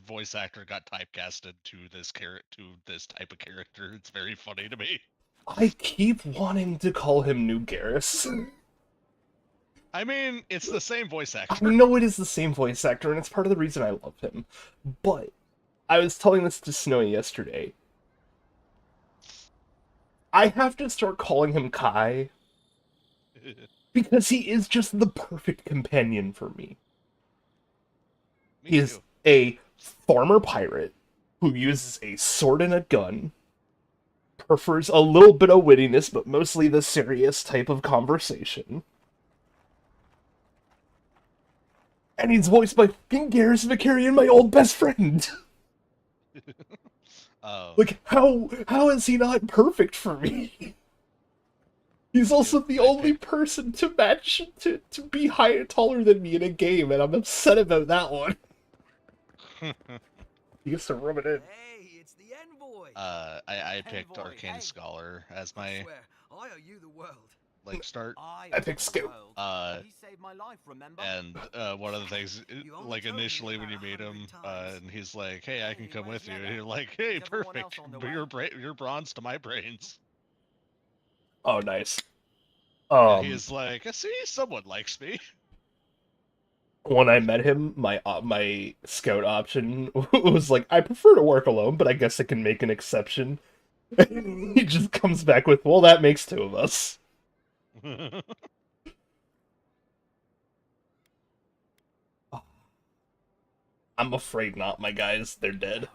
voice actor got typecasted to this type of character. It's very funny to me. I keep wanting to call him New Garrus. I mean, it's the same voice I actor. know it is the same voice actor, and it's part of the reason I love him. But I was telling this to Snowy yesterday. I have to start calling him Kai because he is just the perfect companion for me. Me He is too. a former pirate who uses a sword and a gun, prefers a little bit of wittiness, but mostly the serious type of conversation. And he's voiced by fucking Garrus Vicarian, my old best friend. Like, how is he not perfect for me? He's also the only person to match to be taller than me in a game, and I'm upset about that one. He gets to rub it in. Hey, it's the envoy. I picked Arcane Scholar as my I swear, I owe you the world. like start. I picked Scout. He saved my life, remember? And one of the things, like initially when you meet him, and he's like, "Hey, I can come with you," and you're like, "Hey, perfect. But you're bronze to my brains." Oh, nice. And he's like, "I see, someone likes me." When I met him, my scout option was like, I prefer to work alone, but I guess I can make an exception. He just comes back with, well, that makes two of us. I'm afraid not, my guys. They're dead.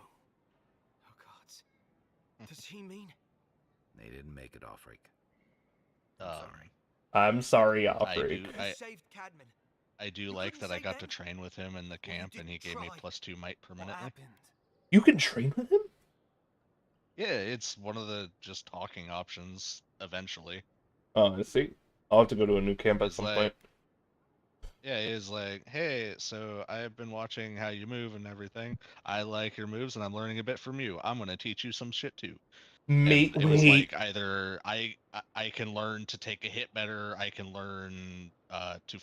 Oh, God. Does he mean? They didn't make it, Offric. Sorry. I'm sorry, Offric. I do like that I got to train with him in the camp, and he gave me +2 might permanently. You can train with him? Yeah, it's one of the just talking options eventually. Oh, I see. I'll have to go to a new camp at some point. Yeah, he's like, "Hey, so I've been watching how you move and everything. I like your moves, and I'm learning a bit from you. I'm gonna teach you some shit too." Mate, and it was like either I can learn to take a hit better, I can learn to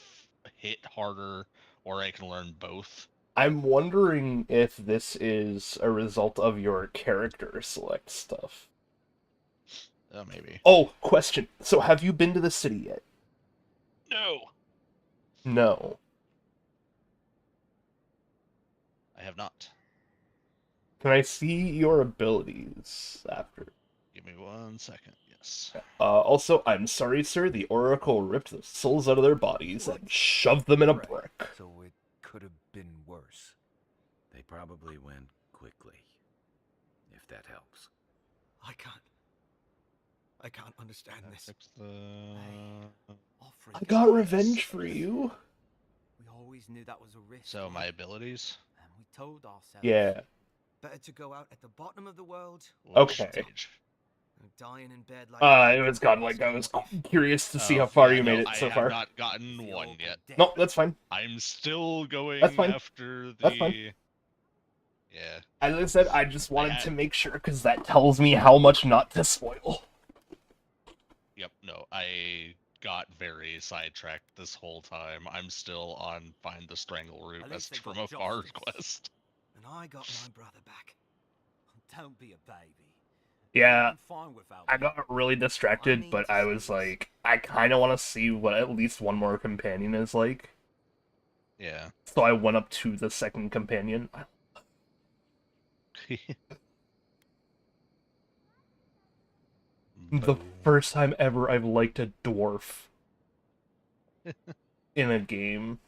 hit harder, or I can learn both. I'm wondering if this is a result of your character select stuff. Oh, maybe. Oh, question. So have you been to the city yet? No. No. I have not. Can I see your abilities after? Give me 1 second. Yes. Also, I'm sorry, sir. The Oracle ripped the souls out of their bodies and shoved them in a brick. So it could have been worse. They probably went quickly. If that helps. I can't understand this. I got revenge for you. We always knew that was a risk. So my abilities? And we told ourselves. Yeah. Better to go out at the bottom of the world. Okay. Dying in bed like it was gone. Like, I was curious to see how far you made it so far. I have not gotten one yet. No, that's fine. I'm still going after the... That's fine. Yeah. As I said, I just wanted to make sure, because that tells me how much not to spoil. Yep, no, I got very sidetracked this whole time. I'm still on Find the Strangle route as from Afar quest. And I got my brother back. Don't be a baby. Yeah, I got really distracted, but I was like, I kind of want to see what at least one more companion is like. Yeah. So I went up to the second companion. The first time ever I've liked a dwarf in a game.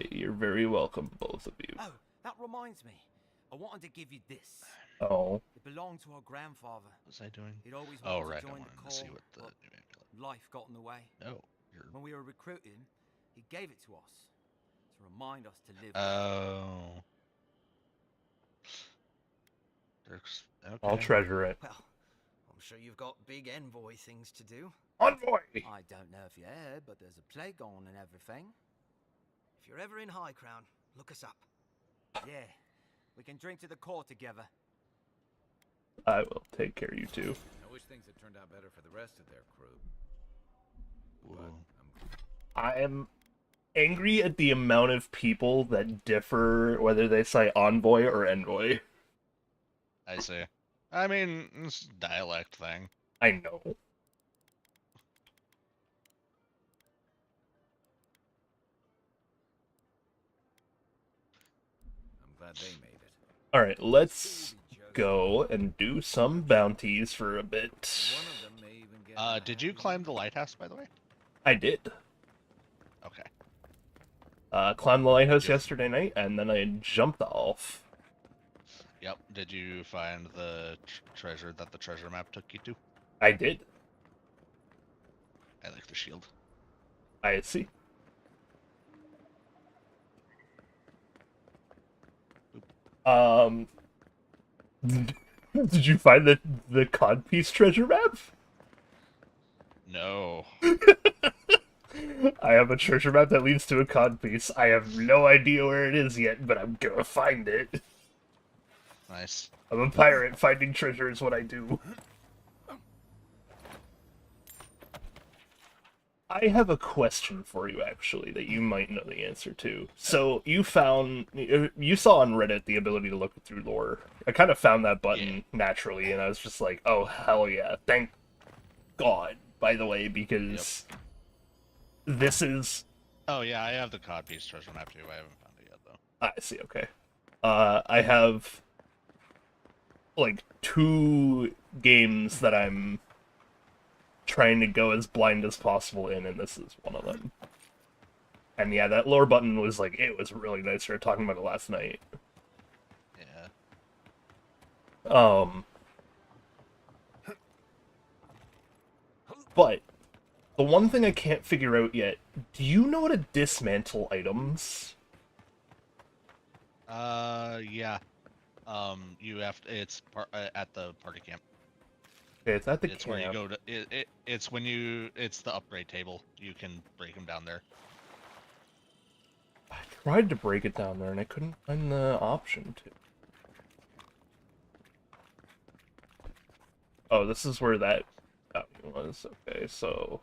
You're very welcome, both of you. Oh, that reminds me. I wanted to give you this. Oh. It belonged to our grandfather. What was I doing? He'd always wanted to I join wanted the to see corps, what the life got in the way. No. When we were recruiting, he gave it to us to remind us to live. Oh. Okay. I'll treasure it. Well, I'm sure you've got big envoy things to do. Envoy! I don't know if you heard, but there's a plague on and everything. If you're ever in High Crown, look us up. Yeah, we can drink to the core together. I will take care of you too. I wish things had turned out better for the rest of their crew. I am angry at the amount of people that differ whether they say envoy or envoy. I see. I mean, it's a dialect thing. I know. I'm glad they made it. Alright, let's go and do some bounties for a bit. One of them may even get Did you climb the lighthouse, by the way? I did. Okay. Climbed the lighthouse Yep. yesterday night, and then I jumped off. Yep. Did you find the treasure that the treasure map took you to? I did. I like the shield. I see. Did you find the codpiece treasure map? No. I have a treasure map that leads to a codpiece. I have no idea where it is yet, but I'm gonna find it. Nice. I'm a pirate. Finding treasure is what I do. I have a question for you, actually, that you might know the answer to. So, you saw on Reddit the ability to look through lore. I kind of found that button naturally, and I was just like, oh, hell yeah. Thank God, by the way, because this is... Oh, yeah, I have the codpiece treasure map, too. I haven't found it yet, though. I see, okay. I have, like, 2 games that I'm trying to go as blind as possible in, and this is one of them. And yeah, that lore button was like, it was really nice. We were talking about it last night. Yeah. But the one thing I can't figure out yet, do you know how to dismantle items? Yeah. You have to, it's at the party camp. Okay, it's at the It's camp. where you go to, it's when you, it's the upgrade table. You can break them down there. I tried to break it down there, and I couldn't find the option to. Oh, this is where that was. Okay, so...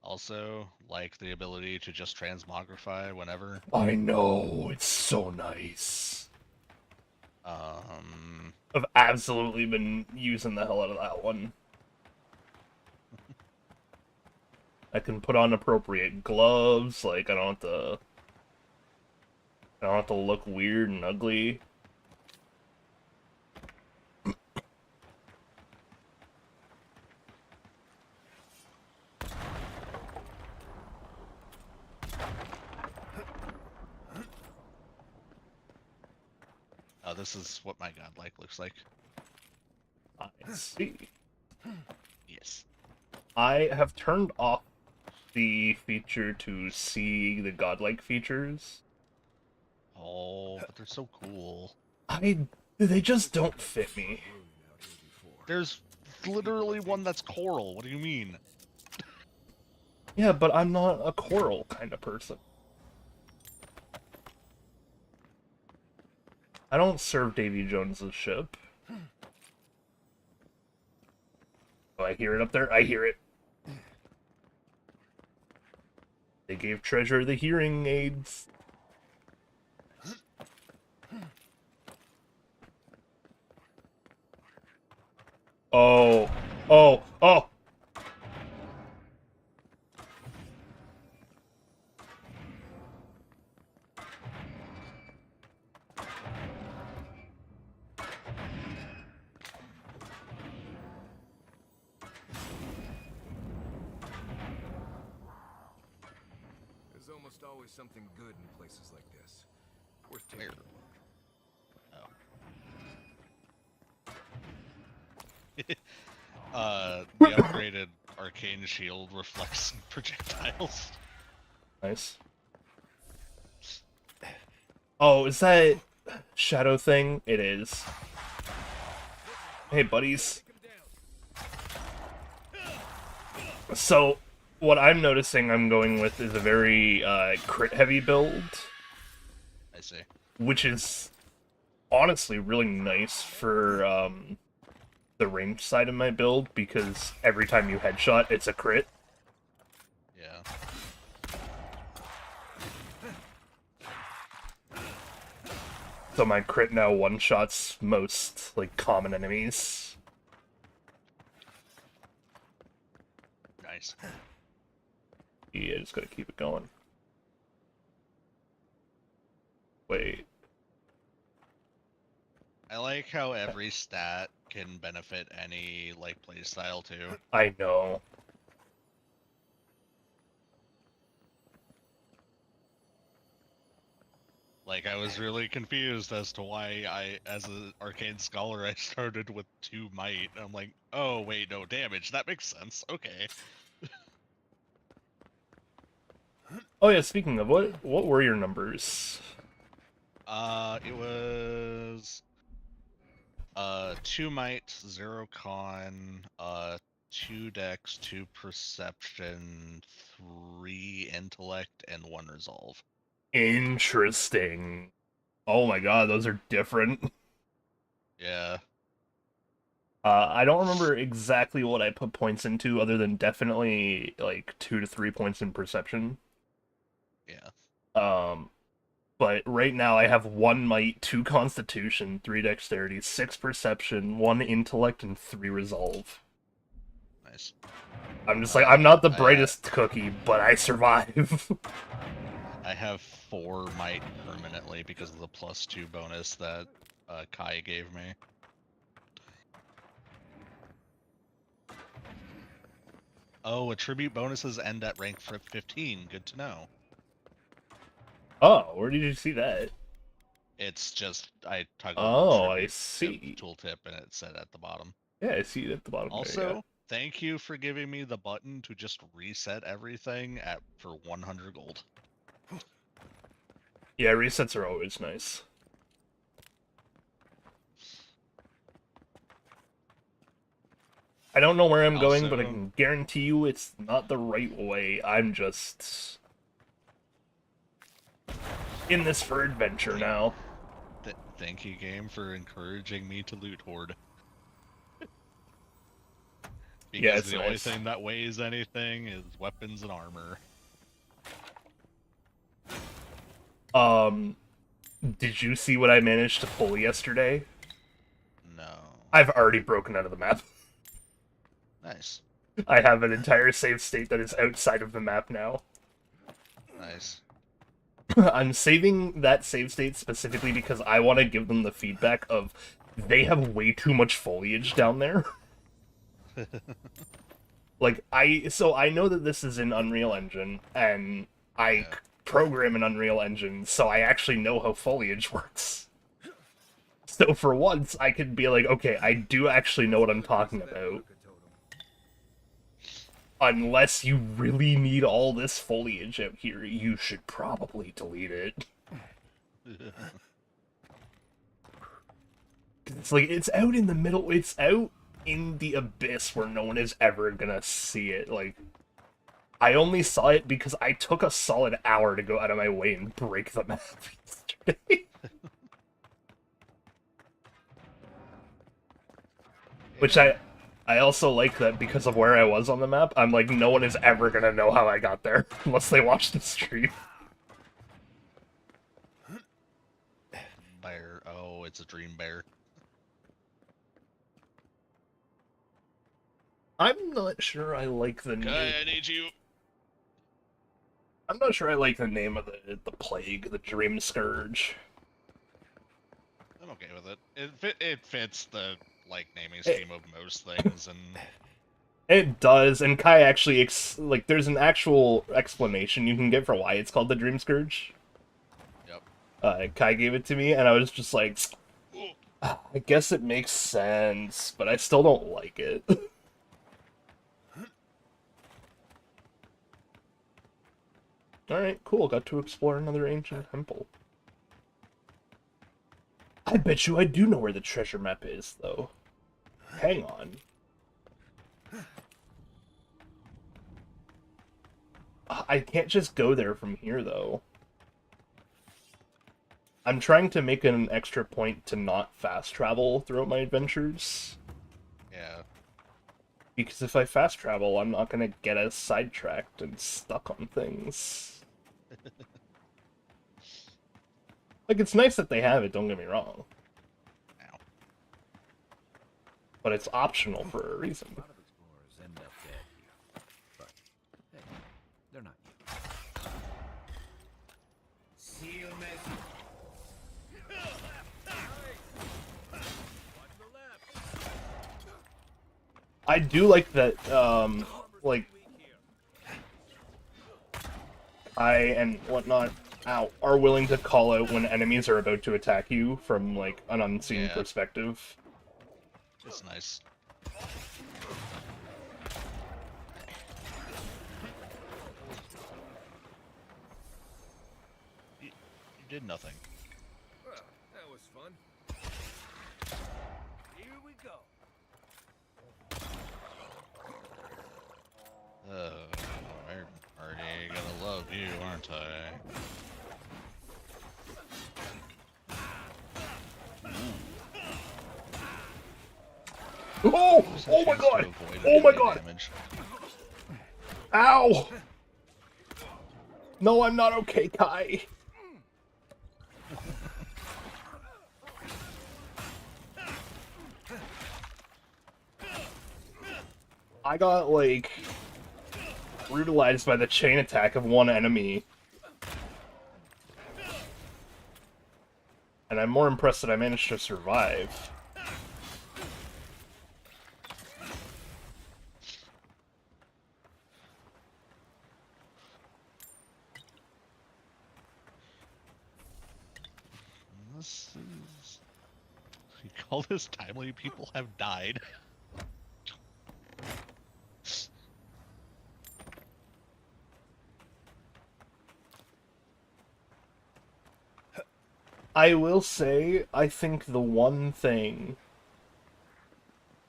Also, like the ability to just transmogrify whenever. I know, it's so nice. I've absolutely been using the hell out of that one. I can put on appropriate gloves, like I don't have to look weird and ugly. Oh, this is what my godlike looks like. I see. Yes. I have turned off the feature to see the godlike features. Oh, but they're so cool. They just don't fit me. There's literally one that's coral. What do you mean? Yeah, but I'm not a coral kind of person. I don't serve Davy Jones's ship. Oh, I hear it up there. I hear it. They gave Treasure the hearing aids. Oh. Oh. Oh. There's almost always something good in places like this. Worth taking a look. The upgraded arcane shield reflects projectiles. Nice. Oh, is that shadow thing? It is. Hey, buddies. So, what I'm noticing I'm going with is a very crit-heavy build. I see. Which is honestly really nice for the range side of my build, because every time you headshot, it's a crit. Yeah. So my crit now one-shots most, like, common enemies. Nice. Yeah, just gotta keep it going. Wait. I like how every stat can benefit any, like, playstyle, too. I know. Like, I was really confused as to why as an arcane scholar, I started with 2 might. I'm like, oh, wait, no damage. That makes sense. Okay. Oh yeah, speaking of, what were your numbers? It was 2 might, 0 con, 2 dex, 2 perception, 3 intellect, and 1 resolve. Interesting. Oh my god, those are different. Yeah. I don't remember exactly what I put points into, other than definitely like 2 to 3 points in perception. Yeah. But right now I have 1 might, 2 constitution, 3 dexterity, 6 perception, 1 intellect, and 3 resolve. Nice. I'm just like, I'm not the brightest cookie, but I survive. I have 4 might permanently because of the +2 bonus that Kai gave me. Oh, attribute bonuses end at rank 15. Good to know. Oh, where did you see that? It's just I toggled Oh, I attribute see. tooltip and it said at the bottom. Yeah, I see it at the bottom. Also, thank you for giving me the button to just reset everything for 100 gold. Yeah, resets are always nice. I don't know where I'm going, but I can guarantee you it's not the right way. I'm just in this for adventure now. Thank you, game, for encouraging me to loot hoard. Because the only thing that weighs anything is weapons and armor. Did you see what I managed to pull yesterday? No. I've already broken out of the map. Nice. I have an entire save state that is outside of the map now. Nice. I'm saving that save state specifically because I want to give them the feedback of they have way too much foliage down there. Like, so I know that this is in Unreal Engine, and I program in Unreal Engine, so I actually know how foliage works. So for once, I could be like, okay, I do actually know what I'm talking about. Unless you really need all this foliage out here, you should probably delete it. It's like, it's out in the middle, it's out in the abyss where no one is ever gonna see it. Like, I only saw it because I took a solid hour to go out of my way and break the map yesterday. Which I also like that because of where I was on the map, I'm like, no one is ever gonna know how I got there, unless they watch the stream. Bear. Oh, it's a dream bear. I'm not sure I like the name. I need you. I'm not sure I like the name of the plague, the Dream Scourge. I'm okay with it. It fits the naming scheme of most things, and it does. And Kai actually there's an actual explanation you can get for why it's called the Dream Scourge. Yep. Kai gave it to me, and I was just like, I guess it makes sense, but I still don't like it. Alright, cool. Got to explore another ancient temple. I bet you I do know where the treasure map is, though. Hang on. I can't just go there from here, though. I'm trying to make an extra point to not fast travel throughout my adventures. Because if I fast travel, I'm not gonna get as sidetracked and stuck on things. Like, it's nice that they have it, don't get me wrong. Ow. But it's optional for a reason. A lot of explorers end up dead here. But, hey, they're not you. See you, miss. I do like that, like, I and whatnot are willing to call out when enemies are about to attack you from, like, an unseen perspective. It's nice. You did nothing. Well, that was fun. Here we go. I'm already gonna love you, aren't I? Oh! Oh my god! Oh my god! Damage. Ow! No, I'm not okay, Kai. I got, like, brutalized by the chain attack of one enemy. And I'm more impressed that I managed to survive. This is... You call this timely? People have died. I will say, I think the one thing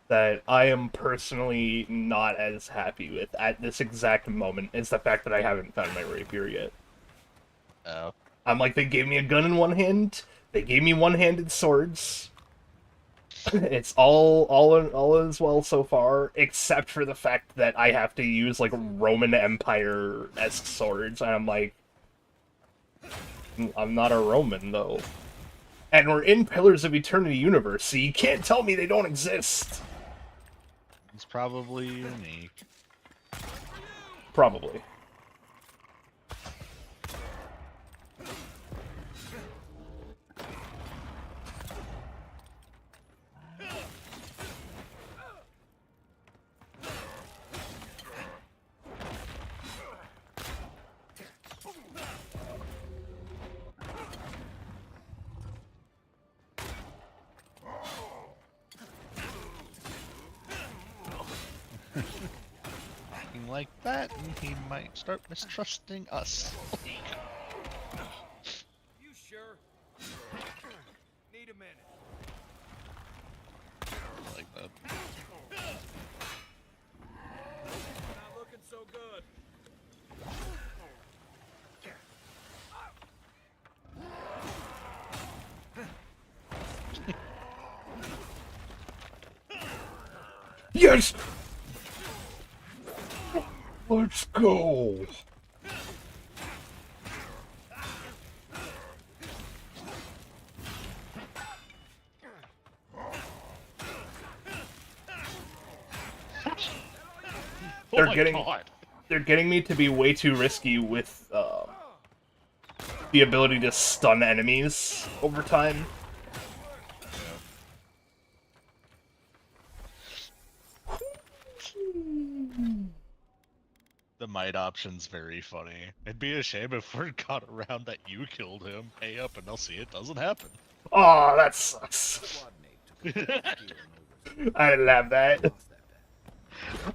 that I am personally not as happy with at this exact moment is the fact that I haven't found my rapier yet. Oh. I'm like, they gave me a gun in one hand, they gave me one-handed swords. It's all as well so far, except for the fact that I have to use, like, Roman Empire-esque swords, and I'm like, I'm not a Roman, though. And we're in Pillars of Eternity universe, so you can't tell me they don't exist. It's probably unique. Probably. Like that, and he might start mistrusting us. You sure? Need a minute. Like that. Not looking so good. Yes! Let's go! They're getting me to be way too risky with the ability to stun enemies over time. The might option's very funny. It'd be a shame if word got around that you killed him. Pay up and I'll see it doesn't happen. Oh, that sucks. I didn't have that.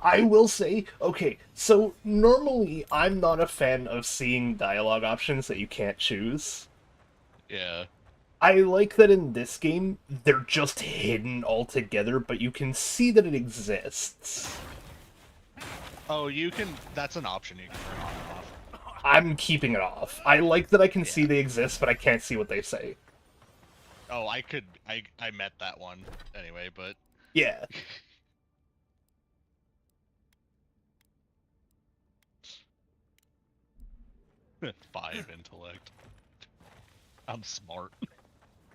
I will say, okay, so normally I'm not a fan of seeing dialogue options that you can't choose. Yeah. I like that in this game, they're just hidden altogether, but you can see that it exists. Oh, you can... That's an option you can turn on and off. I'm keeping it off. I like that I can see they exist, but I can't see what they say. Oh, I could... I met that one anyway, but... Yeah. 5 intellect. I'm smart.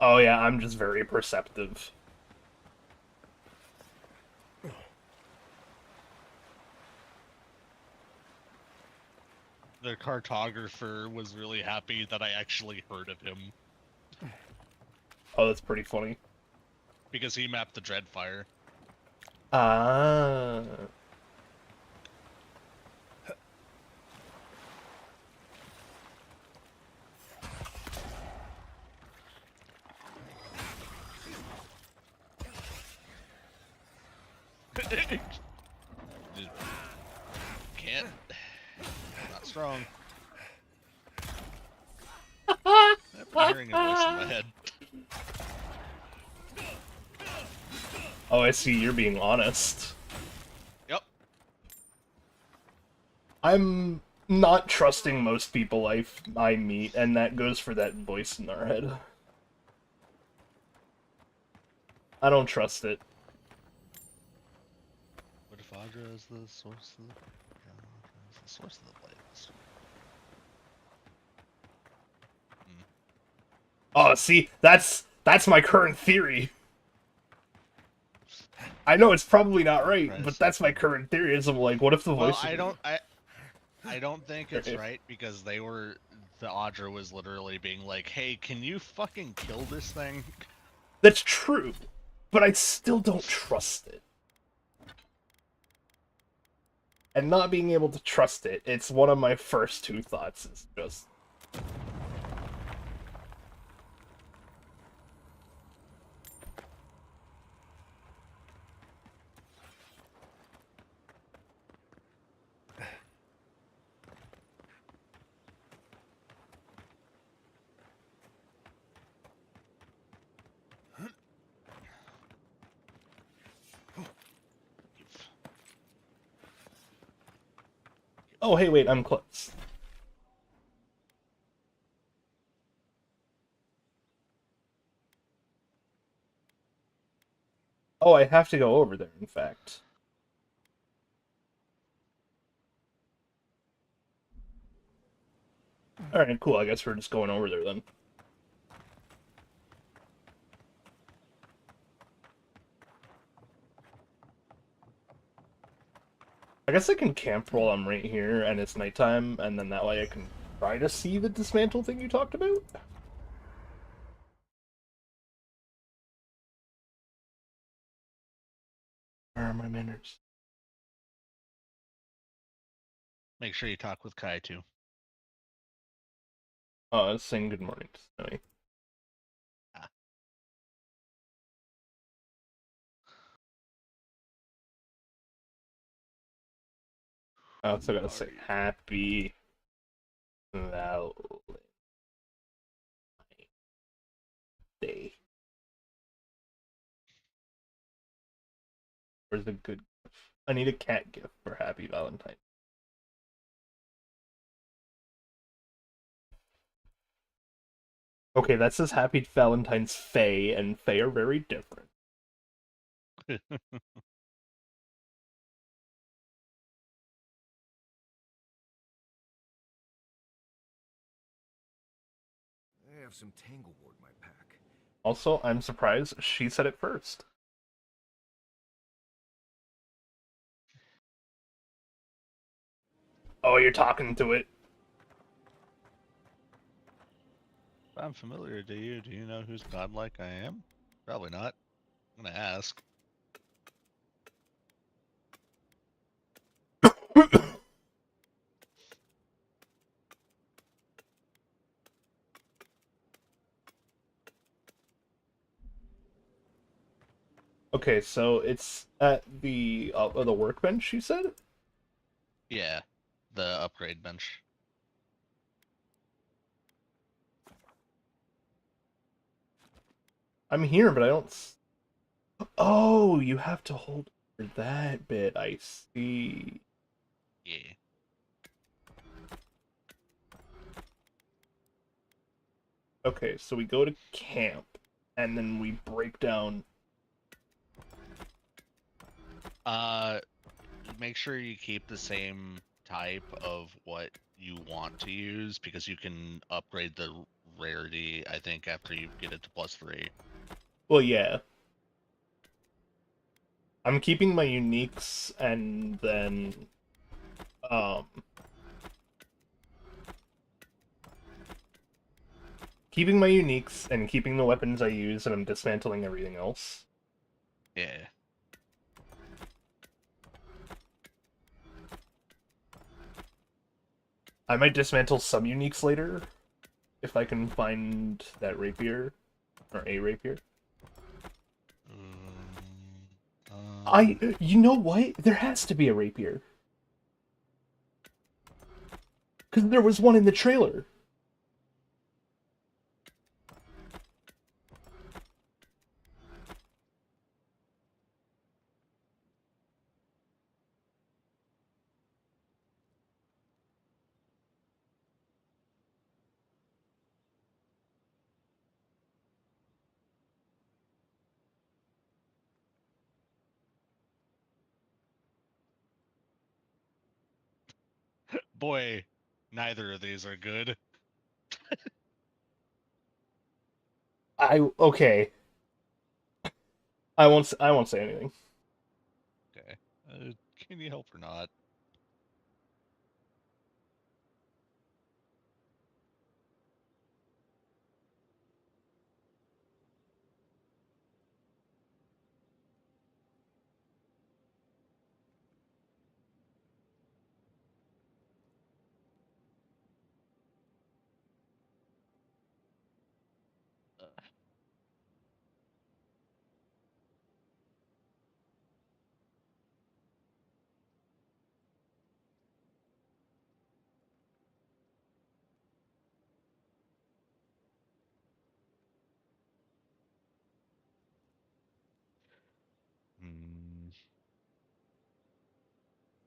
Oh yeah, I'm just very perceptive. The cartographer was really happy that I actually heard of him. Oh, that's pretty funny. Because he mapped the Dreadfire. Ah. Can't. Not strong. I'm hearing a voice in my head. Oh, I see. You're being honest. Yep. I'm not trusting most people I meet, and that goes for that voice in our head. I don't trust it. What if Audra is the source of the source of the blades? Oh, see, that's my current theory. I know it's probably not right, but that's my current theory. Is I'm like, what if the voice? Well, I don't think it's right because the Audra was literally being like, "Hey, can you fucking kill this thing?" That's true, but I still don't trust it. And not being able to trust it, it's one of my first two thoughts. Is just. Oh, hey, wait, I'm close. Oh, I have to go over there, in fact. Alright, cool, I guess we're just going over there then. I guess I can camp while I'm right here and it's nighttime, and then that way I can try to see the dismantle thing you talked about. Where are my manners? Make sure you talk with Kai too. Oh, I was saying good morning to Snowy. I also gotta say happy Valentine Day. Where's the good gift? I need a cat gift for Happy Valentine. Okay, that says Happy Valentine's Fae, and Fae are very different. I have some tanglewood in my pack. Also, I'm surprised she said it first. Oh, you're talking to it. I'm familiar to you. Do you know who's godlike I am? Probably not. I'm gonna ask. Okay, so it's at the workbench, you said? Yeah, the upgrade bench. I'm here, but I don't... Oh, you have to hold that bit, I see. Yeah. Okay, so we go to camp, and then we break down... Make sure you keep the same type of what you want to use, because you can upgrade the rarity, I think, after you get it to +3. Well, yeah. I'm keeping my uniques, and then keeping my uniques and keeping the weapons I use, and I'm dismantling everything else. Yeah. I might dismantle some uniques later, if I can find that rapier, or a rapier. You know what? There has to be a rapier. Because there was one in the trailer. Boy, neither of these are good. Okay. I won't say anything. Okay. Can you help or not? Hmm.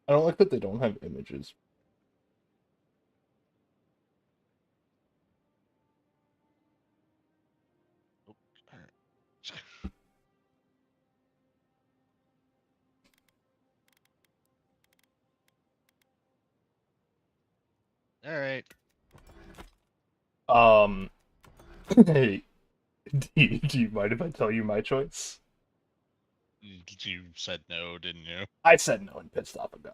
I don't like that they don't have images. Oh, all right. All right. Hey, do you mind if I tell you my choice? You said no, didn't you? I said no and pissed off a guy.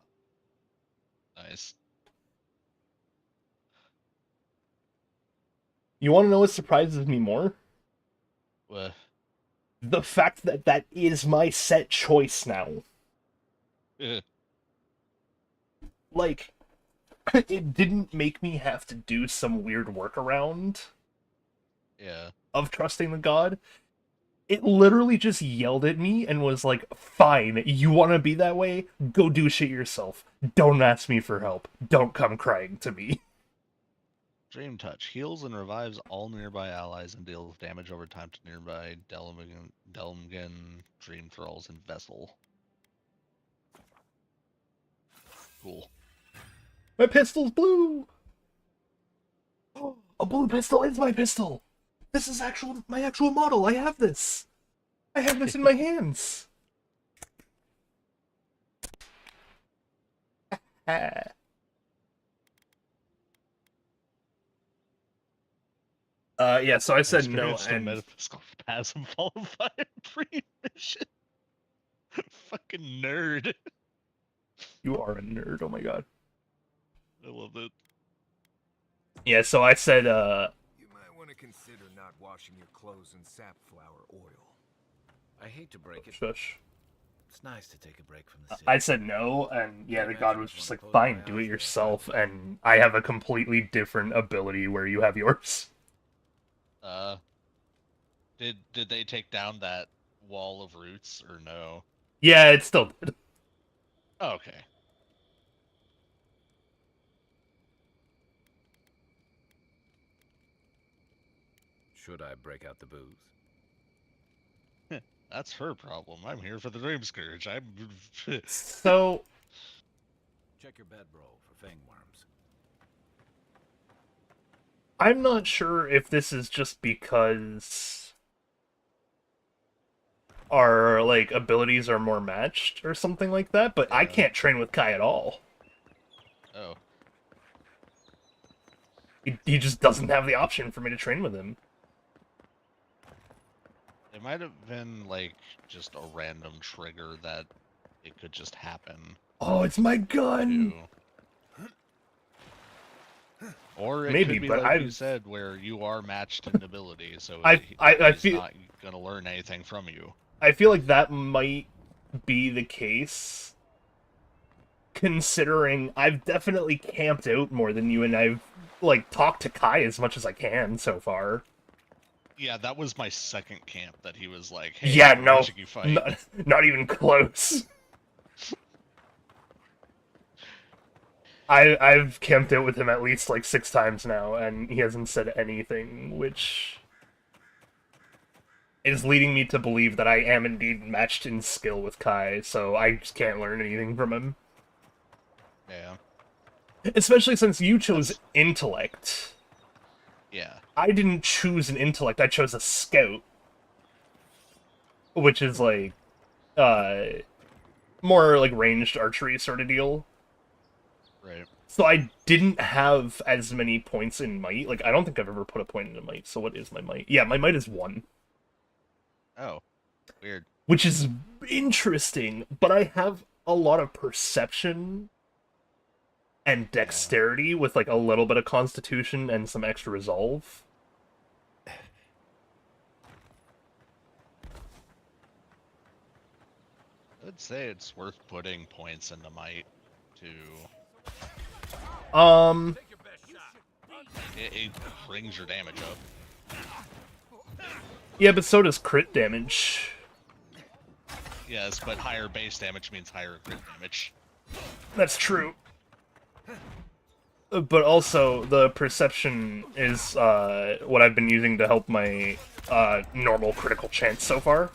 Nice. You want to know what surprises me more? Well, The fact that that is my set choice now. Like, it didn't make me have to do some weird workaround yeah. of trusting the god. It literally just yelled at me and was like, fine, you want to be that way? Go do shit yourself. Don't ask me for help. Don't come crying to me. Dream Touch heals and revives all nearby allies and deals damage over time to nearby Delmgen, Dream Thralls, and Vessel. Cool. My pistol's blue! A blue pistol is my pistol! This is my actual model. I have this. I have this in my hands. Yeah, so I said no, Experienced a and metaphysical spasm followed by a pre-mission. Fucking nerd. you are a nerd, oh my god. I love it. Yeah, so I said, You might want to consider not washing your clothes in safflower oil. I hate to break it. shush. It's nice to take a break from the city. I said no, and yeah, the god was just like, fine, do it yourself, and I have a completely different ability where you have yours. Did they take down that wall of roots or no? Yeah, it still did. Oh, okay. Should I break out the booze? That's her problem. I'm here for the Dream Scourge. I'm. So, Check your bedroll for fangworms. I'm not sure if this is just because our, like, abilities are more matched or something like that, but I can't train with Kai at all. Oh, He just doesn't have the option for me to train with him. It might have been, like, just a random trigger that it could just happen. Oh, it's my gun! Or it Maybe, could be but like you said, where you are matched in ability, so I he's feel not gonna learn anything from you. I feel like that might be the case, considering I've definitely camped out more than you, and I've, like, talked to Kai as much as I can so far. Yeah, that was my second camp that he was like, hey, Yeah, I'm no, watching you fight. not even close. I've camped out with him at least, like, 6 times now, and he hasn't said anything, which is leading me to believe that I am indeed matched in skill with Kai, so I just can't learn anything from him. Yeah. Especially since you chose intellect. Yeah. I didn't choose an intellect, I chose a scout. Which is, like, more, like, ranged archery sort of deal. Right. So I didn't have as many points in might. Like, I don't think I've ever put a point into might, so what is my might? Yeah, my might is 1. Oh. Weird. Which is interesting, but I have a lot of perception and dexterity with, like, a little bit of constitution and some extra resolve. I'd say it's worth putting points into might to... It brings your damage up. Yeah, but so does crit damage. Yes, but higher base damage means higher crit damage. That's true. But also, the perception is what I've been using to help my normal critical chance so far.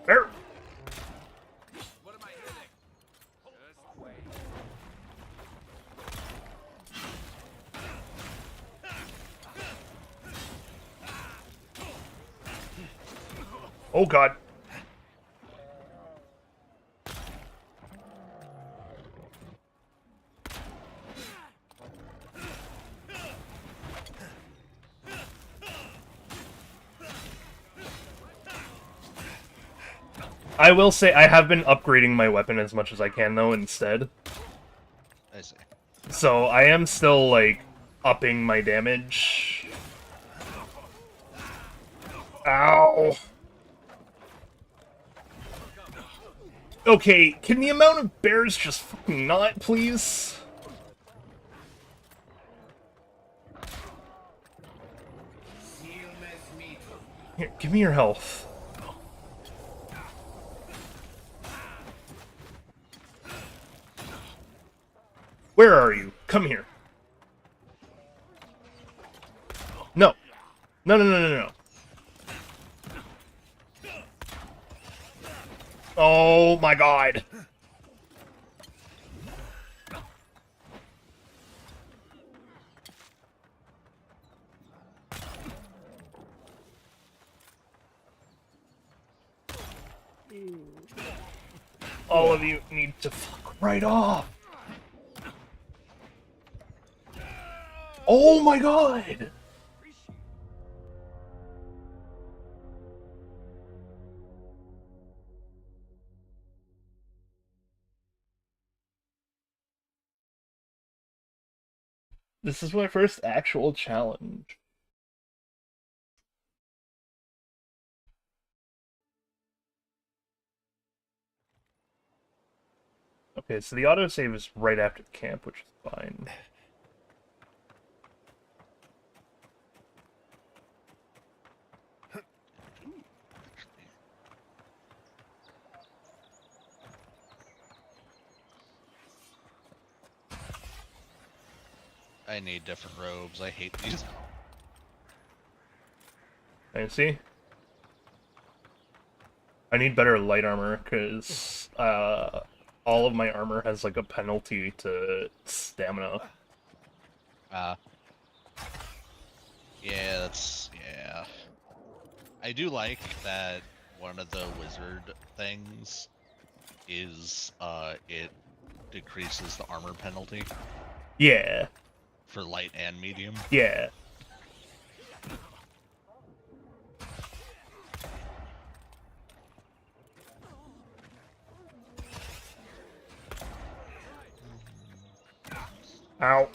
There. What am I hitting? Just wait. Oh god. I will say I have been upgrading my weapon as much as I can, though, instead. I see. So I am still, like, upping my damage. Ow! Okay, can the amount of bears just fucking not, please? Here, give me your health. Where are you? Come here. No. No, no, no, no, no. Oh my god. All of you need to fuck right off. Oh my god! This is my first actual challenge. Okay, so the autosave is right after the camp, which is fine. I need different robes. I hate these. I see. I need better light armor, because all of my armor has, like, a penalty to stamina. Uh, yeah, yeah. I do like that one of the wizard things is it decreases the armor penalty Yeah. for light and medium. Yeah. Ow.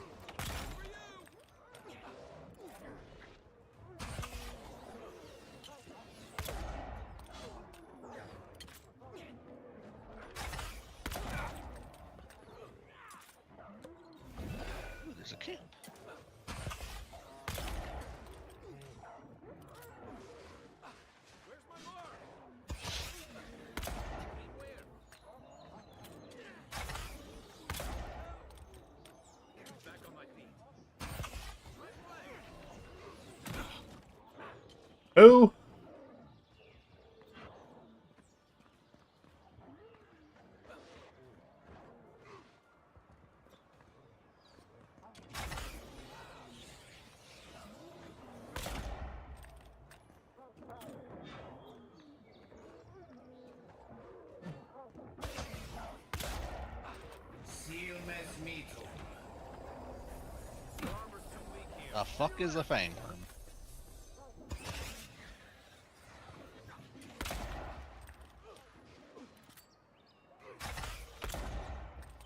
Ooh, there's a camp. Oh. The fuck is a fangworm?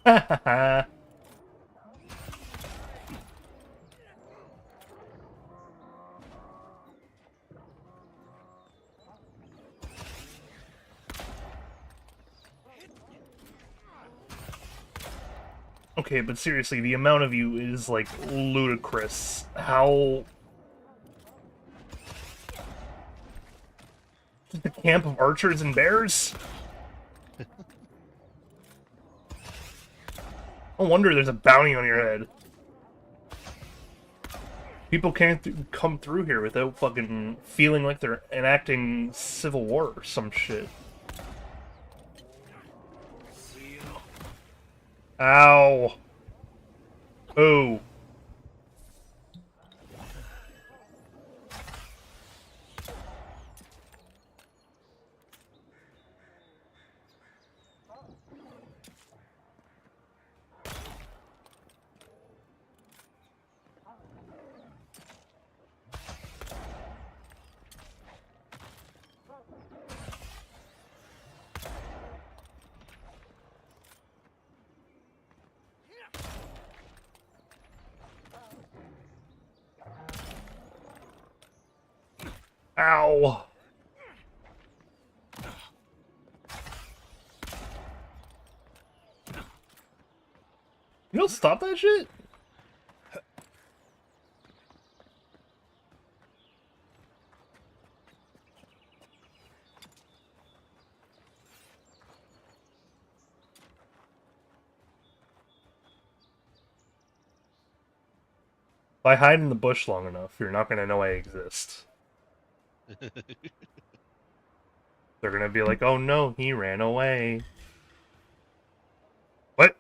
Ha ha ha. Okay, but seriously, the amount of you is, like, ludicrous. How... The camp of archers and bears? No wonder there's a bounty on your head. People can't come through here without fucking feeling like they're enacting civil war or some shit. Ow. Oh. Ow. You don't stop that shit? If I hide in the bush long enough, you're not gonna know I exist. They're gonna be like, oh no, he ran away. What?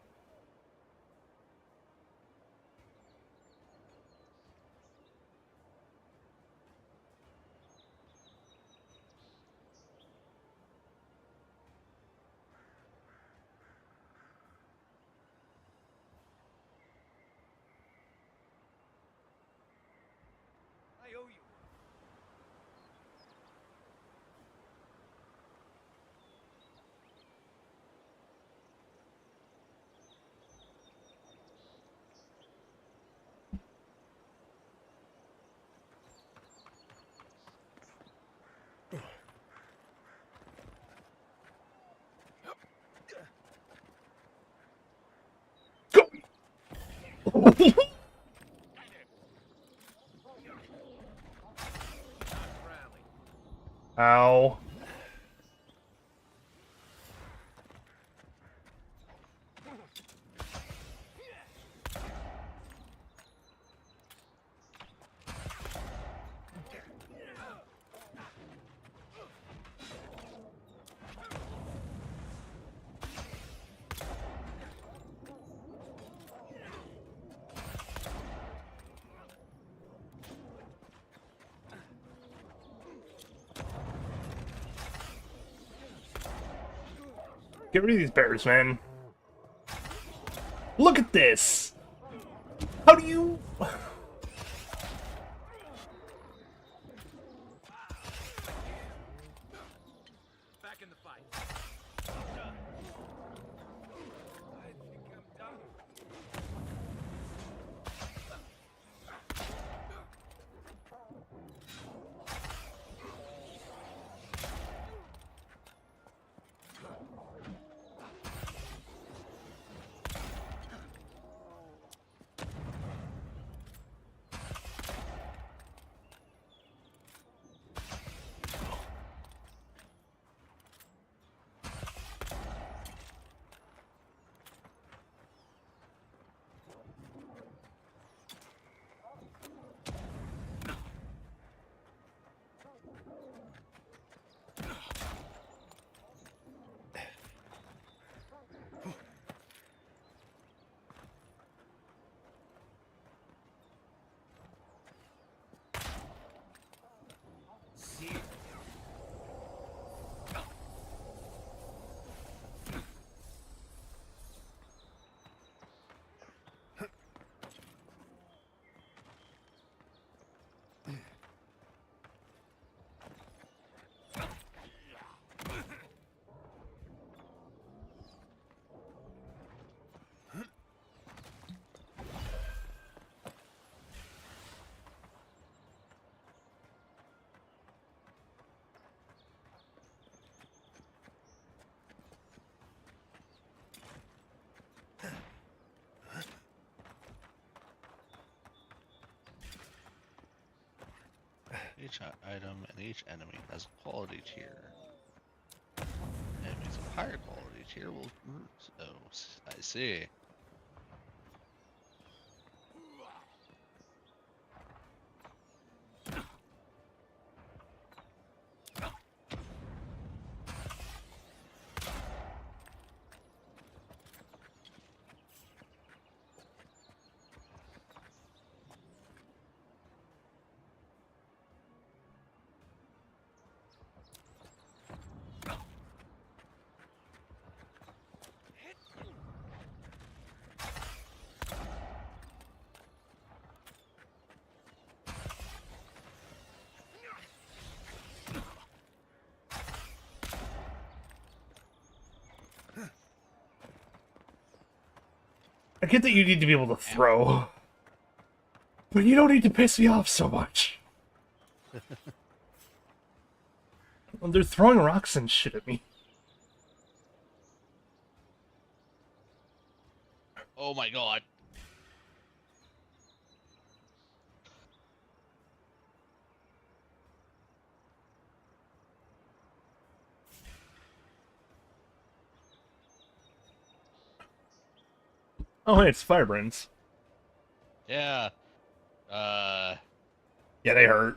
I owe you. Ow. Get rid of these bears, man. Look at this! How do you... Back in the fight. I think I'm done. Each item and each enemy has a quality tier. Enemies of higher quality tier will... Oh, I see. I get that you need to be able to throw, but you don't need to piss me off so much. Well, they're throwing rocks and shit at me. Oh my god. Oh, hey, it's firebrands. Yeah. Yeah, they hurt.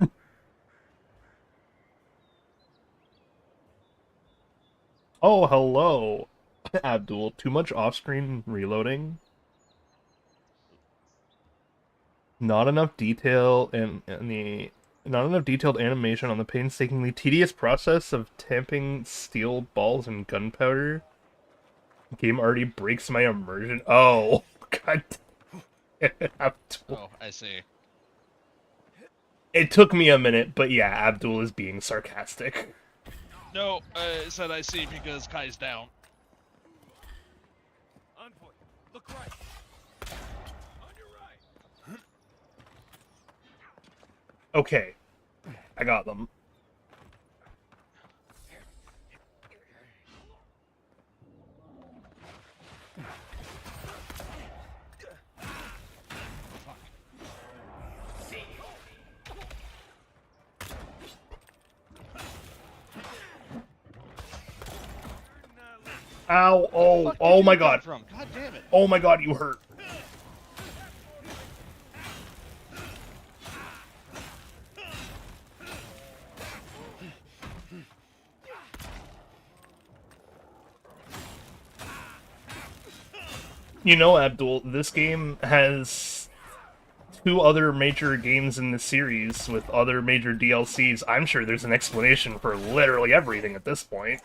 Oh, hello, Abdul. Too much off-screen reloading? Not enough detail not enough detailed animation on the painstakingly tedious process of tamping steel balls and gunpowder. Game already breaks my immersion. Oh, god. Abdul. Oh, I see. It took me a minute, but yeah, Abdul is being sarcastic. No, I said I see because Kai's down. Envoy, look right. On your right. Okay, I got them. Ow, oh, oh my god. God damn it. Oh my god, you hurt. You know, Abdul, this game has 2 other major games in the series with other major DLCs. I'm sure there's an explanation for literally everything at this point.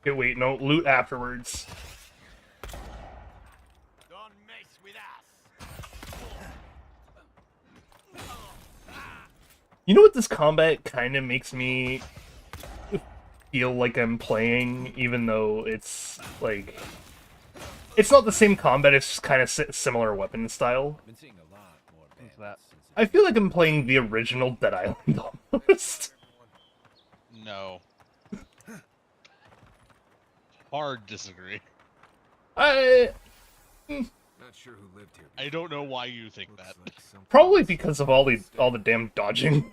Okay, wait, no, loot afterwards. Don't mess with us. You know what this combat kind of makes me feel like I'm playing, even though it's, like... It's not the same combat, it's just kind of similar weapon style. Been seeing a lot more What's bandits that? since I feel like I'm playing the original Dead Island, almost. No. Hard disagree. I... Not sure who lived here. I don't know why you think Looks that. like something Probably was- because of all the damn dodging.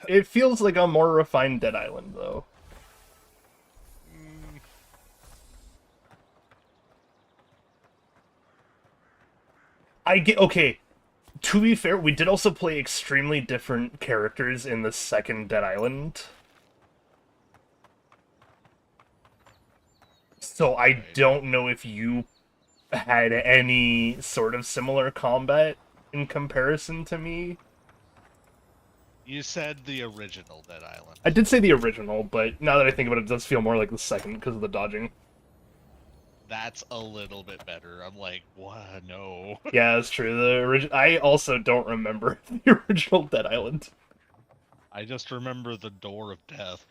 It feels like a more refined Dead Island, though. I get... Okay, to be fair, we did also play extremely different characters in the second Dead Island. So I don't know if you had any sort of similar combat in comparison to me. You said the original Dead Island. I did say the original, but now that I think about it, it does feel more like the second because of the dodging. That's a little bit better. I'm like, what? No. Yeah, that's true. I also don't remember the original Dead Island. I just remember the Door of Death.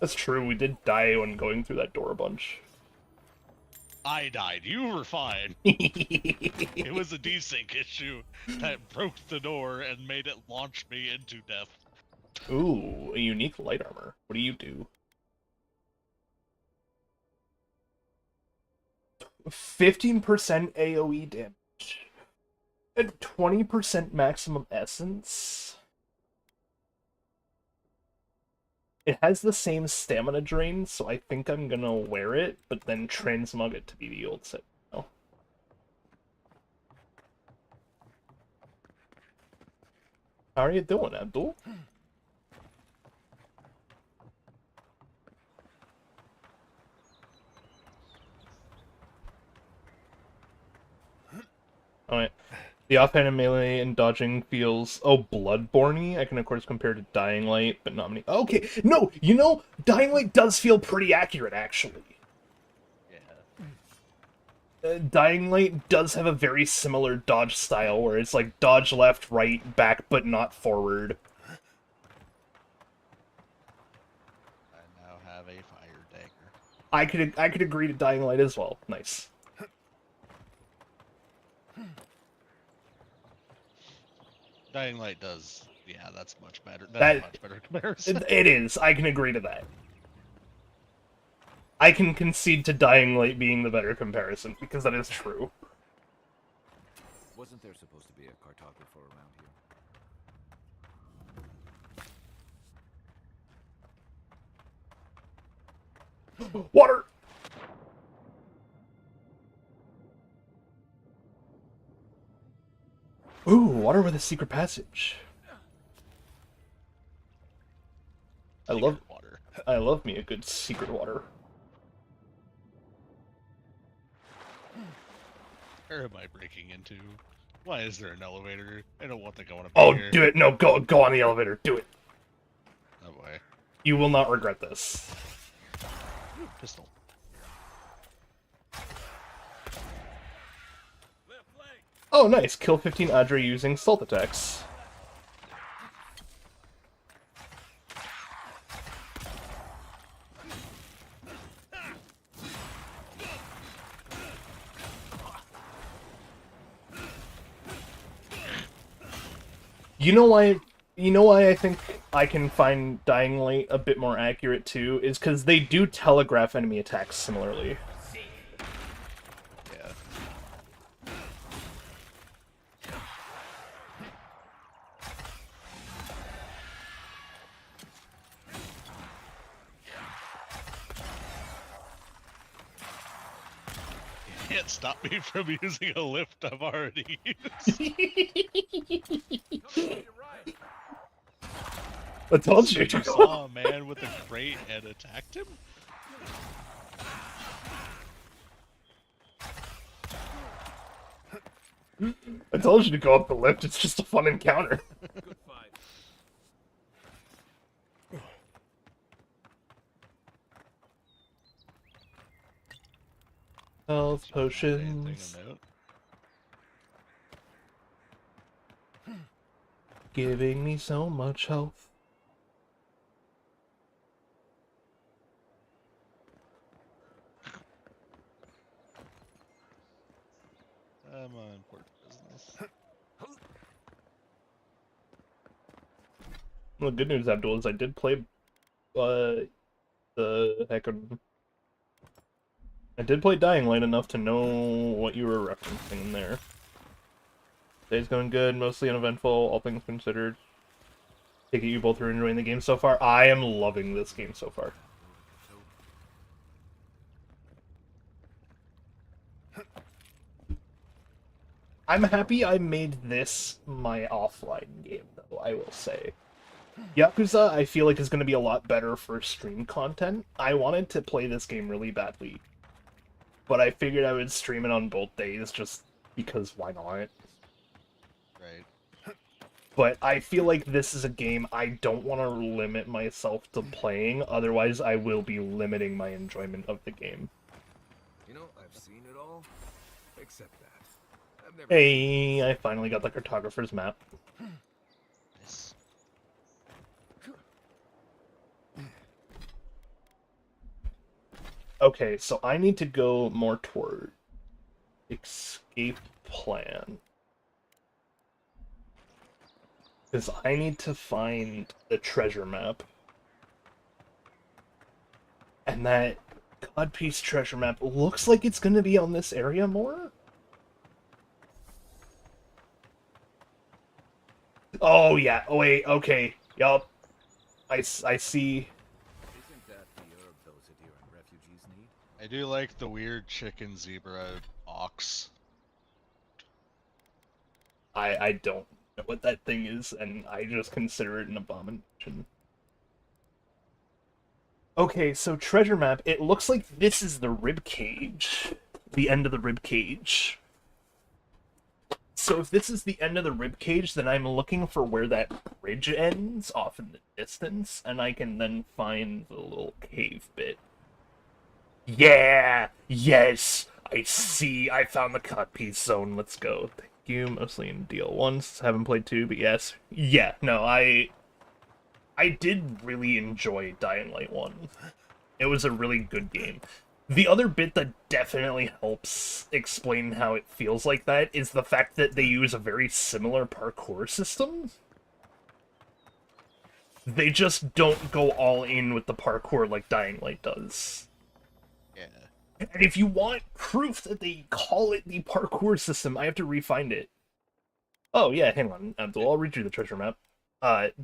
That's true. We did die when going through that door a bunch. I died. You were fine. It was a desync issue that broke the door and made it launch me into death. Ooh, a unique light armor. What do you do? 15% AoE damage. And 20% maximum essence. It has the same stamina drain, so I think I'm gonna wear it, but then transmog it to be the old set. Oh. How are you doing, Abdul? Alright. The offhand and melee and dodging feels, Bloodborne-y. I can of course compare to Dying Light, but not many. Okay, no, you know, Dying Light does feel pretty accurate, actually. Yeah. Dying Light does have a very similar dodge style, where it's like dodge left, right, back, but not forward. I now have a fire dagger. I could agree to Dying Light as well. Nice. Dying Light does. Yeah, that's much better. That's That- a much better comparison. It is. I can agree to that. I can concede to Dying Light being the better comparison, because that is true. Wasn't there supposed to be a cartographer around here? Water! Ooh, water with a secret passage. Secret water. I love me a good secret water. Where am I breaking into? Why is there an elevator? I don't want to go on a Oh, here. do it! No, go on the elevator. Do it. Oh boy. You will not regret this. Pistol. Oh, nice. Kill 15 Adre using stealth attacks. You know why I think I can find Dying Light a bit more accurate too, is because they do telegraph enemy attacks similarly. Yeah. Can't stop me from using a lift I've already used. I told you. You saw a man with a crate and attacked him? I told you to go up the lift, it's just a fun encounter. Good fight. Health Anything potions. of note? Giving me so much health. Important business. Well, the good news, Abdul, is I did play, the heck of... I did play Dying Light enough to know what you were referencing there. Day's going good, mostly uneventful, all things considered. Take it you both are enjoying the game so far? I am loving this game so far. I'm happy I made this my offline game, though, I will say. Yakuza, I feel like, is going to be a lot better for stream content. I wanted to play this game really badly, but I figured I would stream it on both days, just because why not? Right. But I feel like this is a game I don't want to limit myself to playing, otherwise I will be limiting my enjoyment of the game. You know, I've seen it all, except that. I've never Hey, I finally got the cartographer's map. Nice. Okay, so I need to go more toward escape plan. Because I need to find the treasure map. And that codpiece treasure map looks like it's going to be on this area more. Oh, yeah. Oh, wait. Okay. Yup. I see. Isn't that the herb those Adiran refugees need? I do like the weird chicken zebra ox. I don't know what that thing is, and I just consider it an abomination. Okay, so treasure map, it looks like this is the rib cage. The end of the rib cage. So if this is the end of the rib cage, then I'm looking for where that bridge ends off in the distance, and I can then find the little cave bit. Yeah! Yes! I see! I found the codpiece zone. Let's go. Thank you. Mostly in DL1s. Haven't played 2, but yes. Yeah, no, I did really enjoy Dying Light 1. It was a really good game. The other bit that definitely helps explain how it feels like that is the fact that they use a very similar parkour system. They just don't go all in with the parkour like Dying Light does. Yeah. And if you want proof that they call it the parkour system, I have to re-find it. Oh yeah, hang on, Abdul, I'll read you the treasure map.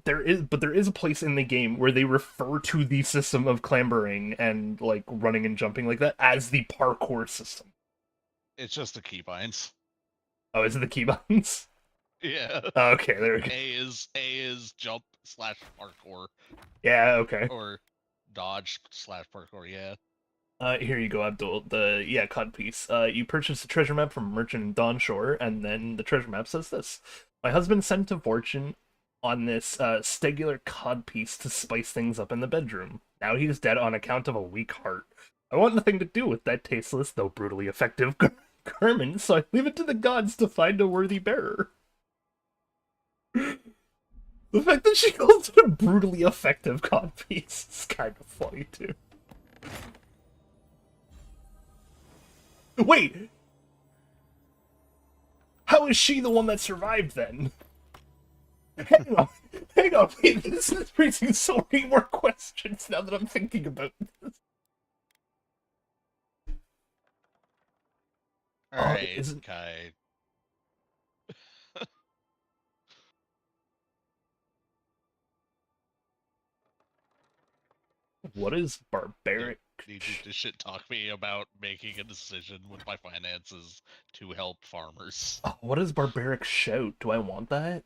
There is a place in the game where they refer to the system of clambering and like running and jumping like that as the parkour system. It's just the keybinds. Oh, is it the keybinds? Yeah. Okay, there we go. A is jump / parkour Yeah, okay. or dodge / parkour. Yeah. Here you go, Abdul. Codpiece. You purchased the treasure map from a merchant in Dawnshore, and then the treasure map says this. My husband sent a fortune on this stegular codpiece to spice things up in the bedroom. Now he's dead on account of a weak heart. I want nothing to do with that tasteless, though brutally effective garment, so I leave it to the gods to find a worthy bearer. The fact that she calls it a brutally effective codpiece is kind of funny, too. Wait! How is she the one that survived, then? Hang on, wait, this is raising so many more questions now that I'm thinking about this. Alright, isn't- Kai. What is barbaric? Need you to shit talk me about making a decision with my finances to help farmers. Oh, what is barbaric shout? Do I want that?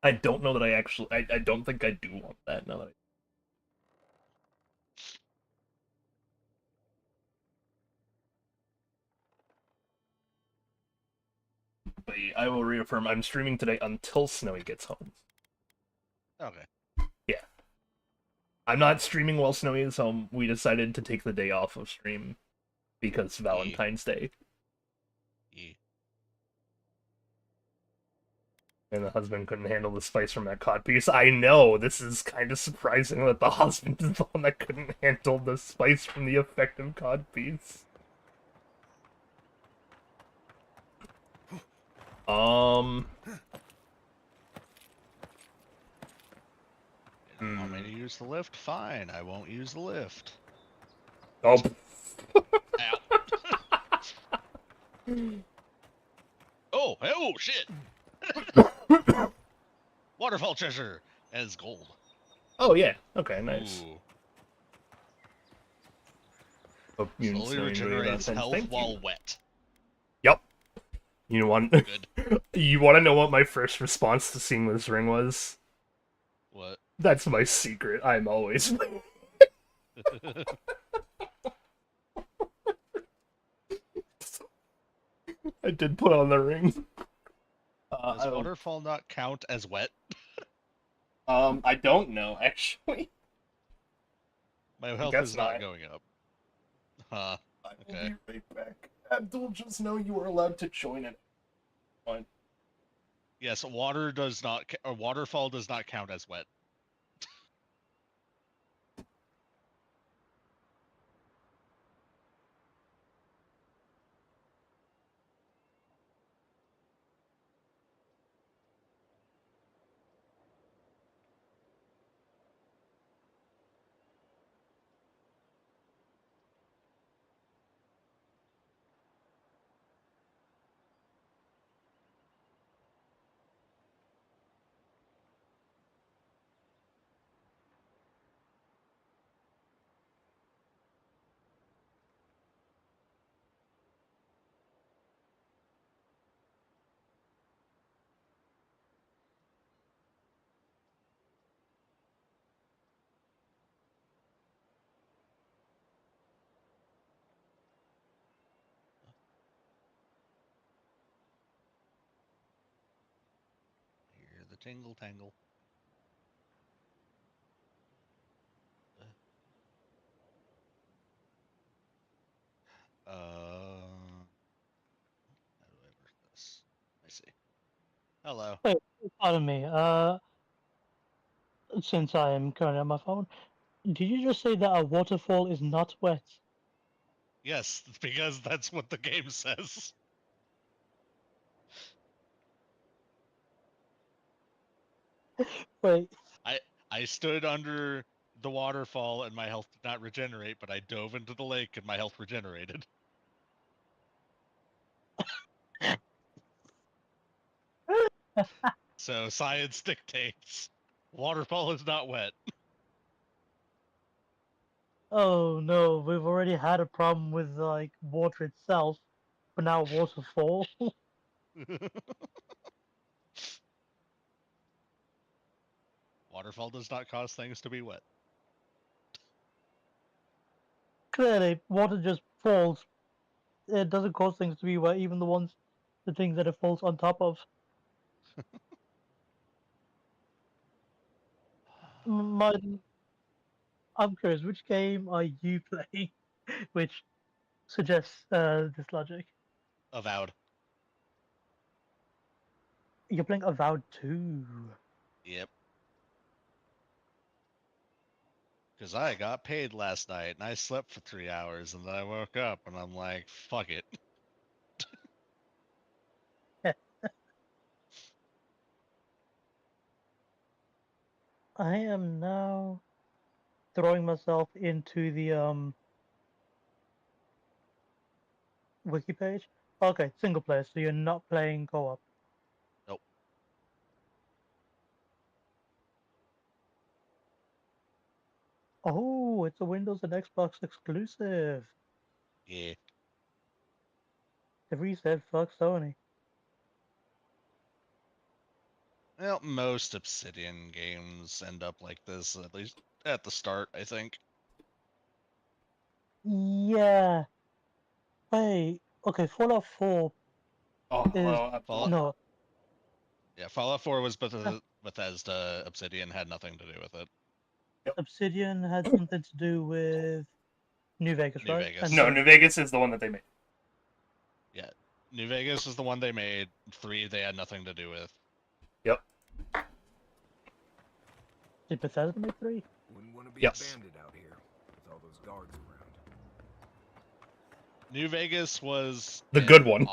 I don't know that I actually... I don't think I do want that now that But I will reaffirm, I'm streaming today until Snowy gets home. Okay. Yeah. I'm not streaming while Snowy is home. We decided to take the day off of stream because Valentine's Day. Yeah. And the husband couldn't handle the spice from that codpiece. I know, this is kind of surprising that the husband is the one that couldn't handle the spice from the effective codpiece. You don't want me to use the lift? Fine, I won't use the lift. Oh. Ow. Oh, shit! Waterfall treasure as gold. Oh, yeah. Okay, nice. Ooh. Hope you and Slowly Snowy enjoy your regenerates Valentine's. health Thank while you. wet. Yep. You want Good. you want to know what my first response to seeing this ring was? What? That's my secret. I'm always. I did put on the ring. Does waterfall not count as wet? I don't know actually. My health guess is not not. going up. Huh. I will Okay. be right back. Abdul, just know you are allowed to join it. Fine. Yes, water does not. Or waterfall does not count as wet. Hear the tingle tangle. How do I work this? I see. Hello. Wait, pardon me. Since I am currently on my phone, did you just say that a waterfall is not wet? Yes, because that's what the game says. Wait, I stood under the waterfall and my health did not regenerate, but I dove into the lake and my health regenerated. So science dictates waterfall is not wet. oh no, we've already had a problem with like water itself, but now waterfall. Waterfall does not cause things to be wet. Clearly, water just falls. It doesn't cause things to be wet, even the things that it falls on top of. My, I'm curious, which game are you playing, which suggests this logic? Avowed. You're playing Avowed 2. Yep. Because I got paid last night and I slept for 3 hours and then I woke up and I'm like, fuck it. I am now throwing myself into the wiki page. Okay, single player, so you're not playing co-op. Nope. Oh, it's a Windows and Xbox exclusive. Yeah. Every said fuck Sony. Well, most Obsidian games end up like this, at least at the start, I think. Yeah. Wait. Okay, Fallout 4 Oh, is well, Fallout. no. Yeah, Fallout 4 was Bethesda. Obsidian had nothing to do with it. Obsidian had something to do with New Vegas, New right? Vegas. no, New Vegas is the one that they made. Yeah, New Vegas is the one they made. 3 they had nothing to do with. Yep. Did Bethesda make 3? Wouldn't want to be Yes. a bandit out here with all those guards around. New Vegas was The an good one.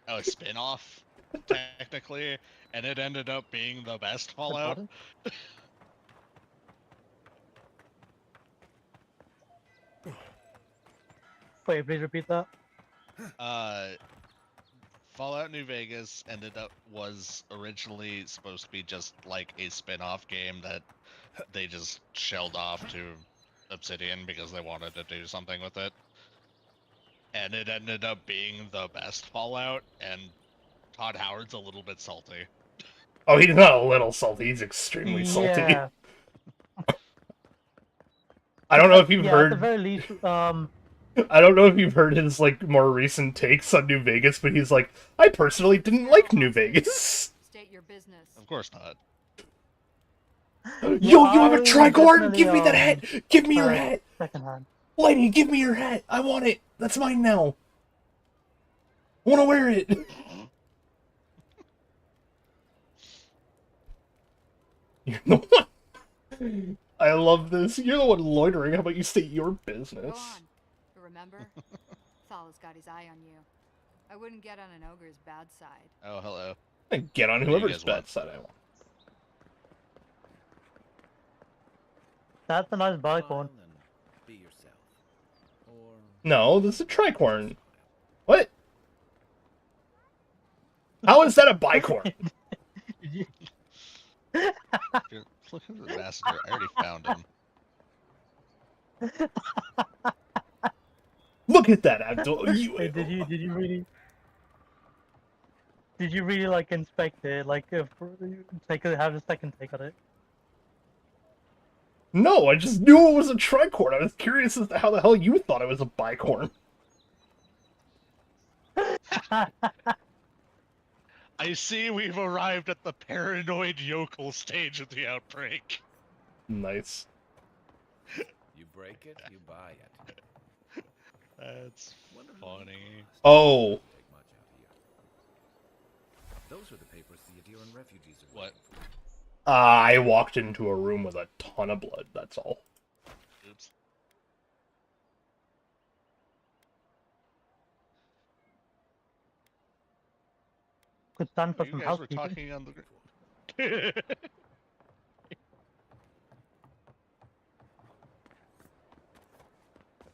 a spin-off, technically, and it ended up being the best Fallout. Pardon? Wait, please repeat that. Fallout New Vegas was originally supposed to be just like a spin-off game that they just shelled off to Obsidian because they wanted to do something with it. And it ended up being the best Fallout, and Todd Howard's a little bit salty. Oh, he's not a little salty. He's extremely salty. Yeah, I don't know if you've yeah. heard. At the very least, I don't know if you've heard his like more recent takes on New Vegas, but he's like, I personally didn't like New Vegas. State your business. Of course not. Yo, you have a I tricorn? Give me that definitely, hat! Give me your sorry. hat! secondhand. Lady, give me your hat! I want it! That's mine now! I wanna wear it! You're the one. I love this. You're the one loitering. How about you state your Go business? on. Remember? Thal's got his eye on you. I wouldn't get on an ogre's bad side. Oh, hello. And get on What do you whoever's guys bad want? side I want. That's a nice bike Smile one. and be yourself. Or No, this is a tricorn. What? How is that a bicorn? Did you- Here, look at the master. I already found him. Look at that, Abdul. Wait, did you really like inspect it? Like, have a second take on it? No, I just knew it was a tricorn. I was curious as to how the hell you thought it was a bicorn. I see we've arrived at the paranoid yokel stage of the outbreak. Nice. you break it, you buy it. That's Wonder who funny. costs. Oh. Take much out here. Those are the papers the Adiran refugees are What? waiting for. I walked into a room with a ton of blood, that's all. Oops. Could stand for You some guys were housekeeping. talking on the.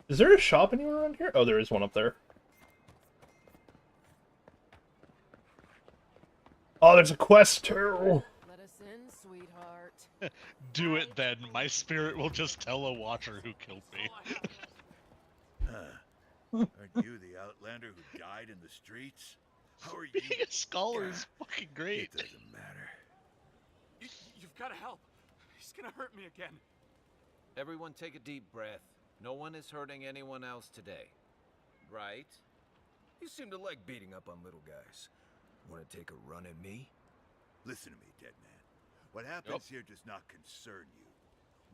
Is there a shop anywhere around here? Oh, there is one up there. Oh, there's a quest too. Let us in, sweetheart. Do it then. My spirit will just tell a watcher who killed me. Aren't you the outlander who died in the streets? How are you? Being a scholar is fucking great. It doesn't matter. You've got to help. He's gonna hurt me again. Everyone take a deep breath. No one is hurting anyone else today. Right? You seem to like beating up on little guys. Want to take a run at me? Listen to me, dead man. What happens here does not concern you.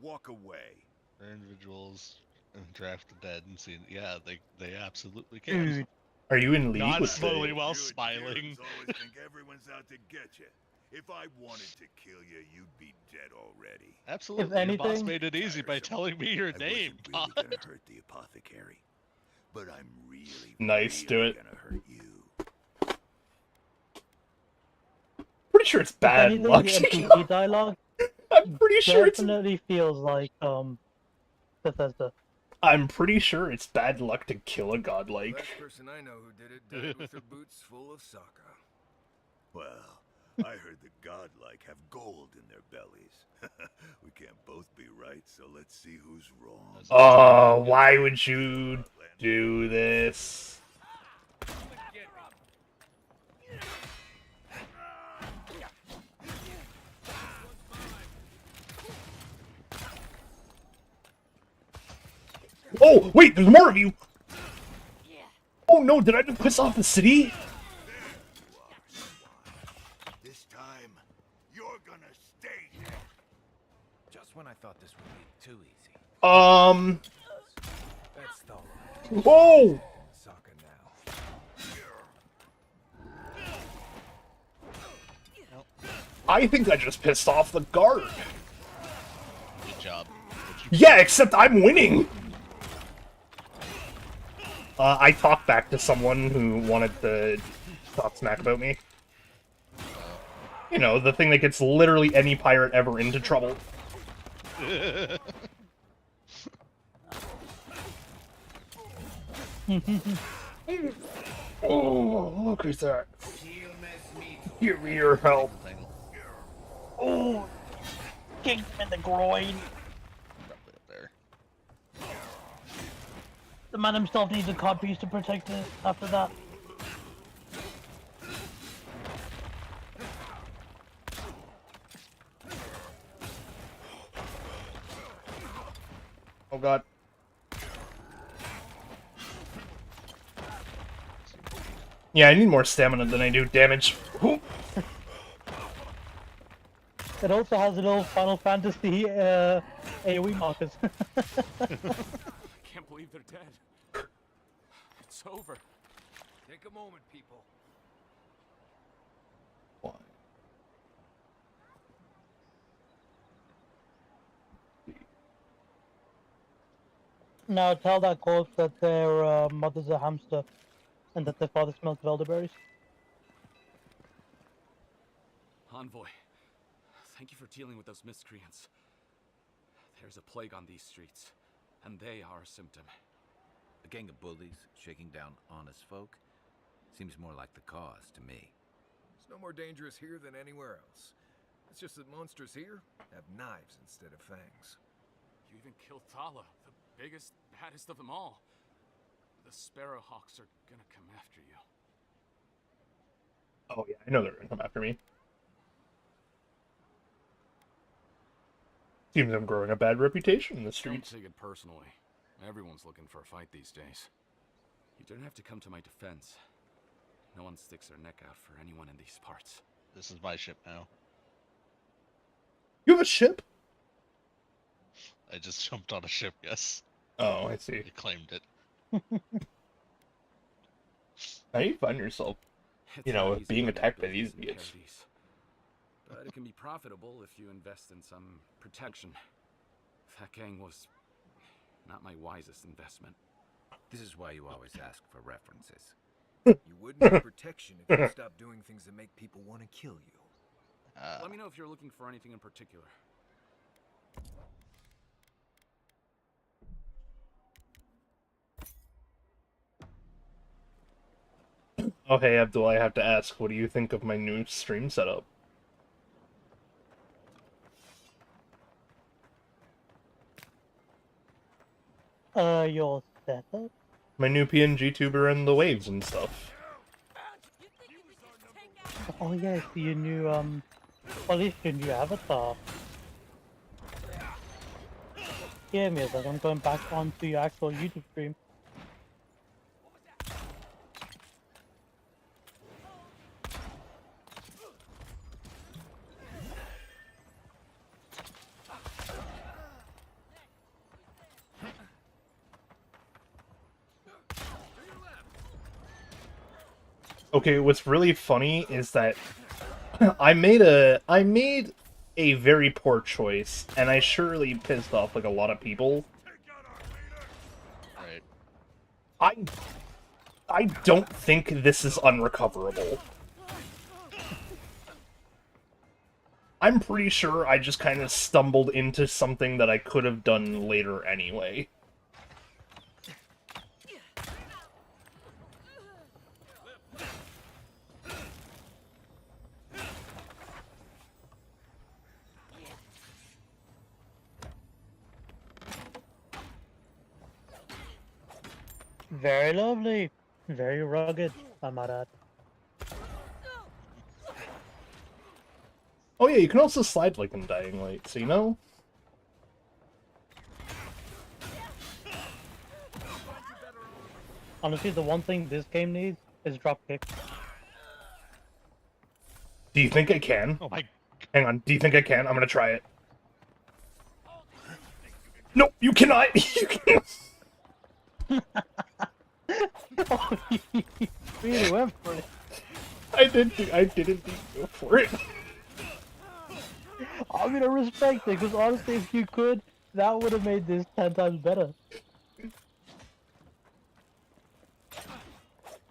Walk away. For individuals and draft the dead and see. Yeah, they absolutely can. Dude, Are you in league Not with slowly the... while You smiling. Adherents always think everyone's out to get you. If I wanted to kill you, you'd be dead already. Absolutely. The boss anything- made it easy by telling me your I name. wasn't really Todd. gonna hurt the apothecary, but I'm really, Nice, do really it. gonna hurt you. Pretty sure it's if bad anything, luck. the NPC dialogue I'm pretty sure it's... definitely feels like Bethesda. I'm pretty sure it's bad luck to kill a The godlike. last person I know who did it died with their boots full of soccer. Well, I heard the godlike have gold in their bellies. We can't both be right, so let's see who's wrong. Oh, why would you do this? Oh, wait, there's more of you! Oh no, did I just piss off the city? when I thought this would be too easy. That's the Whoa! Sokka now. I think I just pissed off the guard. Good job. Yeah, except I'm winning. I talked back to someone who wanted to talk smack about me. You know, the thing that gets literally any pirate ever into trouble. Oh, look who's that. Give me your help. Oh, kick him in the groin. Probably up there. The man himself needs a codpiece to protect it after that. Oh god. Yeah, I need more stamina than I do damage. Ooh. It also has a little Final Fantasy AoE markers. I can't believe they're dead. It's over. Take a moment, people. Now tell that corpse that their mother's a hamster and that their father smelled of elderberries. Envoy, thank you for dealing with those miscreants. There's a plague on these streets, and they are a symptom. A gang of bullies shaking down honest folk? Seems more like the cause to me. It's no more dangerous here than anywhere else. It's just that monsters here have knives instead of fangs. You even killed Thala, the biggest, baddest of them all. The Sparrowhawks are gonna come after you. Oh yeah, I know they're gonna come after me. Seems I'm growing a bad reputation in the Don't streets. take it personally. Everyone's looking for a fight these days. You don't have to come to my defense. No one sticks their neck out for anyone in these parts. This is my ship now. You have a ship? I just jumped on a ship, yes. Oh, I see. You claimed it. How do you find yourself, It's you not know, easy being when attacked by buildings these and idiots? charities. But it can be profitable if you invest in some protection. That gang was not my wisest investment. This is why you always ask for references. You wouldn't need protection if you stopped doing things that make people want to kill you. Let me know if you're looking for anything in particular. Oh hey Abdul, I have to ask, what do you think of my new stream setup? Your setup? My new PNG tuber and the waves and stuff. Oh yes, your new well, at least your new avatar. Yeah, me like I'm going back onto your actual YouTube stream. Okay, what's really funny is that I made a very poor choice, and I surely pissed off like a lot of people. Right. I don't think this is unrecoverable. I'm pretty sure I just kind of stumbled into something that I could have done later anyway. Very lovely. Very rugged, I might add. Oh yeah, you can also slide like in Dying Light, so you know? Honestly, the one thing this game needs is dropkick. Do you think I can? Oh my... Hang on, do you think I can? I'm gonna try it. No, you cannot! You can't! Oh, you really went for it. I didn't go for it. I'm gonna respect it, because honestly, if you could, that would have made this 10 times better.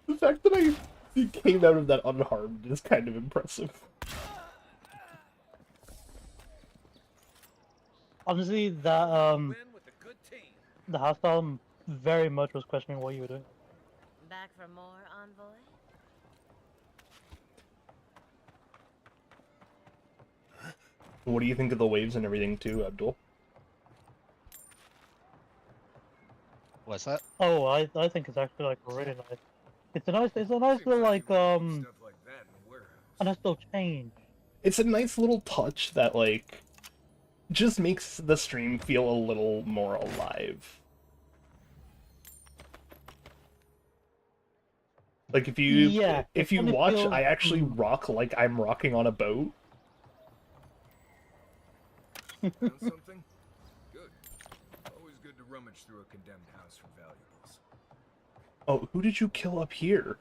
The fact that I came out of that unharmed is kind of impressive. Honestly, that, Win with a good team. the hostile very much was questioning what you were doing. Back for more, envoy? What do you think of the waves and everything too, Abdul? What's that? Oh, I think it's actually like really nice. It's a nice Seems little like like you would do stuff like that in a warehouse. a nice little change. It's a nice little touch that, like, just makes the stream feel a little more alive. Like, if you Yeah, if it you kinda watch, feels- I actually rock like I'm rocking on a boat. Found something? Good. Always good to rummage through a condemned house for valuables. Oh, who did you kill up here?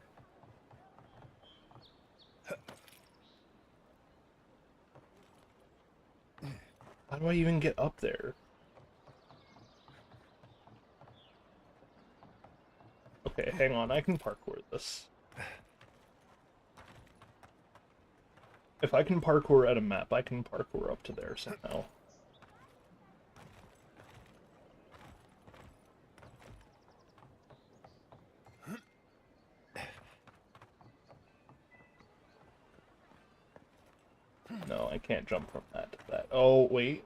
How do I even get up there? Okay, hang on, I can parkour this. If I can parkour at a map, I can parkour up to there somehow. No, I can't jump from that to that. Oh, wait.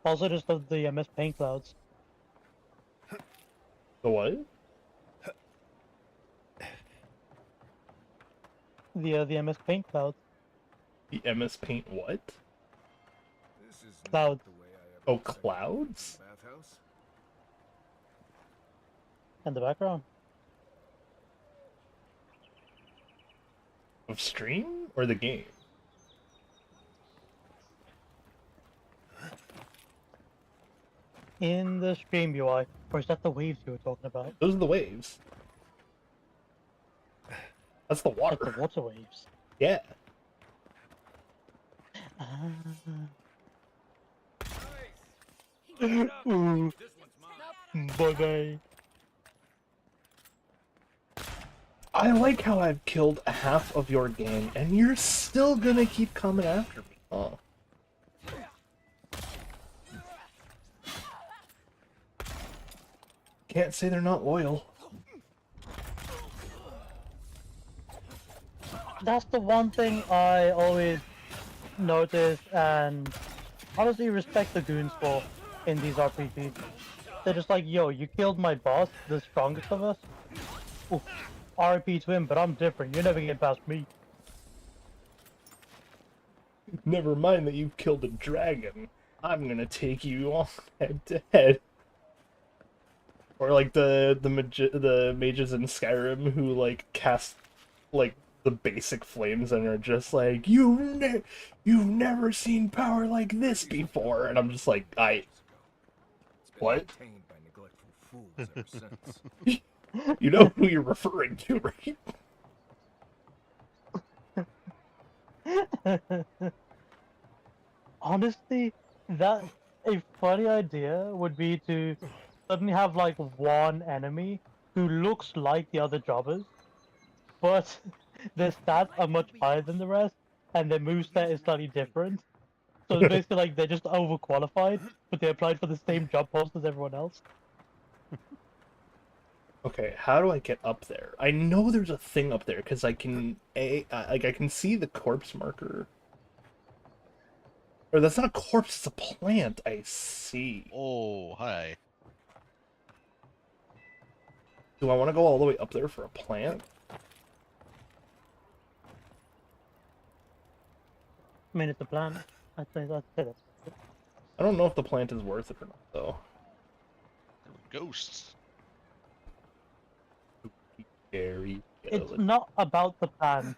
Also, just the MS Paint clouds. The what? The MS Paint clouds. The MS Paint what? This is Cloud. not the way I ever Oh, expected it clouds? in the bathhouse. And the background. Of stream? Or the game? In the stream UI. Or is that the waves you were talking about? Those are the waves. That's the Like water. the water waves. Yeah. Ah. Ooh. This one's mine. Bye-bye. I like how I've killed half of your gang, and you're still gonna keep coming after me. Oh. Can't say they're not loyal. That's the one thing I always notice and honestly respect the goons for in these RPGs. They're just like, yo, you killed my boss, the strongest of us. Oof, RP to him, but I'm different. You're never getting past me. Never mind that you've killed a dragon. I'm gonna take you on head to head. Or like the mages in Skyrim who like cast like the basic flames and are just like you've never seen power like this before, and I'm just like It's been What? maintained by neglectful fools ever since. you know who you're referring to, right? Honestly, that a funny idea would be to suddenly have like one enemy who looks like the other jobbers, but their stats are much higher than the rest, and their moveset is slightly different. So it's basically like they're just overqualified, but they applied for the same job post as everyone else. Okay, how do I get up there? I know there's a thing up there because I can I can see the corpse marker. Or that's not a corpse, it's a plant. I see. Oh, hi. Do I want to go all the way up there for a plant? I mean, it's a plan. I'd say that's. I don't know if the plant is worth it or not, though. Ghosts. Scary It's skeleton. not about the plan.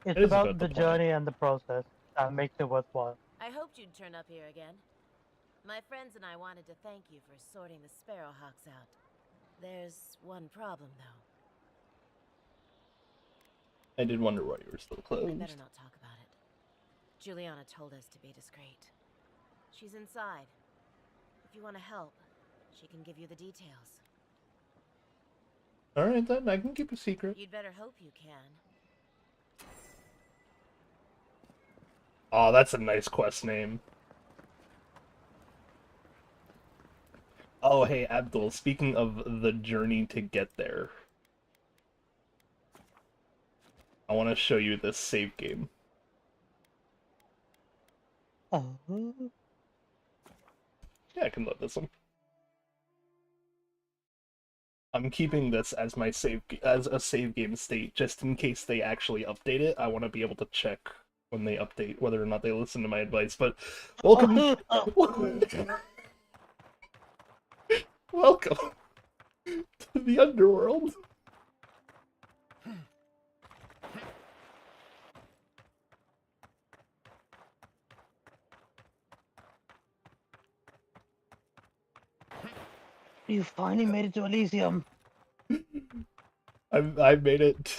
It's It is about about the the plan. journey and the process that makes it worthwhile. I hoped you'd turn up here again. My friends and I wanted to thank you for sorting the Sparrowhawks out. There's one problem, though. I did wonder why you were still We closed. better not talk about it. Juliana told us to be discreet. She's inside. If you want to help, she can give you the details. Alright then, I can keep a secret. You'd better hope you can. Oh, that's a nice quest name. Oh, hey, Abdul, speaking of the journey to get there, I want to show you this save game. Oh. Yeah, I can load this one. I'm keeping this as my as a save game state, just in case they actually update it. I want to be able to check when they update whether or not they listen to my advice. But welcome, welcome to the underworld. You finally made it to Elysium. I made it.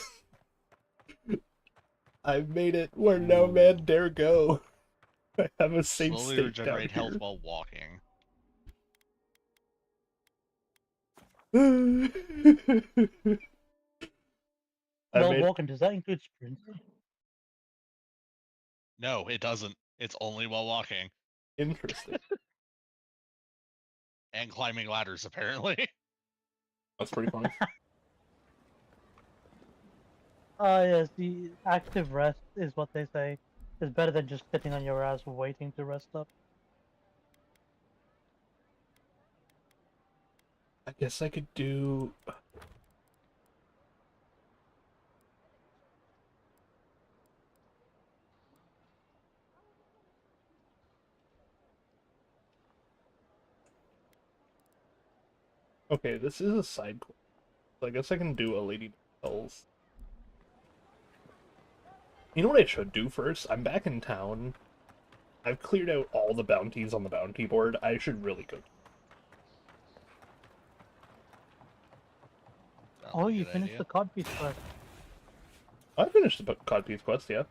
I made it where no man dare go. I have a safe Slowly state regenerate down health here. while walking. Well, walking, does that include sprinting? No, it doesn't. It's only while walking. Interesting. And climbing ladders, apparently. That's pretty funny. Yes, the active rest is what they say. Is better than just sitting on your ass waiting to rest up. I guess I could do... Okay, this is a side quest. So I guess I can do a Lady Bells. You know what I should do first? I'm back in town. I've cleared out all the bounties on the bounty board. I should really go. Oh, you finished the codpiece quest. I finished the codpiece quest, yeah.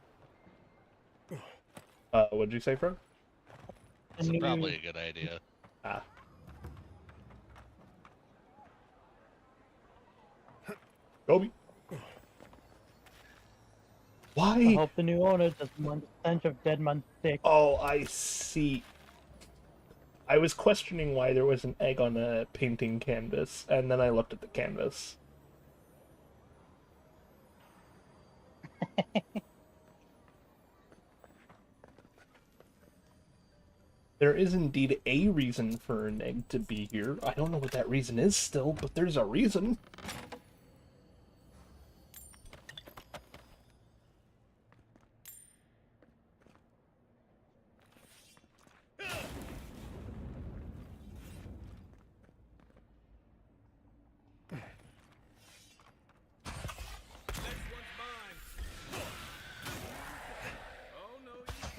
What did you say, Fred? It's probably a good idea. Ah. Gobi. Why? I hope the new owner doesn't want the stench of dead man's dick. Oh, I see. I was questioning why there was an egg on a painting canvas, and then I looked at the canvas. There is indeed a reason for an egg to be here. I don't know what that reason is still, but there's a reason.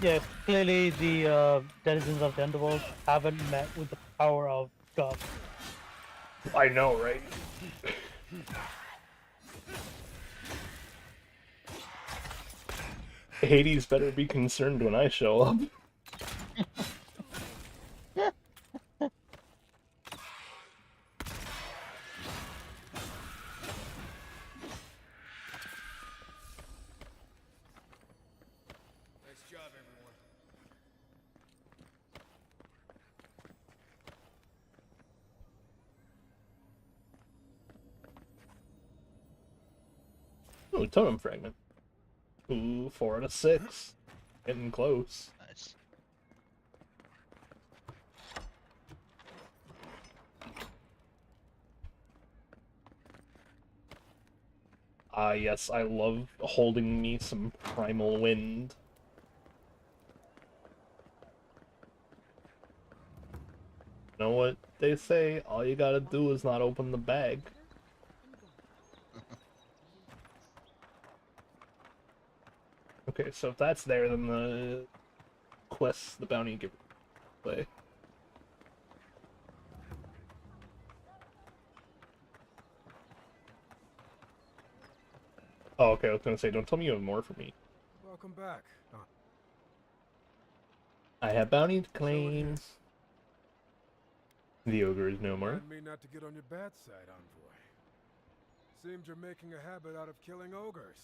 Yeah, clearly the denizens of the underworld haven't met with the power of God. I know, right? Hades better be concerned when I show up. Ooh, totem fragment. Ooh, 4 out of 6. Getting close. Nice. Ah, yes, I love holding me some primal wind. You know what they say? All you gotta do is not open the bag. Okay, so if that's there, then the quests the bounty giver play. Oh, okay, I was gonna say, don't tell me you have more for me. Welcome back. I have bounty to So it claim. is. The ogre is no more. Remind me not to get on your bad side, envoy. Seems you're making a habit out of killing ogres.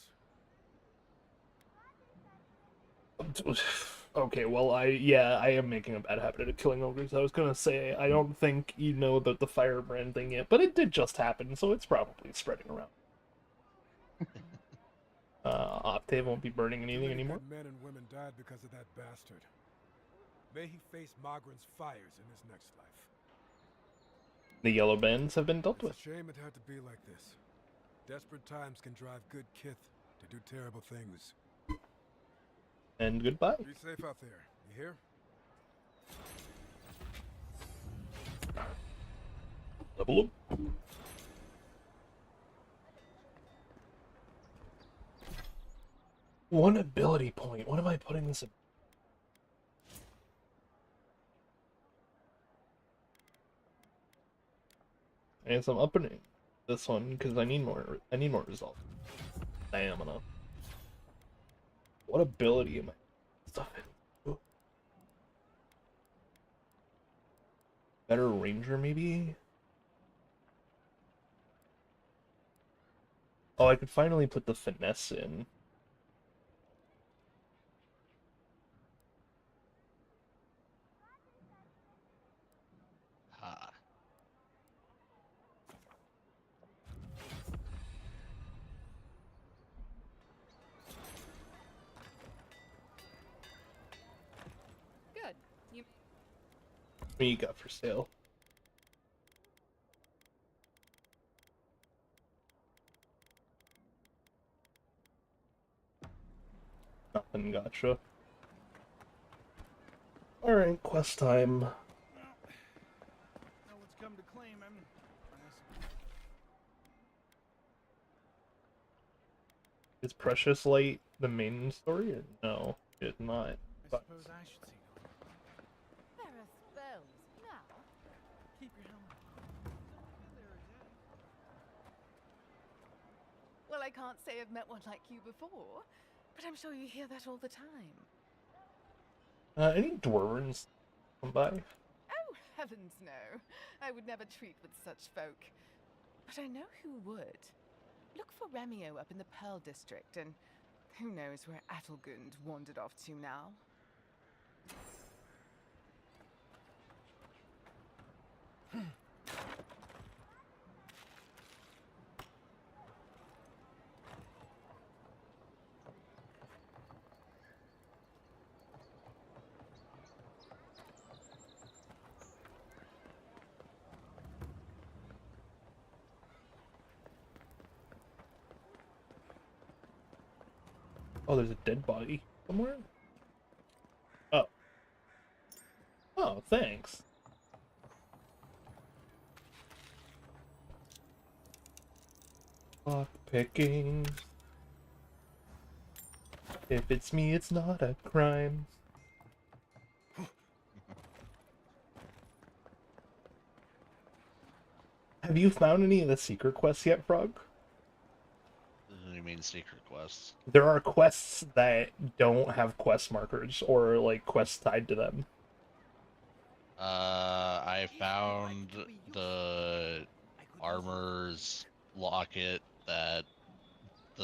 Okay, well, I am making a bad habit of killing ogres. I was gonna say, I don't think you know about the firebrand thing yet, but it did just happen, so it's probably spreading around. Octave won't be burning anything Too many anymore. good men and women died because of that bastard. May he face Magran's fires in his next life. The yellow bands have been dealt It's with. a shame it had to be like this. Desperate times can drive good kith to do terrible things. And goodbye. Be safe out there, you hear? Level up. One ability point. What am I putting this in? And so I'm upping this one because I need more. I need more results. Stamina. What ability am I stuffing? Better ranger, maybe. Oh, I could finally put the finesse in. Ah. Good. You What you got for sale? Nothing, gotcha. Alright, quest time. No one's come to claim him. Is Precious Light the main story or no? It's not. I But suppose I should see no one. There are spells now. Keep your helmet on. Well, I can't say I've met one like you before, but I'm sure you hear that all the time. any dwarves come by? Oh, heavens no. I would never treat with such folk. But I know who would. Look for Remio up in the Pearl District, and who knows where Adelgund wandered off to now. Oh, there's a dead body somewhere? Oh. Oh, thanks. Lock picking. If it's me, it's not a crime. Have you found any of the secret quests yet, Frog? What do you mean secret quests? There are quests that don't have quest markers or like quests tied to them. I found the armor's locket that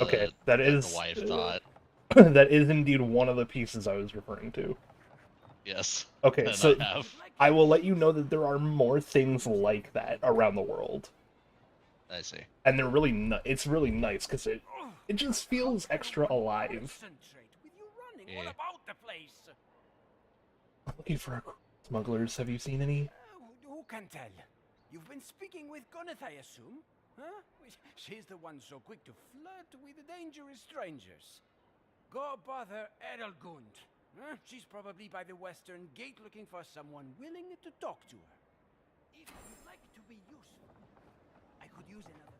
Okay, that is the wife thought. that is indeed one of the pieces I was referring to. Yes. Okay, and so I have. I will let you know that there are more things like that around the world, I see. and they're really it's really nice because it just feels extra alive. Yeah. I'm looking for smugglers. Have you seen any? Who can tell? You've been speaking with Gunneth, I assume? Huh? She's the one so quick to flirt with the dangerous strangers. Go bother Edelgund. Huh? She's probably by the western gate looking for someone willing to talk to her. If you'd like to be useful, I could use another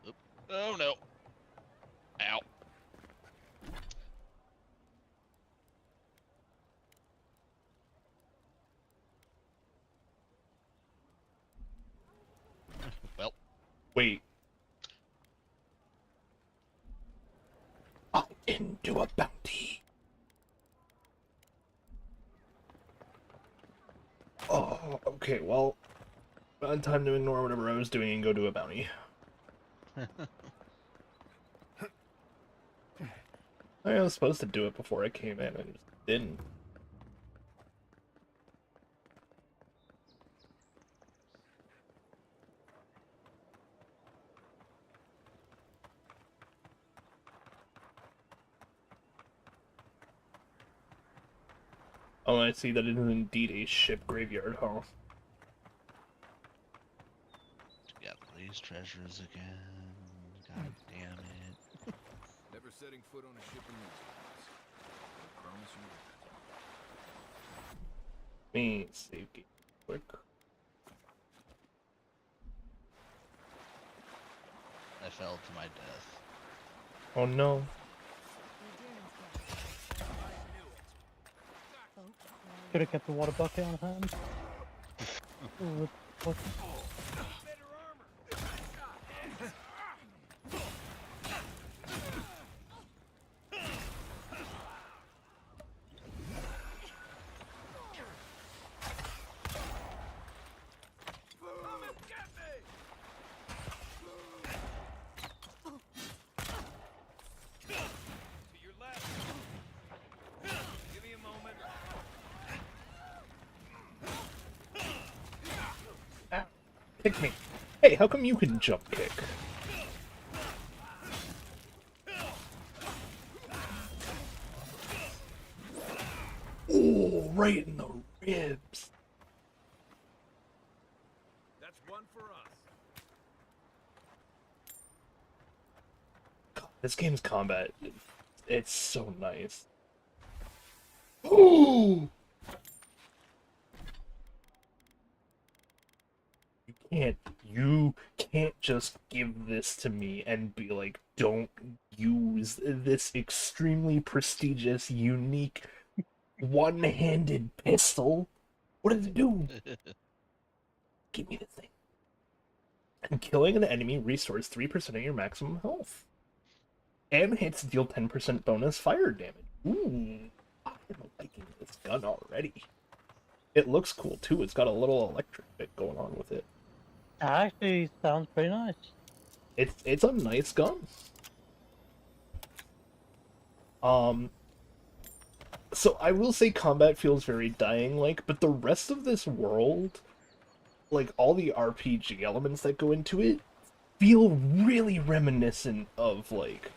drink. Oh no. Wait. I didn't do a bounty. Oh, okay, well, time to ignore whatever I was doing and go do a bounty. I was supposed to do it before I came in and just didn't. Oh, I see that it is indeed a ship graveyard, huh? Got these treasures again. God damn it. Never setting foot on a ship in these parts. I promise you that. Me save game quick. I fell to my death. Oh no. Should have kept the water bucket on hand. What? Kick me. Hey, how come you can jump kick? Oh, right in the ribs. That's one for us. God, this game's combat, it's so nice. Ooh! You can't just give this to me and be like, don't use this extremely prestigious, unique, one-handed pistol. What does it do? Give me the thing. And killing an enemy restores 3% of your maximum health. And hits deal 10% bonus fire damage. Ooh, I'm liking this gun already. It looks cool too. It's got a little electric bit going on with it. Actually, sounds pretty nice. It's a nice gun. So I will say combat feels very Dying-like, but the rest of this world, like all the RPG elements that go into it, feel really reminiscent of like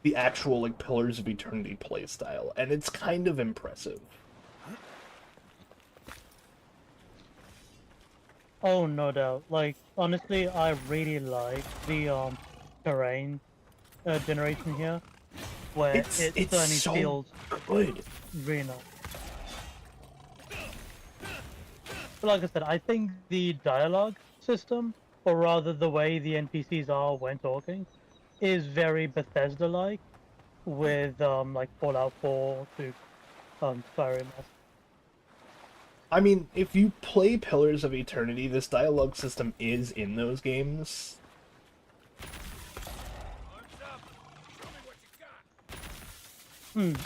the actual like Pillars of Eternity playstyle, and it's kind of impressive. Oh, no doubt. Like, honestly, I really like the terrain generation here, where it certainly so feels good. really nice. But like I said, I think the dialogue system, or rather the way the NPCs are when talking, is very Bethesda-like, with like Fallout 4 to Skyrim. I mean, if you play Pillars of Eternity, this dialogue system is in those games.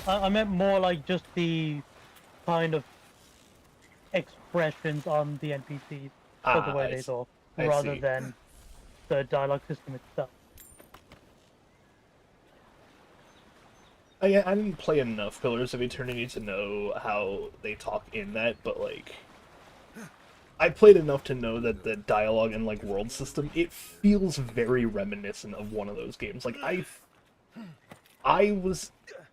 I meant more like just the kind of expressions on the NPCs for the way they talk, rather than the dialogue system itself. I didn't play enough Pillars of Eternity to know how they talk in that, but like, I played enough to know that the dialogue and like world system, it feels very reminiscent of one of those games. Like I was,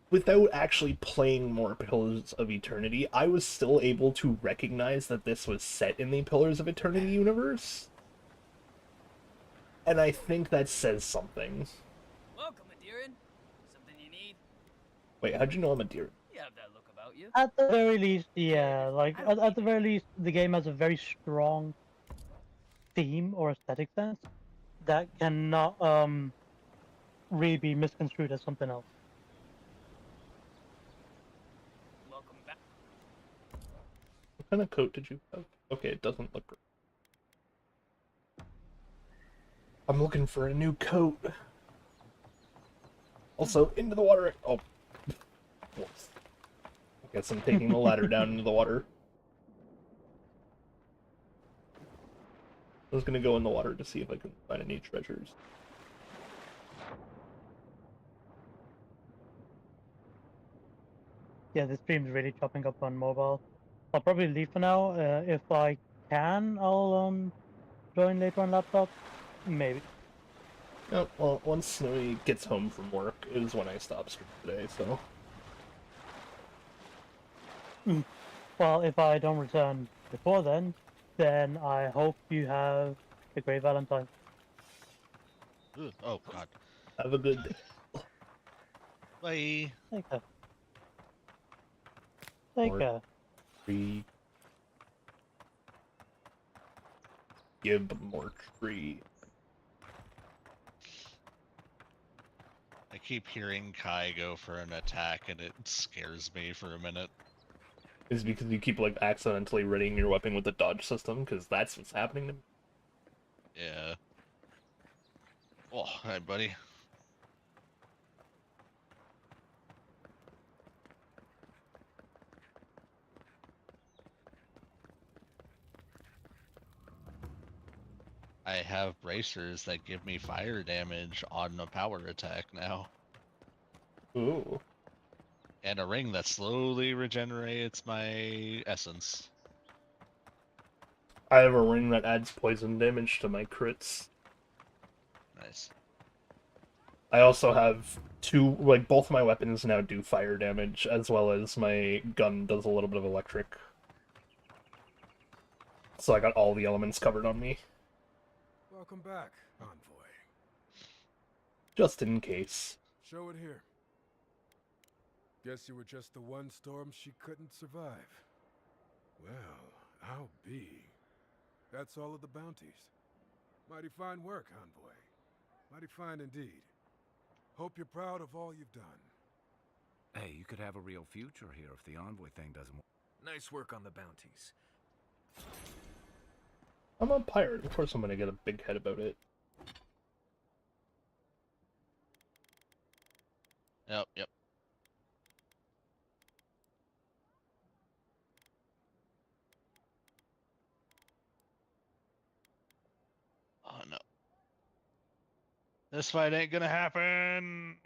without actually playing more Pillars of Eternity, I was still able to recognize that this was set in the Pillars of Eternity universe. And I think that says something. Welcome, Adiran. Something you need? Wait, how'd you know I'm a deer? You have that look about you. At the very least, yeah, like, at the very least, the game has a very strong theme or aesthetic sense that cannot, really be misconstrued as something else. Welcome back. What kind of coat did you have? Okay, it doesn't look I'm looking for a new coat. Also, into the water. Oh. Whoops. I guess I'm taking the ladder down into the water. I was gonna go in the water to see if I can find any treasures. Yeah, the stream's really chopping up on mobile. I'll probably leave for now. If I can, I'll join later on laptop. Maybe. Oh, well, once Snowy gets home from work is when I stop streaming today, so... Well, if I don't return before then I hope you have a great Valentine. Ugh, oh, God. Have a good day. Bye. Take care. Take care. Give more tree. I keep hearing Kai go for an attack, and it scares me for a minute. Is because you keep, like, accidentally readying your weapon with the dodge system, because that's what's happening to me. Yeah. Oh, hi, buddy. I have bracers that give me fire damage on a power attack now. Ooh. And a ring that slowly regenerates my essence. I have a ring that adds poison damage to my crits. Nice. I also have two, like, both my weapons now do fire damage, as well as my gun does a little bit of electric. So I got all the elements covered on me. Welcome back, Envoy. Just in case. Show it here. Guess you were just the one storm she couldn't survive. Well, I'll be. That's all of the bounties. Mighty fine work, Envoy. Mighty fine indeed. Hope you're proud of all you've done. Hey, you could have a real future here if the Envoy thing doesn't work. Nice work on the bounties. I'm a pirate. Of course I'm gonna get a big head about it. Yep. Oh, no. This fight ain't gonna happen!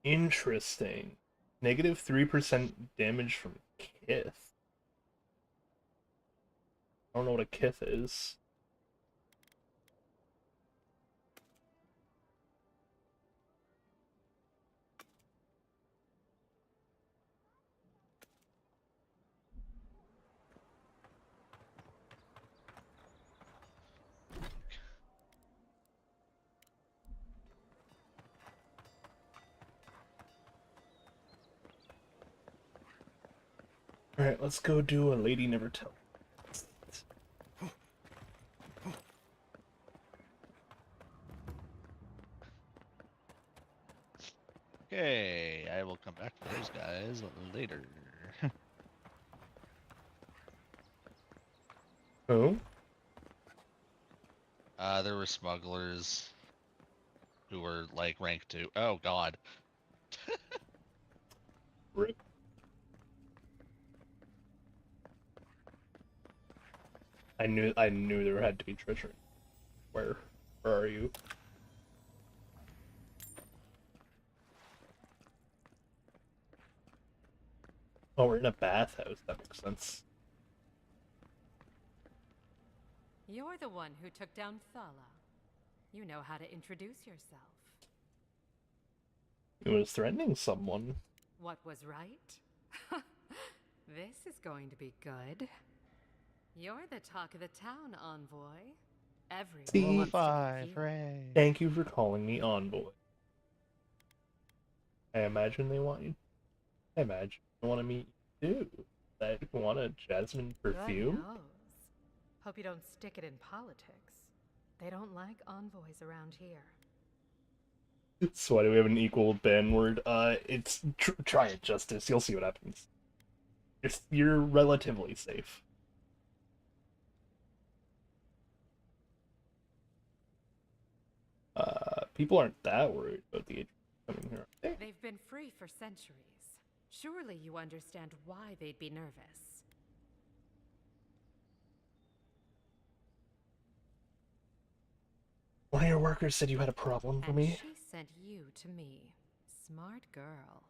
Interesting. Negative 3% damage from Kith. I don't know what a Kith is. Alright, let's go do a Lady Never Tell. Okay, I will come back for those guys later. Oh? There were smugglers who were, like, rank 2. Oh, God. Rip. I knew there had to be treasure. Where are you? Oh, we're in a bathhouse. That makes sense. You're the one who took down Thala. You know how to introduce yourself. It was threatening someone. What was right? This is going to be good. You're the talk of the town, Envoy. Everyone wants to be you. Thank you for calling me Envoy. I imagine they want you. I imagine they want to meet you too. That want a jasmine perfume? God knows. Hope you don't stick it in politics. They don't like envoys around here. So why do we have an equal ban word? It's try it, Justice. You'll see what happens. You're relatively safe. People aren't that worried about the age coming here, are they? They've been free for centuries. Surely you understand why they'd be nervous. One of your workers said you had a problem for me. She sent you to me. Smart girl.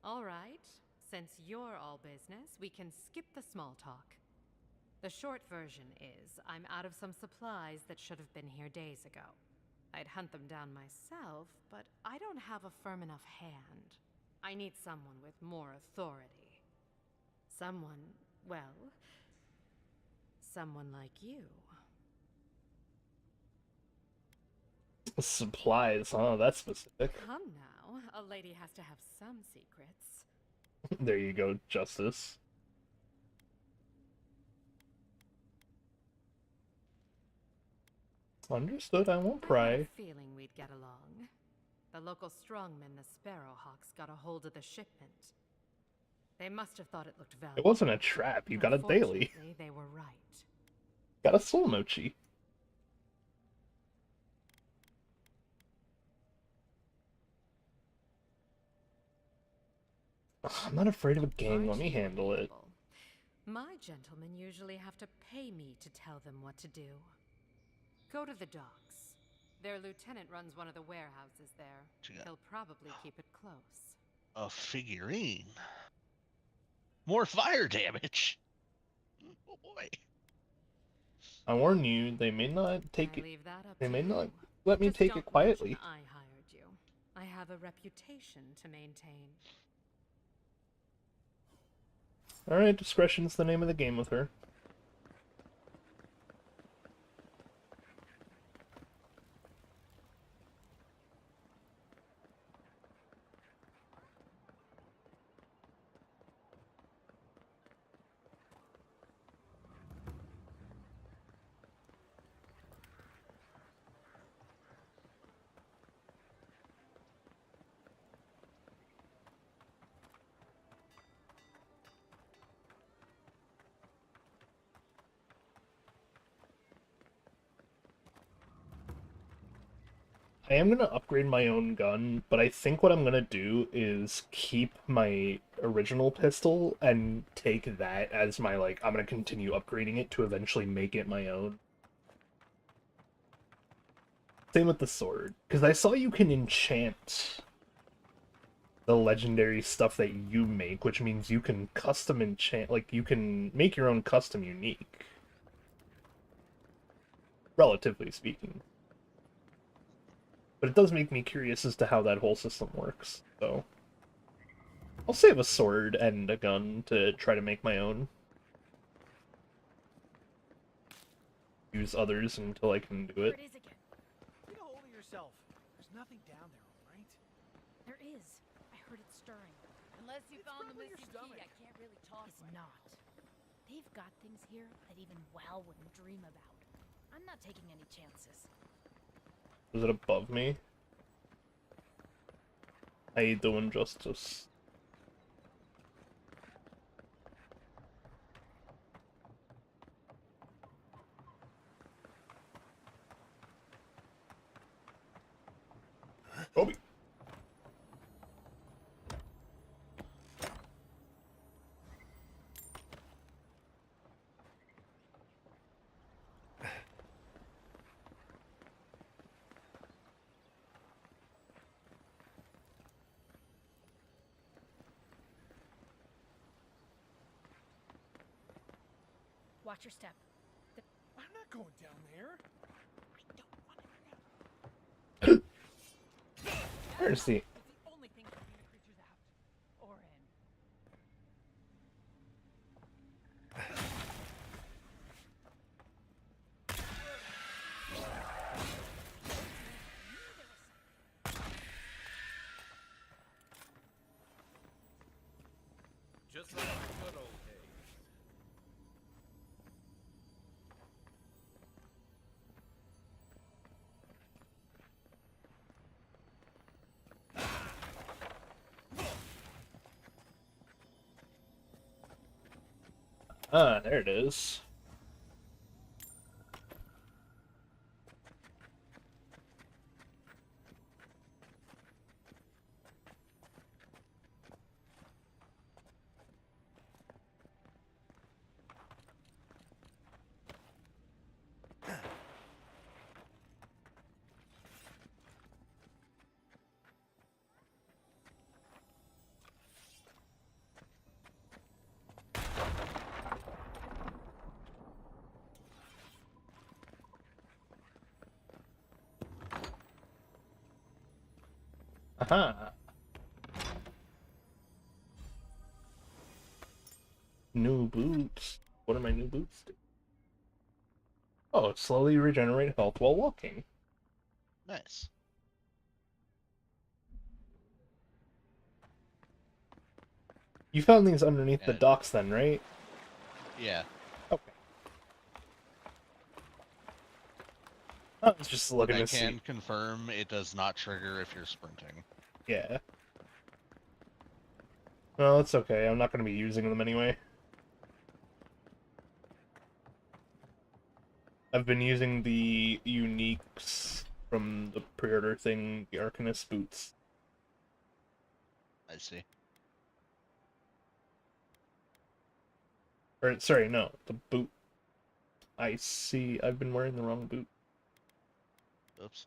All right. Since you're all business, we can skip the small talk. The short version is, I'm out of some supplies that should have been here days ago. I'd hunt them down myself, but I don't have a firm enough hand. I need someone with more authority. Someone, well, someone like you. Supplies, huh? That's specific. Come now, a lady has to have some secrets. There you go, Justice. Understood, I won't pry. I had a feeling we'd get along. The local strongmen, the Sparrowhawks, got a hold of the shipment. They must have thought it looked valuable. It wasn't a trap, you got a daily. Unfortunately, they were right. Got a soul mochi. I'm not afraid of a gang, let me handle it. My gentlemen usually have to pay me to tell them what to do. Go to the docks. Their lieutenant runs one of the warehouses there. He'll probably keep it close. A figurine. More fire damage. Oh boy. I warn you, they may not take it. They may not let me Just take don't it quietly. mention I hired you. I have a reputation to maintain. Alright, discretion's the name of the game with her. I am gonna upgrade my own gun, but I think what I'm gonna do is keep my original pistol and take that as my, like, I'm gonna continue upgrading it to eventually make it my own. Same with the sword, because I saw you can enchant the legendary stuff that you make, which means you can custom enchant, like, you can make your own custom unique. Relatively speaking. But it does make me curious as to how that whole system works, so... I'll save a sword and a gun to try to make my own. Use others until I can do it. Get a hold of yourself. There's nothing down there, all right? There is. I heard it stirring. Unless you found the missing key, stomach. I can't really talk. It's not. They've got things here that even WoW wouldn't dream about. I'm not taking any chances. Is it above me? How you doing, Justice? Kobe! Watch your step. I'm not going down there. Where's the... It's the only thing keeping the creatures out. Or in. Just like the good old days. Ah, there it is. Aha. New boots. What are my new boots do? Oh, slowly regenerate health while walking. Nice. You found these underneath the And- docks then, right? Yeah. Okay. I was just looking I to can see. confirm it does not trigger if you're sprinting. Yeah. Well, it's okay. I'm not going to be using them anyway. I've been using the uniques from the pre-order thing, the Arcanist boots. I see. Or, sorry, no, the boot. I see. I've been wearing the wrong boot. Oops.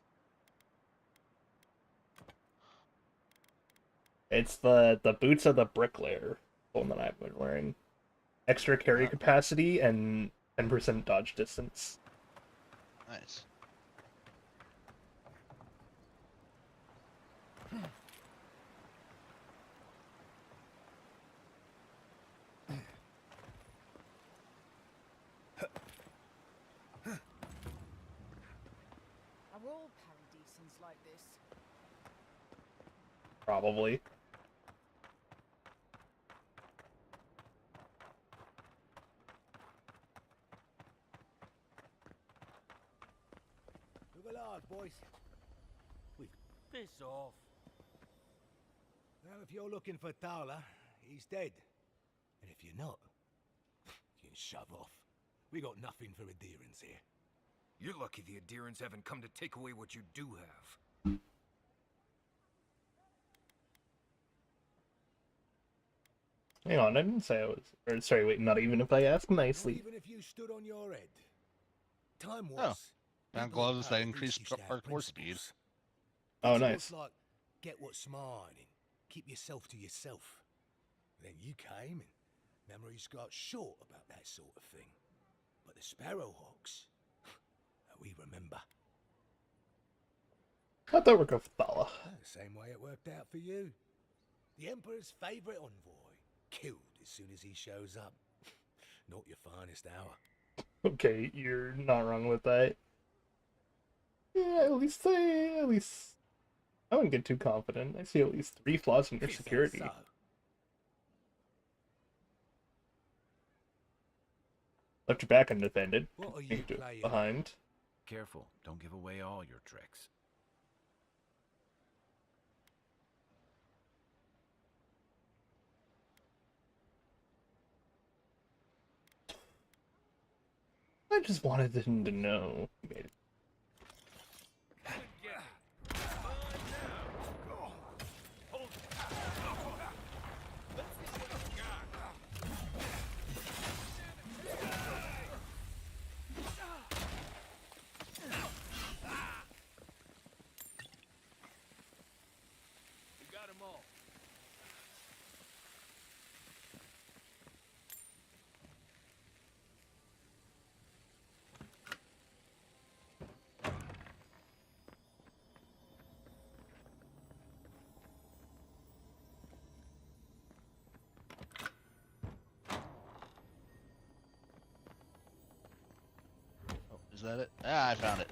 It's the boots of the bricklayer, the one that I've been wearing. Extra carry capacity and 10% dodge distance. Nice. Are all paradisans like this? Probably. Move along, boys. Piss off. Well, if you're looking for Tala, he's dead. And if you're not, you can shove off. We got nothing for adherence here. You're lucky the adherents haven't come to take away what you do have. Hang on, I didn't say I was... Or, sorry, wait, not even if I ask nicely. Not even if you stood on your head. Time Oh. was. Found people in gloves that Paradise increase used to have parkour speed. principles. Oh, Principles nice. like get what's mine and keep yourself to yourself. Then you came and memories got short about that sort of thing. But the Sparrowhawks, we remember. How'd that work out for Thala? Same way it worked out for you. The Emperor's favourite envoy, killed as soon as he shows up. Not your finest hour. Okay, you're not wrong with that. Yeah, at least I wouldn't get too confident. I see at least 3 flaws in your Is that security. so? Left your back undefended. What are you Moved it playing? behind. Careful, don't give away all your tricks. I just wanted him to know. He made it. You got 'em all. Oh, is that it? Ah, I found it.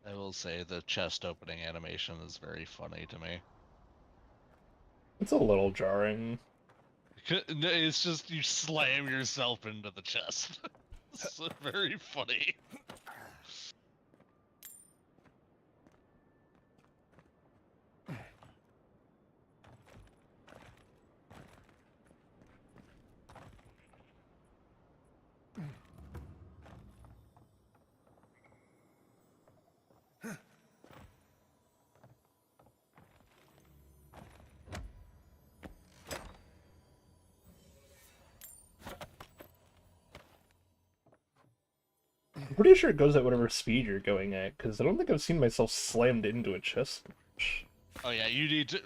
I will say the chest opening animation is very funny to me. It's a little jarring. It's just you slam yourself into the chest. It's very funny. I'm pretty sure it goes at whatever speed you're going at, because I don't think I've seen myself slammed into a chest. Oh yeah, you need to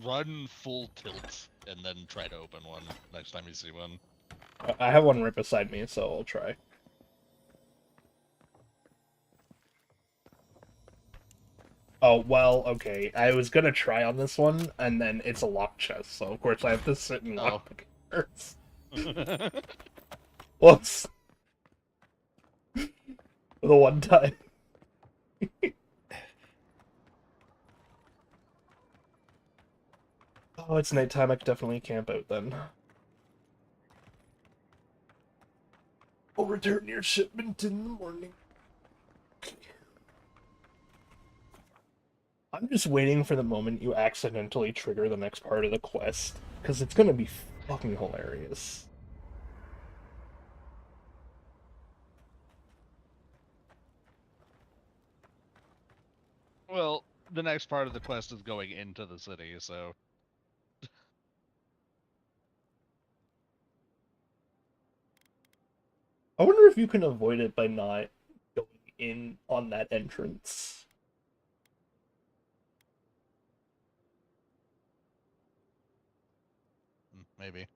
run full tilt and then try to open one next time you see one. I have one right beside me, so I'll try. Oh, well, okay. I was gonna try on this one, and then it's a locked chest, so of course I have to sit and lock the cards. Whoops. For the one time. Oh, it's nighttime. I could definitely camp out then. I'll return your shipment in the morning. I'm just waiting for the moment you accidentally trigger the next part of the quest, because it's gonna be fucking hilarious. Well, the next part of the quest is going into the city, so... I wonder if you can avoid it by not going in on that entrance. Maybe.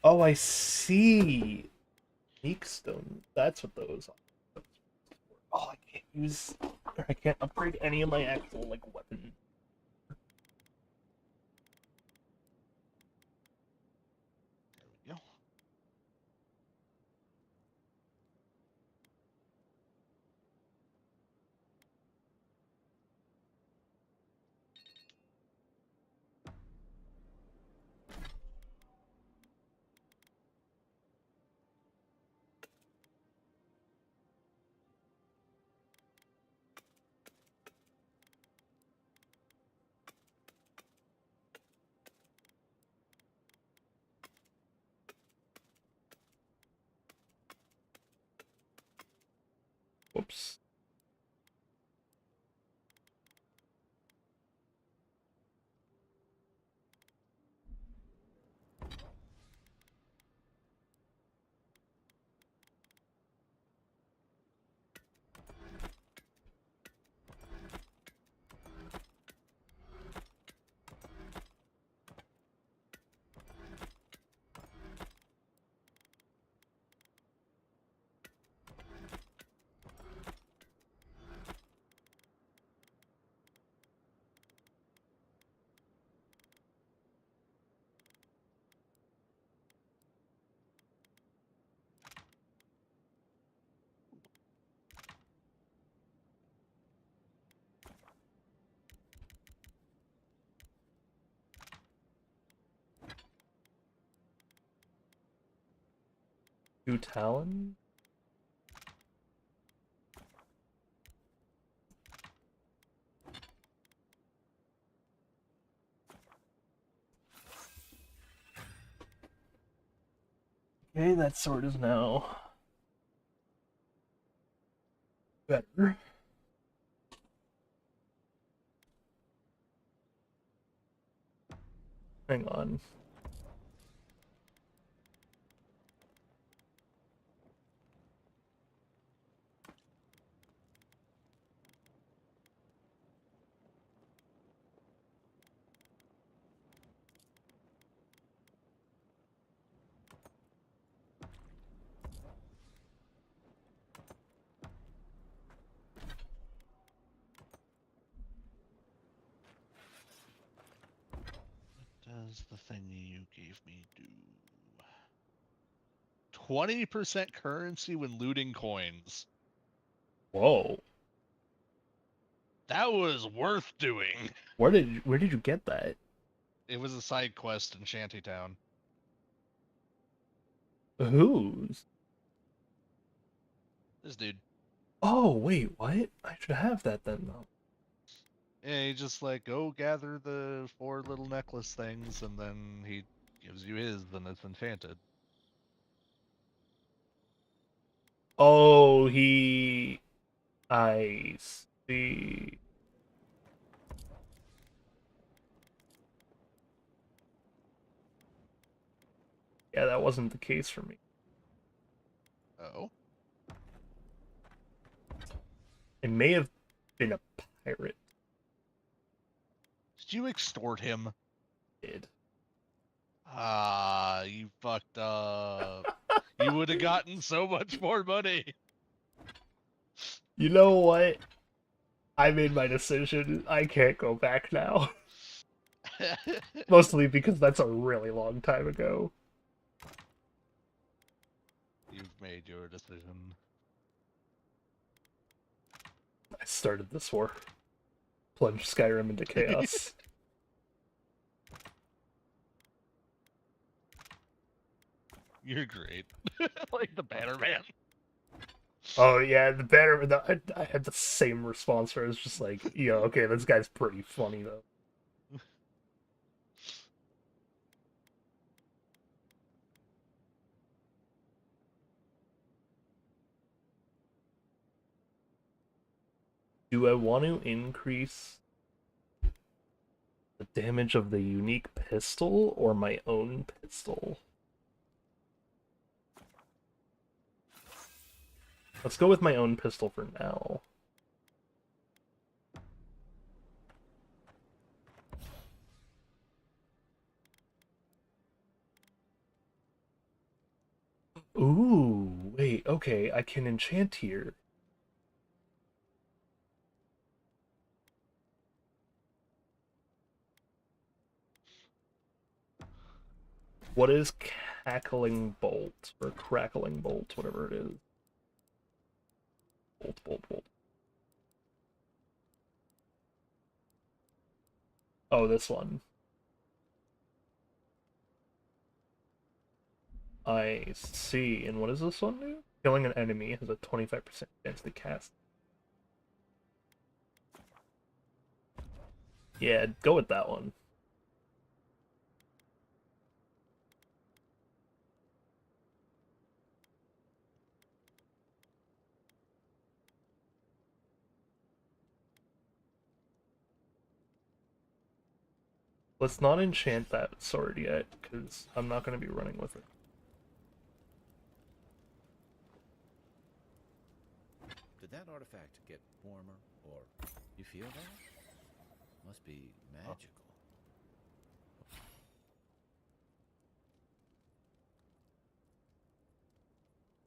Oh, I see. Meekstone. That's what those are. Oh, I can't upgrade any of my actual, like, weapon. There we go. Whoops. Two Talon? Okay, that sword is now better. Hang on. does the thing you gave me do? 20% currency when looting coins. Whoa. That was worth doing. Where did you get that? It was a side quest in Shantytown. Whose? This dude. Oh, wait, what? I should have that then, though. Yeah, he just like, go gather the 4 little necklace things, and then he gives you his, and it's enchanted. Oh, I see. Yeah, that wasn't the case for me. Oh? It may have been a pirate. Did you extort him? Did. Ah, you fucked up. You would have gotten so much more money. You know what? I made my decision. I can't go back now. Mostly because that's a really long time ago. You've made your decision. I started this war. Plunged Skyrim into chaos. You're great. Like the Banner Man. Oh yeah, the banner. I had the same response where I was just like, "Yo, okay, this guy's pretty funny though." Do I want to increase the damage of the unique pistol or my own pistol? Let's go with my own pistol for now. Ooh, wait, okay, I can enchant here. What is cackling bolt or crackling bolt, whatever it is? Bolt. Oh, this one. I see. And what does this one do? Killing an enemy has a 25% chance to cast. Yeah, go with that one. Let's not enchant that sword yet, because I'm not going to be running with it. Did that artifact get warmer, or you feel that? Must be magical.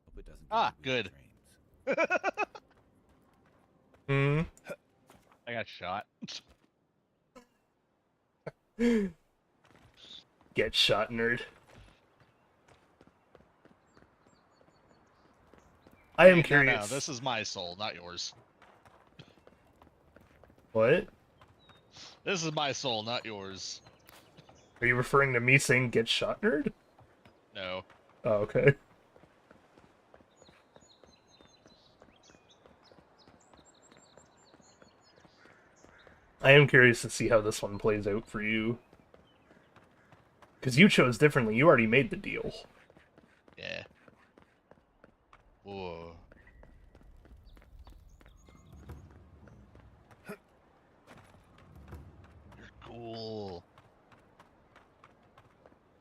Hope it doesn't. Ah, good. Hmm. I got shot. Get shot, nerd. I am curious. No, this is my soul, not yours. What? This is my soul, not yours. Are you referring to me saying get shot, nerd? No. Oh, okay. I am curious to see how this one plays out for you. Because you chose differently. You already made the deal. Yeah. Whoa. You're cool.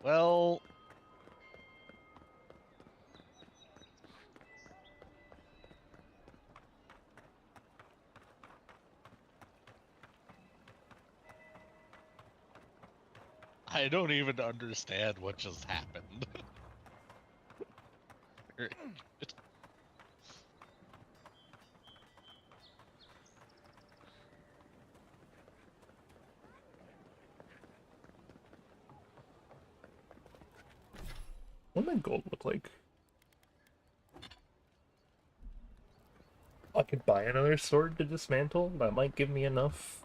Well... I don't even understand what just happened. my gold look like? I could buy another sword to dismantle. That might give me enough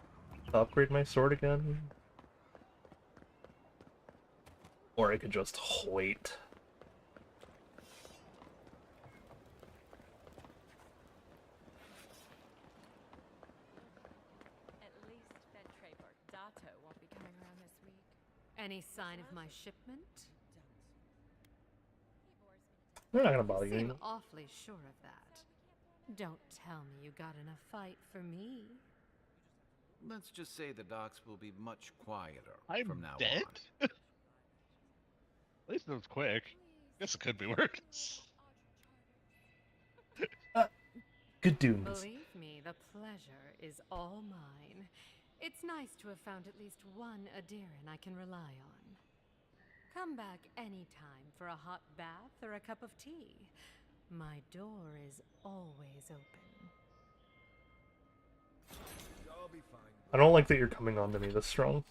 to upgrade my sword again. Or I could just wait. At least Fentrape or Dato won't be coming around this week. Any sign of my shipment? They're not gonna bother You you seem anymore. awfully sure of that. Don't tell me you got in a fight for me. Let's just say the docks will be much quieter I'm from now dead? on. At least it was quick. Guess it could be worse. Good dunes. Believe me, the pleasure is all mine. It's nice to have found at least one Adiran I can rely on. Come back anytime for a hot bath or a cup of tea. My door is always open. I'll be fine. I don't like that you're coming on to me this strong.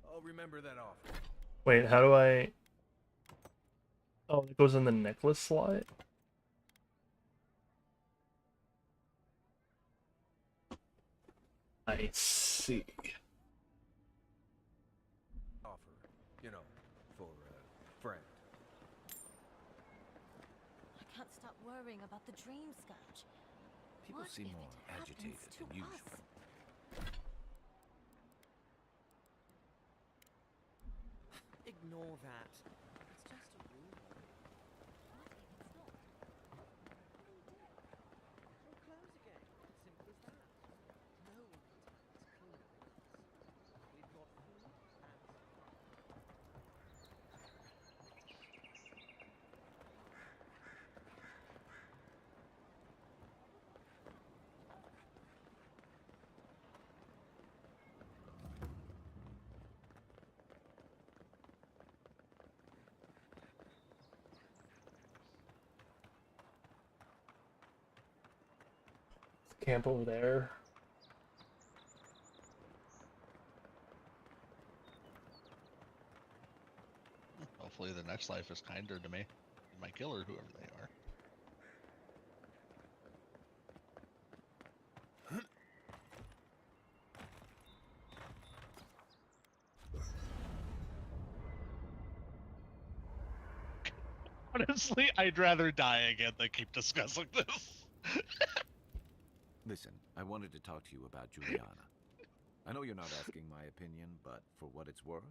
I'll remember that offer. Wait, how do I... Oh, it goes in the necklace slot? I see. Offer, you know, for a friend. I can't stop worrying about the dream scourge. People What seem if more it happens agitated to than usual. us? Ignore that. It's just a rumor. What if it's not? We'll close again. Simple as that. No one can tell it's cleaner than us. We've got food and Camp over there. Hopefully the next life is kinder to me. My killer, whoever they are. Honestly, I'd rather die again than keep discussing this. Listen, I wanted to talk to you about Juliana. I know you're not asking my opinion, but for what it's worth,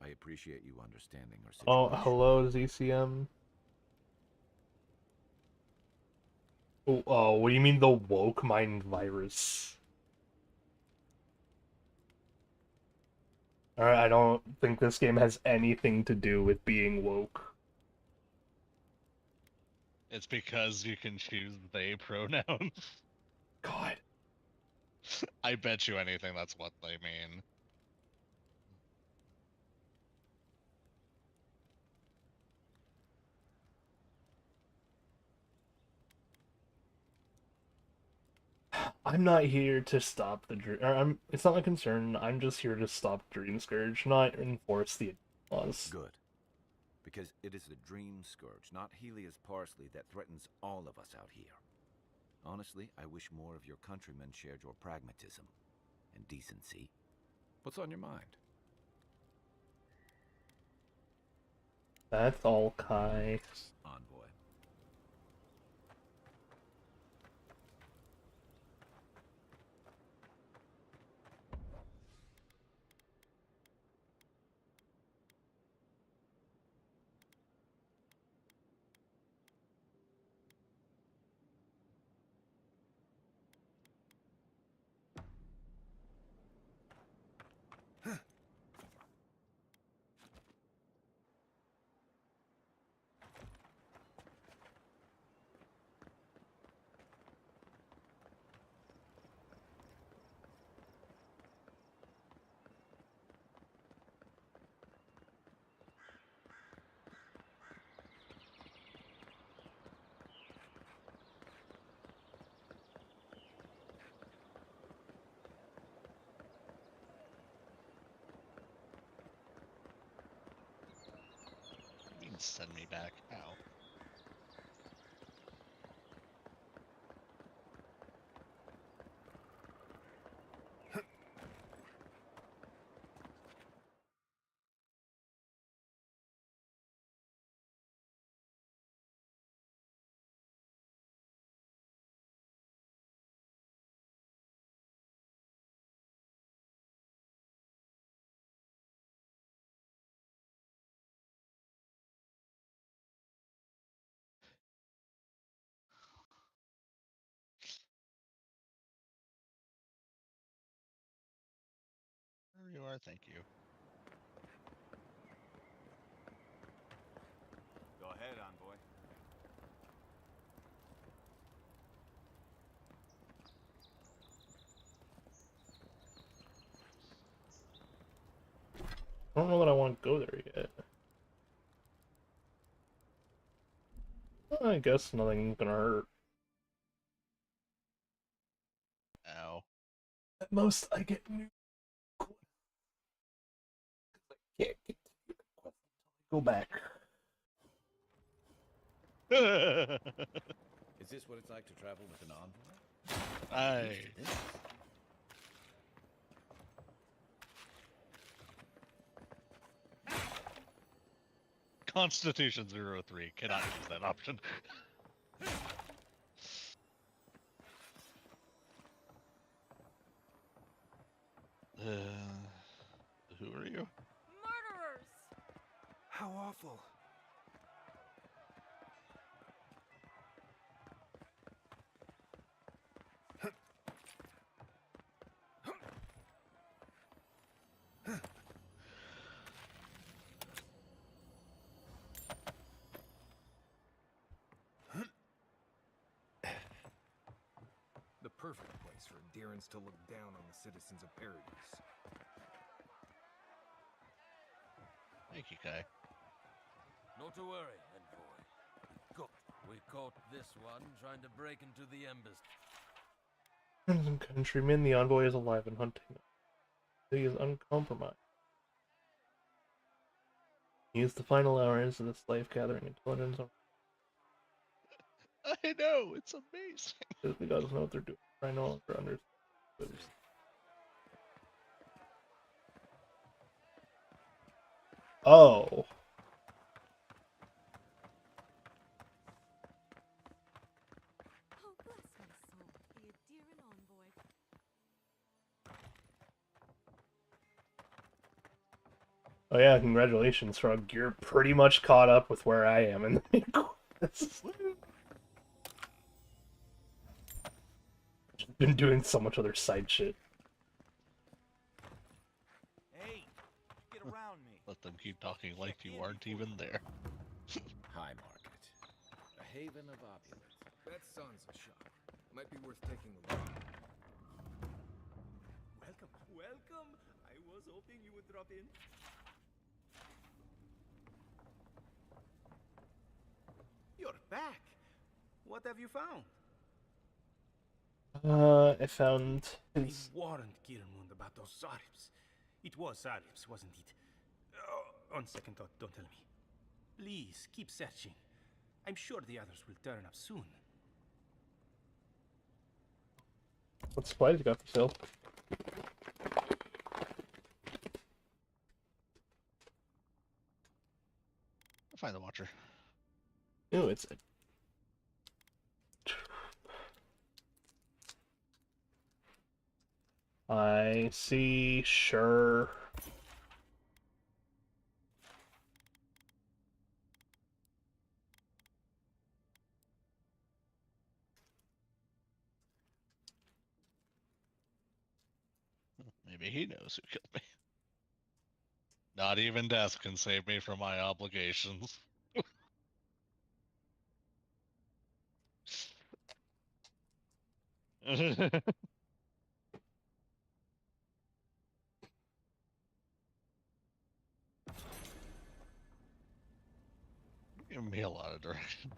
I appreciate you understanding her Oh, situation. hello, ZCM. Oh, what do you mean the woke mind virus? Alright, I don't think this game has anything to do with being woke. It's because you can choose they pronouns. God. I bet you anything that's what they mean. I'm not here to stop the dream. It's not my concern. I'm just here to stop Dream Scourge, not enforce the laws. Good. Because it is the Dream Scourge, not Helia's parsley, that threatens all of us out here. Honestly, I wish more of your countrymen shared your pragmatism and decency. What's on your mind? That's all, Kai. Envoy. and send me back. Ow. There you are, thank you. Go ahead, envoy. I don't know that I want to go there yet. I guess nothing's gonna hurt. Ow. At most, I get new quests. I can't get to the quest until I go back. Is this what it's like to travel with an envoy? Aye. Constitution 03 cannot use that option. Who are you? Murderers! How awful. The perfect place for adherents to look down on the citizens of Paradise. Thank you, Kai. Not to worry, envoy. We caught this one trying to break into the embassy. Friends and countrymen, the envoy is alive and hunting. He is uncompromised. Use the final hours of the slave gathering intelligence. I know, it's amazing. The gods know what they're doing. I no longer understand. Oh. Oh, bless my soul, the Adherin envoy. Oh yeah, congratulations, Shrug. You're pretty much caught up with where I am in the quest. Been doing so much other side shit. Hey, get around me. Let them keep talking like you aren't even there. High Market. A haven of opulence. That Sansa shop. Might be worth taking a look. Welcome, welcome. I was hoping you would drop in. You're back. What have you found? I found his... I warned Kirmund about those Saribs. It was Saribs, wasn't it? Oh, on second thought, don't tell me. Please, keep searching. I'm sure the others will turn up soon. What supplies you got for sale? I'll find the Watcher. Ooh, it's a... I see, sure. Maybe he knows who killed me. Not even death can save me from my obligations. Give me a lot of direction.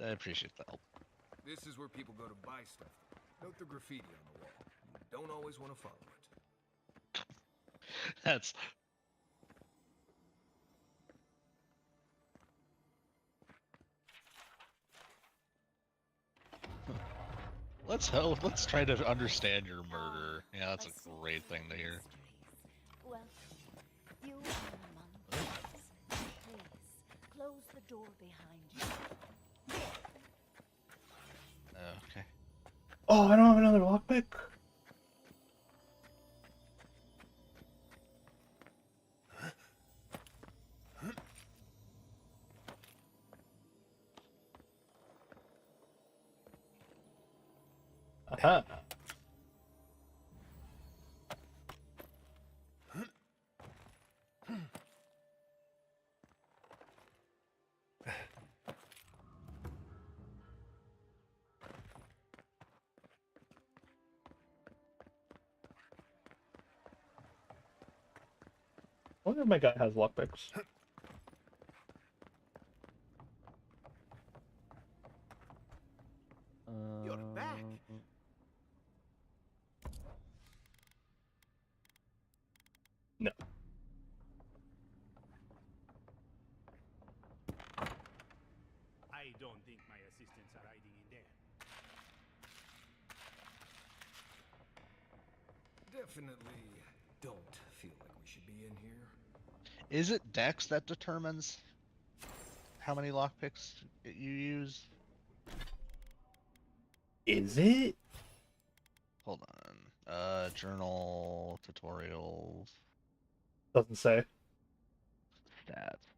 I appreciate the help. This is where people go to buy stuff. Note the graffiti on the wall. You don't always want to follow it. That's let's try to understand your murder. Yeah, that's a great thing to hear. Well, you are among us. Please, close the door behind you. Okay. Oh, I don't have another lockpick. Aha. I wonder if my guy has lockpicks. You're back. No. I don't think my assistants are hiding in there. Definitely don't feel like we should be in here. Is it Dex that determines how many lockpicks you use? Is it? Hold on. Journal, tutorials. Doesn't say. Stats.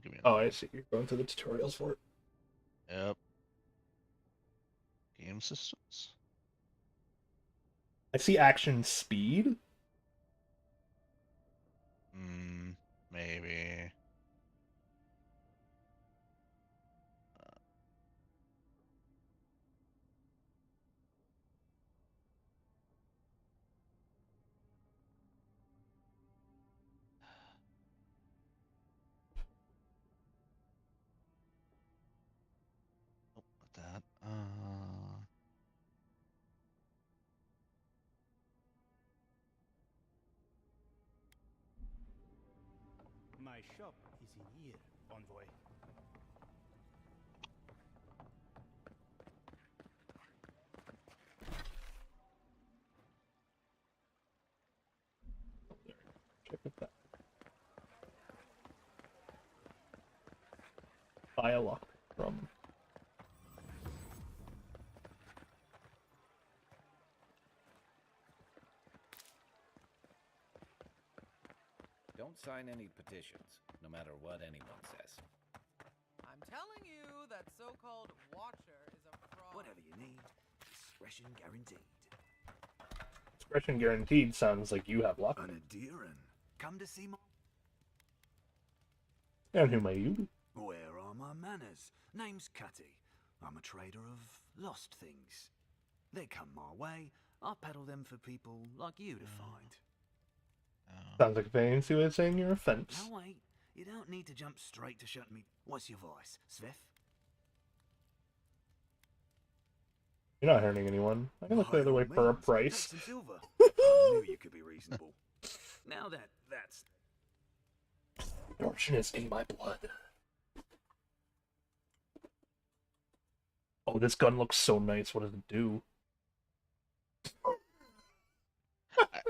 Give me a Oh, I see. You're going to the tutorials for it. Yep. Game systems. I see action speed. Maybe. Oh, not that. My shop is in here, envoy. Check it out. Buy a lockpick from. Don't sign any petitions, no matter what anyone says. I'm telling you that so-called watcher is a fraud. Whatever you need, discretion guaranteed. Discretion guaranteed sounds like you have lockpick. Anadiran, come to see my... And who may you? Where are my manners? Name's Cutty. I'm a trader of lost things. They come my way, I peddle them for people like you to find. Sounds like a fancy way of saying you're a fence. Now wait, you don't need to jump straight to shut me. What's your voice, Sveth? You're not hurting anyone. I can look the other way for a price. Take some silver. I knew you could be reasonable. Now that's... Extortion is in my blood. Oh, this gun looks so nice. What does it do?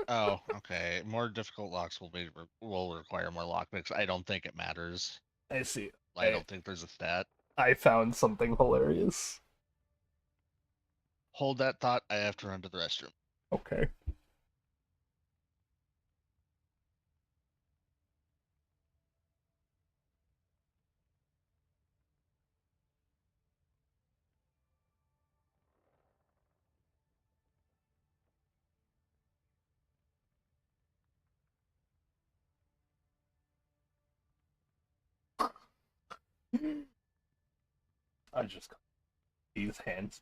Oh, okay. More difficult locks will require more lockpicks. I don't think it matters. I see. I don't think there's a stat. I found something hilarious. Hold that thought. I have to run to the restroom. Okay. I just got these hands.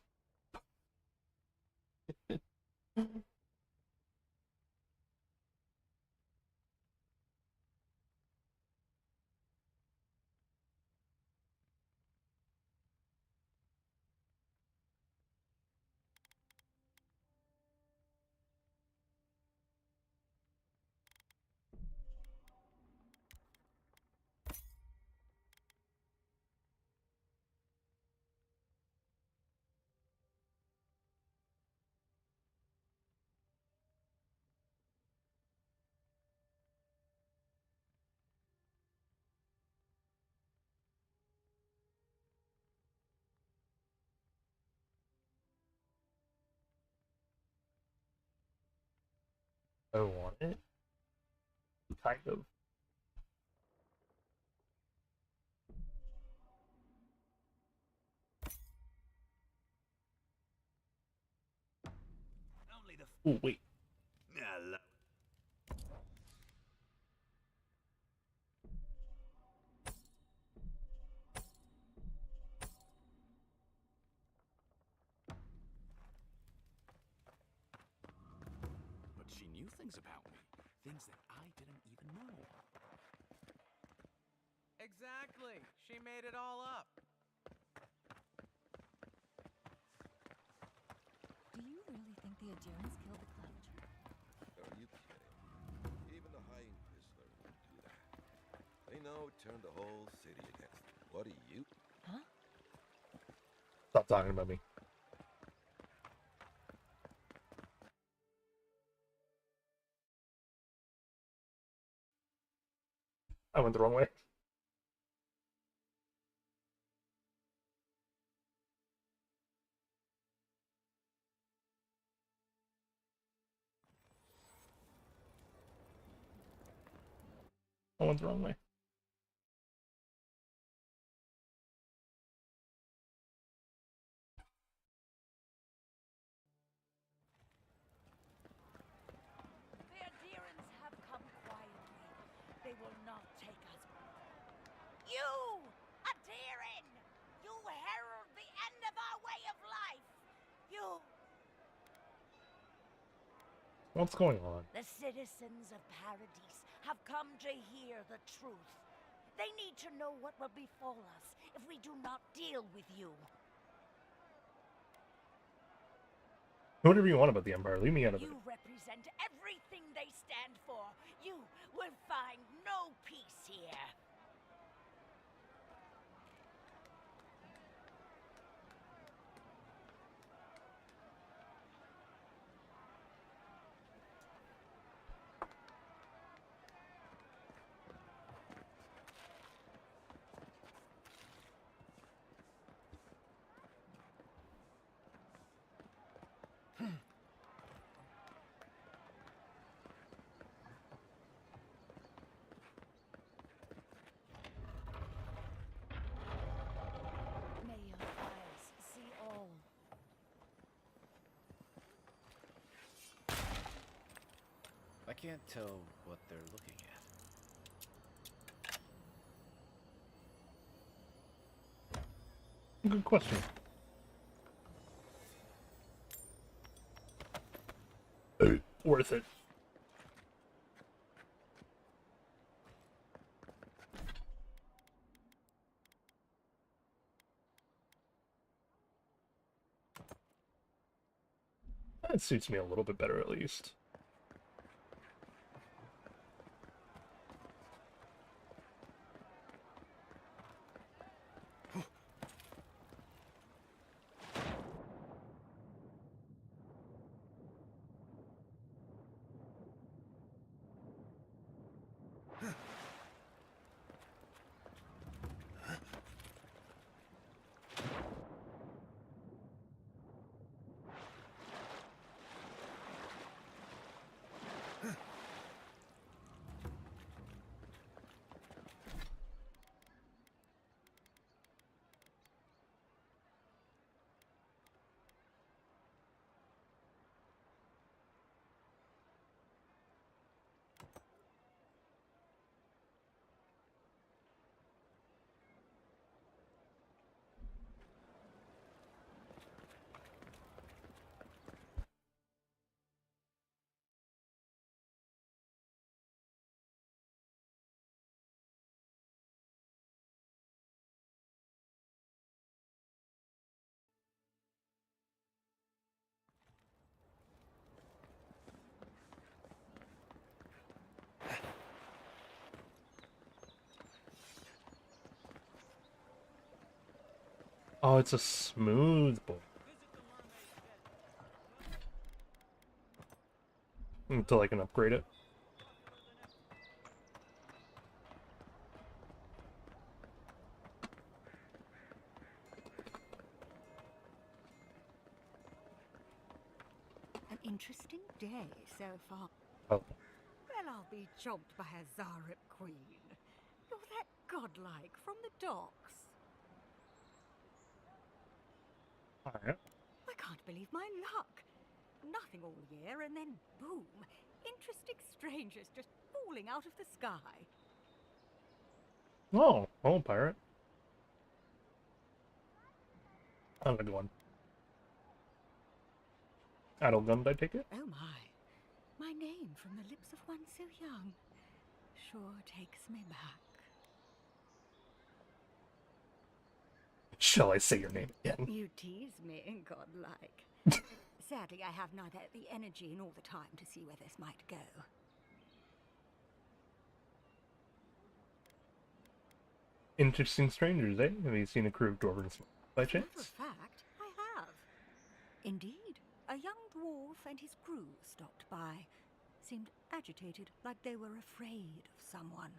I want it. Kind of. Only the Ooh, wait. Hello. But she knew things about me. Things that I didn't even know. Exactly. She made it all up. Do you really think the Adherents killed the Clevenger? Are you kidding? Even the High Inquisitor wouldn't do that. They know it turned the whole city against them. What are you? Huh? Stop talking about me. I went the wrong way. I went the wrong way. The adherents have come quietly. They will not take us. You, adherent! You herald the end of our way of life! You... What's going on? The citizens of Paradise have come to hear the truth. They need to know what will befall us if we do not deal with you. Whatever you want about the Empire, leave me out of it. You represent everything they stand for. You will find no peace here. May your eyes see all. I can't tell what they're looking at. Good question. Worth it. That suits me a little bit better, at least. Oh, it's a smooth board. Until I can upgrade it. An interesting day so far. Oh. Well, I'll be chomped by a Zarip queen. You're that godlike from the docks. Alright. I can't believe my luck. Nothing all year, and then boom, interesting strangers just falling out of the sky. Oh, pirate. I'm a good one. Adelgund, I take it? Oh my name from the lips of one so young sure takes me back. Shall I say your name again? You tease me, godlike. Sadly, I have neither the energy nor the time to see where this might go. Interesting strangers, eh? Have you seen a crew of dwarves by chance? Matter of fact, I have. Indeed, a young dwarf and his crew stopped by. Seemed agitated, like they were afraid of someone.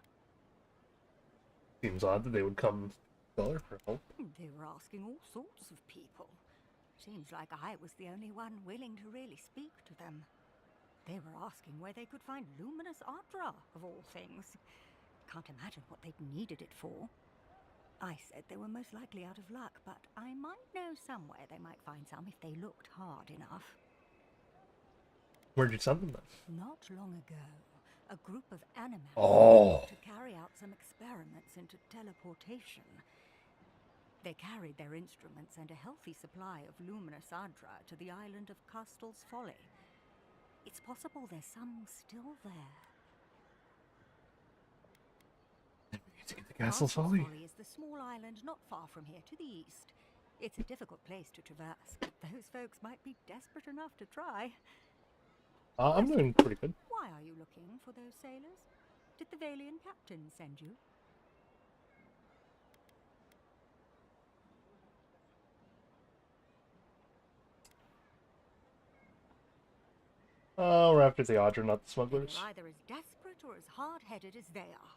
Seems odd that they would come together for help. They were asking all sorts of people. Seems like I was the only one willing to really speak to them. They were asking where they could find luminous Ardra, of all things. Can't imagine what they'd needed it for. I said they were most likely out of luck, but I might know somewhere they might find some if they looked hard enough. Where'd you send them then? Not long ago, a group of animals to carry out some experiments into teleportation. They carried their instruments and a healthy supply of luminous Ardra to the island of Castel's Folly. It's possible there's some still there. To get the Castle's Folly. Folly is the small island not far from here to the east. It's a difficult place to traverse, but those folks might be desperate enough to try. I'm doing pretty good. Why are you looking for those sailors? Did the Valian captain send you? Oh, we're after the Audra, not the smugglers. They're either as desperate or as hard-headed as they are.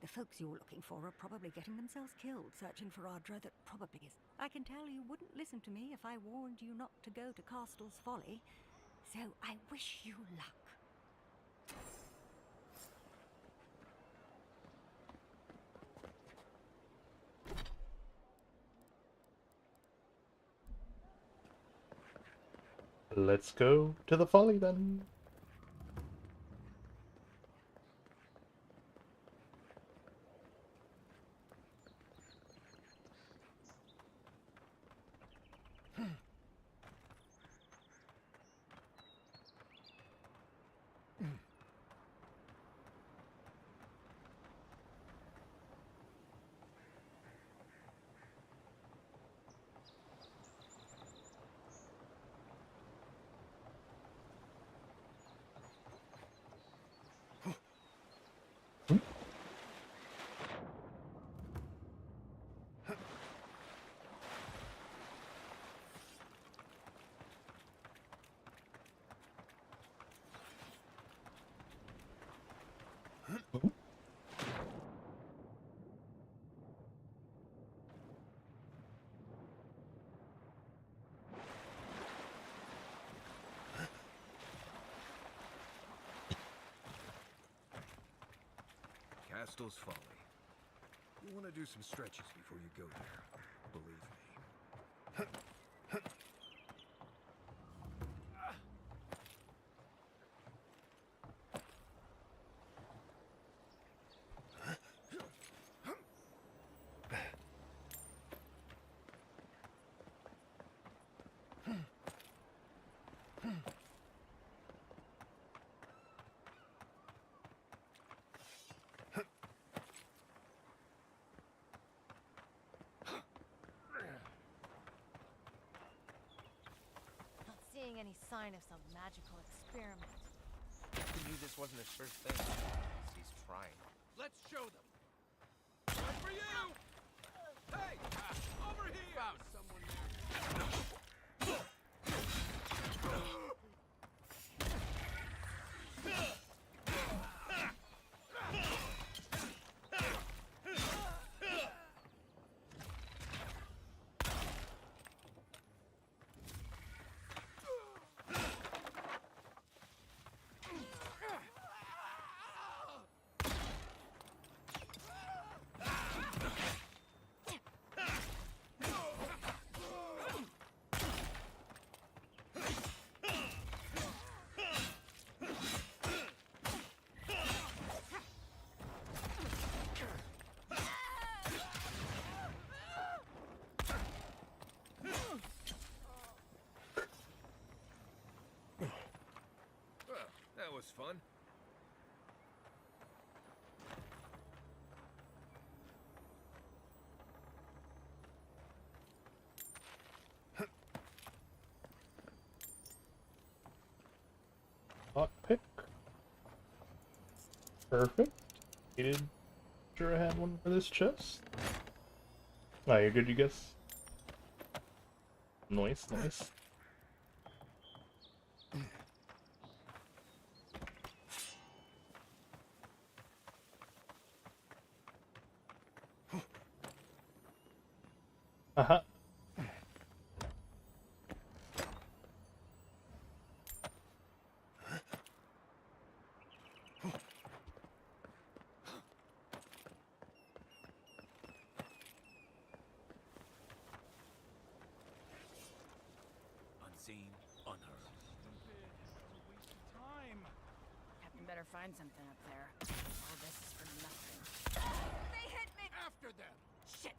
The folks you're looking for are probably getting themselves killed searching for Ardra that probably is. I can tell you wouldn't listen to me if I warned you not to go to Castel's Folly, so I wish you luck. Let's go to the Folly then. Castel's Folly. You want to do some stretches before you go there. Believe me. Any sign of some magical experiment. He knew this wasn't his first thing. He's trying. Let's show them. One for you! Hey! Over here! Found someone there. looks fun. Lockpick. Perfect. Needed. Sure, I had one for this chest. Oh, you're good, you guess. Nice, nice. Uh-huh. Unseen, unheard. Captain better find something up there. All this is for nothing. They hit me! After them! Shit!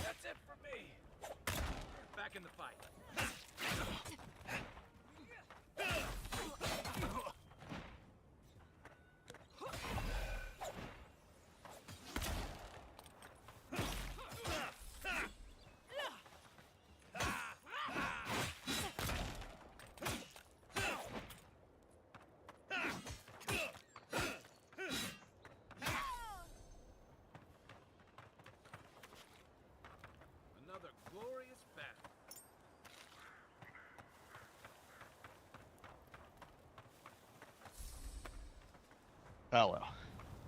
That's it for me. Back in the fight. Another glorious battle. Hello.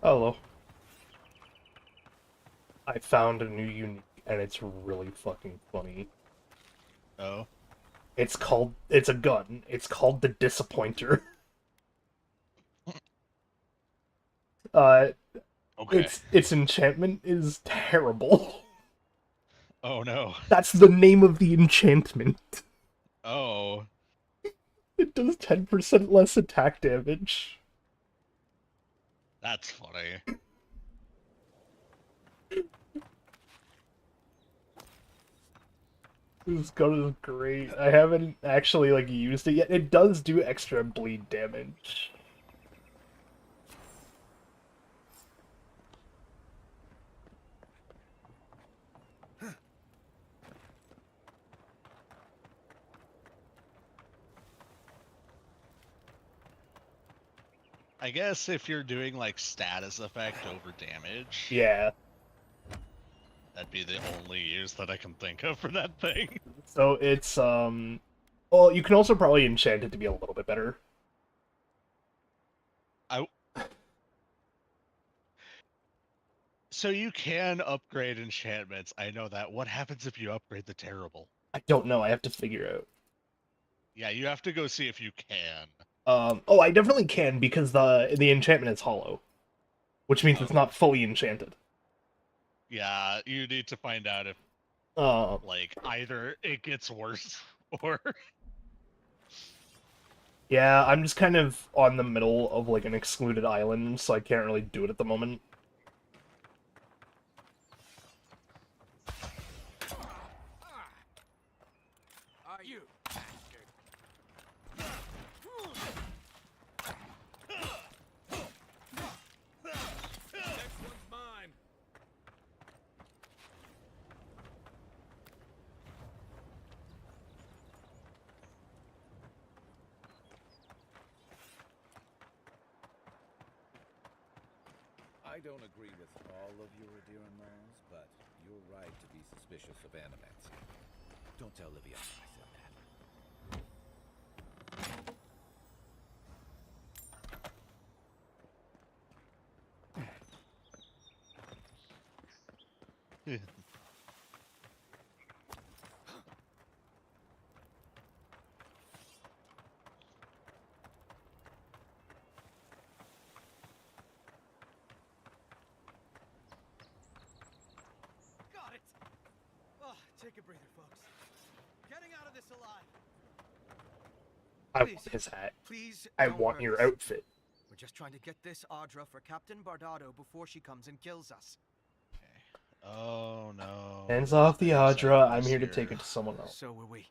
Hello. I found a new unique, and it's really fucking funny. Oh? It's a gun. It's called the Disappointer. Okay. Its enchantment is terrible. Oh no. That's the name of the enchantment. Oh. It does 10% less attack damage. That's funny. This gun is great. I haven't actually used it yet. It does do extra bleed damage. I guess if you're doing like status effect over damage, Yeah. that'd be the only use that I can think of for that thing. So it's well, you can also probably enchant it to be a little bit better. So you can upgrade enchantments. I know that. What happens if you upgrade the terrible? I don't know. I have to figure out. Yeah, you have to go see if you can. Oh, I definitely can because the enchantment is hollow, which means it's not fully enchanted. Yeah, you need to find out if like either it gets worse or Yeah, I'm just kind of on the middle of like an excluded island, so I can't really do it at the moment. Are you bastard? Next one's mine. I don't agree with all of your Adiran laws, but you're right to be suspicious of animancy. Don't tell Livia I said that. Take a breather, folks. Getting out of this alive. I want his hat. Please. I don't want hurt your us. outfit. We're just trying to get this Audra for Captain Bardado before she comes and kills us. Oh no. Hands off the There's Audra. I'm enemies here to take it to someone else. So were we.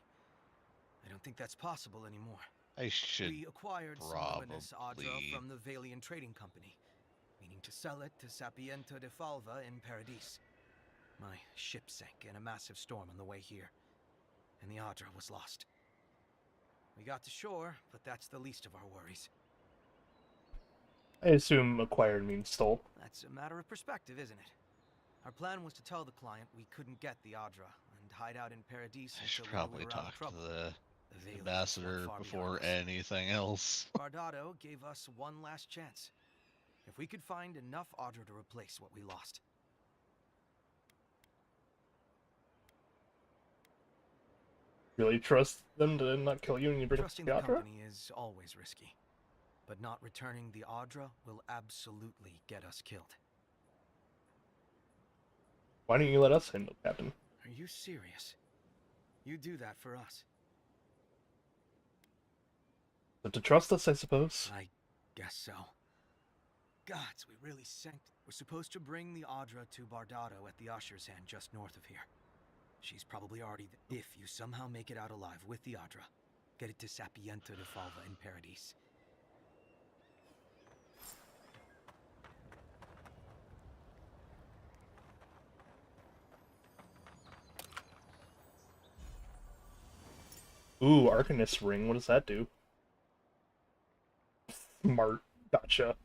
I don't think that's possible anymore. I should We acquired some luminous Audra probably- from the Valian Trading Company, meaning to sell it to Sapiento de Falva in Paradis. My ship sank in a massive storm on the way here, and the Audra was lost. We got to shore, but that's the least of our worries. I assume acquired means stole. That's a matter of perspective, isn't it? Our plan was to tell the client we couldn't get the Audra and hide out in Paradis I should until probably we were out of talk to trouble. the Valians ambassador were far before beyond us. anything else. Bardado gave us one last chance. If we could find enough Audra to replace what we lost. Really trust them to not kill you when you bring Trusting the the Audra? company is always risky, but not returning the Audra will absolutely get us killed. Why don't you let us handle, Captain? Are you serious? You do that for us? But to trust us, I suppose. I guess so. Gods, we really sent. We're supposed to bring the Audra to Bardado at the Usher's Hand just north of here. She's probably already. If you somehow make it out alive with the Audra, get it to Sapiento de Falva in Paradis. Ooh, Arcanist Ring. What does that do? Smart. Gotcha.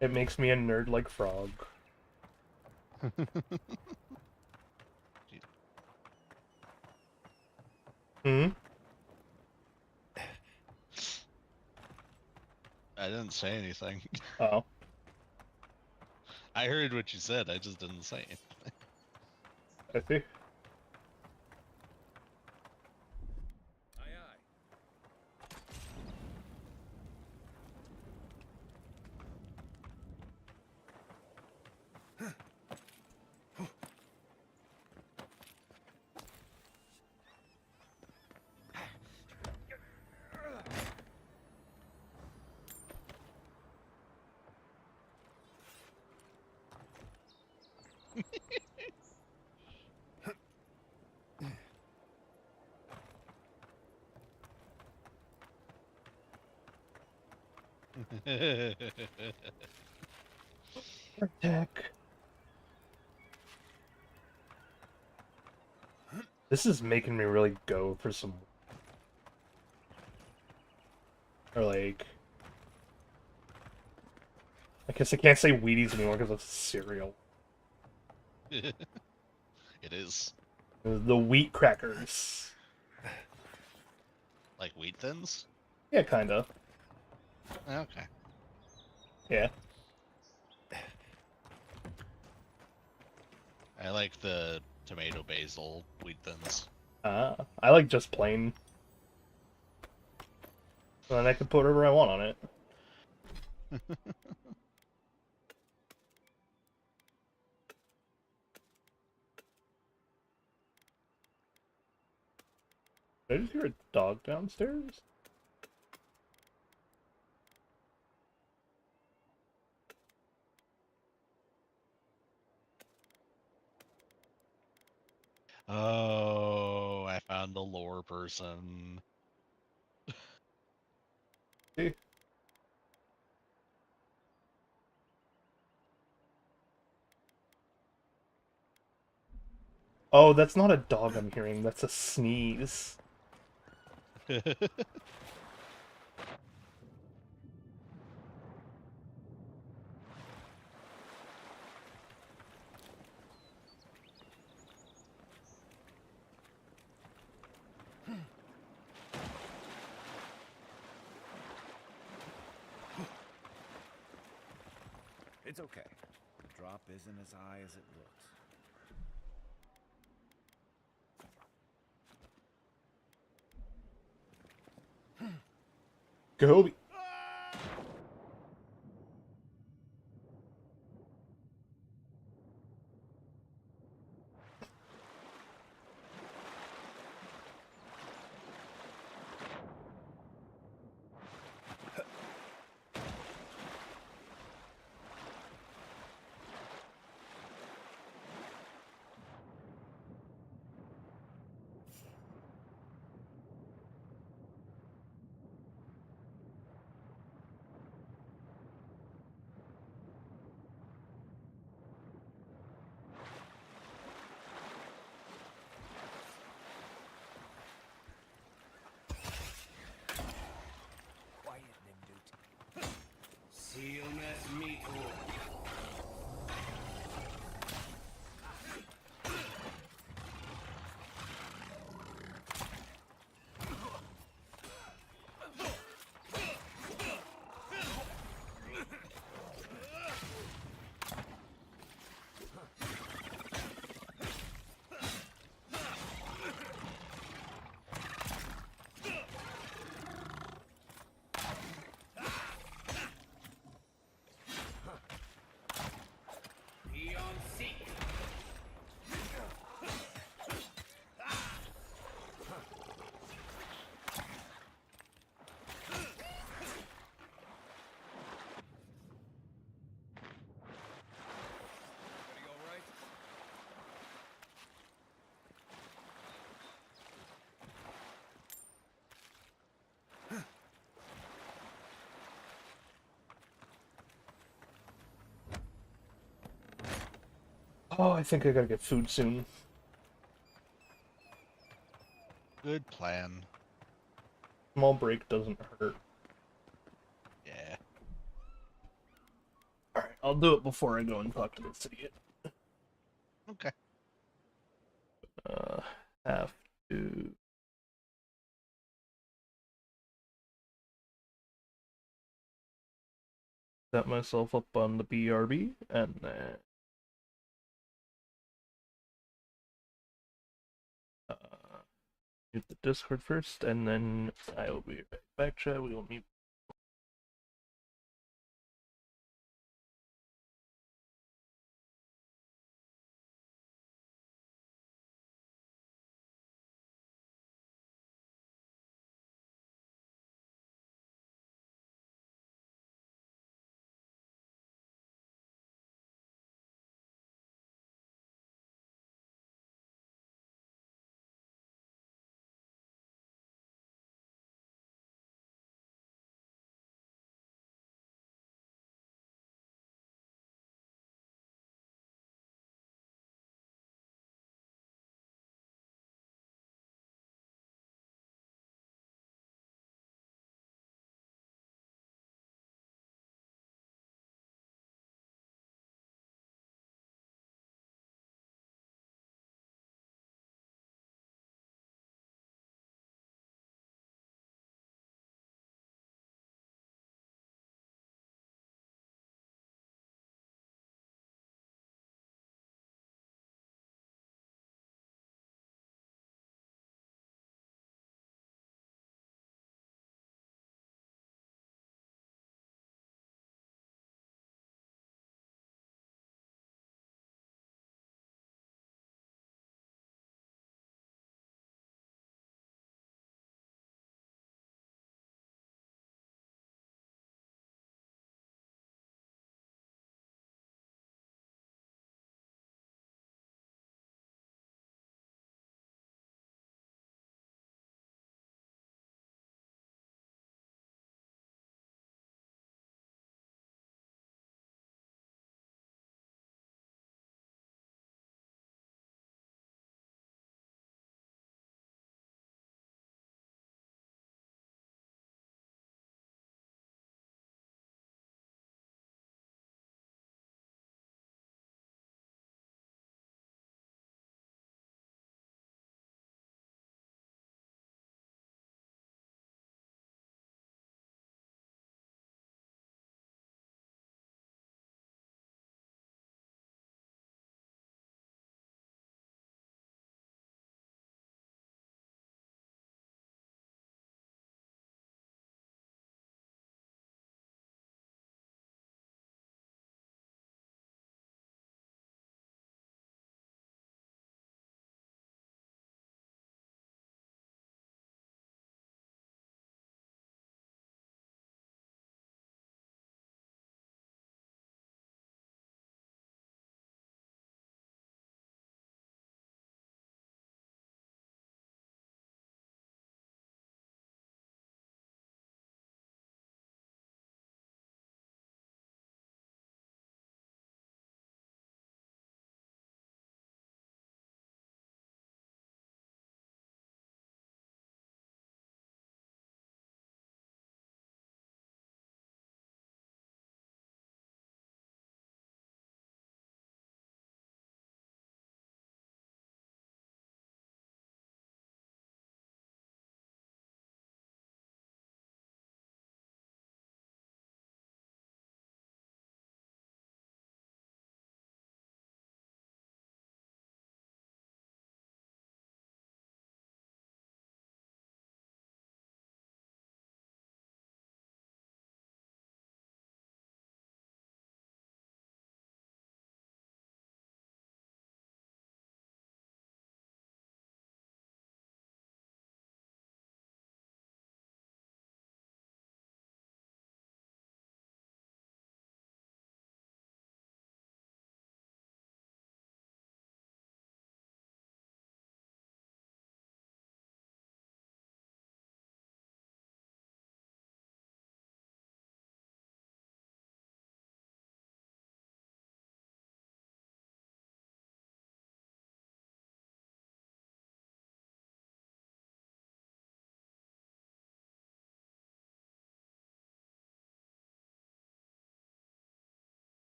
It makes me a nerd like Frog. Hmm? I didn't say anything. Oh. I heard what you said, I just didn't say anything. I see. Attack. This is making me really go for some... Or like... I guess I can't say Wheaties anymore because it's cereal. It is. The wheat crackers. Like Wheat Thins? Yeah, kinda. Okay. Yeah. I like the tomato basil Wheat Thins. I like just plain. And then I can put whatever I want on it. Did I just hear a dog downstairs? Oh, I found the lore person. Hey. Oh, that's not a dog I'm hearing, that's a sneeze. It's okay. The drop isn't as high as it looks. Go. Oh, I think I gotta get food soon. Good plan. Small break doesn't hurt. Yeah. Alright, I'll do it before I go and talk to this idiot. Okay. Have to... set myself up on the BRB, and then... hit the Discord first, and then I will be right back, chat. We will meet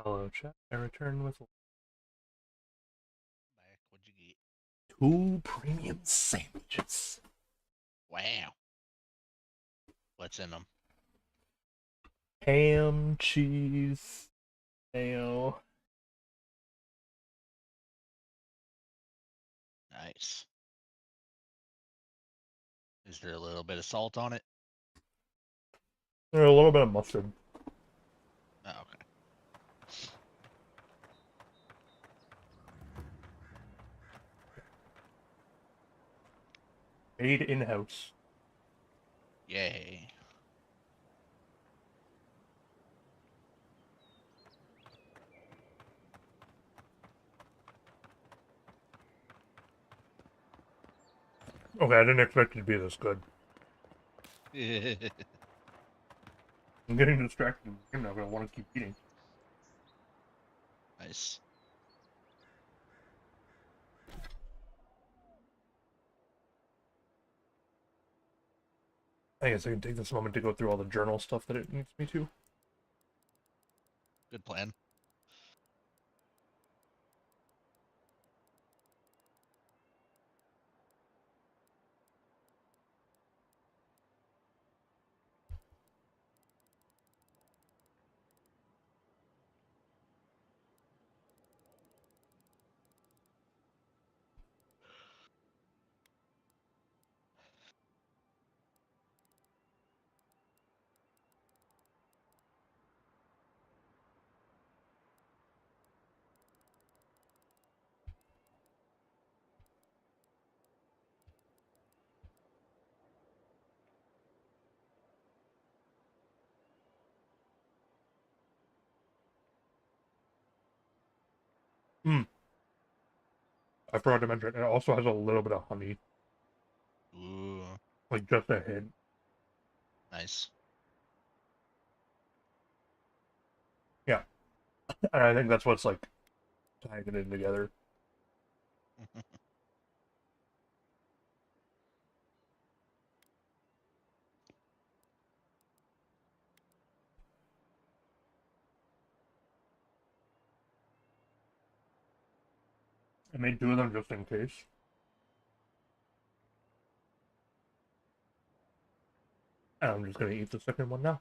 Hello, chat. I return with Back, what'd you get? 2 premium sandwiches. Wow. What's in them? Ham, cheese, mayo. Nice. Is there a little bit of salt on it? A little bit of mustard. Oh, okay. Made in-house. Yay. Okay, I didn't expect it to be this good. I'm getting distracted. I'm not gonna want to keep eating. Nice. I guess I can take this moment to go through all the journal stuff that it needs me to. Good plan. I forgot to mention, it also has a little bit of honey. Ooh. Like, just a hint. Nice. Yeah. And I think that's what's, like, tying it in together. I made 2 of them just in case. And I'm just gonna eat the second one now.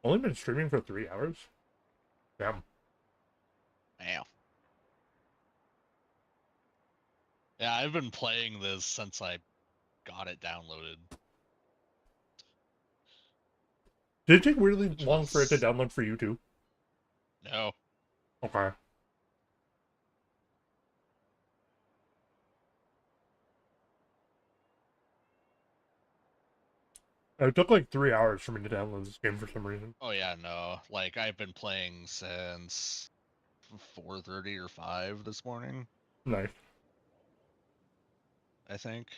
Only been streaming for 3 hours? Damn. Wow. Yeah, I've been playing this since I got it downloaded. Did it take really long for it to download for you too? No. Okay. It took like 3 hours for me to download this game for some reason. Oh yeah, no. Like, I've been playing since 4:30 or 5 this morning, Nice. I think.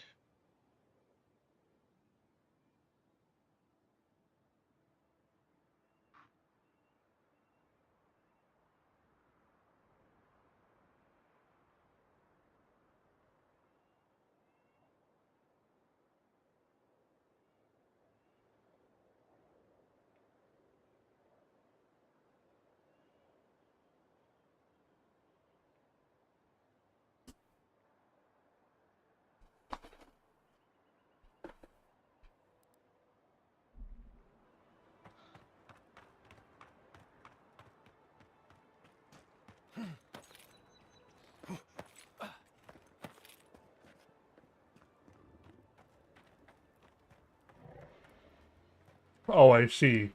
Oh, I see.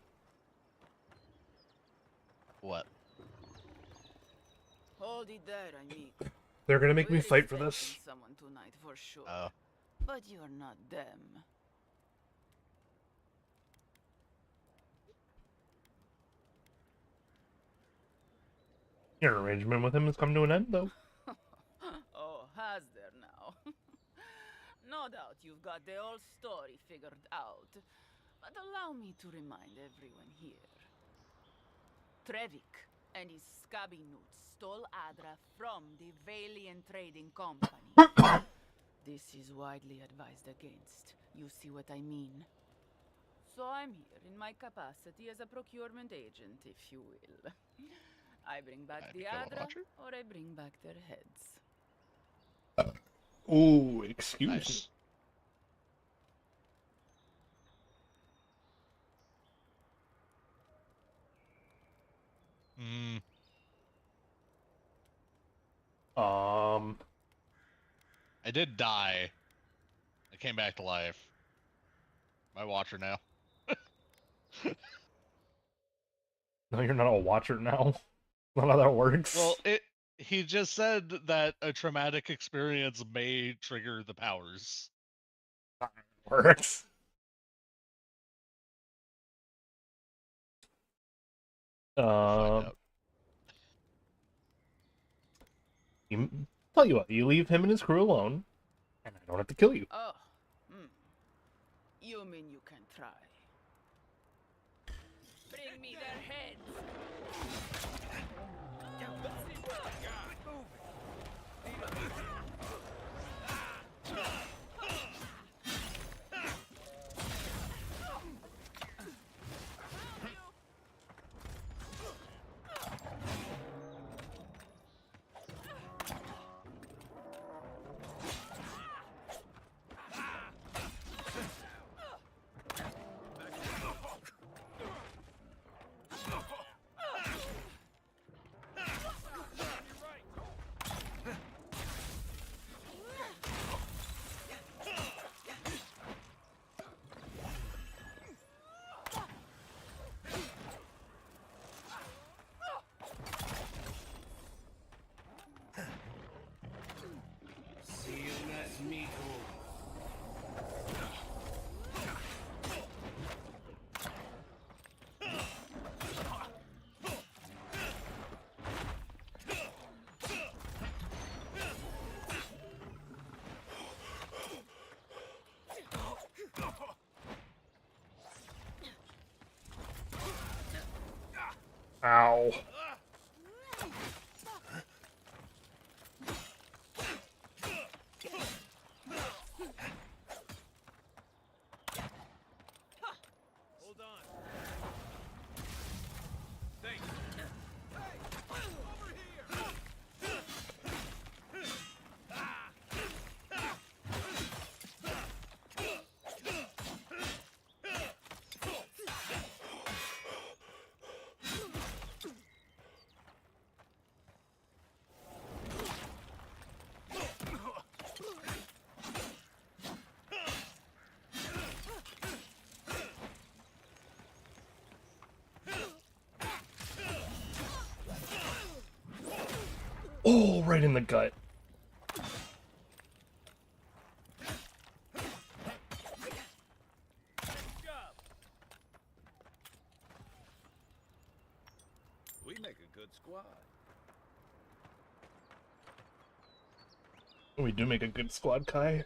What? Hold it there, I mean. They're gonna make me We're fight for this. expecting someone tonight for sure. Oh. But you're not them. Your arrangement with him has come to an end, though. Oh, has there now? No doubt you've got the whole story figured out. But allow me to remind everyone here. Trevik and his scabby newts stole Adra from the Valiant Trading Company. This is widely advised against. You see what I mean? So I'm here in my capacity as a procurement agent, if you will. I bring back the Adra, or I bring back their heads. Ooh, excuse me. I did die. I came back to life. My watcher now. No, you're not a watcher now. Not how that works. Well, he just said that a traumatic experience may trigger the powers. Works. Tell you what, you leave him and his crew alone, and I don't have to kill you. Oh, you mean you can try? Bring me their heads! Ow. Hold on. Thanks. Hey, over here. Oh, right in the gut. We make a good squad. We do make a good squad, Kai.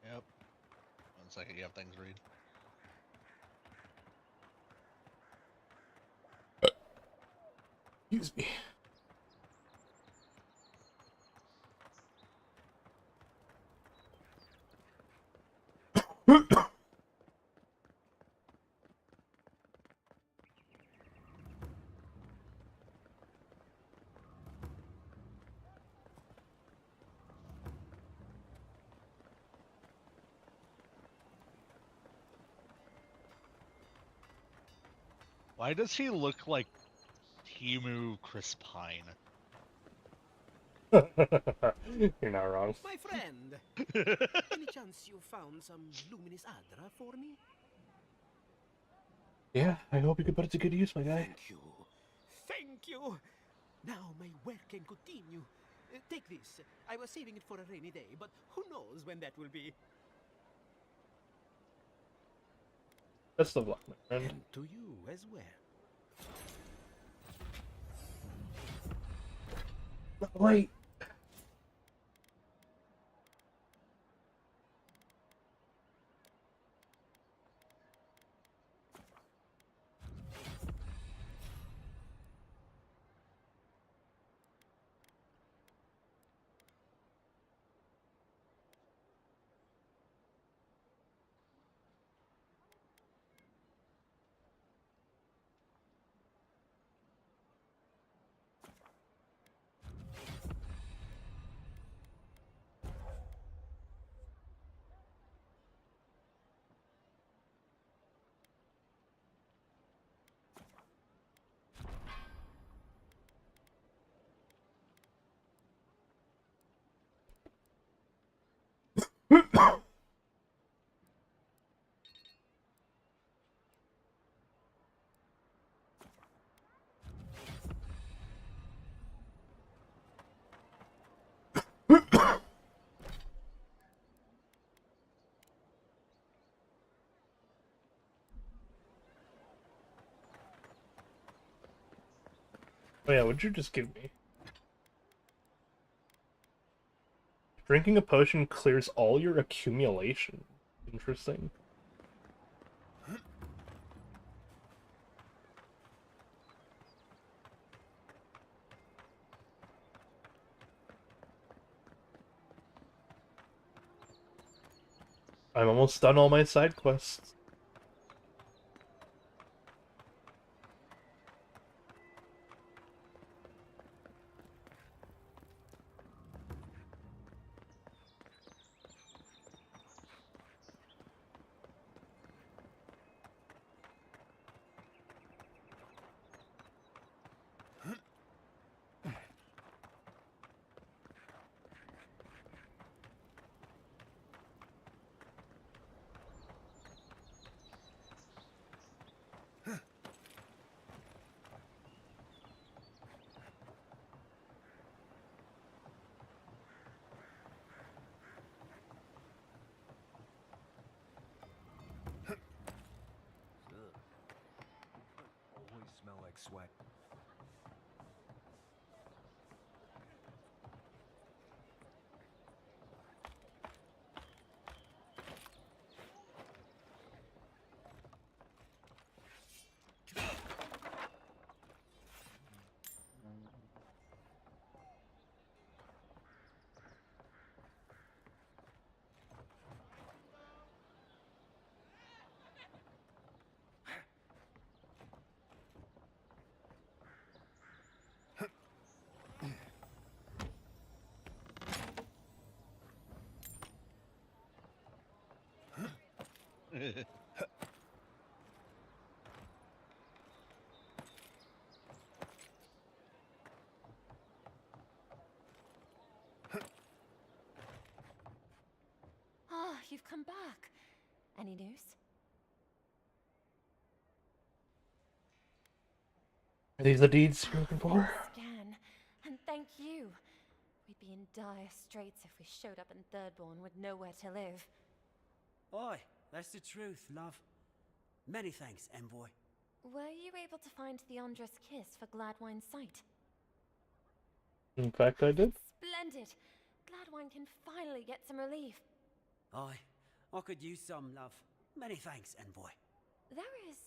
Yep. 1 second, you have things read. Excuse me. Why does he look like Timu Chris Pine? You're not wrong. My friend, any chance you found some luminous Adra for me? Yeah, I hope you can put it to good use, my guy. Thank you. Now my work can continue. Take this. I was saving it for a rainy day, but who knows when that will be. Best of luck, my friend. And to you as well. Wait. Oh yeah, what'd you just give me? Drinking a potion clears all your accumulation. Interesting. I'm almost done all my side quests. Always smell like sweat. Ah, you've come back. Any news? Are these the deeds you're looking for? Thanks again. And thank you. We'd be in dire straits if we showed up in Thirdborn with nowhere to live. Aye, that's the truth, love. Many thanks, Envoy. Were you able to find the Andra's kiss for Gladwine's site? In fact, I did. Splendid! Gladwine can finally get some relief. Aye, I could use some, love. Many thanks, Envoy. There is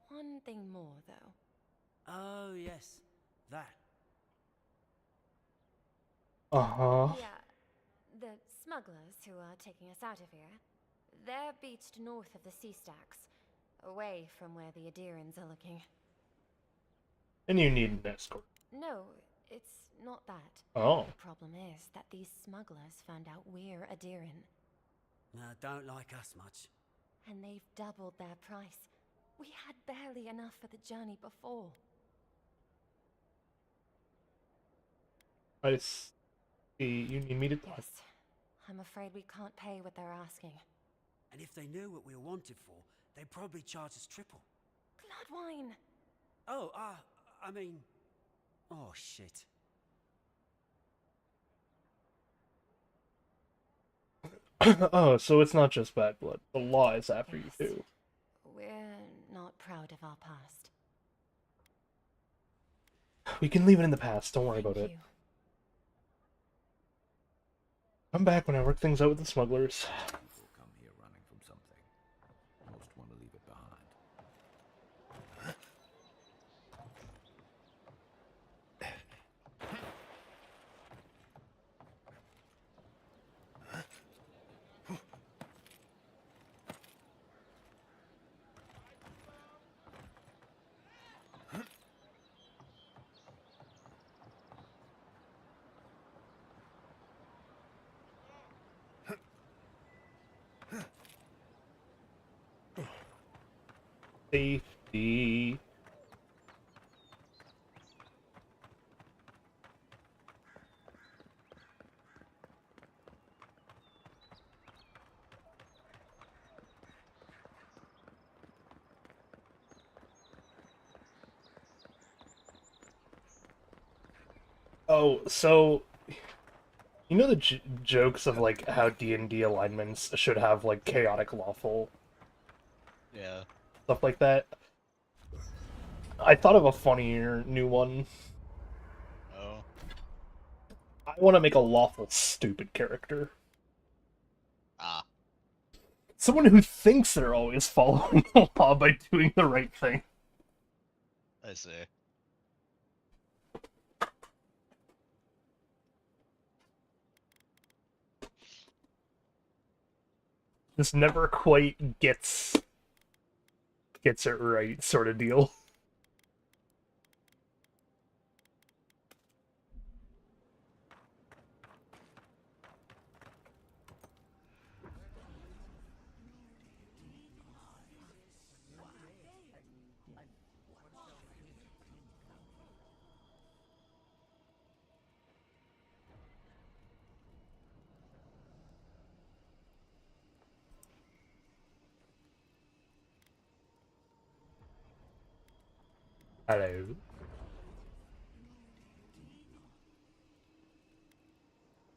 one thing more, though. Oh, yes. That. Uh-huh. Yeah, the smugglers who are taking us out of here, they're beached north of the sea stacks, away from where the Adirans are looking. And you need an escort. No, it's not that. Oh. The problem is that these smugglers found out we're Adiran. Don't like us much. And they've doubled their price. We had barely enough for the journey before. I see. You need me to talk. Yes. I'm afraid we can't pay what they're asking. And if they knew what we were wanted for, they'd probably charge us triple. Gladwine! Oh, I mean... Oh, shit. Oh, so it's not just bad blood. The law is after you too. We're not proud of our past. We can leave it in the past. Don't worry about it. I'm back when I work things out with the smugglers. People come here running from something. Most want to leave it behind. Safety. Oh, so you know the jokes of like how D&D alignments should have like chaotic lawful Yeah. stuff like that. I thought of a funnier new one. Oh. I want to make a lawful stupid character. Ah. Someone who thinks they're always following the law by doing the right thing. I see. Just never quite gets it right sort of deal. Hello.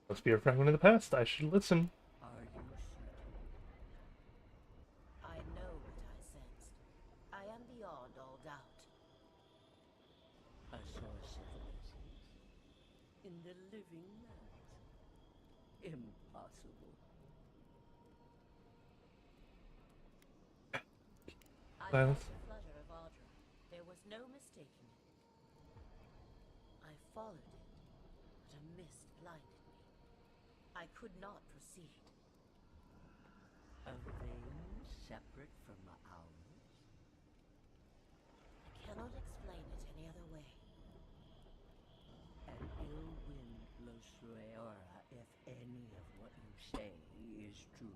Must be a fragment of the past. I should listen. I know what I sensed. I am beyond all doubt. A source of blessings in the living land. Impossible. I Silence. felt the flutter of Audra. There was no mistaking it. I followed it, but a mist blinded me. I could not proceed. A vein separate from ours? I cannot explain it any other way. An ill wind blows through Aora if any of what you say is true.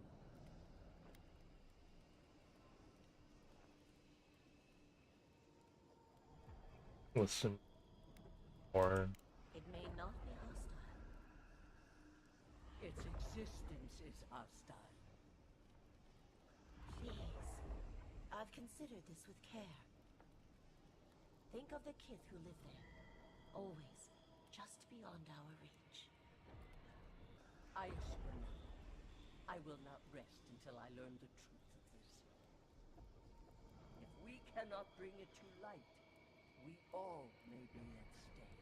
Listen. Or It may not be hostile. Its existence is hostile. Please. I've considered this with care. Think of the kith who live there. Always just beyond our reach. I assure nothing. I will not rest until I learn the truth of this. If we cannot bring it to light, we all may be at stake.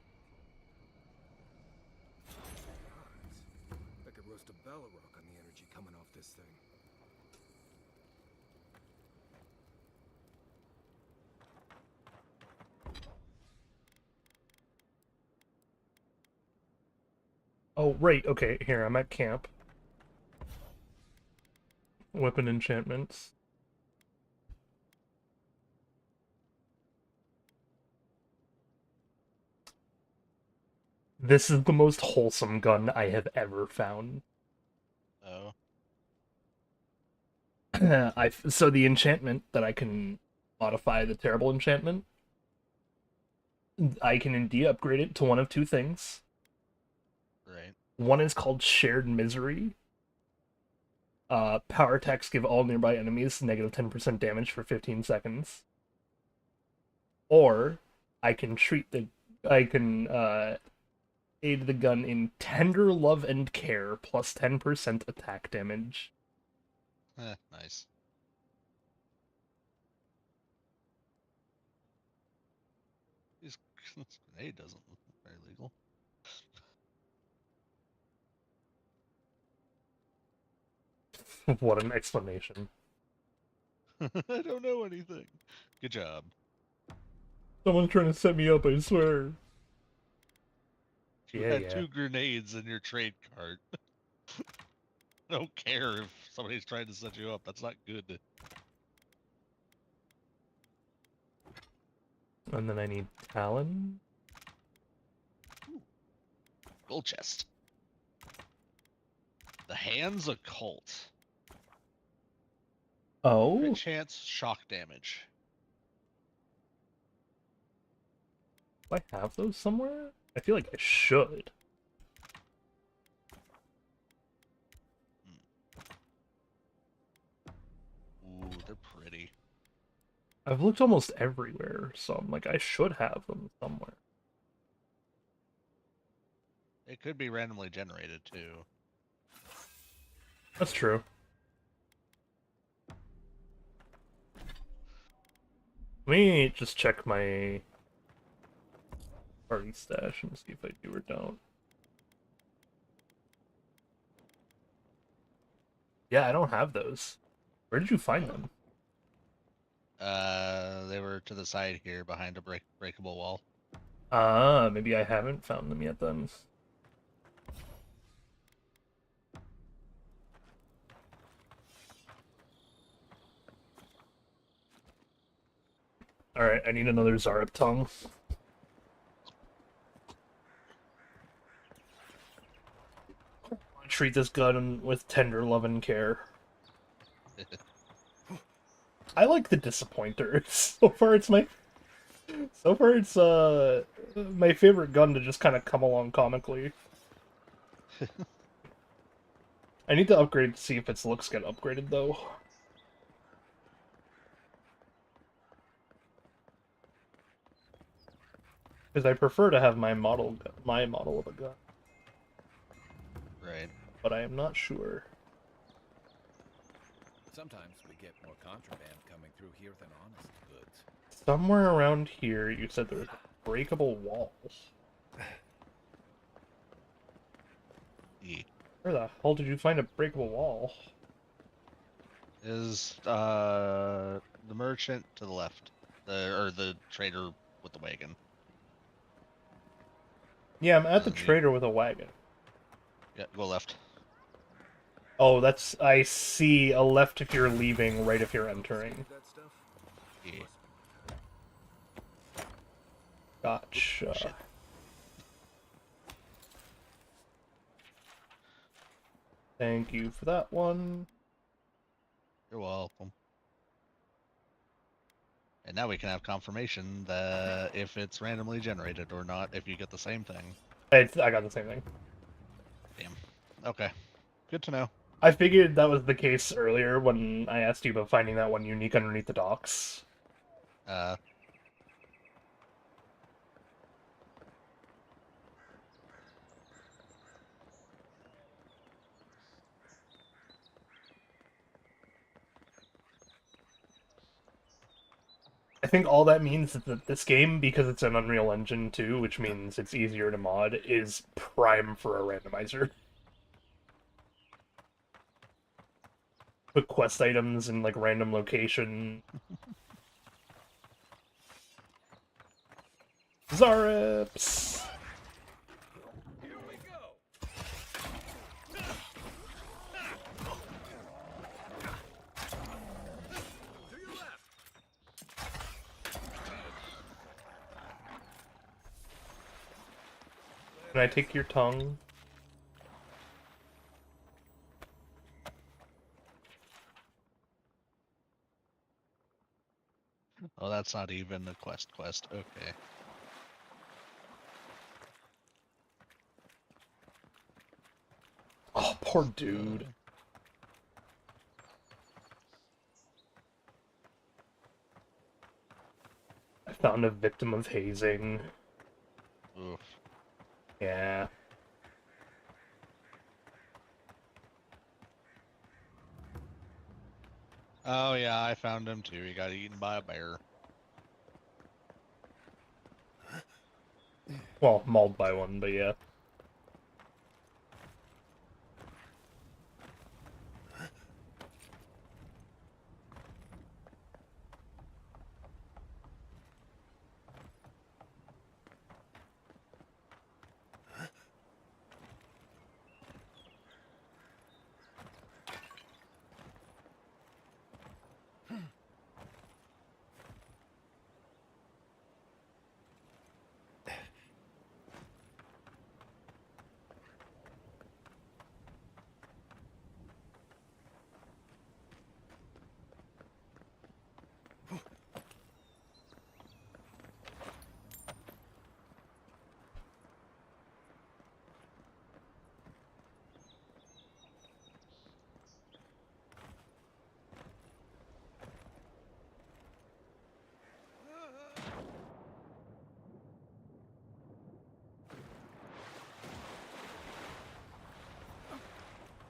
I could roast a Balrog on the energy coming off this thing. oh right, okay, here I'm at camp. Weapon enchantments. This is the most wholesome gun I have ever found. Oh. So the enchantment that I can modify, the terrible enchantment, I can indeed upgrade it to one of two things. Right. One is called Shared Misery. Power attacks give all nearby enemies negative 10% damage for 15 seconds. Or I can aid the gun in tender love and care, plus 10% attack damage. Nice. This grenade doesn't look very legal. What an explanation. I don't know anything. Good job. Someone's trying to set me up, I swear. You had 2 grenades in your trade cart. I don't care if somebody's trying to set you up. That's not good. And then I need Talon. Gold chest. The Hands Occult. Oh? Crit chance, shock damage. Do I have those somewhere? I feel like I should. Ooh, they're pretty. I've looked almost everywhere, so I'm like, I should have them somewhere. It could be randomly generated, too. That's true. Let me just check my party stash and see if I do or don't. Yeah, I don't have those. Where did you find them? They were to the side here behind a breakable wall. Ah, maybe I haven't found them yet then. Alright, I need another Zarep tongue. Treat this gun with tender love and care. I like the Disappointer. So far it's my favorite gun to just kind of come along comically. I need to upgrade to see if its looks get upgraded though. Because I prefer to have my model of a gun. Right. But I am not sure. Sometimes we get more contraband coming through here than honest goods. Somewhere around here, you said there was a breakable wall. Yeah. Where the hell did you find a breakable wall? Is the merchant to the left, the trader with the wagon. Yeah, I'm at the trader with a wagon. Yeah, go left. Oh, that's... I see a left if you're leaving, right if you're entering. Yeah. Gotcha. Shit. Thank you for that one. You're welcome. And now we can have confirmation that if it's randomly generated or not, if you get the same thing. I got the same thing. Damn. Okay. Good to know. I figured that was the case earlier when I asked you about finding that one unique underneath the docks. I think all that means is that this game, because it's an Unreal Engine 2, which means it's easier to mod, is prime for a randomizer. Put quest items in, like, random location. Zareps! Here we go. To your left. Can I take your tongue? Oh, that's not even a quest. Okay. Oh, poor dude. I found a victim of hazing. Oof. Yeah. Oh yeah, I found him too. He got eaten by a bear. Well, mauled by one, but yeah.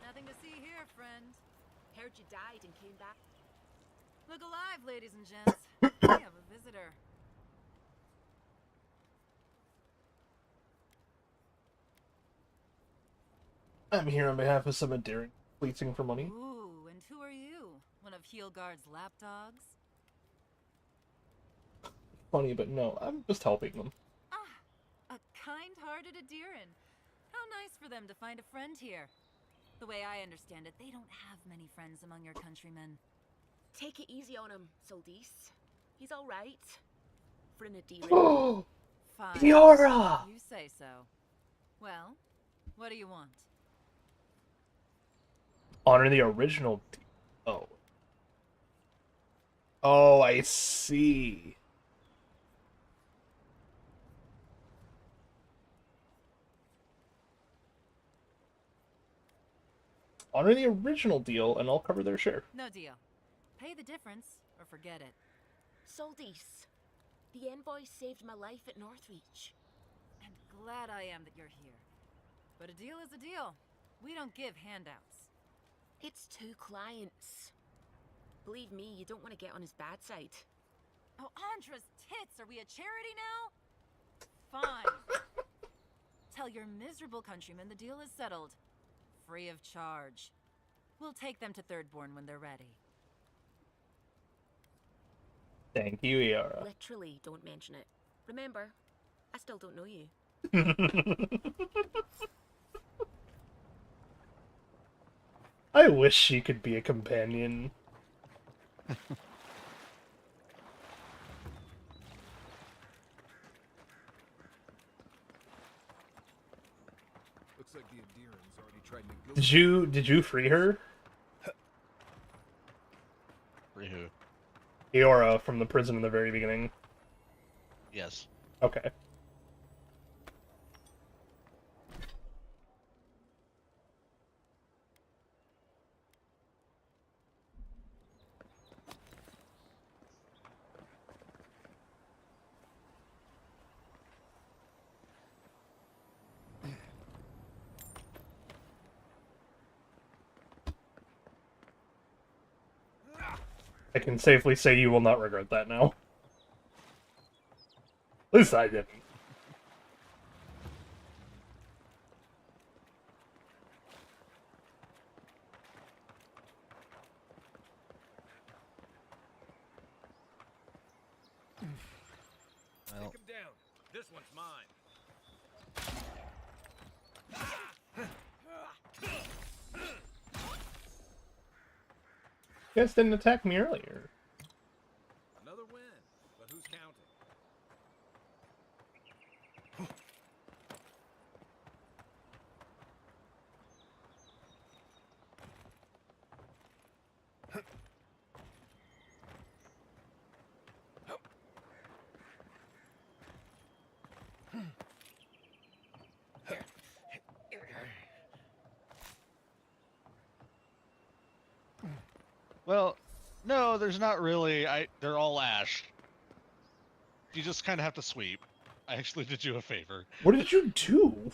Nothing to see here, friend. Heard you died and came back. Look alive, ladies and gents. We have a visitor. I'm here on behalf of some endearing fleecing for money. Ooh, and who are you? One of Heelguard's lapdogs? Funny, but no, I'm just helping them. A kind-hearted Adiran. How nice for them to find a friend here. The way I understand it, they don't have many friends among your countrymen. Take it easy on him, Soldis. He's all right. For an Adiran. Fine. Yara! You say so. Well, what do you want? Honor the original. Oh. Oh, I see. Honor the original deal, and I'll cover their share. No deal. Pay the difference, or forget it. Soldis, the envoy saved my life at Northreach. And glad I am that you're here. But a deal is a deal. We don't give handouts. It's 2 clients. Believe me, you don't want to get on his bad side. Oh, Andra's tits! Are we a charity now? Fine. Tell your miserable countrymen the deal is settled. Free of charge. We'll take them to Thirdborn when they're ready. Thank you, Yara. Literally, don't mention it. Remember, I still don't know you. I wish she could be a companion. Looks like the Endearan's already tried to Did you free her? Free who? Yara from the prison in the very beginning. Yes. Okay. I can safely say you will not regret that now. At least I didn't. Take him down. This one's mine. You guys didn't attack me earlier. Another win, but who's counting? Well, no, there's not really. They're all ash. You just kind of have to sweep. I actually did you a favor. What did you do?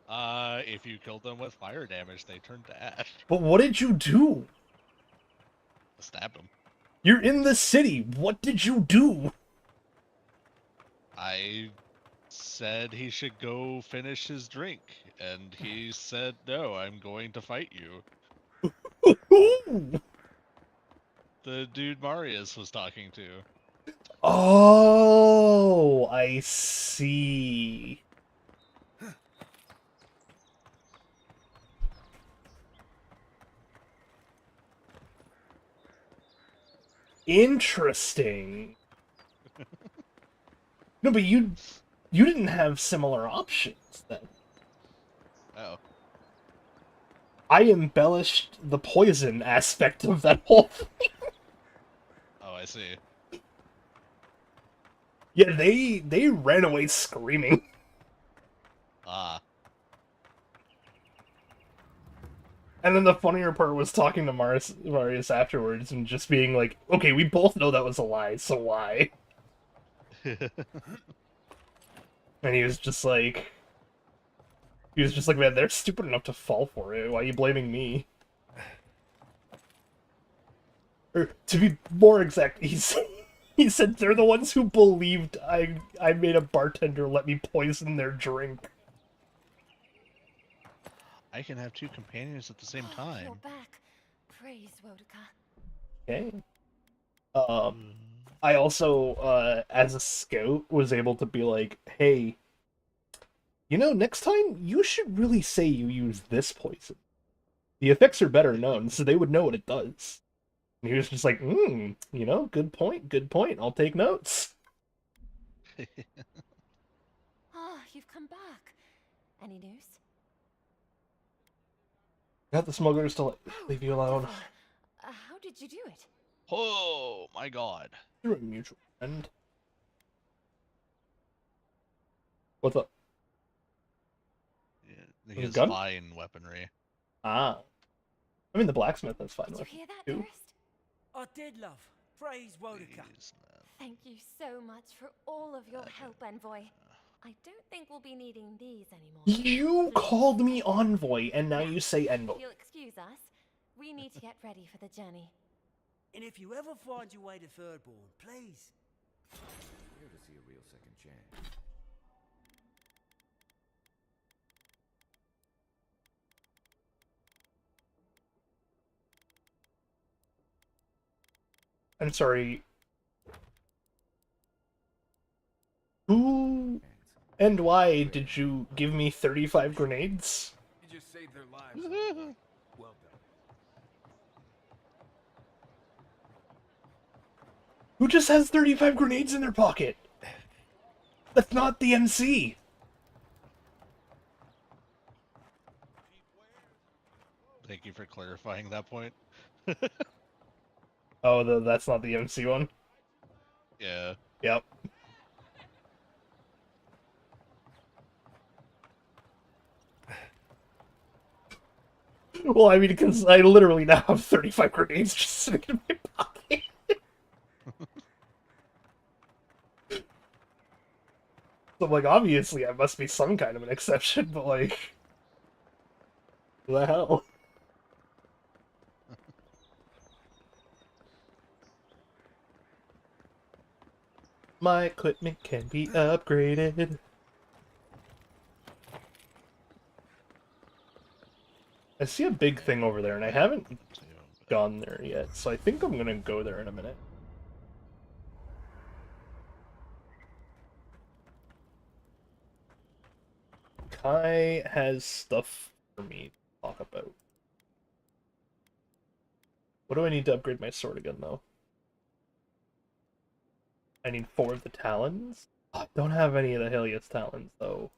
If you killed them with fire damage, they turned to ash. But what did you do? Stabbed him. You're in the city. What did you do? I said he should go finish his drink, and he said, "No, I'm going to fight you." The dude Marius was talking to. Oh, I see. Interesting. No, but you didn't have similar options then. Oh. I embellished the poison aspect of that whole thing. Oh, I see. Yeah, they ran away screaming. Ah. And then the funnier part was talking to Marius afterwards and just being like, okay, we both know that was a lie, so why? And he was just like, man, they're stupid enough to fall for it. Why are you blaming me? Or, to be more exact, he said they're the ones who believed I made a bartender let me poison their drink. I can have two companions at the same time. You're back. Praise Wodaka. Okay. I also, as a scout, was able to be like, hey, you know, next time you should really say you use this poison. The effects are better known, so they would know what it does. And he was just like, you know, good point, I'll take notes. Ah, you've come back. Any news? Got the smugglers to leave you alone. How did you do it? Oh my god. You're a mutual friend. What's up? Yeah, he has gun? fine weaponry. Ah. I mean, the blacksmith has fine Did you weapons, hear that, too. dearest? I did, love. Praise Wodaka. Thank you so much for all of your help, Envoy. I don't think we'll be needing these anymore. You called me Envoy, and now you say Envoy. If you'll excuse us, we need to get ready for the journey. And if you ever find your way to Thirdborn, please. Here to see a real second chance. I'm sorry. Who and why did you give me 35 grenades? You just saved their lives. Well done. Who just has 35 grenades in their pocket? That's not the MC. Thank you for clarifying that point. Oh, that's not the MC one? Yeah. Yep. Well, I mean, because I literally now have 35 grenades just sitting in my pocket. So I'm like, obviously I must be some kind of an exception, but like... What the hell? My equipment can be upgraded. I see a big thing over there, and I haven't gone there yet, so I think I'm gonna go there in a minute. Kai has stuff for me to talk about. What do I need to upgrade my sword again, though? I need 4 of the talons? Oh, I don't have any of the Helios talons, though.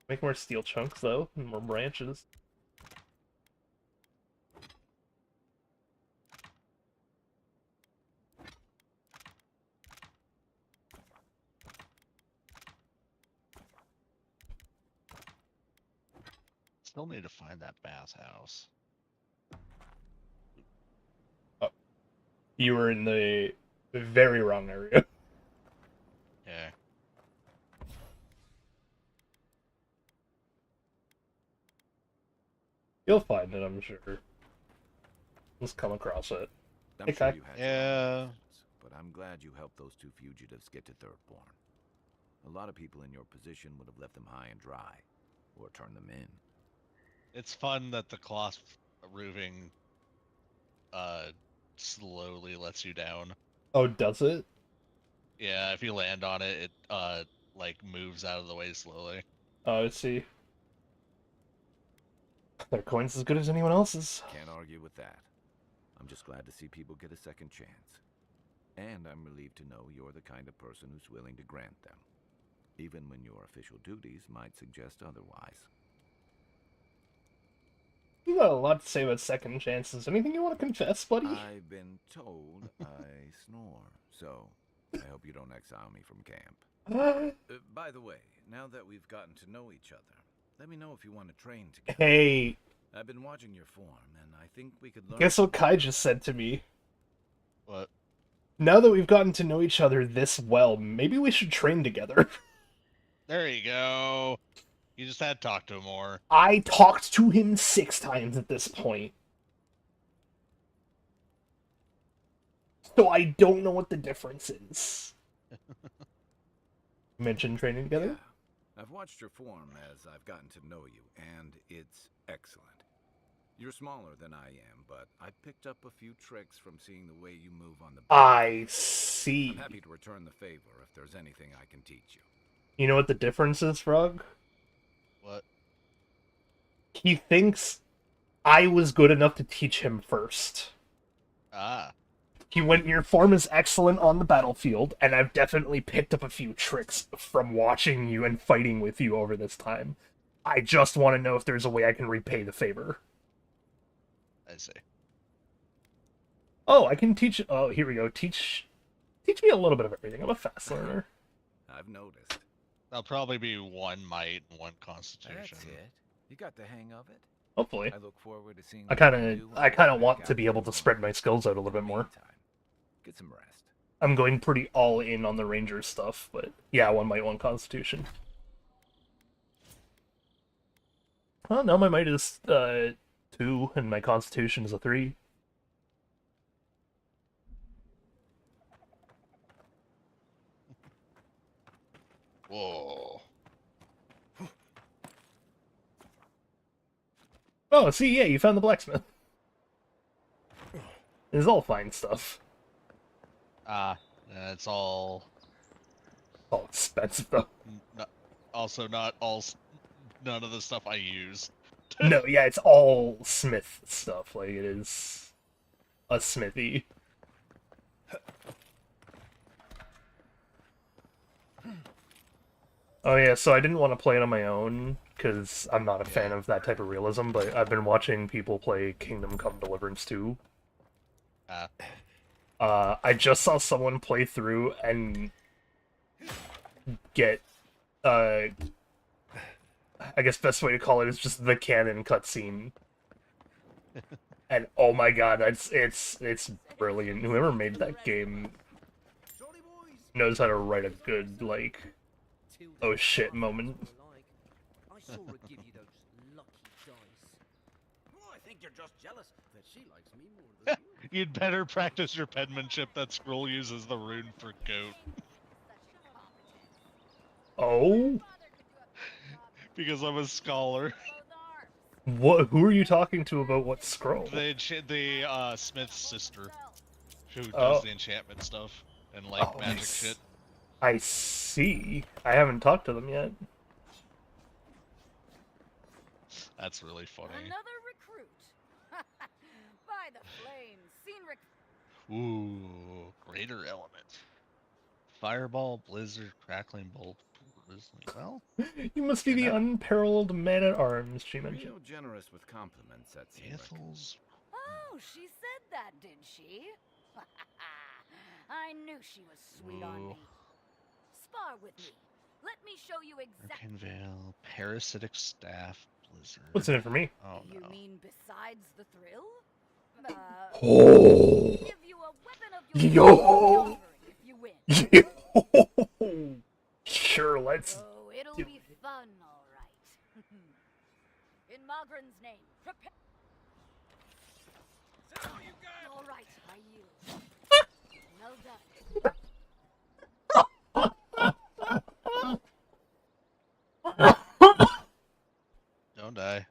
Make more steel chunks, though, and more branches. Still need to find that bathhouse. Oh. You were in the very wrong area. Yeah. You'll find it, I'm sure. Let's come across it. I'm Hey, sure Kai. you had your own reasons, but I'm glad you helped those 2 fugitives get to Thirdborn. A lot of people in your position would have left them high and dry, or turned them in. It's fun that the cloth roofing slowly lets you down. Oh, does it? Yeah, if you land on it, it like moves out of the way slowly. Oh, I see. Their coin's as good as anyone else's. Can't argue with that. I'm just glad to see people get a second chance. And I'm relieved to know you're the kind of person who's willing to grant them, even when your official duties might suggest otherwise. You got a lot to say about second chances. Anything you want to confess, buddy? I've been told I snore, so I hope you don't exile me from camp. By the way, now that we've gotten to know each other, let me know if you want to train together. Hey. I've been watching your form, and I think we could learn. Guess what Kai just said to me? What? Now that we've gotten to know each other this well, maybe we should train together. There you go. You just had to talk to him more. I talked to him 6 times at this point. So I don't know what the difference is. Mention training together? Yeah. I've watched your form as I've gotten to know you, and it's excellent. You're smaller than I am, but I picked up a few tricks from seeing the way you move on the battlefield. I see. I'm happy to return the favor if there's anything I can teach you. You know what the difference is, Frog? What? He thinks I was good enough to teach him first. Ah. He went, your form is excellent on the battlefield, and I've definitely picked up a few tricks from watching you and fighting with you over this time. I just want to know if there's a way I can repay the favor. I see. Oh, I can teach... Oh, here we go. Teach me a little bit of everything. I'm a fast learner. I've noticed. That'll probably be 1 might and 1 constitution. That's it. You got the hang of it. Hopefully. I look forward to seeing I kind of want to be able to spread my skills out a little bit more. Get some rest. I'm going pretty all in on the ranger stuff, but yeah, 1 might, 1 constitution. Well, now my might is 2, and my constitution is a 3. Whoa. Oh, see, yeah, you found the blacksmith. It's all fine stuff. It's all... All expensive, though. Also, not all... None of the stuff I use. No, yeah, it's all smith stuff. Like, it is a smithy. Oh yeah, so I didn't want to play it on my own, because I'm not a fan of that type of realism, but I've been watching people play Kingdom Come Deliverance 2. I just saw someone play through and get, I guess best way to call it is just the canon cutscene. And oh my god, it's brilliant. Whoever made that game knows how to write a good, like, oh shit moment. I saw her give you those lucky dice. Oh, I think you're just jealous that she likes me more than you. You'd better practice your penmanship. That scroll uses the rune for goat. Oh? Because I'm a scholar. What? Who are you talking to about what scroll? The Smith's sister, who does Oh. the enchantment stuff and like magic shit. I see. I haven't talked to them yet. That's really funny. Another recruit. By the flames, seen Ooh, greater element. Fireball, blizzard, crackling bolt, drizzling. Well, You must be the unparalleled man-at-arms, she mentioned. Real generous with compliments, that seems. Oh, she said that, did she? I knew she was sweet on me. Spar with me. Let me show you exactly. Arcane Veil, parasitic staff, blizzard. What's in it for me? Oh You no. mean besides the thrill? Oh. Give you a weapon of your Yo! if you win. Sure, let's Oh, it'll do be fun, all right. In my Ogren's name. Prepare. All right, I yield. Well done. Don't die.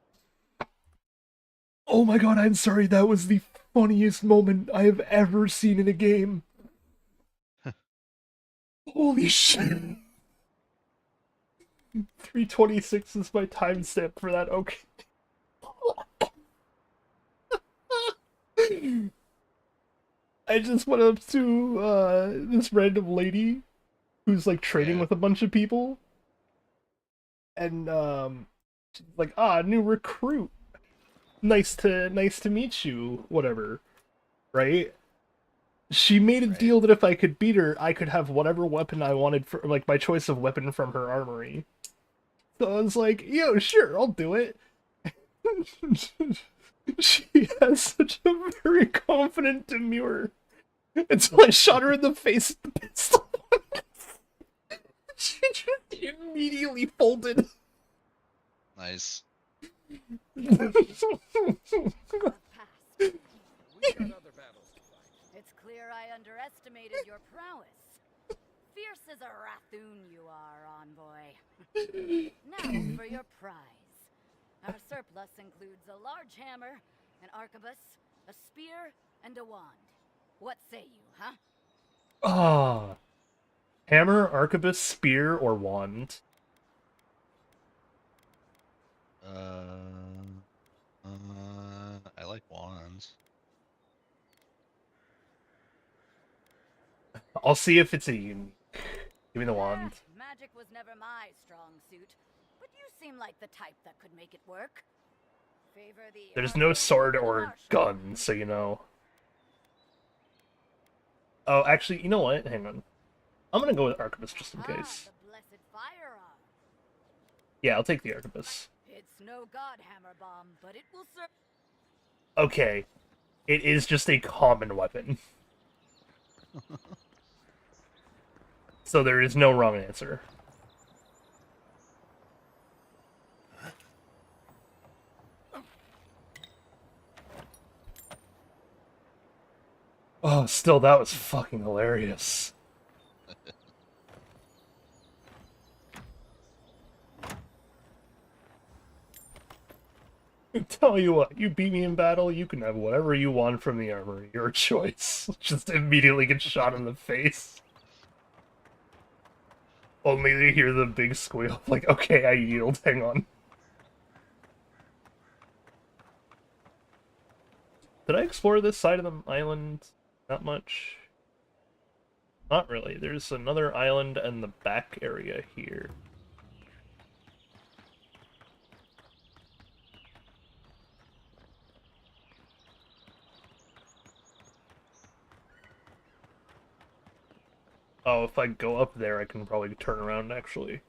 Oh my god, I'm sorry, that was the funniest moment I have ever seen in a game. Holy shit. 326 is my timestamp for that, okay. I just went up to this random lady who's like trading with a bunch of people. And she's like, new recruit. Nice to meet you, whatever. Right? She made a deal that if I could beat her, I could have whatever weapon I wanted for like my choice of weapon from her armory. So I was like, yo, sure, I'll do it. She has such a very confident demeanor until I shot her in the face with the pistol. She just immediately folded. Nice. It's clear I underestimated your prowess. Fierce as a Rathoon you are, envoy. Now for your prize. Our surplus includes a large hammer, an arquebus, a spear, and a wand. What say you, huh? Hammer, arquebus, spear, or wand? I like wands. I'll see if it's a unique. Give me the wand. Magic was never my strong suit, but you seem like the type that could make it work. Favor the There's no sword or gun, so you know. Oh, actually, you know what? Hang on. I'm gonna go with arquebus just in case. The blessed firearm. Yeah, I'll take the arquebus. It's no god hammer bomb, but it will serve. Okay. It is just a common weapon. So there is no wrong answer. Oh, still, that was fucking hilarious. Tell you what, you beat me in battle, you can have whatever you want from the armory. Your choice. Just immediately get shot in the face. Only to hear the big squeal. Like, okay, I yield. Hang on. Did I explore this side of the island? Not much. Not really. There's another island and the back area here. Oh, if I go up there, I can probably turn around, actually.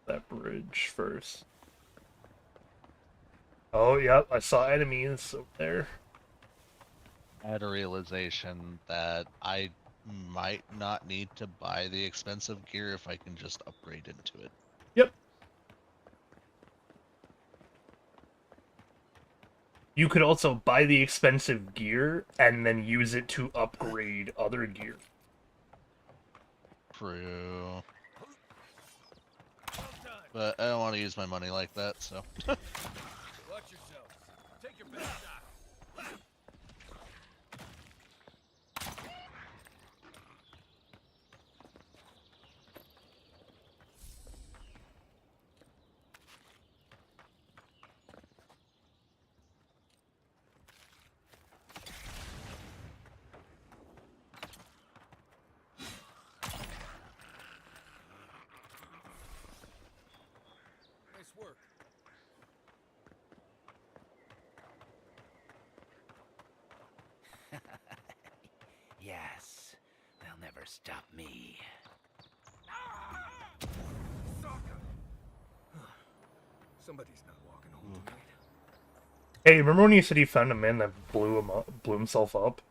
That bridge first. Oh, yep, I saw enemies up there. I had a realization that I might not need to buy the expensive gear if I can just upgrade into it. Yep. You could also buy the expensive gear and then use it to upgrade other gear. True. But I don't want to use my money like that, so. Watch yourselves. Take your best shot. Nice work. Yes, they'll never stop me. Somebody's not walking home tonight. Hey, remember when you said you found a man that blew himself up?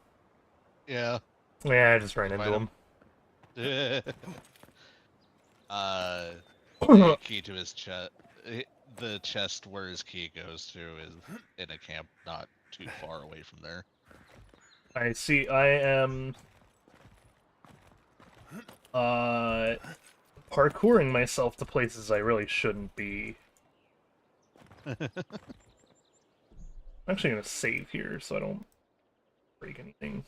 Yeah. Yeah, I just ran into Find him. The key to his chest, the chest where his key goes to is in a camp not too far away from there. I see. I am parkouring myself to places I really shouldn't be. I'm actually gonna save here so I don't break anything.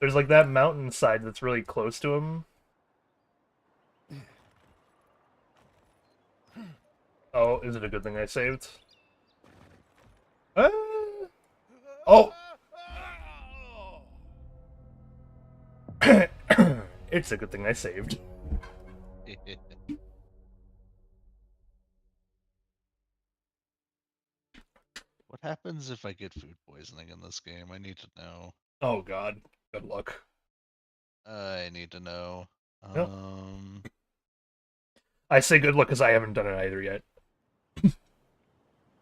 There's like that mountainside that's really close to him. Oh, is it a good thing I saved? Oh! It's a good thing I saved. What happens if I get food poisoning in this game? I need to know. Oh god, good luck. I need to know. Yep. I say good luck because I haven't done it either yet.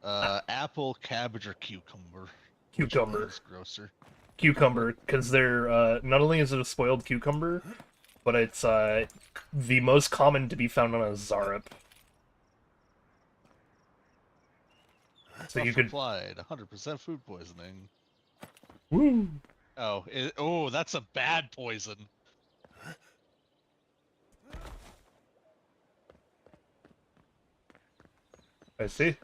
Apple, cabbage, or cucumber? Cucumber. Which is grosser? Cucumber, because they're, not only is it a spoiled cucumber, but it's, the most common to be found on a Zarup. So you could... applied, 100% food poisoning. Woo! Oh, that's a bad poison. I see.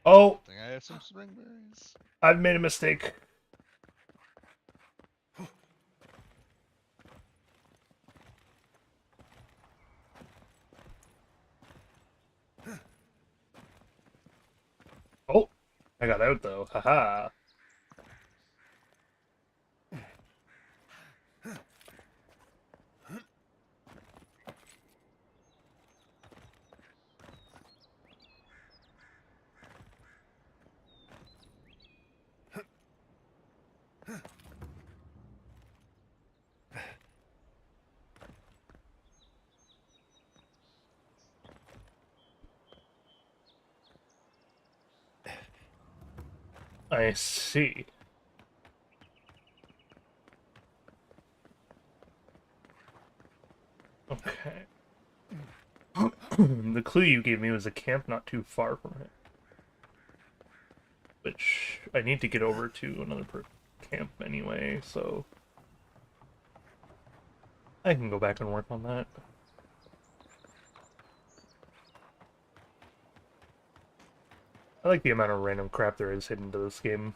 Oh! I think I have some spring berries. I've made a mistake. Oh! I got out though. Haha. I see. Okay. The clue you gave me was a camp not too far from it. Which I need to get over to another camp anyway, so... I can go back and work on that. I like the amount of random crap there is hidden to this game.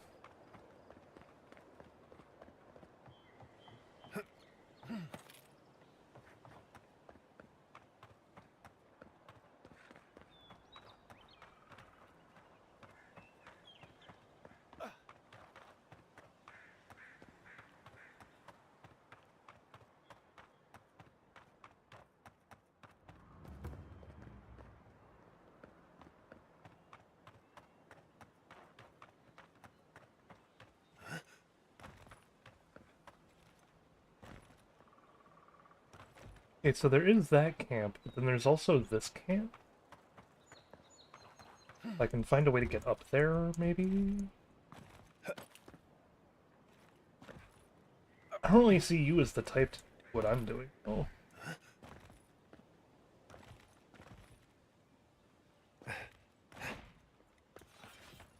Okay, so there is that camp, but then there's also this camp. If I can find a way to get up there, maybe? I don't really see you as the type to do what I'm doing. Oh.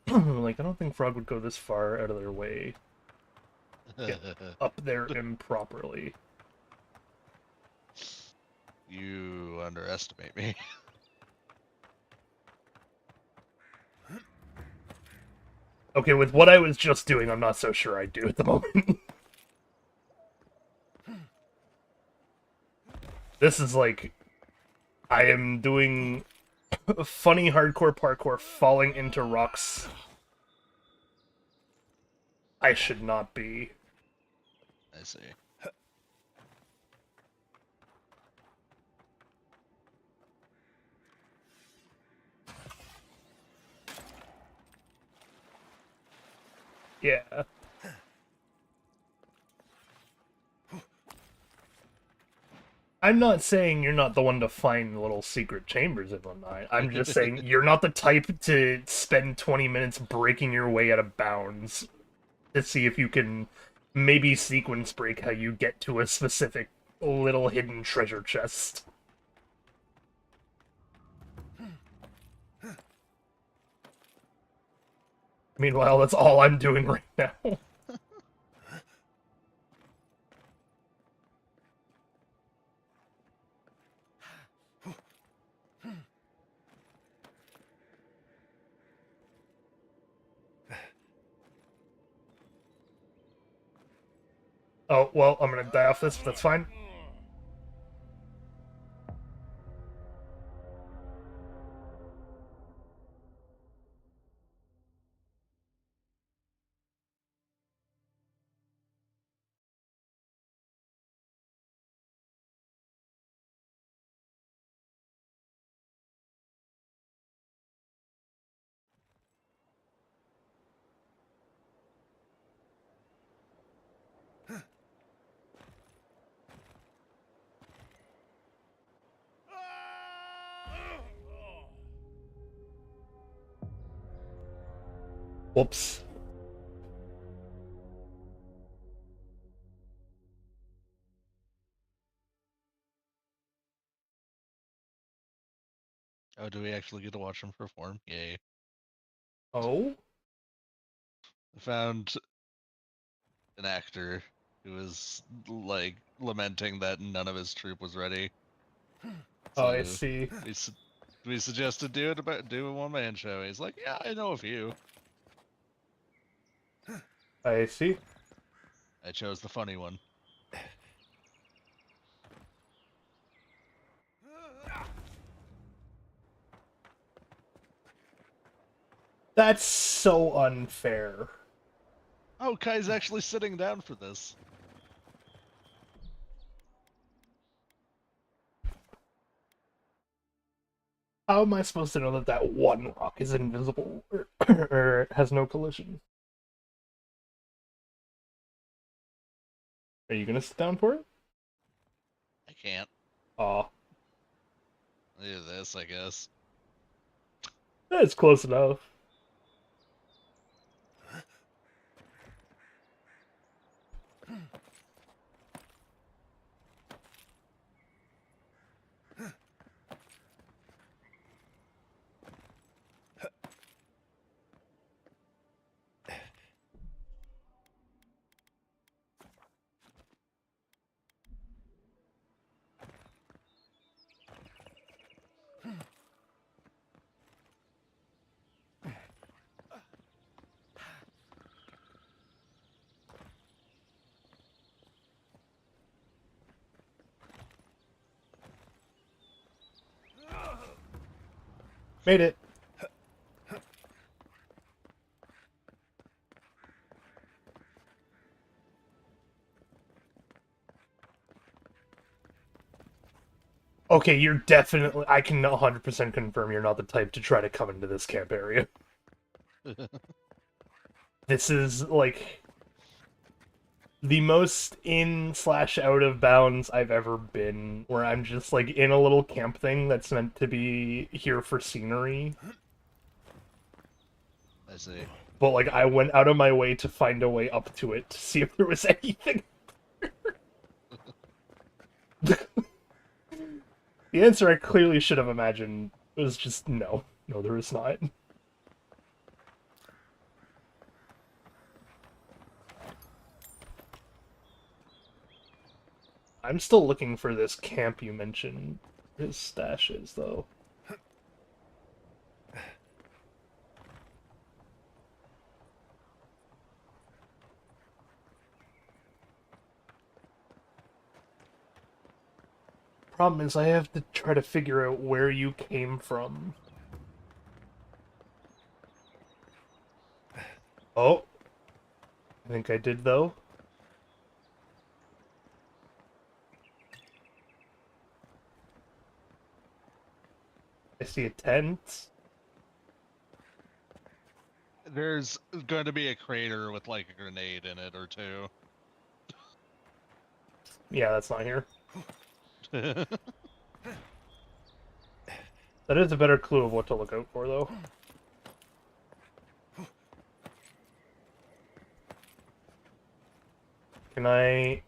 Like, I don't think Frog would go this far out of their way to get up there improperly. You underestimate me. Okay, with what I was just doing, I'm not so sure I do at the moment. This is like... I am doing funny hardcore parkour falling into rocks I should not be. I see. Yeah. I'm not saying you're not the one to find little secret chambers and whatnot. I'm just saying you're not the type to spend 20 minutes breaking your way out of bounds to see if you can maybe sequence break how you get to a specific little hidden treasure chest. Meanwhile, that's all I'm doing right now. Oh, well, I'm gonna die off this, but that's fine. Whoops. Oh, do we actually get to watch him perform? Yay. Oh? I found an actor who was, like, lamenting that none of his troupe was ready. Oh, I see. We suggested do a one-man show. He's like, yeah, I know a few. I see. I chose the funny one. That's so unfair. Oh, Kai's actually sitting down for this. How am I supposed to know that that one rock is invisible or has no collision? Are you gonna sit down for it? I can't. Aw. Do this, I guess. That's close enough. Made it. Okay, you're definitely... I can 100% confirm you're not the type to try to come into this camp area. This is, like, the most in/out of bounds I've ever been, where I'm just, like, in a little camp thing that's meant to be here for scenery. I see. But, like, I went out of my way to find a way up to it to see if there was anything. The answer I clearly should have imagined was just no. No, there is not. I'm still looking for this camp you mentioned. His stash is, though. Problem is, I have to try to figure out where you came from. Oh. I think I did, though. I see a tent. There's going to be a crater with, like, a grenade in it or two. Yeah, that's not here. That is a better clue of what to look out for, though. Can I...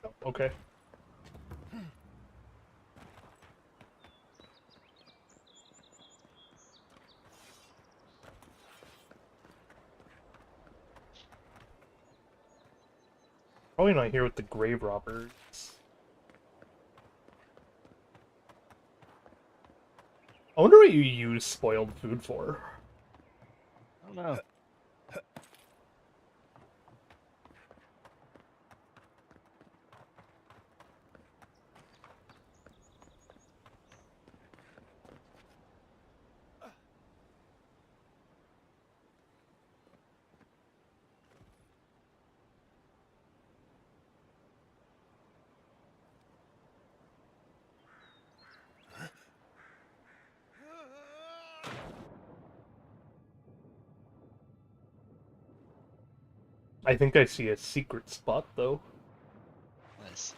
Oh, okay. Probably not here with the grave robbers. I wonder what you use spoiled food for. I don't know. I think I see a secret spot, though. Nice.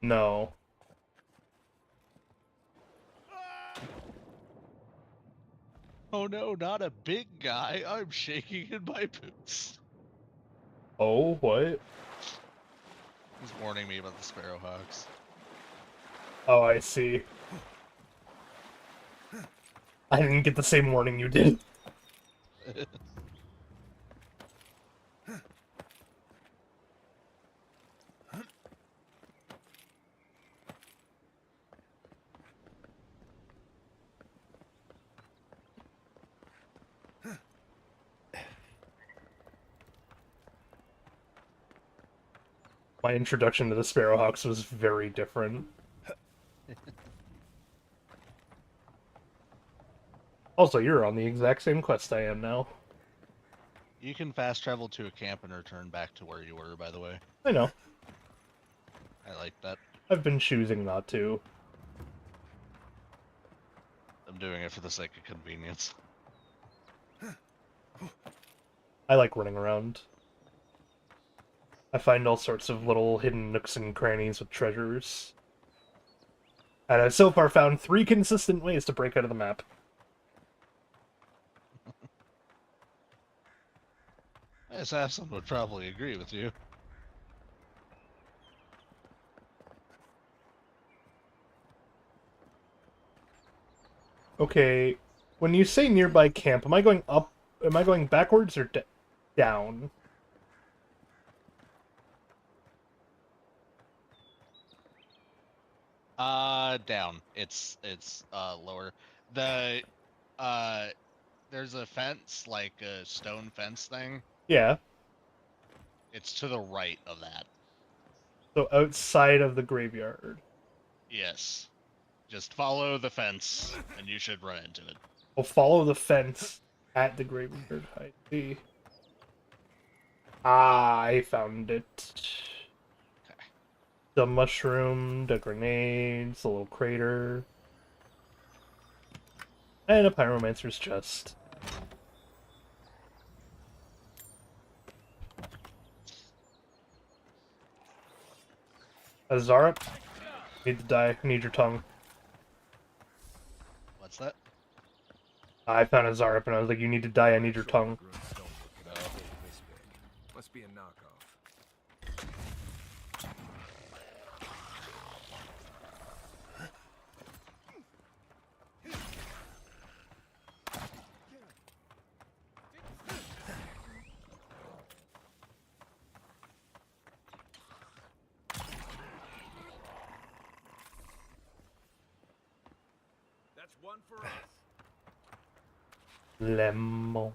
No. Oh no, not a big guy. I'm shaking in my boots. Oh, what? He's warning me about the Sparrowhawks. Oh, I see. I didn't get the same warning you did. My introduction to the Sparrowhawks was very different. Also, you're on the exact same quest I am now. You can fast travel to a camp and return back to where you were, by the way. I know. I like that. I've been choosing not to. I'm doing it for the sake of convenience. I like running around. I find all sorts of little hidden nooks and crannies with treasures. And I've so far found 3 consistent ways to break out of the map. Assassin would probably agree with you. Okay, when you say nearby camp, am I going up? Am I going backwards or down? Down. It's lower. There's a fence, like a stone fence thing. Yeah. It's to the right of that. So outside of the graveyard. Yes. Just follow the fence, and you should run into it. We'll follow the fence at the graveyard. I see. Ah, I found it. Okay. The mushroom, the grenades, the little crater. And a pyromancer's chest. Azarup, need to die. I need your tongue. What's that? I found Azarup and I was like, you need to die, I need your tongue. Must be a knockoff. That's one for us. Lemon.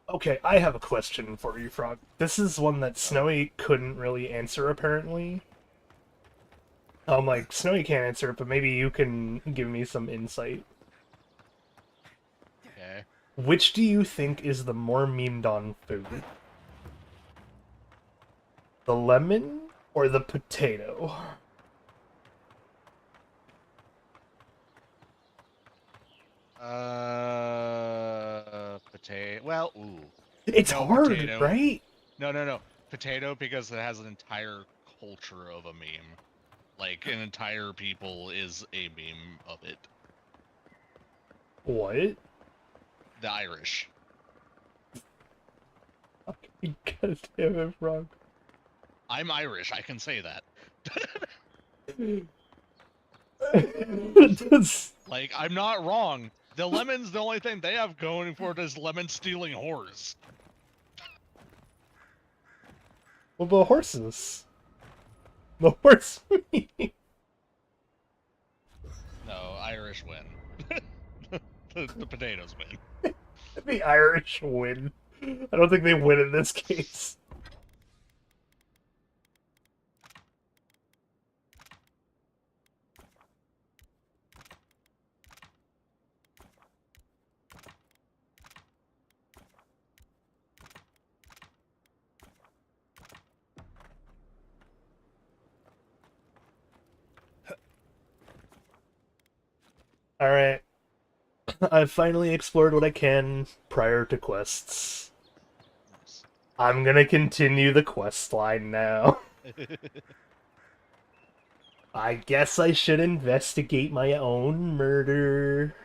Okay, I have a question for you, Frog. This is one that Snowy couldn't really answer, apparently. I'm like, Snowy can't answer it, but maybe you can give me some insight. Okay. Which do you think is the more memed on food? The lemon or the potato? Potato. Well, ooh. It's No, hard, potato. right? No. Potato because it has an entire culture of a meme. Like, an entire people is a meme of it. What? The Irish. God damn it, Frog. I'm Irish, I can say that. Like, I'm not wrong. The lemon's the only thing they have going for it is lemon-stealing whores. What about horses? The horse No, Irish win. the potatoes win. The Irish win. I don't think they win in this case. Alright. I've finally explored what I can prior to quests. I'm gonna continue the quest line now. I guess I should investigate my own murder.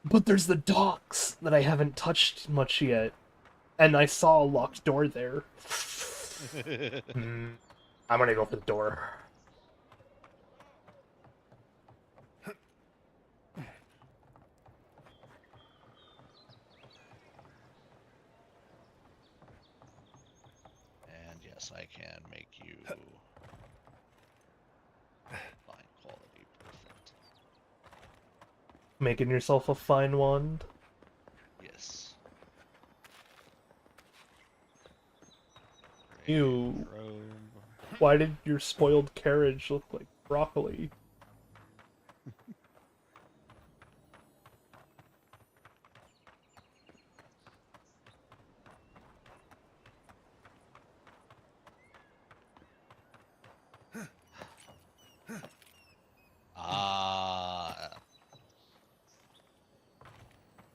But there's the docks that I haven't touched much yet. And I saw a locked door there. I'm gonna go for the door. And yes, I can make you fine quality, perfect. Making yourself a fine wand? Yes. Ew. Why did your spoiled carriage look like broccoli?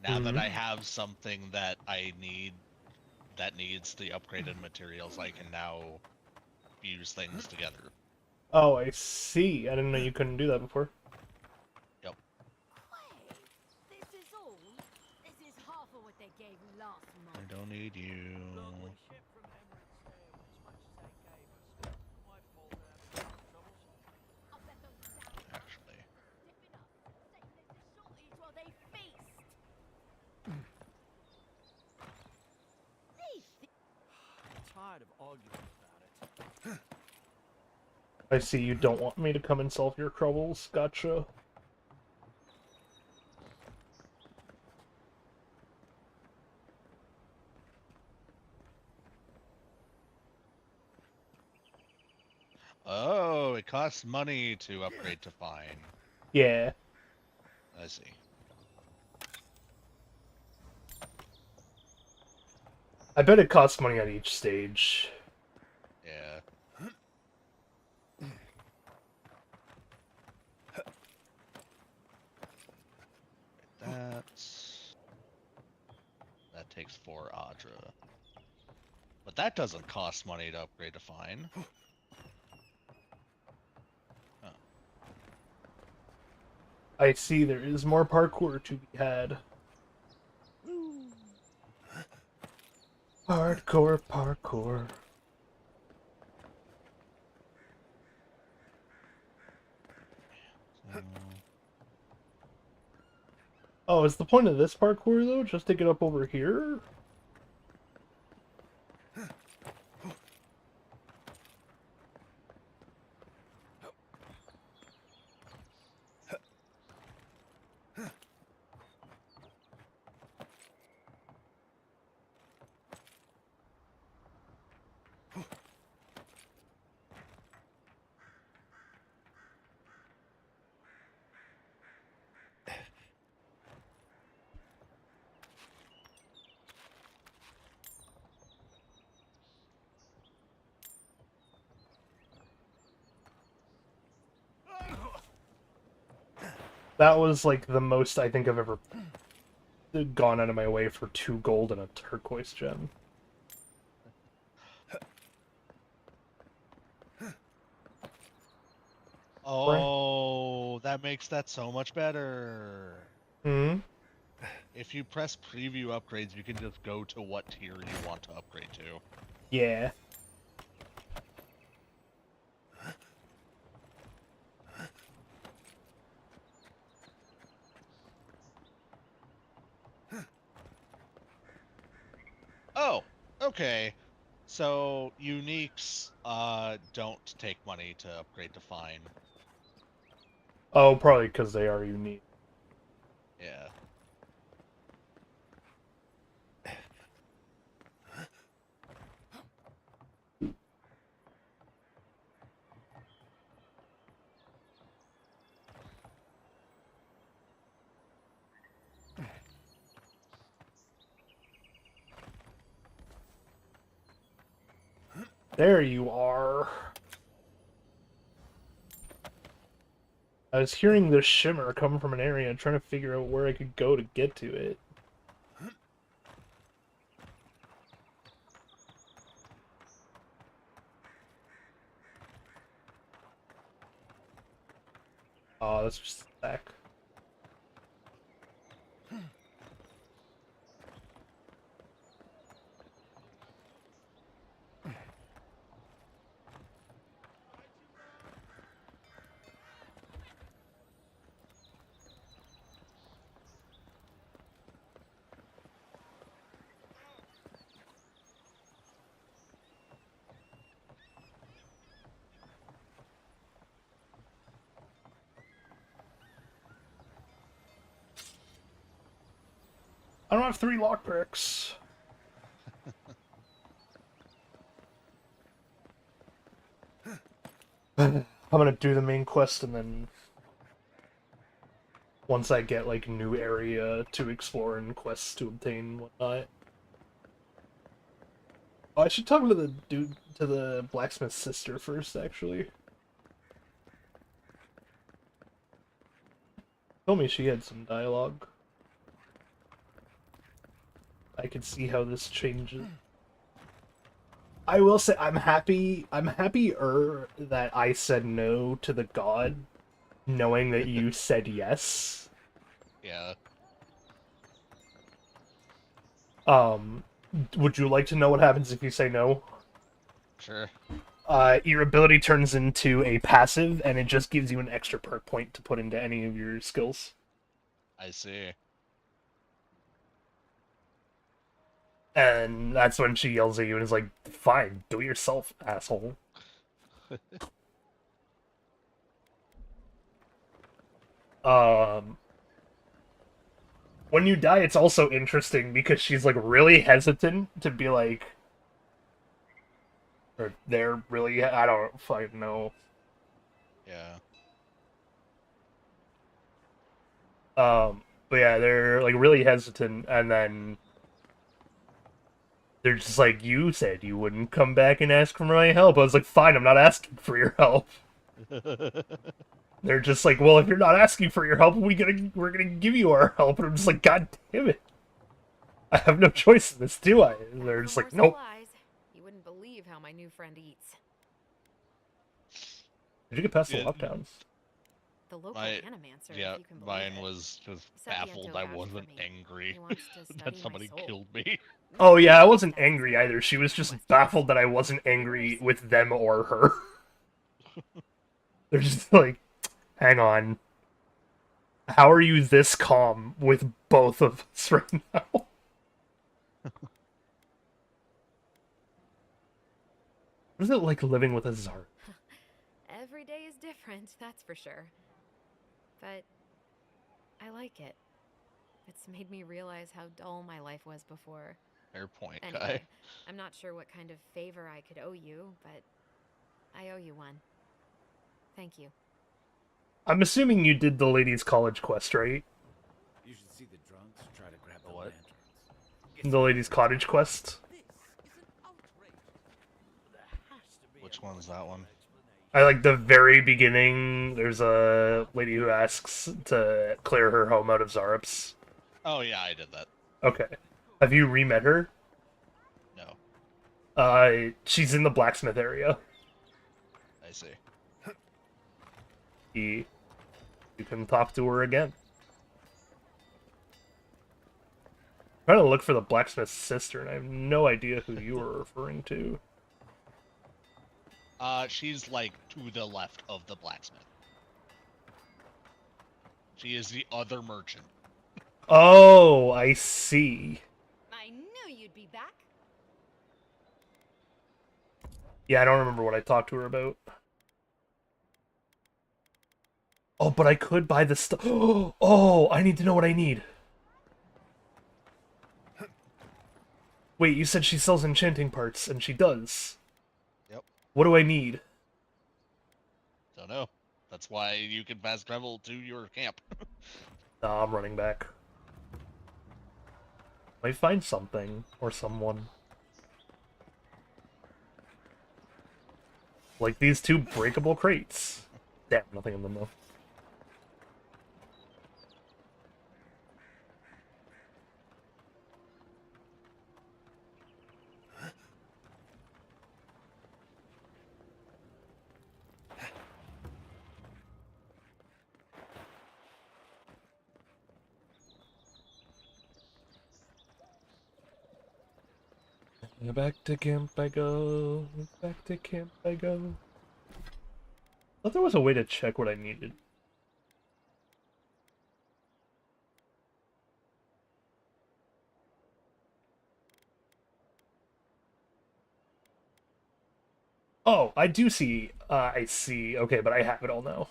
Now that I have something that I need, that needs the upgraded materials, I can now fuse things together. Oh, I see. I didn't know you couldn't do that before. Yep. This is all. This is half of what they gave me last month. I don't need you. Actually. While they feast. I'm tired of arguing about it. I see you don't want me to come and solve your troubles. Gotcha. Oh, it costs money to upgrade to fine. Yeah. I see. I bet it costs money on each stage. Yeah. That takes 4 Adra. But that doesn't cost money to upgrade to fine. Oh. I see there is more parkour to be had. Hardcore parkour. Oh, is the point of this parkour, though? Just to get up over here? That was like the most I think I've ever gone out of my way for 2 gold and a turquoise gem. Oh, that makes that so much better. Hmm? If you press preview upgrades, you can just go to what tier you want to upgrade to. Yeah. Oh, okay. So uniques don't take money to upgrade to fine. Oh, probably because they are unique. Yeah. There you are. I was hearing this shimmer come from an area, trying to figure out where I could go to get to it. Oh, that's just back. I don't have 3 lockpicks. I'm gonna do the main quest and then once I get like new area to explore and quests to obtain and whatnot. Oh, I should talk to the dude, to the blacksmith's sister first, actually. Told me she had some dialogue. I could see how this changes. I will say I'm happier that I said no to the god, knowing that you said yes. Yeah. Would you like to know what happens if you say no? Sure. Your ability turns into a passive, and it just gives you an extra perk point to put into any of your skills. I see. And that's when she yells at you and is like, fine, do it yourself, asshole. When you die, it's also interesting because she's like really hesitant to be like, or they're really, I don't fucking know. Yeah. But yeah, they're like really hesitant, and then they're just like, you said you wouldn't come back and ask for my help. I was like, fine, I'm not asking for your help. They're just like, well, if you're not asking for your help, we're gonna give you our help. And I'm just like, god damn it. I have no choice in this, do I? And they're just like, nope. Supplies. You wouldn't believe how my new friend eats. Did you get past the lockdowns? The local My, animancer, yeah, if you can believe mine it. was just Sapiento baffled I vouched for wasn't me. angry He wants to that study my somebody soul. killed me. Oh yeah, I wasn't angry either. She was just baffled that I wasn't angry with them or her. They're just like, hang on. How are you this calm with both of us right now? What is it like living with a Zard? Every day is different, that's for sure. But I like it. It's made me realize how dull my life was before. Fair point, Anyway, guy. I'm not sure what kind of favor I could owe you, but I owe you one. Thank you. I'm assuming you did the ladies' college quest, right? You should see the drunks try to grab the what? lanterns. The ladies' cottage quest? Which one's that one? I like the very beginning. There's a lady who asks to clear her home out of Zarops. Oh yeah, I did that. Okay. Have you re-met her? No. She's in the blacksmith area. I see. You can talk to her again. I'm trying to look for the blacksmith's sister, and I have no idea who you were referring to. She's like to the left of the blacksmith. She is the other merchant. Oh, I see. I knew you'd be back. Yeah, I don't remember what I talked to her about. Oh, but I could buy the stuff. Oh, I need to know what I need. Wait, you said she sells enchanting parts, and she does. Yep. What do I need? Don't know. That's why you can fast travel to your camp. Nah, I'm running back. Might find something or someone. Like these two breakable crates. Damn, nothing in them though. Back to camp I go. Back to camp I go. I thought there was a way to check what I needed. Oh, I do see. I see. Okay, but I have it all now.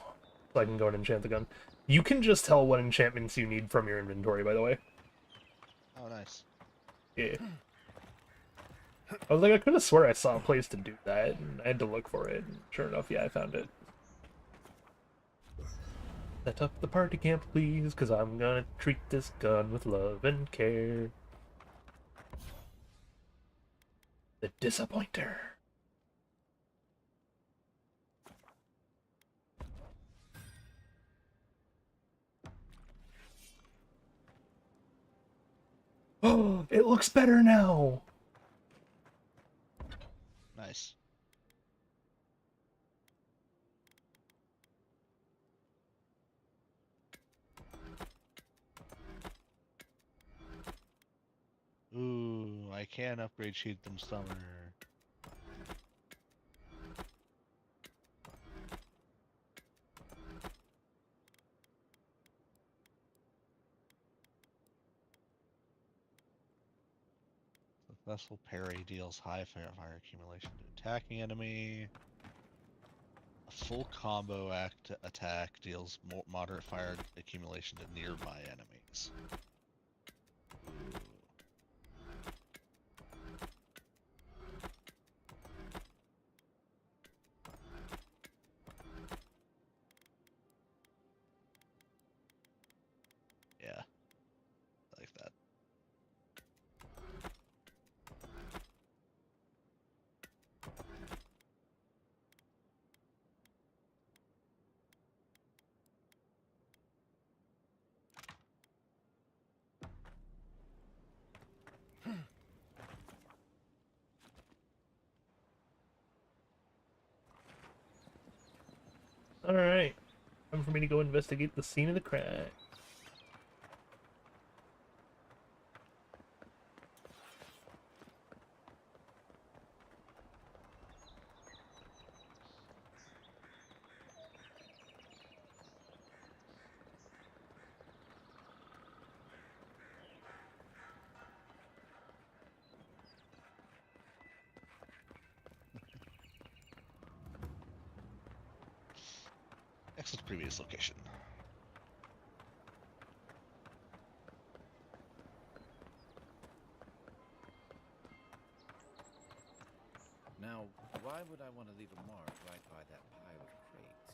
So I can go and enchant the gun. You can just tell what enchantments you need from your inventory, by the way. Oh, nice. Yeah. I was like, I could have swore I saw a place to do that, and I had to look for it, and sure enough, yeah, I found it. Set up the party camp, please, because I'm gonna treat this gun with love and care. The Disappointer. Oh, it looks better now! Nice. Ooh, I can upgrade Sheathed Summer. The Vessel Parry deals high fire accumulation to attacking enemy. A full combo attack deals moderate fire accumulation to nearby enemies. Ooh. Yeah, I like that. Alright. Time for me to go investigate the scene of the crime. Exit previous location. Now, why would I want to leave a mark right by that pile of crates?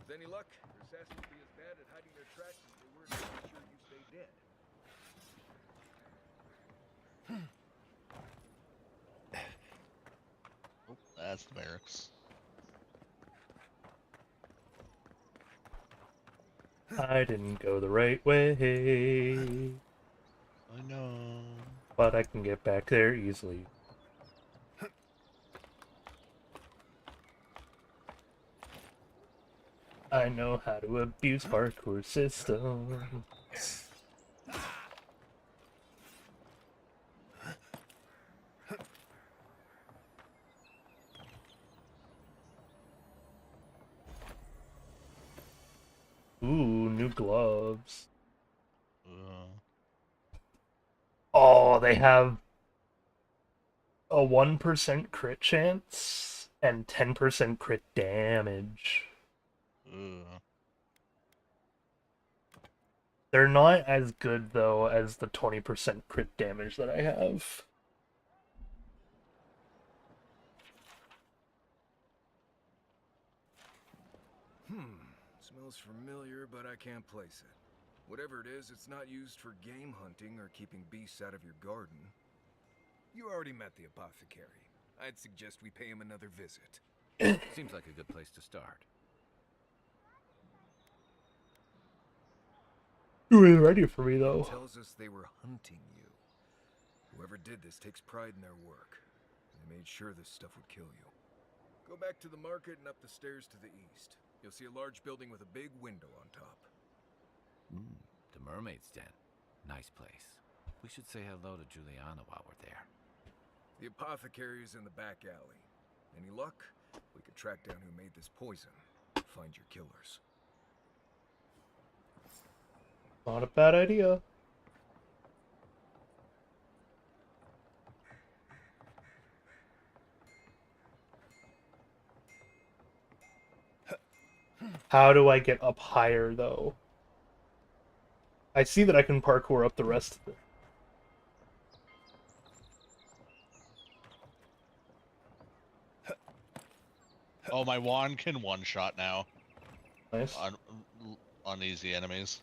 With any luck, your assassins will be as bad at hiding their tracks as they were to make sure you stay dead. That's the barracks. I didn't go the right way. I know. But I can get back there easily. I know how to abuse parkour systems. Ooh, new gloves. Oh, they have a 1% crit chance and 10% crit damage. They're not as good, though, as the 20% crit damage that I have. Smells familiar, but I can't place it. Whatever it is, it's not used for game hunting or keeping beasts out of your garden. You already met the apothecary. I'd suggest we pay him another visit. Seems like a good place to start. You were ready for me, though. Tells us they were hunting you. Whoever did this takes pride in their work. They made sure this stuff would kill you. Go back to the market and up the stairs to the east. You'll see a large building with a big window on top. The Mermaid's Den. Nice place. We should say hello to Juliana while we're there. The apothecary is in the back alley. Any luck? We could track down who made this poison. Find your killers. Not a bad idea. How do I get up higher, though? I see that I can parkour up the rest of it. Oh, my wand can one-shot now. Nice. On easy enemies.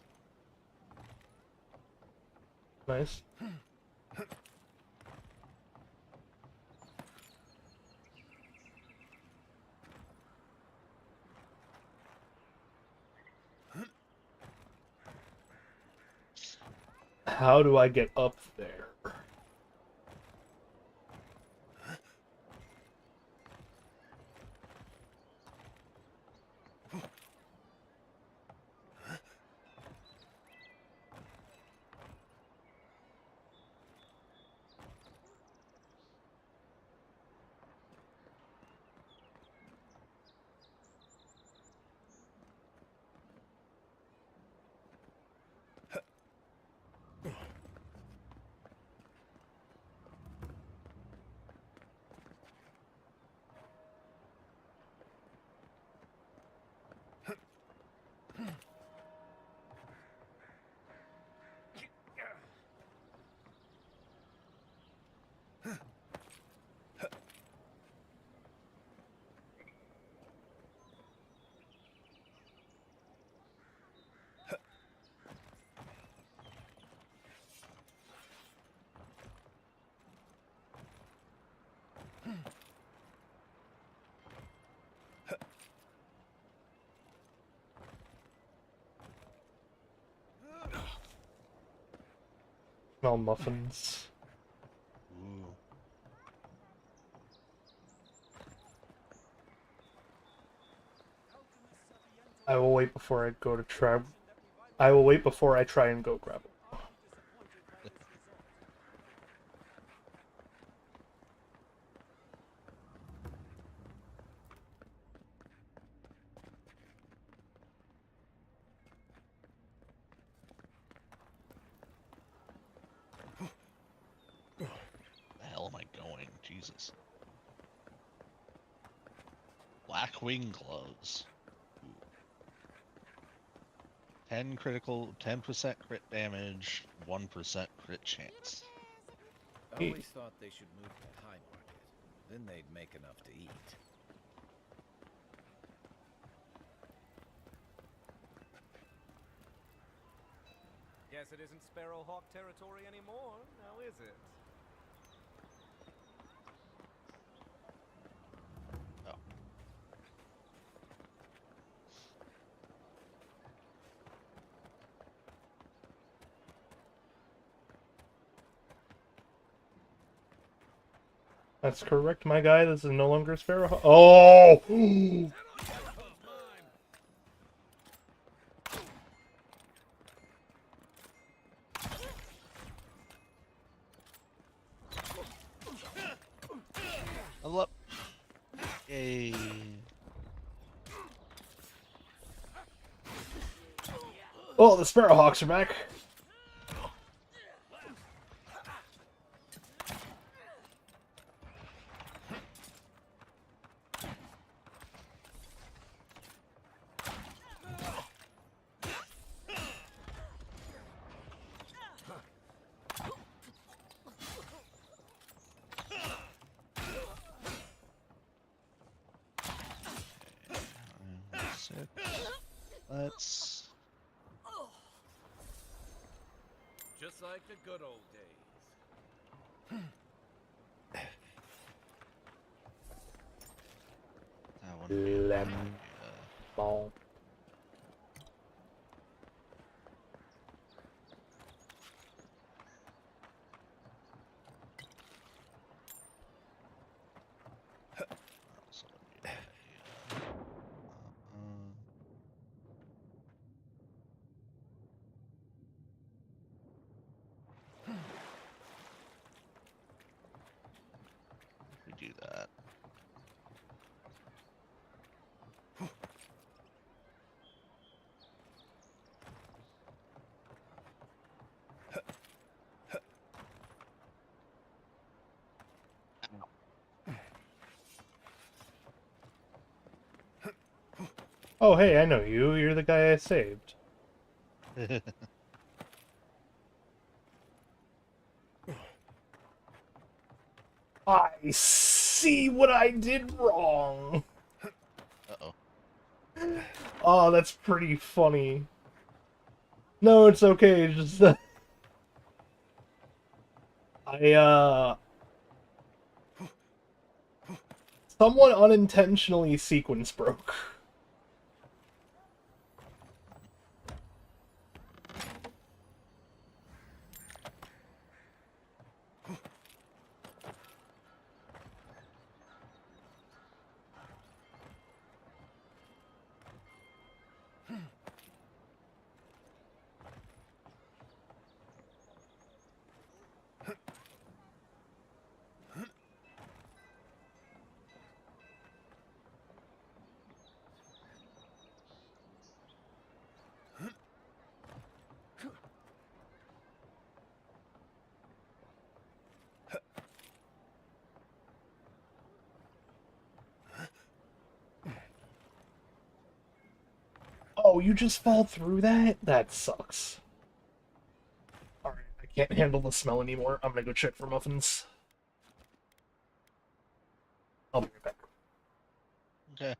Nice. How do I get up there? Smell muffins. Ooh. I will wait before I go to try. I will wait before I try and go grab it. The hell am I going? Jesus. Black wing gloves. 10% crit damage, 1% crit chance. I always thought they should move to High Market. Then they'd make enough to eat. Guess it isn't Sparrowhawk territory anymore, now is it? That's correct, my guy. This is no longer a Sparrowhawk. Oh! Level up. Yay. Oh, the Sparrowhawks are back. Let's. Just like the good old days. That wouldn't be a bad idea. Ball. We do that. Oh, hey, I know you. You're the guy I saved. I see what I did wrong. Uh-oh. Oh, that's pretty funny. No, it's okay. Just someone unintentionally sequence broke. Oh, you just fall through that? That sucks. Alright, I can't handle the smell anymore. I'm gonna go check for muffins. I'll be right back. Okay.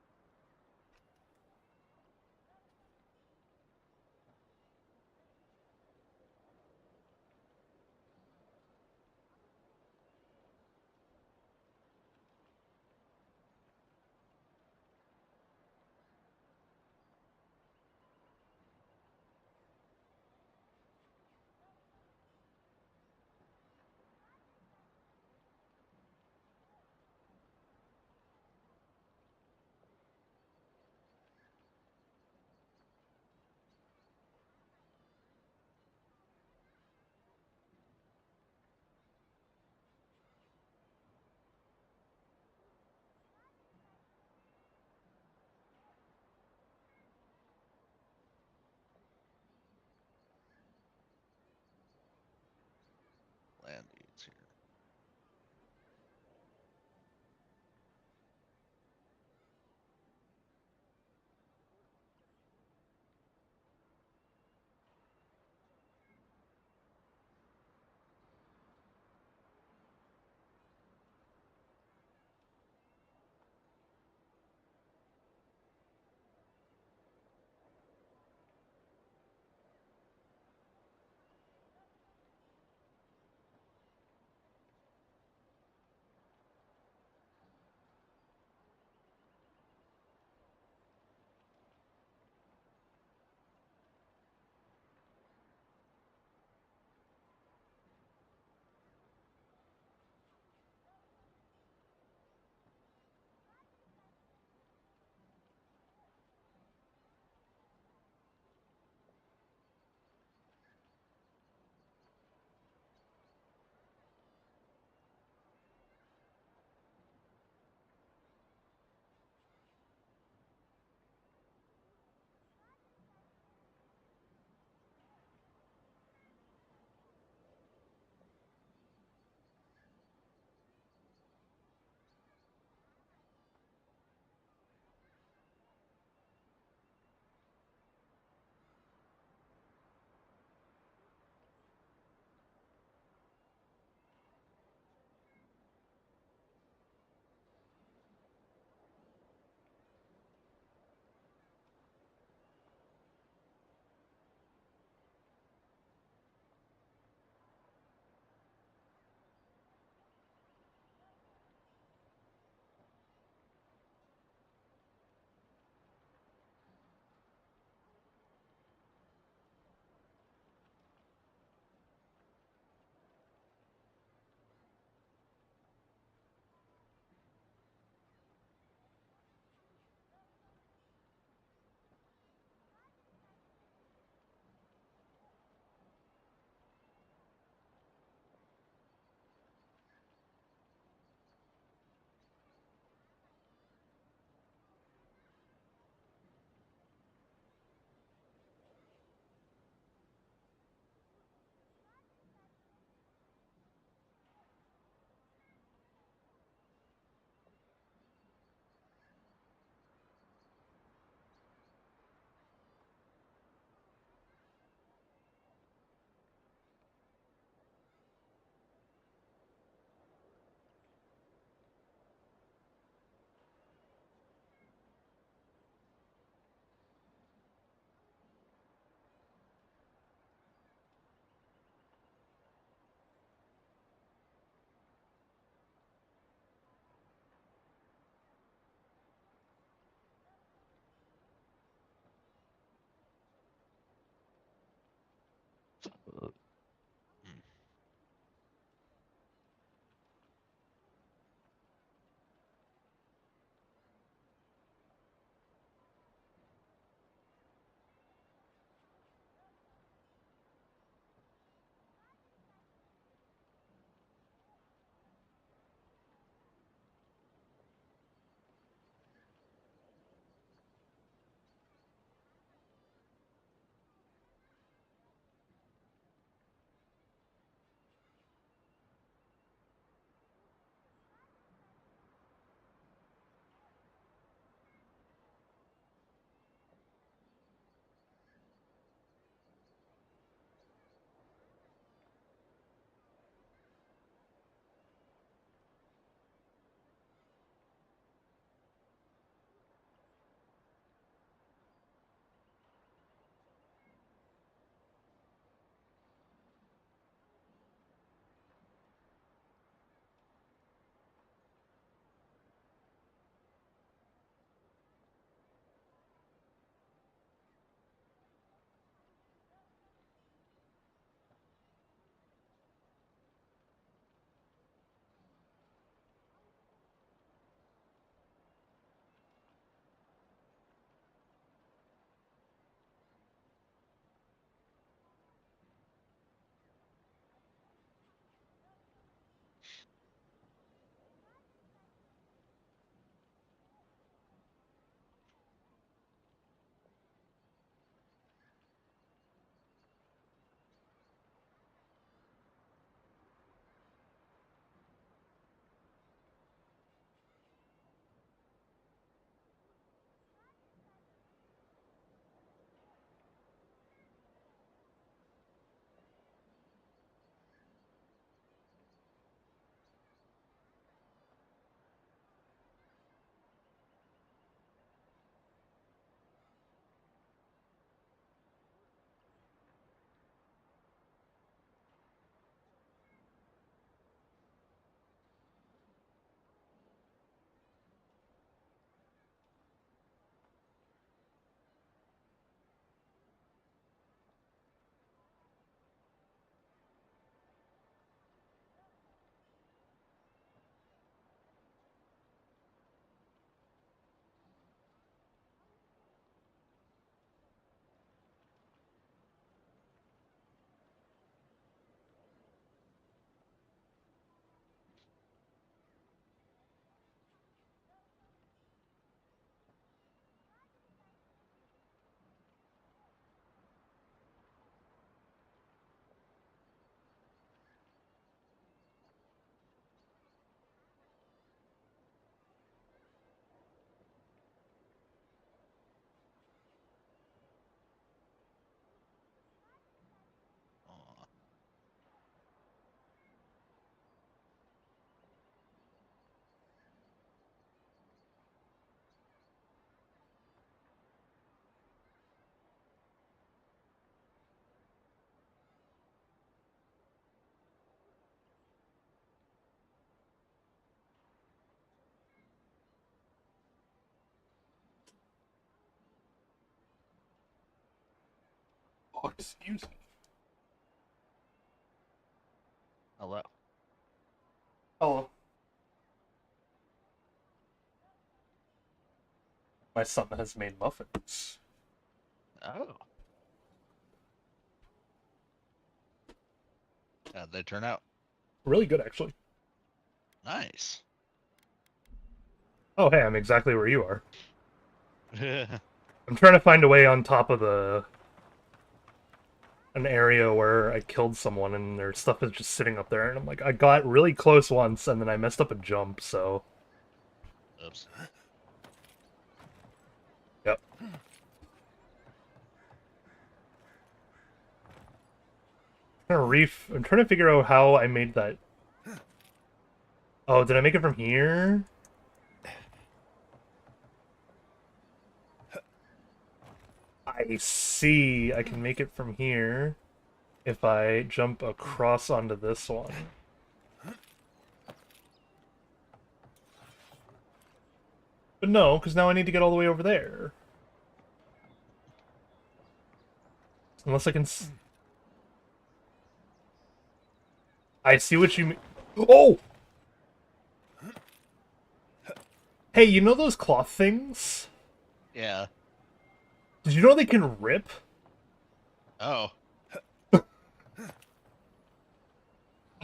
Oh, excuse me. Hello. Hello. My son has made muffins. Oh. How'd they turn out? Really good, actually. Nice. Oh, hey, I'm exactly where you are. I'm trying to find a way on top of an area where I killed someone and their stuff is just sitting up there, and I'm like, I got really close once and then I messed up a jump, so... Oops. Yep. I'm trying to figure out how I made that... Oh, did I make it from here? I see. I can make it from here if I jump across onto this one. But no, because now I need to get all the way over there. Unless I can... I see what you mean. Oh! Hey, you know those cloth things? Yeah. Did you know they can rip? Oh.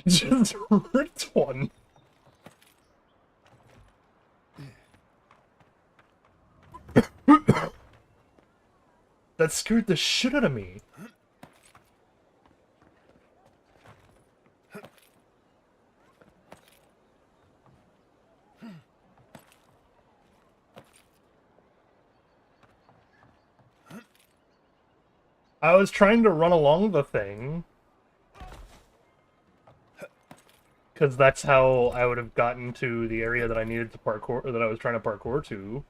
Just ripped one. That scared the shit out of me. I was trying to run along the thing. Because that's how I would have gotten to the area that I needed to parkour, or that I was trying to parkour to.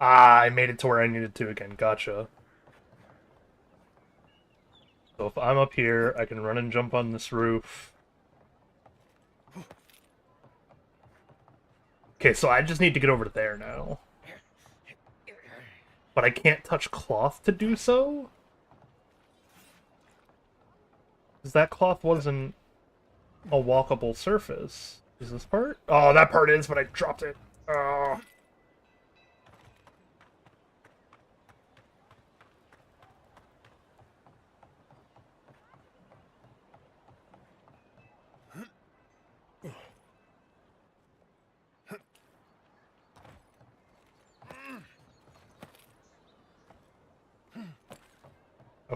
Ah, I made it to where I needed to again. Gotcha. So if I'm up here, I can run and jump on this roof. Okay, so I just need to get over there now. But I can't touch cloth to do so? Because that cloth wasn't a walkable surface. Is this part? Oh, that part is, but I dropped it. Oh.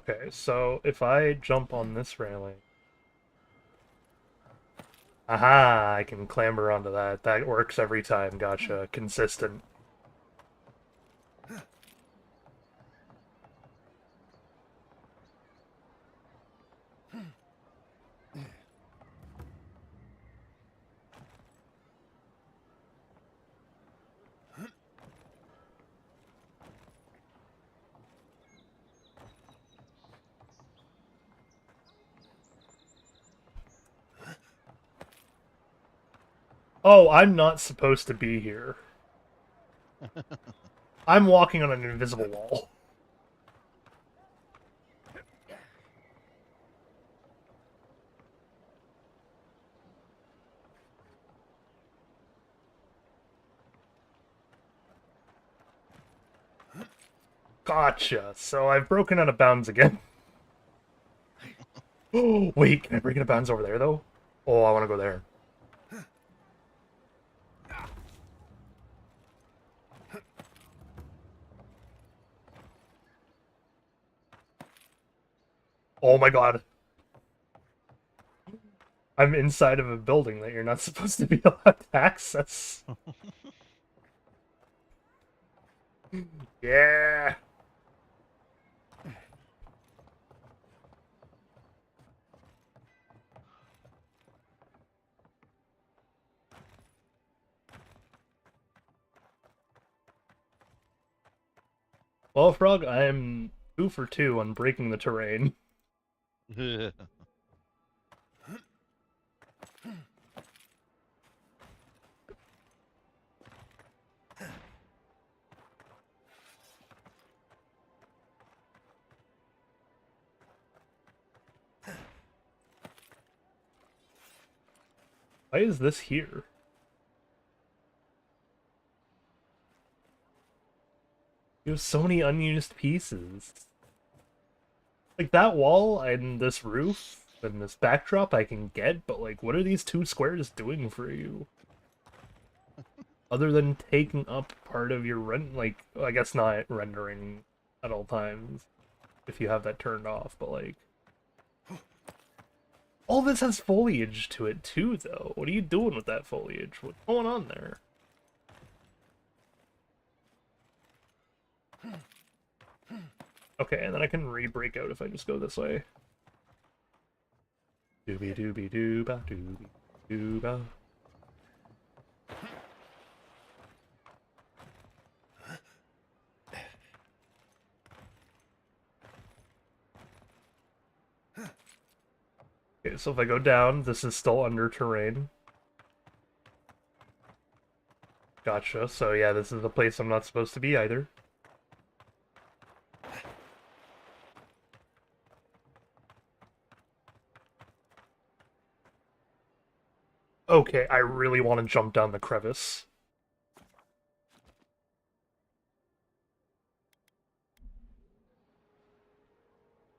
Okay, so if I jump on this railing... Aha! I can clamber onto that. That works every time. Gotcha. Consistent. Oh, I'm not supposed to be here. I'm walking on an invisible wall. Gotcha. So I've broken out of bounds again. Oh, wait, can I break out of bounds over there, though? Oh, I want to go there. Oh my god. I'm inside of a building that you're not supposed to be allowed to access. Yeah. Well, Frog, I'm 2 for 2 on breaking the terrain. Why is this here? You have so many unused pieces. Like, that wall and this roof and this backdrop I can get, but, like, what are these 2 squares doing for you? Other than taking up part of your like, I guess not rendering at all times, if you have that turned off, but, like... All this has foliage to it, too, though. What are you doing with that foliage? What's going on there? Okay, and then I can re-break out if I just go this way. Doobie-doobie-doo-ba, doobie-doo-ba. Okay, so if I go down, this is still under terrain. Gotcha. So yeah, this is a place I'm not supposed to be either. Okay, I really want to jump down the crevice.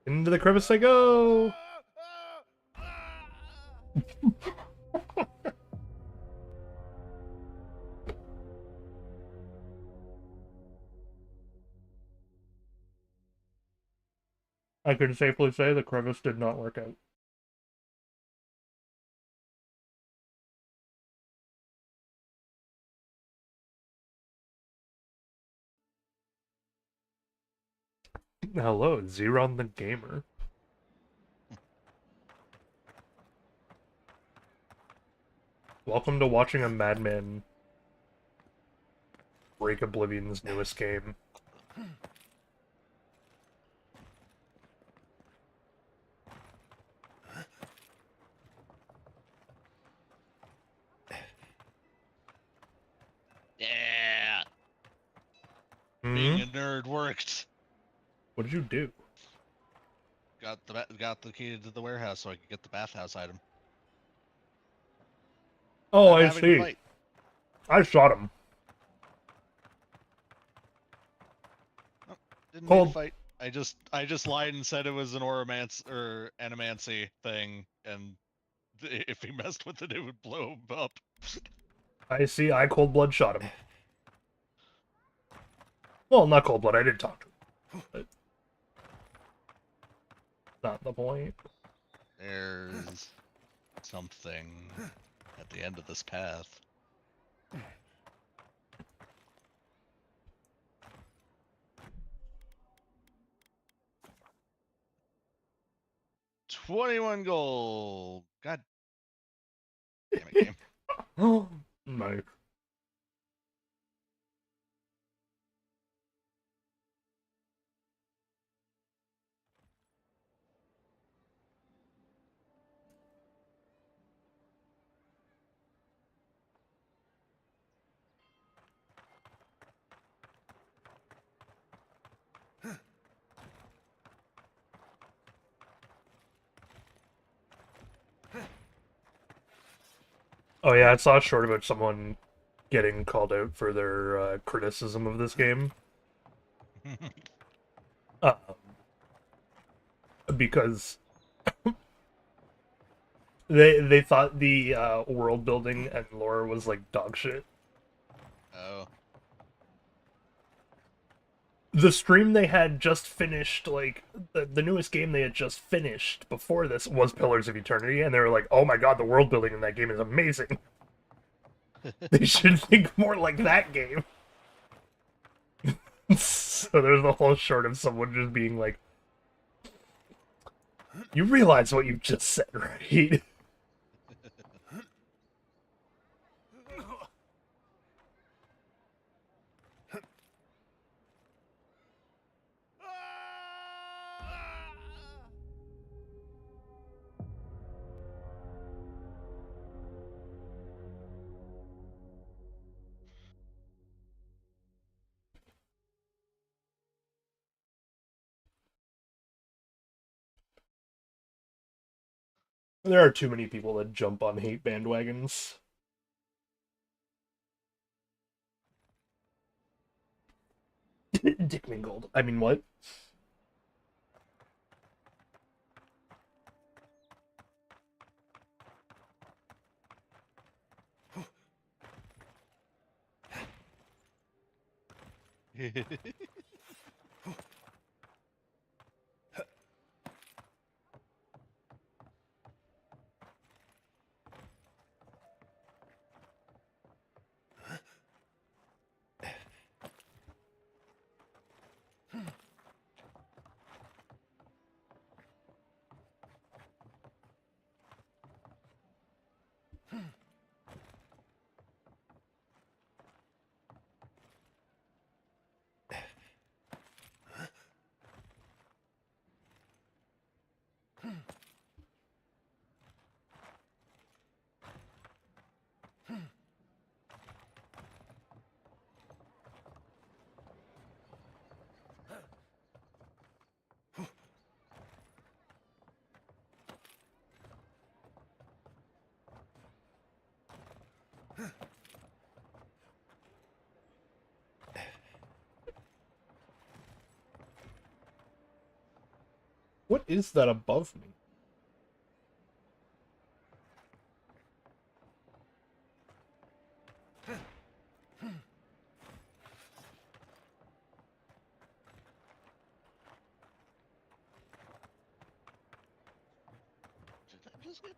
Into the crevice I go! I can safely say the crevice did not work out. Hello, Zeron the Gamer. Welcome to watching a madman break Oblivion's newest game. Yeah. Being a nerd worked. What did you do? Got the key to the warehouse so I could get the bathhouse item. Oh, Not I having to see. fight. I shot him. Didn't need Cold. to fight. I just lied and said it was an animancy thing, and if he messed with it, it would blow him up. I see. I cold blood shot him. Well, not cold blood. I did talk to him. But not the point. There's something at the end of this path. $21 gold. God damn it, game. Oh, nice. Oh yeah, I saw a short about someone getting called out for their criticism of this game. Because they thought the world building and lore was like dog shit. Oh. The stream they had just finished, like the newest game they had just finished before this was Pillars of Eternity, and they were like, "Oh my god, the world building in that game is amazing." They should think more like that game. So there's the whole short of someone just being like, "You realize what you just said, right?" There are too many people that jump on hate bandwagons. Dick Mingold. I mean, what? What is that above me? Did I just get...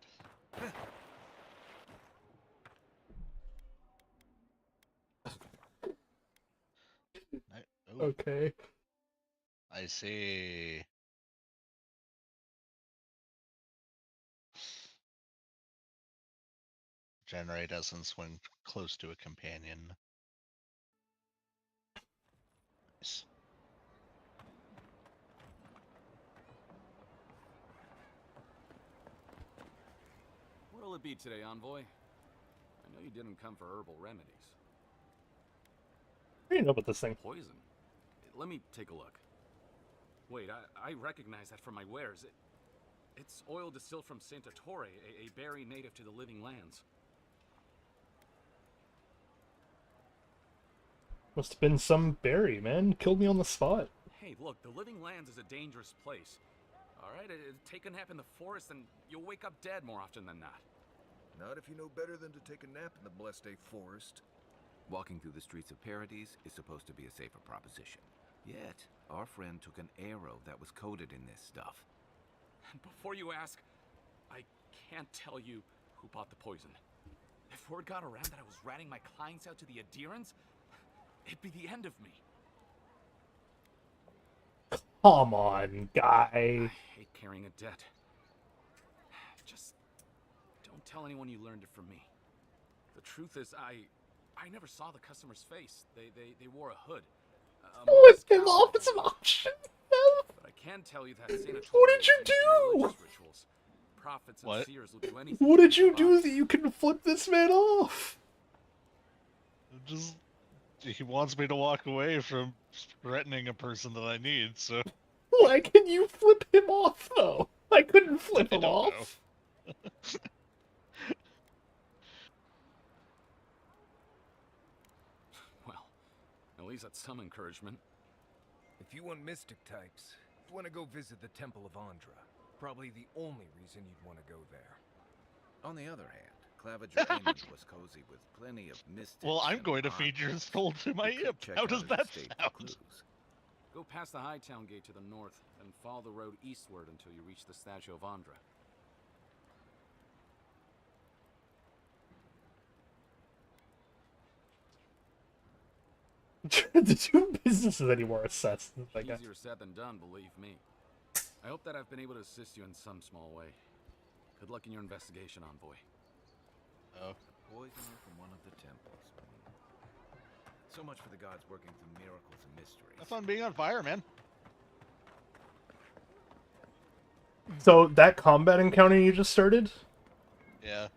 Oh, Okay. I see. Generate essence when close to a companion. Nice. What'll it be today, Envoy? I know you didn't come for herbal remedies. What do you know about this thing? Poison? Let me take a look. Wait, I recognize that from my wares. It's oil distilled from Santa Torre, a berry native to the Living Lands. Must have been some berry, man. Killed me on the spot. Hey, look, the Living Lands is a dangerous place. Alright, take a nap in the forest and you'll wake up dead more often than not. Not if you know better than to take a nap in the blessed A forest. Walking through the streets of Paradise is supposed to be a safer proposition. Yet, our friend took an arrow that was coated in this stuff. And before you ask, I can't tell you who bought the poison. If word got around that I was ratting my clients out to the adherents, it'd be the end of me. Come on, guy. I hate carrying a debt. Just don't tell anyone you learned it from me. The truth is, I never saw the customer's face. They wore a hood. Flip him off as an option. But I can tell you that Santa What did you do? Rituals. Prophets and seers will do anything. What did you do that you can flip this man off? Just he wants me to walk away from threatening a person that I need, so Why can you flip him off though? I couldn't flip him off. Well, at least that's some encouragement. If you want mystic types, you want to go visit the Temple of Andra. Probably the only reason you'd want to go there. On the other hand, Claviger Island was cozy with plenty of mystics. well, I'm and going to feed your oddments. soul to my You could imp. check How out does his that estate for sound? clues. Go past the Hightown Gate to the north, then follow the road eastward until you reach the statue of Andra. The two businesses anymore assessed. I guess. Easier said than done, believe me. I hope that I've been able to assist you in some small way. Good luck in your investigation, Envoy. Oh. Poisoner from one of the temples. So much for the gods working through miracles and mysteries. Have fun being on fire, man. So that combat encounter you just started? Yeah.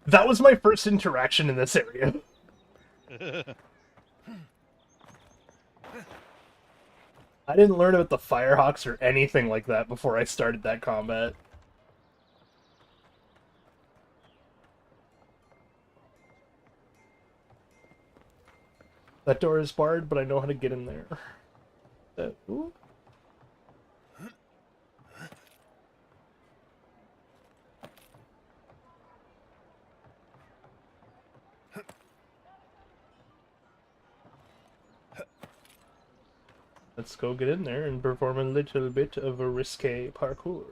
That was my first interaction in this area. I didn't learn about the Firehawks or anything like that before I started that combat. That door is barred, but I know how to get in there. Ooh. Let's go get in there and perform a little bit of a risque parkour.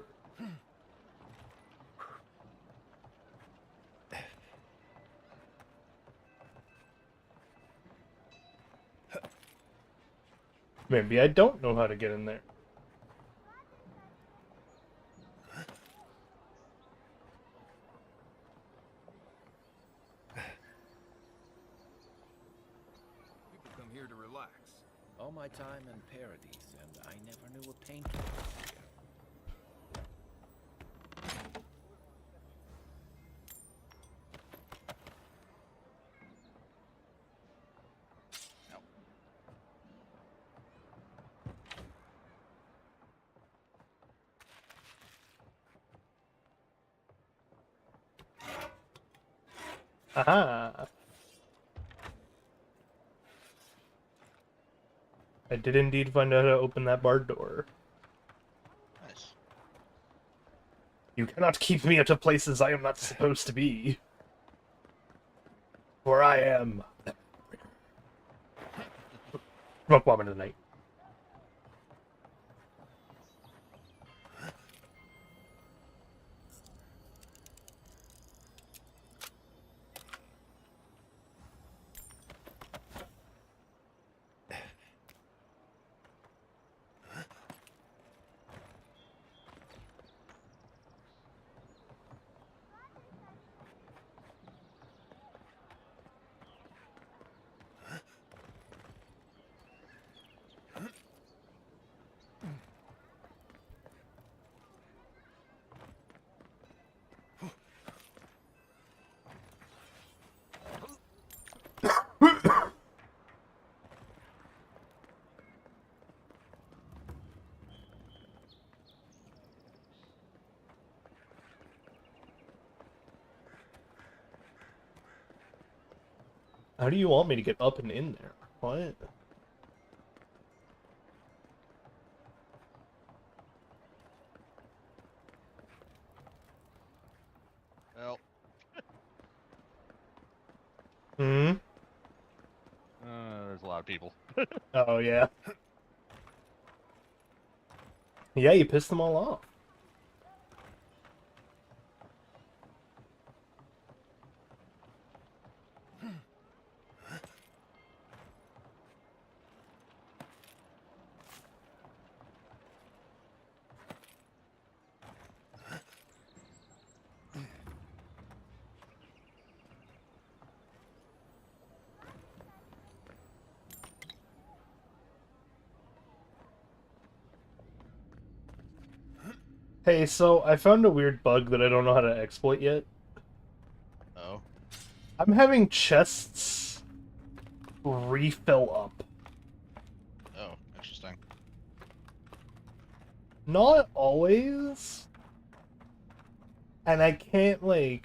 Maybe I don't know how to get in there. People come here to relax. All my time in Paradise, and I never knew a painter was here. Aha! I did indeed find out how to open that barred door. You cannot keep me out of places I am not supposed to be. For I am... Smoke bomb into the night. How do you want me to get up and in there? What? Well. Hmm? There's a lot of people. Oh, yeah. Yeah, you pissed them all off. Hey, so I found a weird bug that I don't know how to exploit yet. Oh. I'm having chests refill up. Oh, interesting. Not always. And I can't, I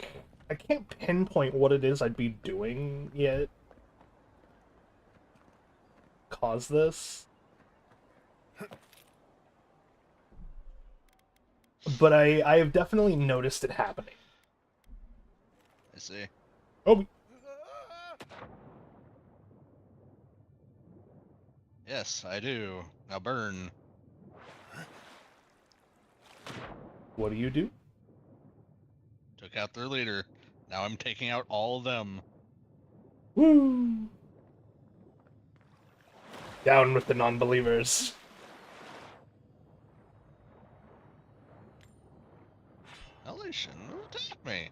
can't pinpoint what it is I'd be doing yet. Cause this. But I have definitely noticed it happening. I see. Oh. Yes, I do. Now burn. What do you do? Took out their leader. Now I'm taking out all of them. Woo! Down with the non-believers. Well, they shouldn't have attacked me.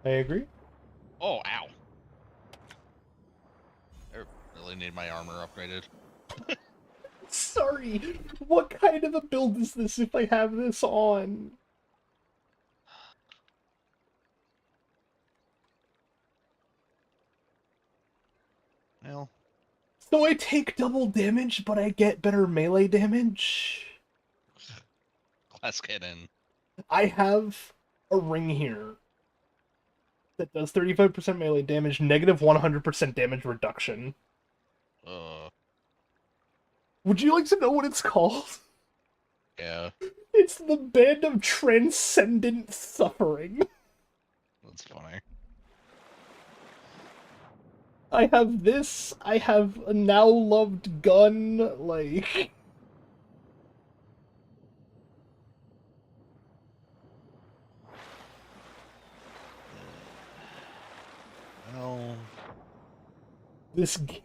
I agree. Oh, ow. I really need my armor upgraded. Sorry, what kind of a build is this if I have this on? Well. So I take double damage, but I get better melee damage? Glass cannon. I have a ring here that does 35% melee damage, negative 100% damage reduction. Would you like to know what it's called? Yeah. It's the Band of Transcendent Suffering. That's funny. I have this, I have a now loved gun, like... Well... This game...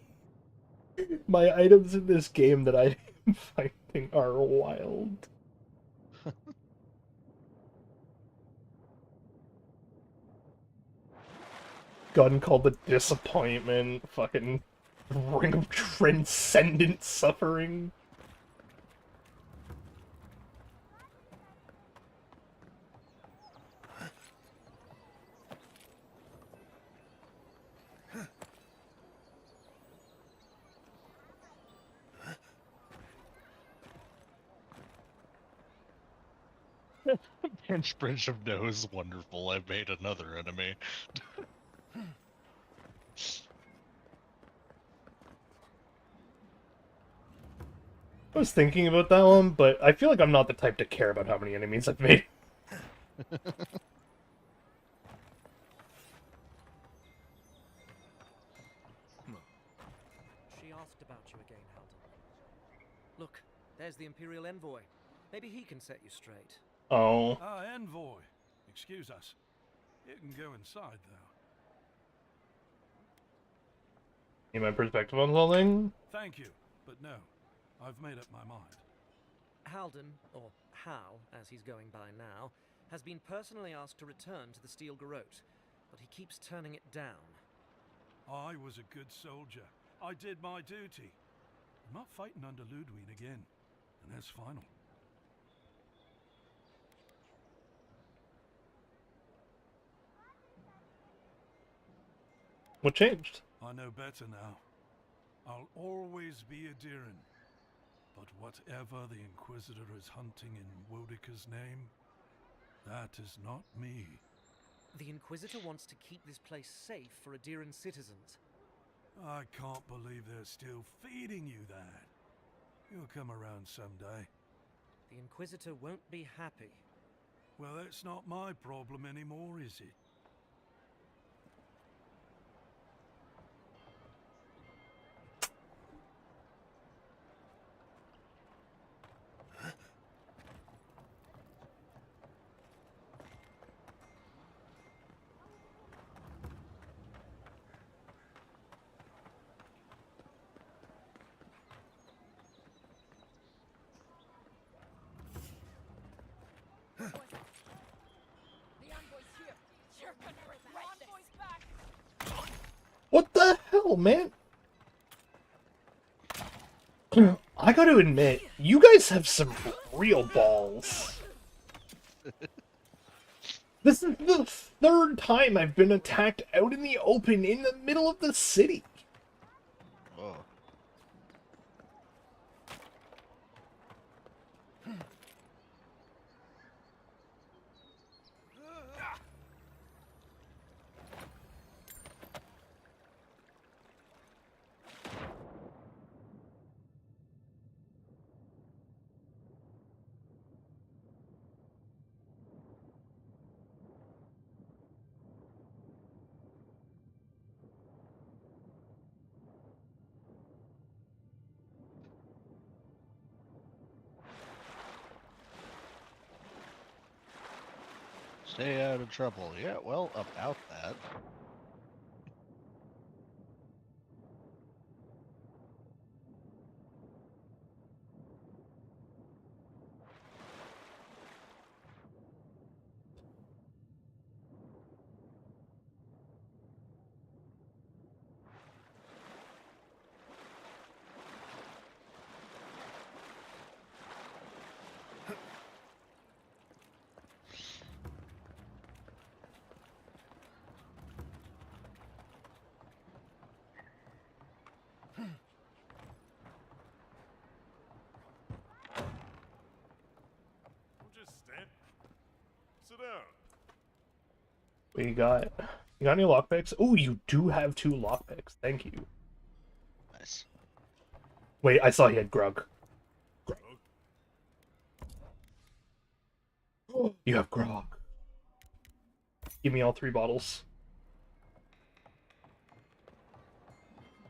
My items in this game that I am finding are wild. Gun called the Disappointment, fucking Ring of Transcendent Suffering. Pinch Bridge of Nose, wonderful. I've made another enemy. I was thinking about that one, but I feel like I'm not the type to care about how many enemies I've made. She asked about you again, Halden. Look, there's the Imperial Envoy. Maybe he can set you straight. Oh. Ah, Envoy. Excuse us. You can go inside, though. Need my perspective on something? Thank you, but no. I've made up my mind. Halden, or Hal, as he's going by now, has been personally asked to return to the Steel Garrote, but he keeps turning it down. I was a good soldier. I did my duty. I'm not fighting under Ludwig again, and that's final. What changed? I know better now. I'll always be a Diran. But whatever the Inquisitor is hunting in Wodika's name, that is not me. The Inquisitor wants to keep this place safe for Adiran citizens. I can't believe they're still feeding you that. You'll come around someday. The Inquisitor won't be happy. Well, that's not my problem anymore, is it? What the hell, man? I gotta admit, you guys have some real balls. This is the third time I've been attacked out in the open in the middle of the city. Oh. Stay out of trouble. Yeah, well, about that. Sit down. You got any lockpicks? Oh, you do have 2 lockpicks. Thank you. Nice. Wait, I saw he had grog. You have grog. Give me all 3 bottles.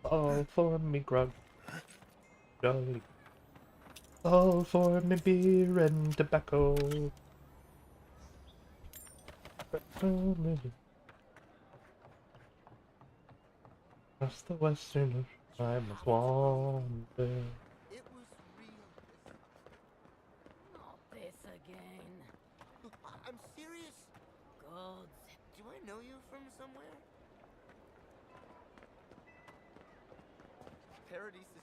All for me grog. Jolly. All for me beer and tobacco. That's the western I must want there. It was real. Not this again. I'm serious. Gods. Do I know you from somewhere? Paradise is...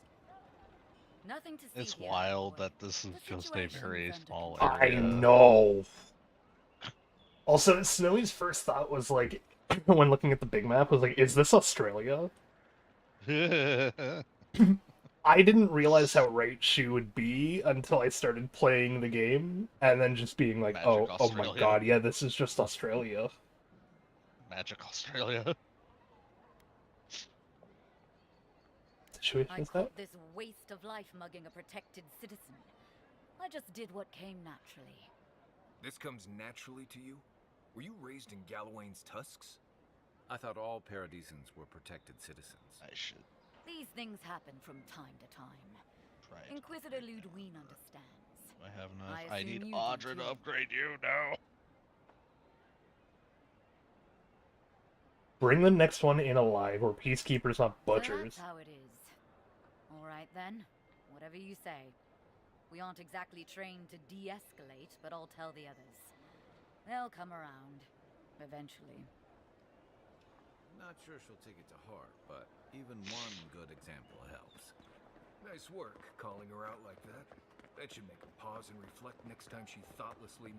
Nothing to see It's here, wild boy. that this is The just a situation's very under small control. I area. know. Also, Snowy's first thought was like, when looking at the big map, was like, is this Australia? I didn't realize how right she would be until I started playing the game, and then just being like, Magic oh my Australia. god, yeah, this is just Australia. Magic Australia. situation I is called that? this waste of life mugging a protected citizen. I just did what came naturally. This comes naturally to you? Were you raised in Gallowayne's tusks? I thought all Paradisans were protected citizens. I should. These things happen from time to time. Right. Inquisitor Ludwine understands. I have enough. I I need assume you do Audra to too. upgrade you now. Bring the next one in alive, or peacekeepers, not So butchers. that's how it is. Alright then, whatever you say. We aren't exactly trained to de-escalate, but I'll tell the others. They'll come around. Eventually. Not sure she'll take it to heart, but even one good example helps. Nice work, calling her out like that. That should make her pause and reflect next time she thoughtlessly...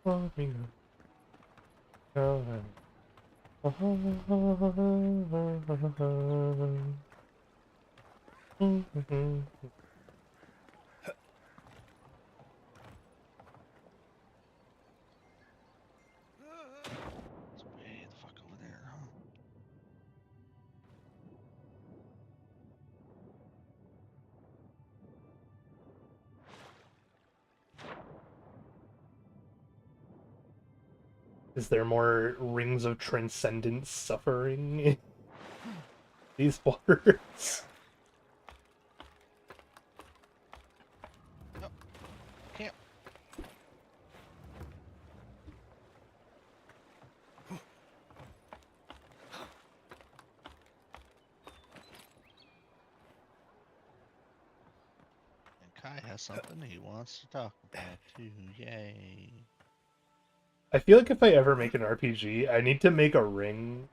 It's way the fuck over there, huh? Is there more rings of transcendence suffering in these waters? No. Can't. And Kai has something he wants to talk about too. Yay. I feel like if I ever make an RPG, I need to make a ring.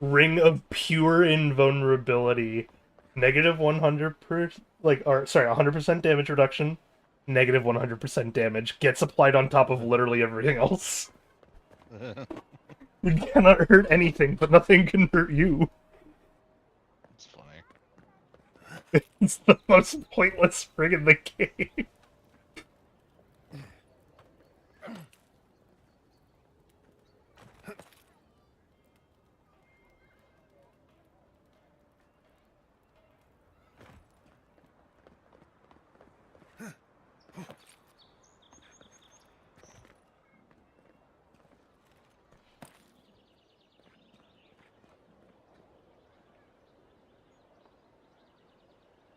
Ring of pure invulnerability. Negative 100%, or sorry, 100% damage reduction. Negative 100% damage. Gets applied on top of literally everything else. You cannot hurt anything, but nothing can hurt you. It's funny. It's the most pointless ring in the game.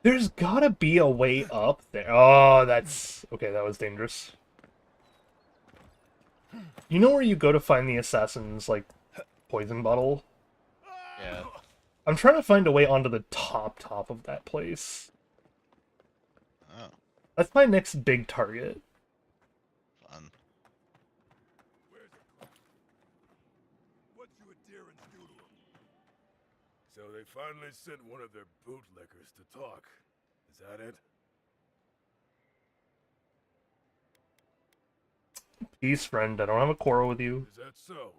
There's gotta be a way up there. Oh, that's... Okay, that was dangerous. You know where you go to find the assassin's, like, poison bottle? Yeah. I'm trying to find a way onto the top of that place. Oh. That's my next big target. Fun. What you adherents do to him? So they finally sent one of their bootlickers to talk. Is that it? Peace, friend. I don't have a quarrel with you. Is that so?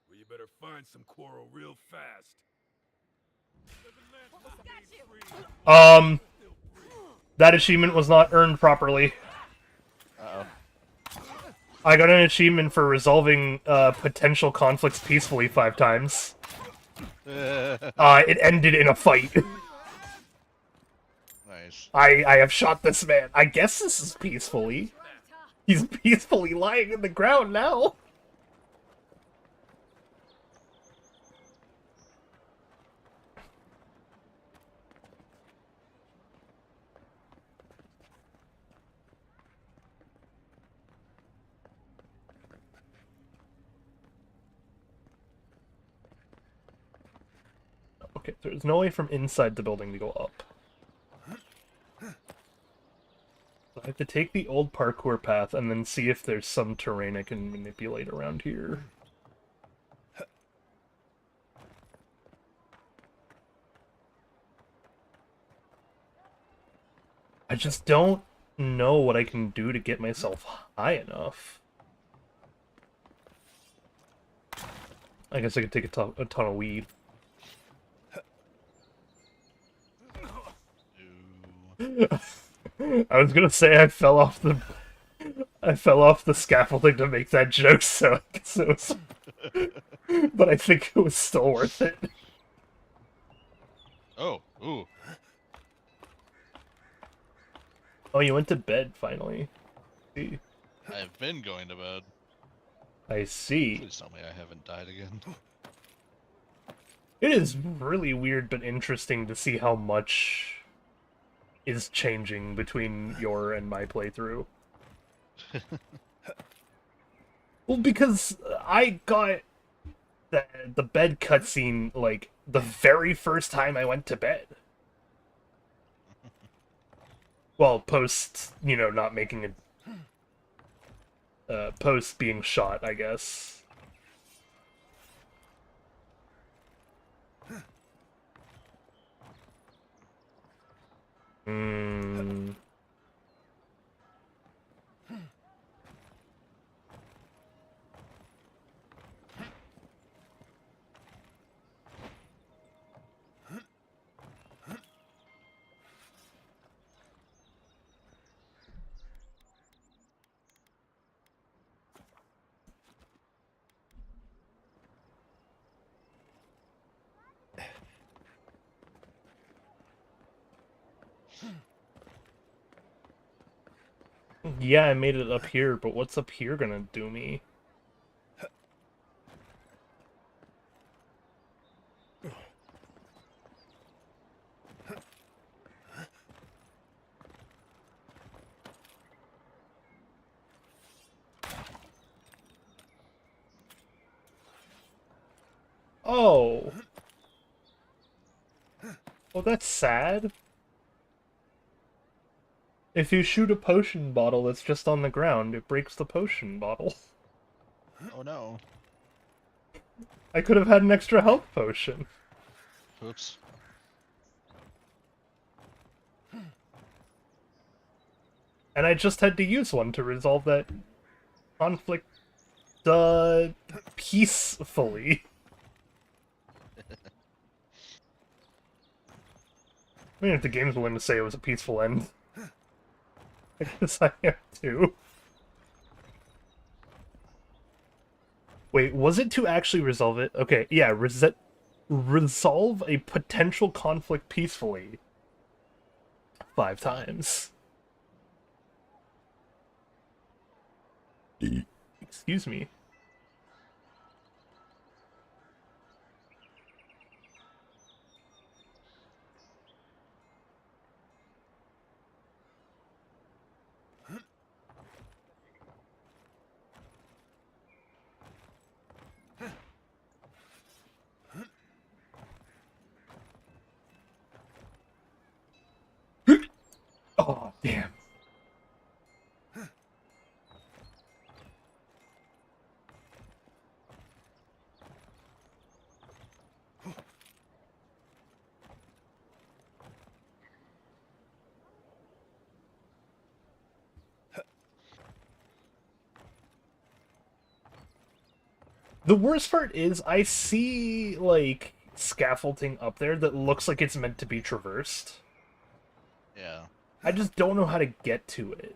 Well, you better find some quarrel real fast. That achievement was not earned properly. Uh-oh. I got an achievement for resolving potential conflicts peacefully 5 times. It ended in a fight. Nice. I have shot this man. I guess this is peacefully. He's peacefully lying in the ground now. Okay, there's no way from inside the building to go up. I have to take the old parkour path and then see if there's some terrain I can manipulate around here. I just don't know what I can do to get myself high enough. I guess I could take a ton of weed. I was gonna say I fell off the scaffolding to make that joke, so I guess it was, but I think it was still worth it. Oh, ooh. Oh, you went to bed finally. See. I've been going to bed. I see. Please tell me I haven't died again. It is really weird but interesting to see how much is changing between your and my playthrough. Well, because I got the bed cutscene, like, the very first time I went to bed. Well, post, not making post being shot, I guess. Hmm. Yeah, I made it up here, but what's up here gonna do me? Oh. Well, that's sad. If you shoot a potion bottle that's just on the ground, it breaks the potion bottle. Oh no. I could have had an extra health potion. Oops. And I just had to use one to resolve that conflict, peacefully. I mean, if the game's willing to say it was a peaceful end, I guess I am too. Wait, was it to actually resolve it? Okay, yeah, resolve a potential conflict peacefully 5 times. Excuse me. Oh, damn. The worst part is I see, like, scaffolding up there that looks like it's meant to be traversed. Yeah. I just don't know how to get to it.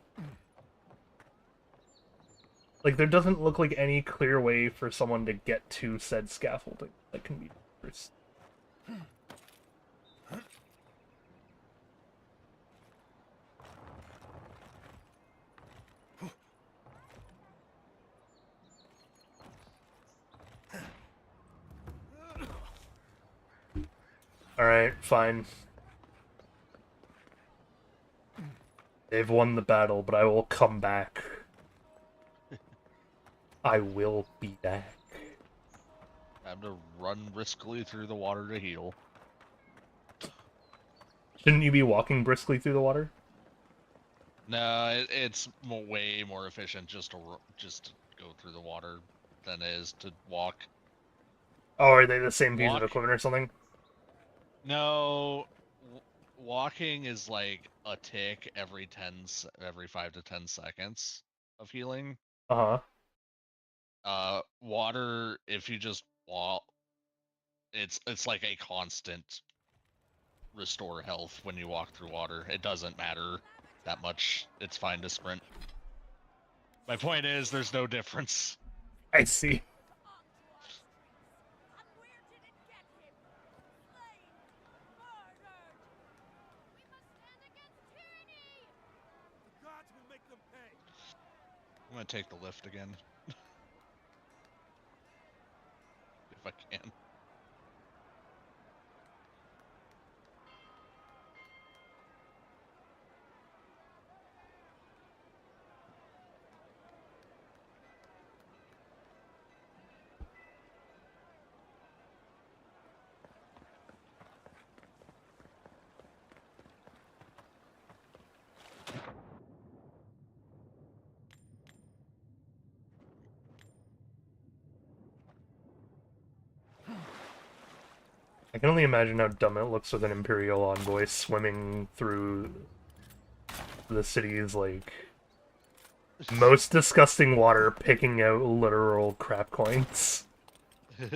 Like, there doesn't look like any clear way for someone to get to said scaffolding that can be traversed. Alright, fine. They've won the battle, but I will come back. I will be back. Time to run briskly through the water to heal. Shouldn't you be walking briskly through the water? No, it's way more efficient just to go through the water than it is to walk. Oh, are they the same piece of equipment or something? No, walking is like a tick every 5 to 10 seconds of healing. Uh-huh. Water, if you just walk, it's like a constant restore health when you walk through water. It doesn't matter that much. It's fine to sprint. My point is, there's no difference. I see. I'm gonna take the lift again. If I can. I can only imagine how dumb it looks with an Imperial envoy swimming through the city's, like, most disgusting water, picking out literal crap coins. Oh,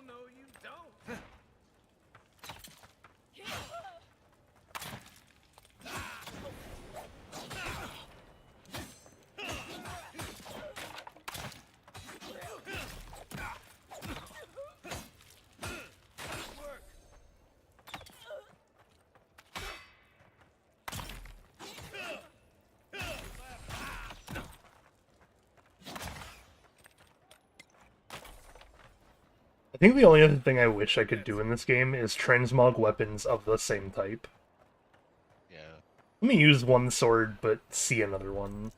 no, you don't. I think the only other thing I wish I could do in this game is transmog weapons of the same type. Yeah. Let me use one sword, but see another one.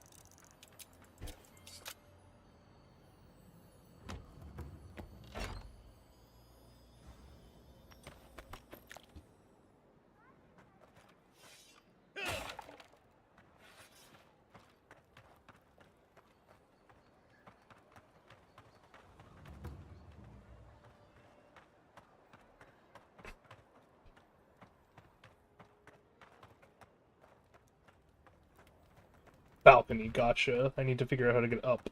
Balcony, gotcha. I need to figure out how to get up.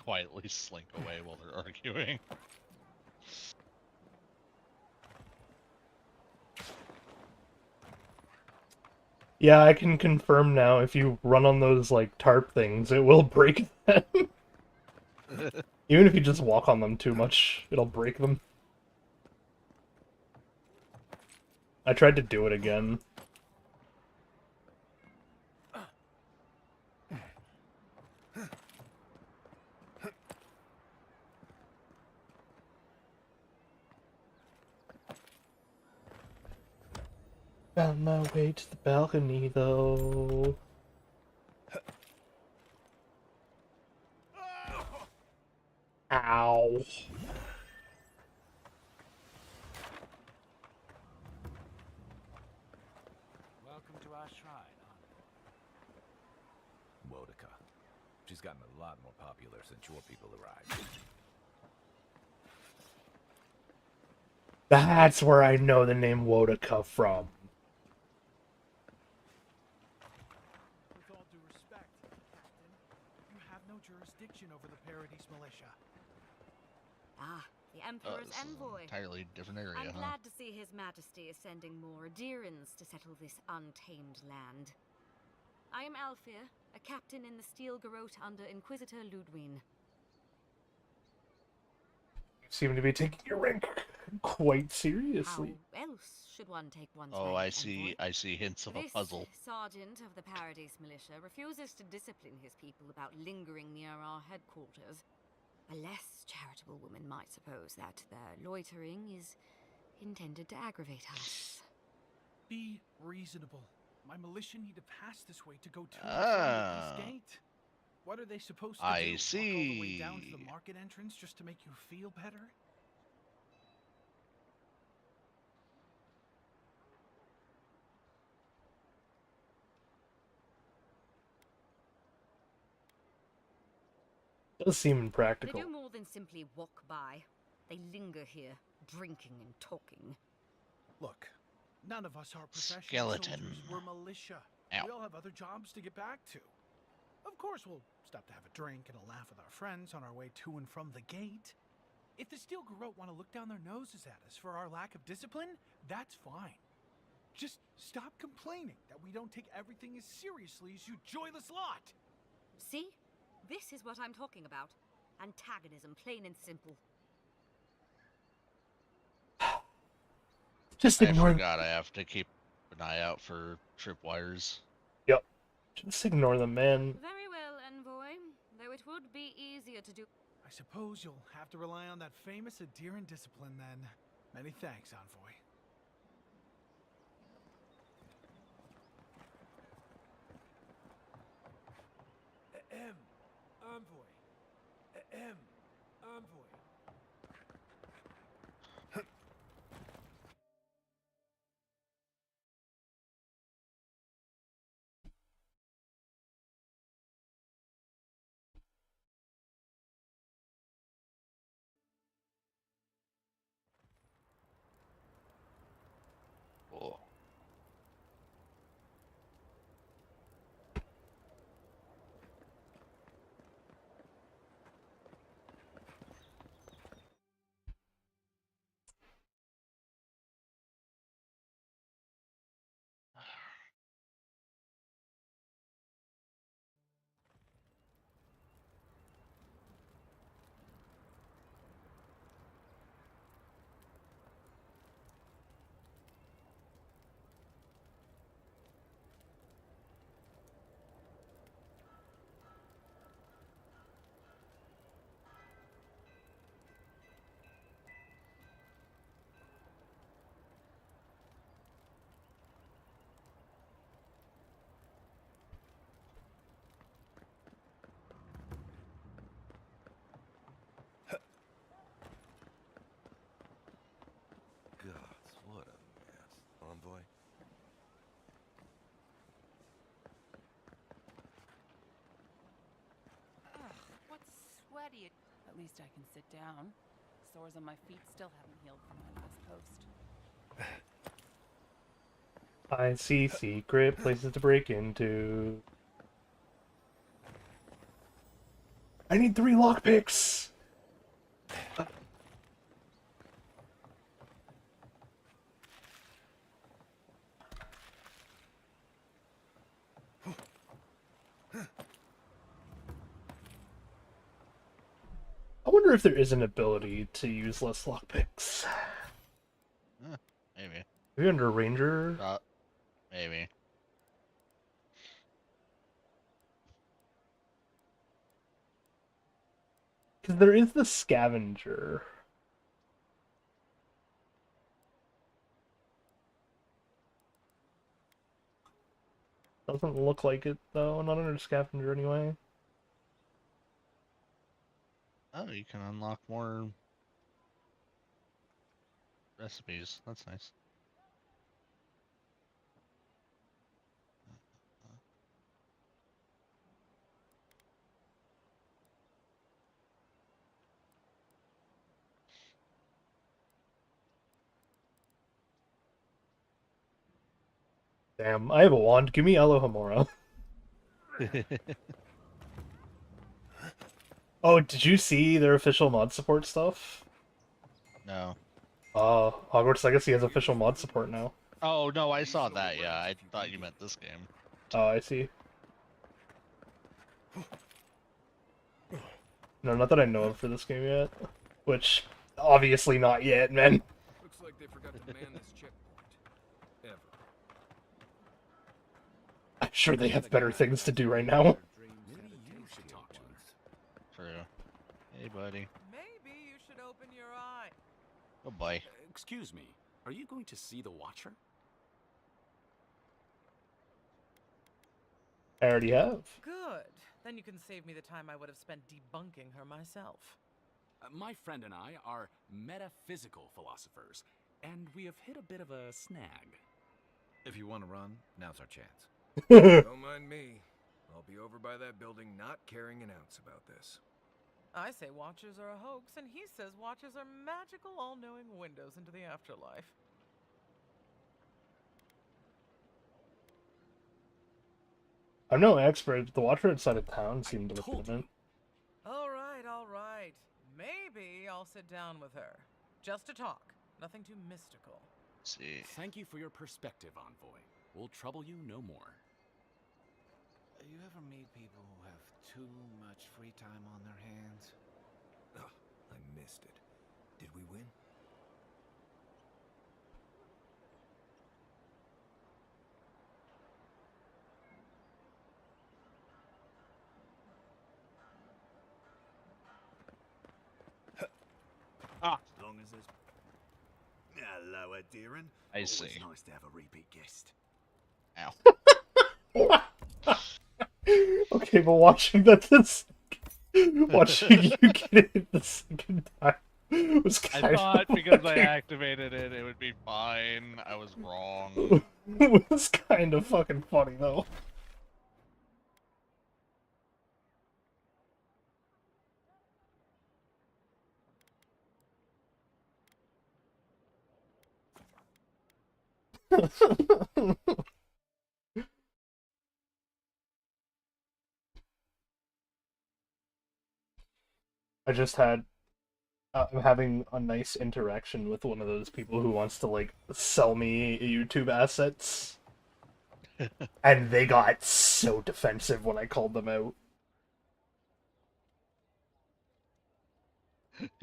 Quietly slink away while they're arguing. Yeah, I can confirm now, if you run on those, like, tarp things, it will break them. Even if you just walk on them too much, it'll break them. I tried to do it again. Found my way to the balcony, though. Ow. Welcome to our shrine, Wodica. She's gotten a lot more popular since your people arrived. That's where I know the name Wodica from. With all due respect, Captain, you have no jurisdiction over the Paradise militia. Ah, the Emperor's This is an envoy. entirely different area, I'm huh? glad to see His Majesty is sending more Adherents to settle this untamed land. I am Alfir, a captain in the Steel Garrote under Inquisitor Ludwine. You seem to be taking your rank quite seriously. How else should one take one's Oh, rank, I see hints of a This puzzle. sergeant of the Paradise Militia refuses to discipline his people about lingering near our headquarters. A less charitable woman might suppose that their loitering is intended to aggravate us. Be reasonable. My militia need to pass this way to go to and from the East Gate. What are they supposed to do? I Walk all the way down to see. the market entrance just to make you feel better? Does seem They impractical. do more than simply walk by. They linger here, drinking and talking. Look, none of us are professional Skeleton. soldiers. We're militia. Ow. We all have other jobs to get back to. Of course, we'll stop to have a drink and a laugh with our friends on our way to and from the gate. If the Steel Garrote want to look down their noses at us for our lack of discipline, that's fine. Just stop complaining that we don't take everything as seriously as you joyless lot. See? This is what I'm talking about. Antagonism, plain and simple. Just I ignore. forgot I have to keep an eye out for tripwires. Yep. Just ignore them, man. Very well, envoy. Though it would be easier to do. I suppose you'll have to rely on that famous Adiran discipline then. Many thanks, envoy. Envoy. Envoy. Oh. Gods, what a mess. Envoy? Ugh, what's sweaty? At least I can sit down. Sores on my feet still haven't healed from my last post. I see secret places to break into. I need 3 lockpicks! I wonder if there is an ability to use less lockpicks. Maybe. Maybe under Ranger? Maybe. Because there is the Scavenger. Doesn't look like it, though. Not under Scavenger, anyway. Oh, you can unlock more recipes. That's nice. Damn, I have a wand. Give me Elohimora. Oh, did you see their official mod support stuff? No. Hogwarts Legacy has official mod support now. Oh, no, I saw that, yeah. I thought you meant this game. Oh, I see. No, not that I know of for this game yet. Which, obviously not yet, man. Looks like they forgot to man this checkpoint. Ever. I'm sure they have better things to do right now. Maybe you should talk to us. True. Hey, buddy. Maybe you should open your eye. Oh boy. Excuse me, are you going to see the Watcher? I already have. Good. Then you can save me the time I would have spent debunking her myself. My friend and I are metaphysical philosophers, and we have hit a bit of a snag. If you want to run, now's our chance. Don't mind me. I'll be over by that building not caring an ounce about this. I say Watchers are a hoax, and he says Watchers are magical, all-knowing windows into the afterlife. I'm no expert, but the Watcher outside of town seemed legitimate. All right, all right. Maybe I'll sit down with her. Just to talk. Nothing too mystical. See. Thank you for your perspective, Envoy. We'll trouble you no more. You ever meet people who have too much free time on their hands? Oh, I missed it. Did we win? Ah. As long as there's... Hello, Adiran. I Always see. nice to have a repeat guest. Ow. Okay, but watching that watching you get it the second time was kind I thought of because I fucking... activated it, it would be fine. I was wrong. It was kind of fucking funny, though. I just had I'm having a nice interaction with one of those people who wants to like sell me YouTube assets. And they got so defensive when I called them out.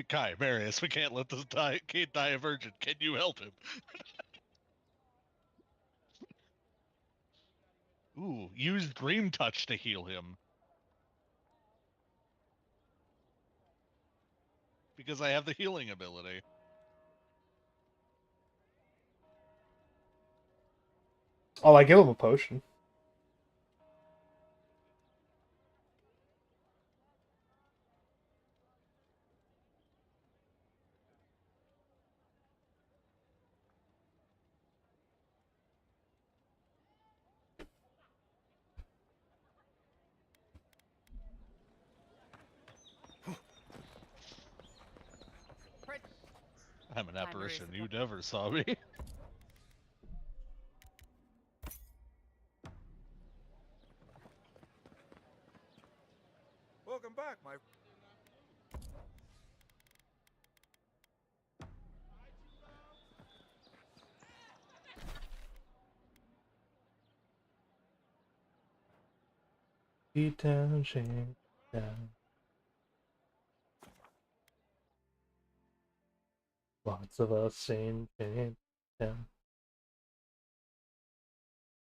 Kai, Marius, we can't let this kid die a virgin. Can you help him? Ooh, use Dream Touch to heal him. Because I have the healing ability. Oh, I give him a potion. I'm an apparition. You never saw me. Welcome back, my... Beat down, shake down. Lots of us in town.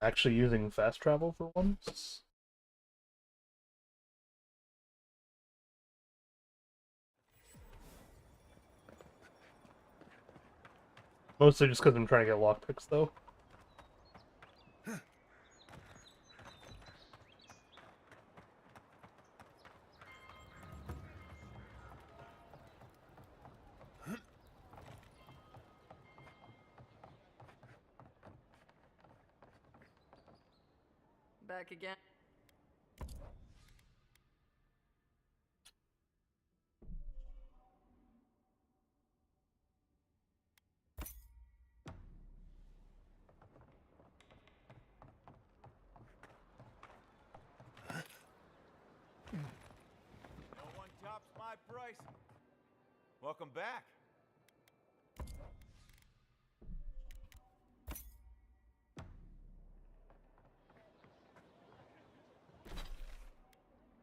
Actually using fast travel for once. Mostly just because I'm trying to get lockpicks, though. Back again. No one tops my price. Welcome back.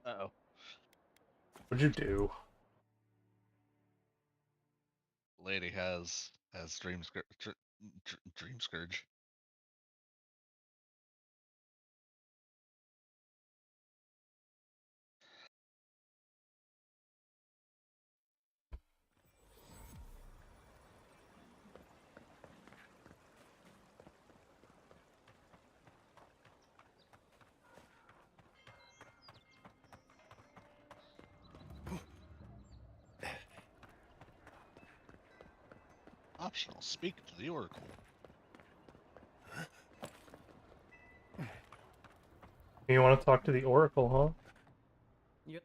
Uh-oh. What'd you do? Lady has dream scourge. Dream scourge. Optional. Speak to the Oracle. You want to talk to the Oracle, huh? Yep.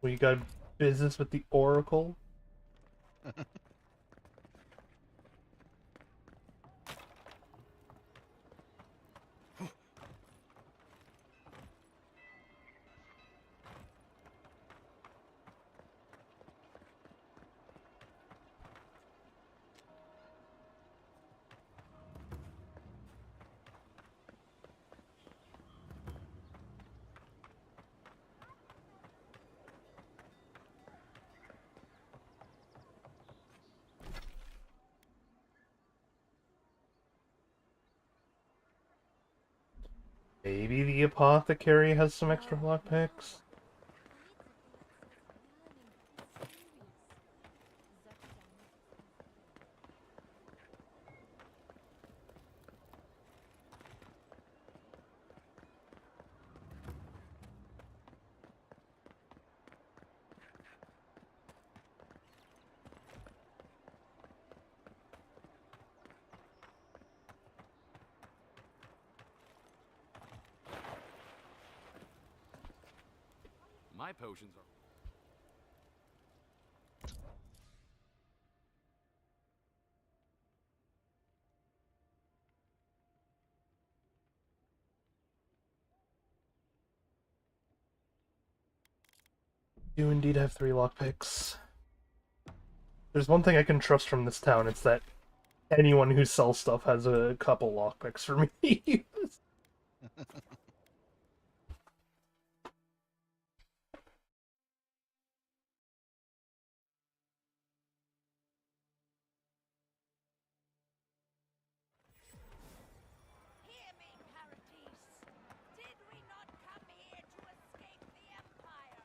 We got business with the Oracle? Maybe the apothecary has some extra lockpicks? My potions are... You indeed have 3 lockpicks. There's one thing I can trust from this town, it's that anyone who sells stuff has a couple lockpicks for me. Hear me, Paradis. Did we not come here to escape the Empire?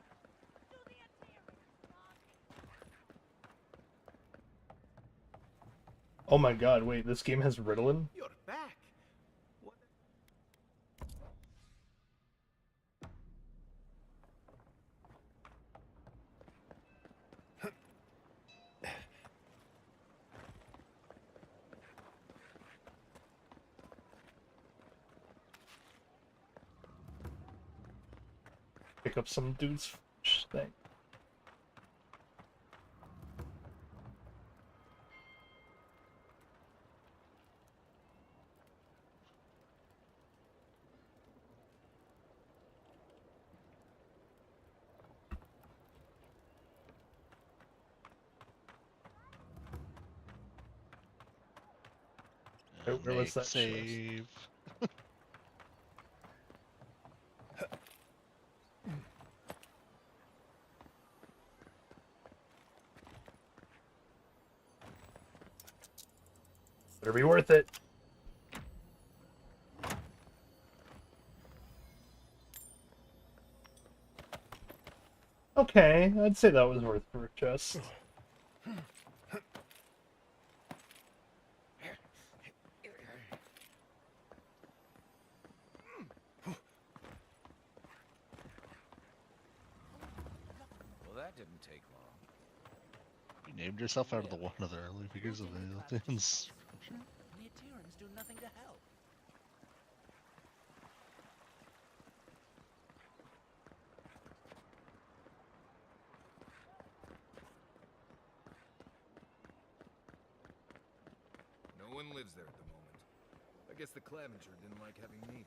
Do the Atarians not? Oh my god, wait, this game has Ritalin? You're back. What? Pick up some dude's thing. Where was that save? Better be worth it. Okay, I'd say that was worth purchase. Well, that didn't take long. You named yourself after one of the early figures of aliens. The Atarians do nothing to help. No one lives there at the moment. I guess the Clevenger didn't like having neighbors.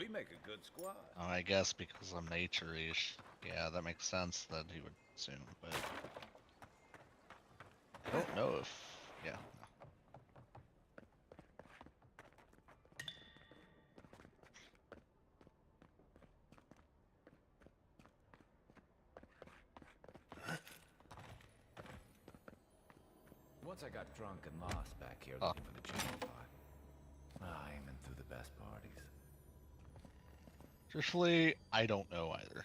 We make a good squad. I guess because I'm nature-ish. Yeah, that makes sense that he would assume, but I don't know if... Yeah. Once I got drunk and lost back here looking for the general pot. Aiming through the best parties. Truthfully, I don't know either.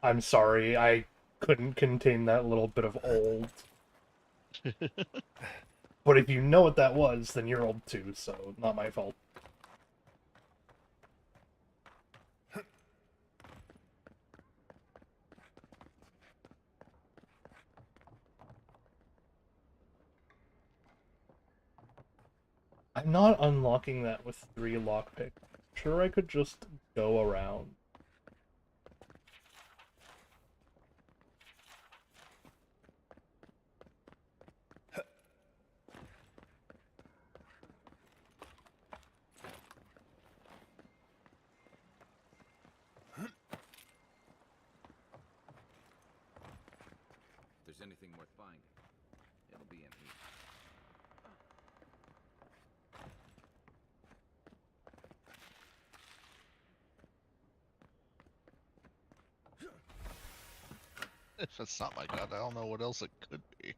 I'm sorry, I couldn't contain that little bit of old. But if you know what that was, then you're old too, so not my fault. I'm not unlocking that with 3 lockpicks. Sure, I could just go around. If there's anything worth finding, it'll be in here. If it's not like that, I don't know what else it could be.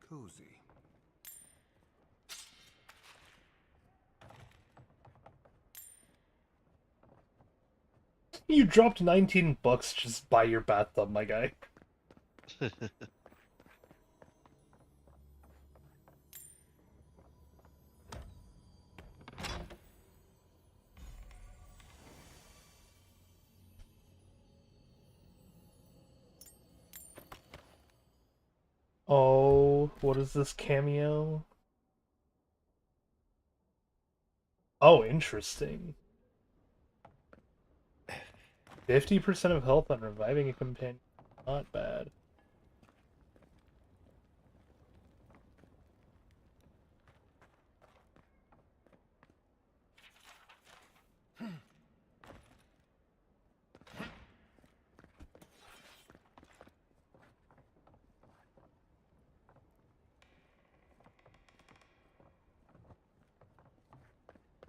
Cozy. You dropped 19 bucks just by your bathtub, my guy. Oh, what is this cameo? Oh, interesting. 50% of health on reviving a companion. Not bad.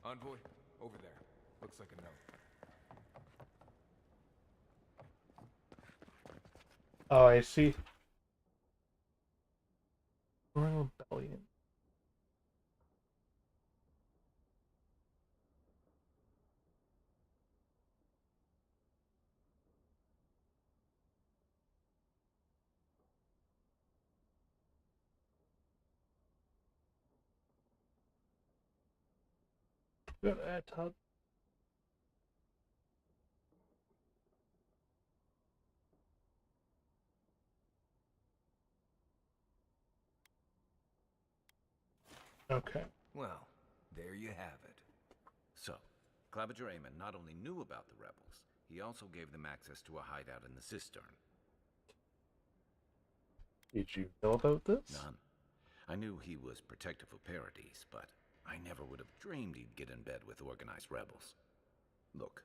Envoy, over there. Looks like a note. Oh, I see. Royal Rebellion. Good at top. Okay. Well, there you have it. So, Claviger Amon not only knew about the rebels, he also gave them access to a hideout in the cistern. Did you know about this? None. I knew he was protective of Paradise, but I never would have dreamed he'd get in bed with organized rebels. Look,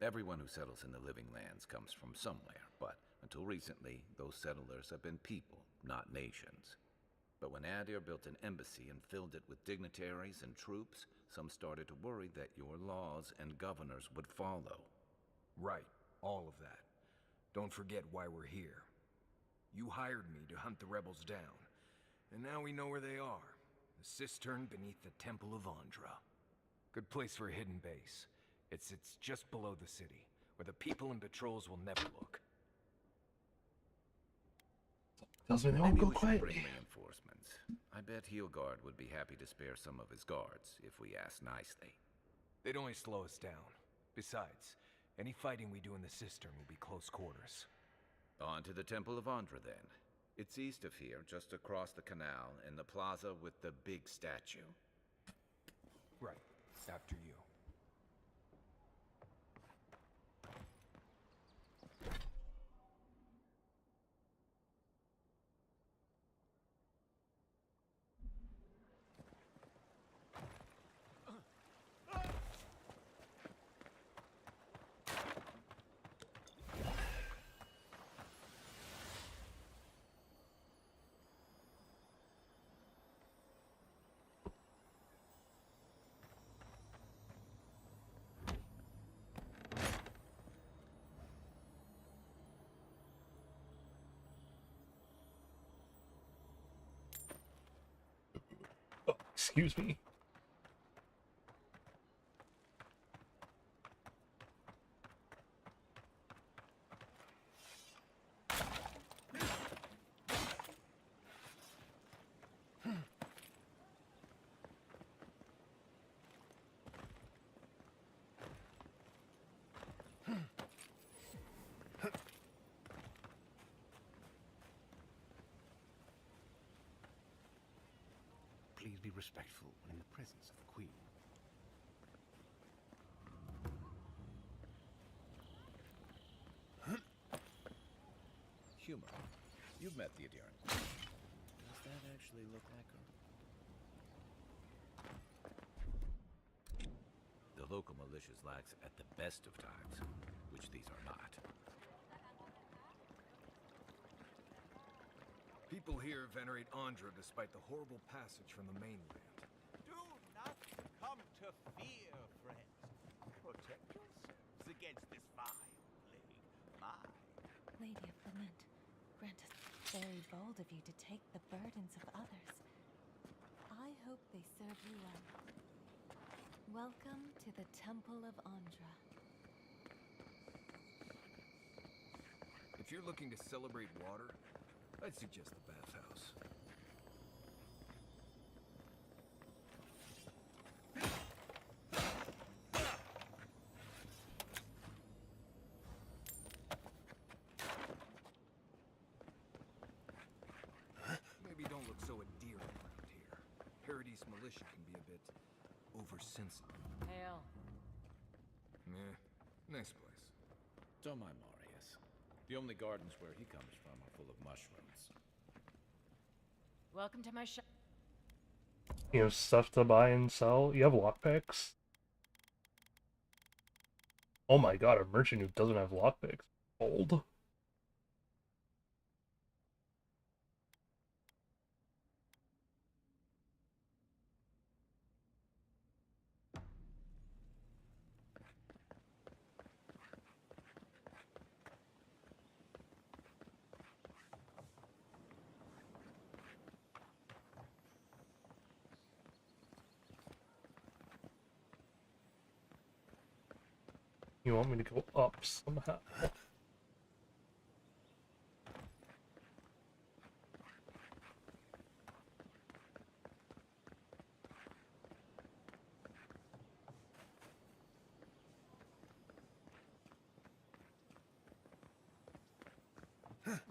everyone who settles in the Living Lands comes from somewhere, but until recently, those settlers have been people, not nations. But when Adir built an embassy and filled it with dignitaries and troops, some started to worry that your laws and governors would follow. Right, all of that. Don't forget why we're here. You hired me to hunt the rebels down, and now we know where they are. The cistern beneath the Temple of Andra. Good place for a hidden base. It's just below the city, where the people and patrols will never look. Tells me they won't go quietly. Reinforcements. I bet Heelguard would be happy to spare some of his guards if we ask nicely. They'd only slow us down. Besides, any fighting we do in the cistern will be close quarters. On to the Temple of Andra, then. It's east of here, just across the canal, in the plaza with the big statue. Right. After you. Excuse me. Please be respectful in the presence of the Queen. Humor. You've met the Adherent. Does that actually look like her? The local militia's lax at the best of times, which these are not. People here venerate Andra despite the horrible passage from the mainland. Do not come to fear, friends. Protect yourselves against this vile plague. My Lady of Lament, grant us very bold of you to take the burdens of others. I hope they serve you well. Welcome to the Temple of Andra. If you're looking to celebrate water, I'd suggest the bathhouse. Maybe don't look so endearing around here. Paradise militia can be a bit oversensitive. Hail. Meh. Nice place. Don't mind Marius. The only gardens where he comes from are full of mushrooms. Welcome to my shop. You have stuff to buy and sell. You have lockpicks. Oh my god, a merchant who doesn't have lockpicks. Old. You want me to go up somehow?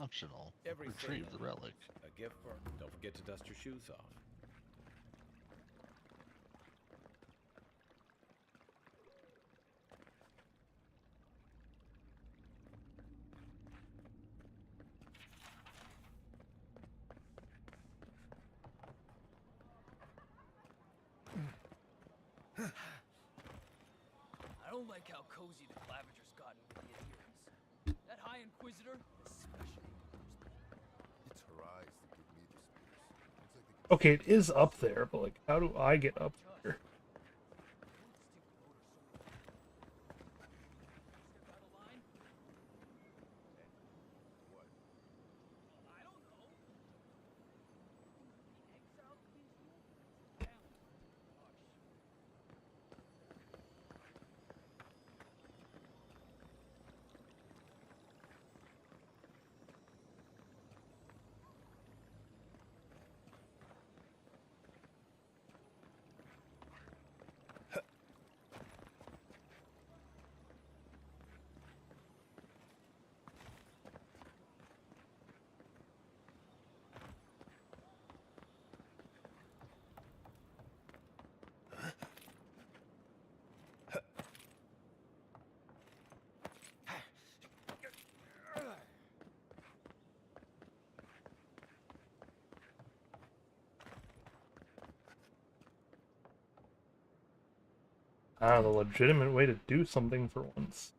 Optional. Everything Retrieve the relic. A gift for. Don't forget to dust your shoes off. I don't like how cozy the Clavager's gotten with the adherents. That High Inquisitor especially. It's her eyes that give me the spears. Okay, it is up there, but like, how do I get up there? Ah, the legitimate way to do something for once.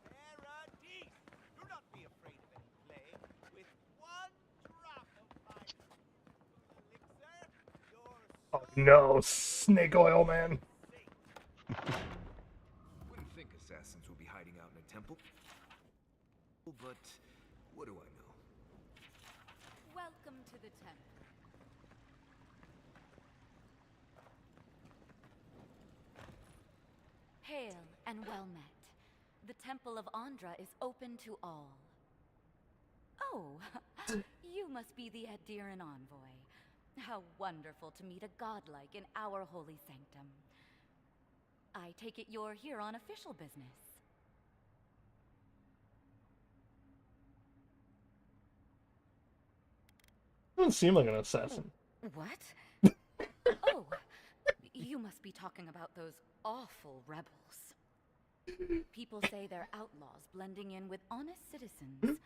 Paradise! Do not be afraid of any plague. With one drop of my elixir, your Oh no, snake oil, man. Wouldn't think assassins would be hiding out in a temple. But what do I know? Welcome to the temple. Hail and well met. The Temple of Andra is open to all. Oh, you must be the Adiran envoy. How wonderful to meet a godlike in our holy sanctum. I take it you're here on official business. Doesn't seem like an assassin. What? Oh, you must be talking about those awful rebels. People say they're outlaws blending in with honest citizens,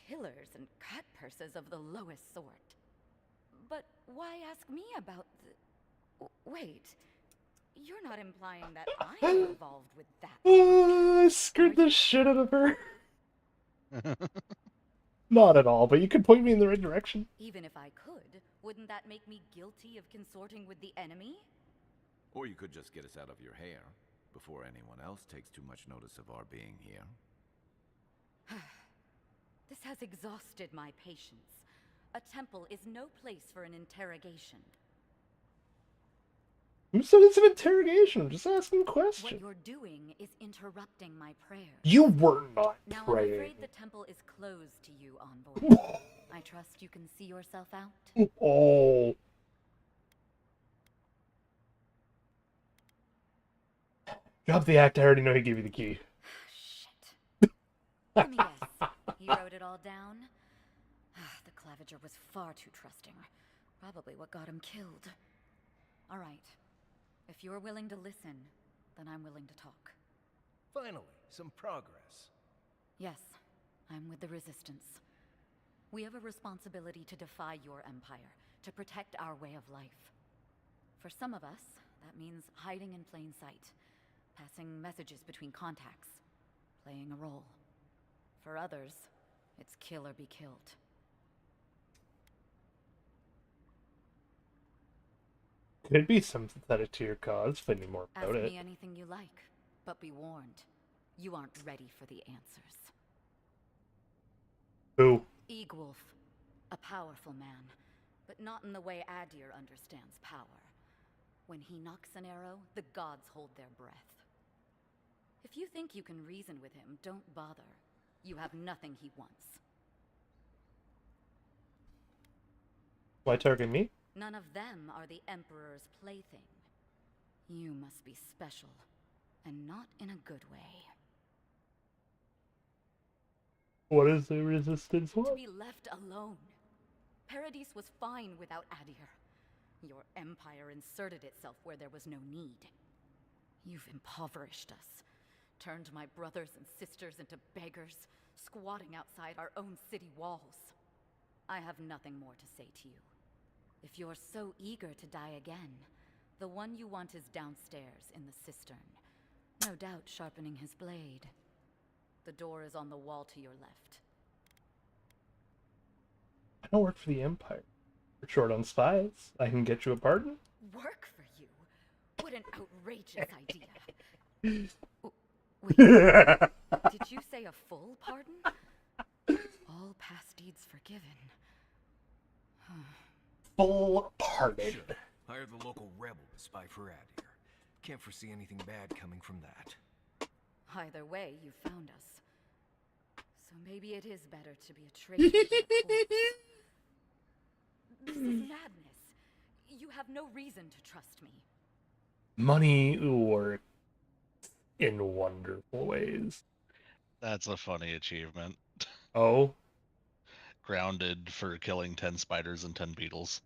killers and cut purses of the lowest sort. But why ask me about the... Wait, you're not implying that I'm involved with that? I scared the shit out of her. Not at all, but you could point me in the right direction. Even if I could, wouldn't that make me guilty of consorting with the enemy? Or you could just get us out of your hair before anyone else takes too much notice of our being here. This has exhausted my patience. A temple is no place for an interrogation. Who said it's an interrogation? I'm just asking questions. What you're doing is interrupting my prayers. You were not Now praying. I'm afraid the temple is closed to you, envoy. I trust you can see yourself out. Oh. Drop the act. I already know he gave you the key. Let me guess. He wrote it all down? The Claviger was far too trusting. Probably what got him killed. All right. If you're willing to listen, then I'm willing to talk. Finally, some progress. Yes, I'm with the Resistance. We have a responsibility to defy your empire, to protect our way of life. For some of us, that means hiding in plain sight, passing messages between contacts, playing a role. For others, it's kill or be killed. Could be sympathetic to your cause, if I knew more about Ask it. me anything you like, but be warned, you aren't ready for the answers. Who? Egwulf, a powerful man, but not in the way Adir understands power. When he knocks an arrow, the gods hold their breath. If you think you can reason with him, don't bother. You have nothing he wants. Why target me? None of them are the Emperor's plaything. You must be special, and not in a good way. What is the Resistance To one? be left alone. Paradise was fine without Adir. Your empire inserted itself where there was no need. You've impoverished us, turned my brothers and sisters into beggars, squatting outside our own city walls. I have nothing more to say to you. If you're so eager to die again, the one you want is downstairs in the cistern, no doubt sharpening his blade. The door is on the wall to your left. I don't work for the Empire. We're short on spies. I can get you a pardon? Work for you? What an outrageous idea. Wait, did you say a full pardon? All past deeds forgiven. Full pardon. Sure. Hire the local rebel to spy for Adir. Can't foresee anything bad coming from that. Either way, you found us. So maybe it is better to be a traitor than a corpse. This is madness. You have no reason to trust me. Money works in wonderful ways. That's a funny achievement. Oh? Grounded for killing 10 spiders and 10 beetles.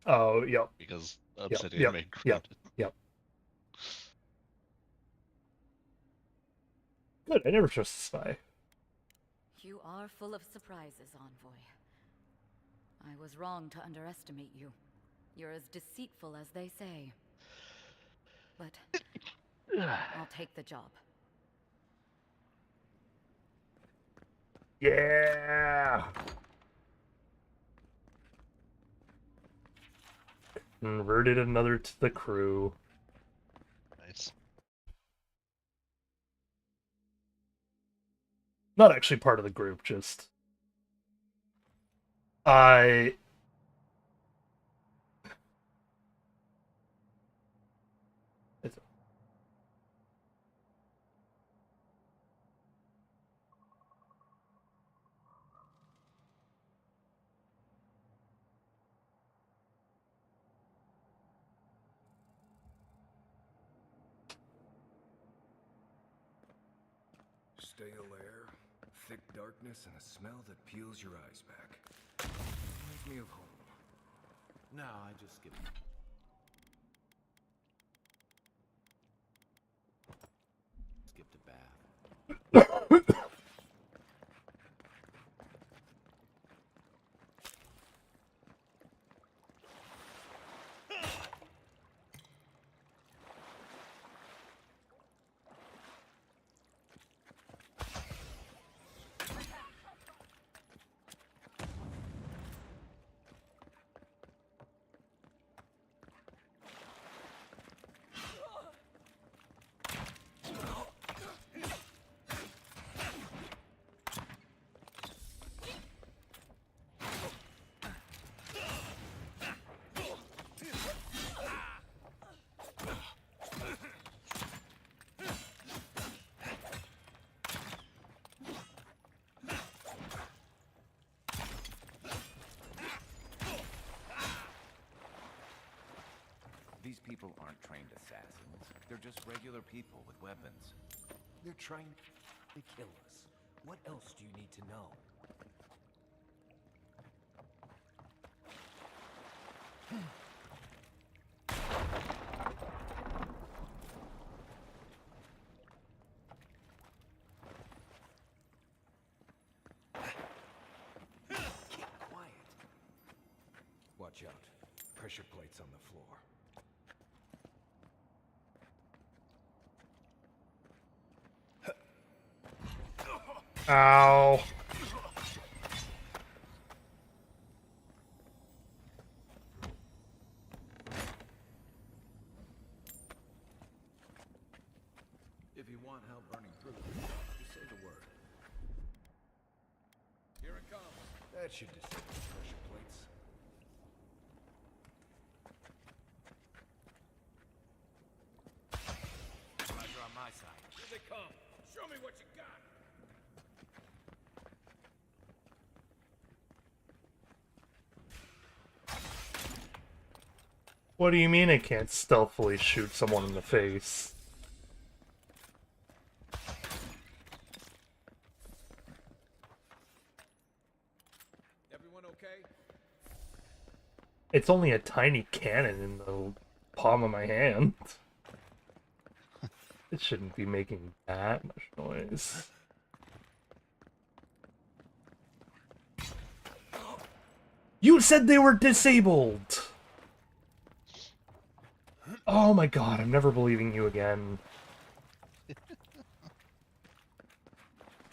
Oh, yep. Because Obsidian made grounded. Yep. Good, I never trust a spy. You are full of surprises, Envoy. I was wrong to underestimate you. You're as deceitful as they say. But I'll take the job. Yeah! Converted another to the crew. Nice. Not actually part of the group, just... I... Stale air, thick darkness, and a smell that peels your eyes back. Reminds me of home. No, I just skipped. Skipped a bath. These people aren't trained assassins. They're just regular people with weapons. They're trying to kill us. What else do you need to know? Keep quiet. Watch out. Pressure plates on the floor. Ow. If you want help burning through, just say the word. Here it comes. That should disable the pressure plates. Eyes are on my side. Here they come. Show me what you got. What do you mean I can't stealthily shoot someone in the face? Everyone okay? It's only a tiny cannon in the palm of my hand. It shouldn't be making that much noise. You said they were disabled! Oh my god, I'm never believing you again.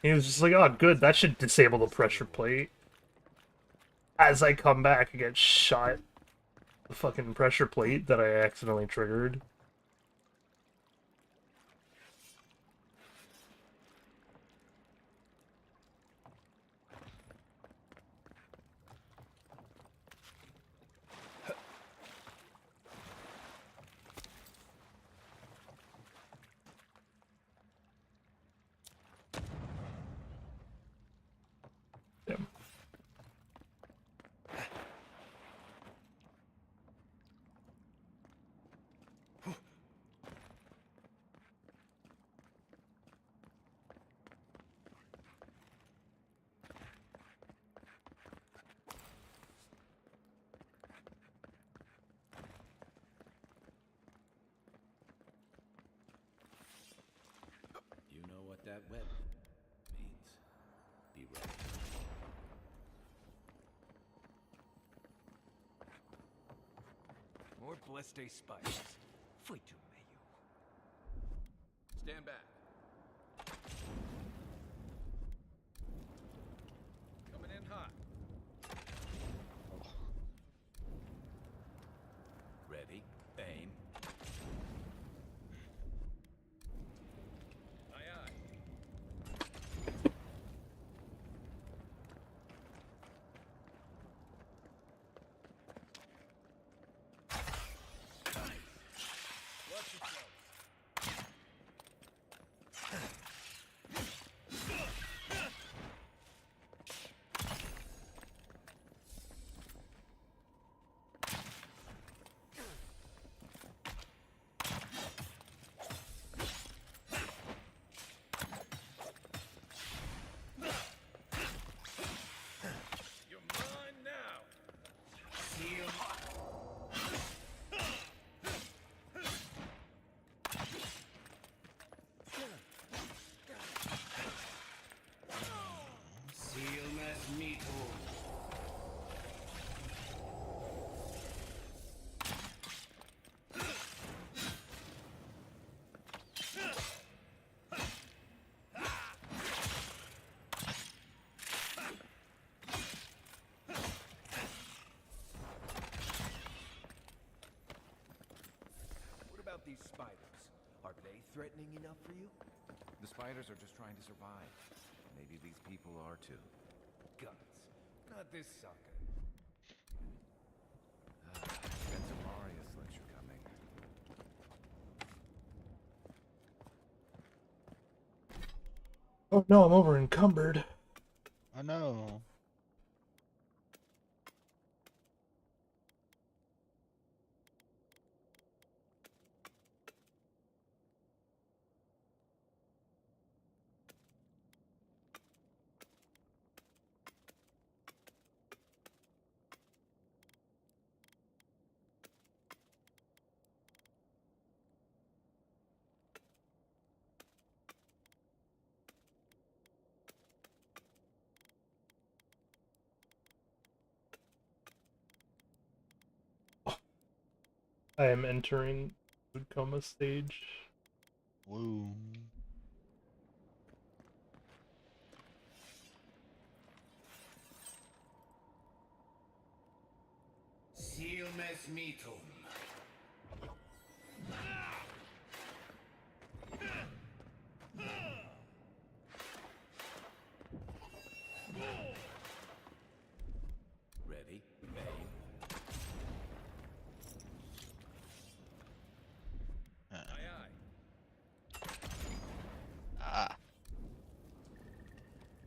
He was just like, oh good, that should disable the pressure plate. As I come back, I get shot the fucking pressure plate that I accidentally triggered. You know what that web means. Be ready. More blessed spiders. Fui to meio. Stand back. Coming in hot. Ready, aim. Aye, aye. Watch yourself. You're mine now. Seal. Seal mes mito. What about these spiders? Are they threatening enough for you? The spiders are just trying to survive. Maybe these people are too. Guns. Not this sucker. That's a Marius lecture coming. Oh no, I'm over encumbered. I know. I am entering food coma stage. Woo. Seal mes mitum. Ready, aim. Aye, aye. Ah.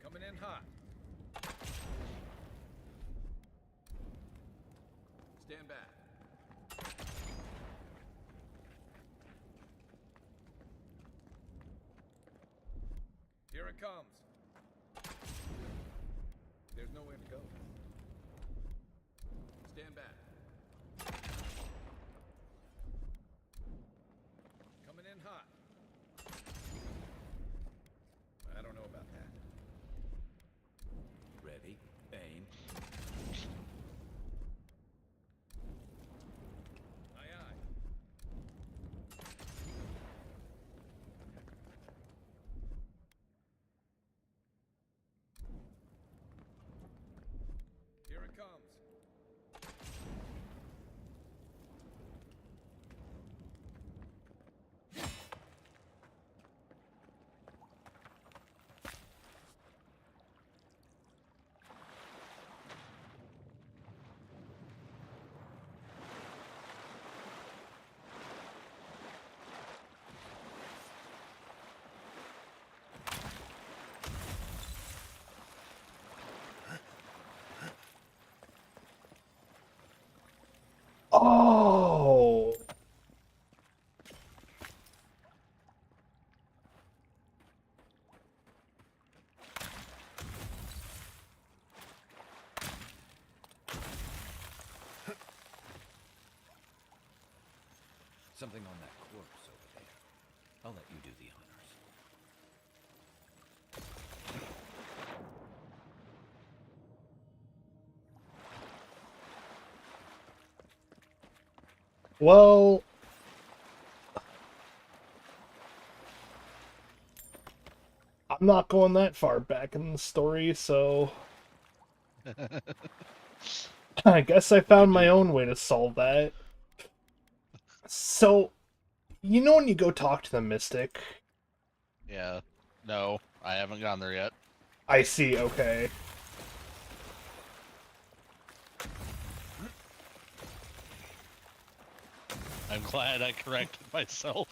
Coming in hot. Stand back. Here it comes. There's nowhere to go. Stand back. Coming in hot. I don't know about that. Ready, aim. Something on that corpse over there. I'll let you do the honors. Well, I'm not going that far back in the story, so I guess I found my own way to solve that. So, you know when you go talk to the Mystic? Yeah. No, I haven't gone there yet. I see, okay. I'm glad I corrected myself.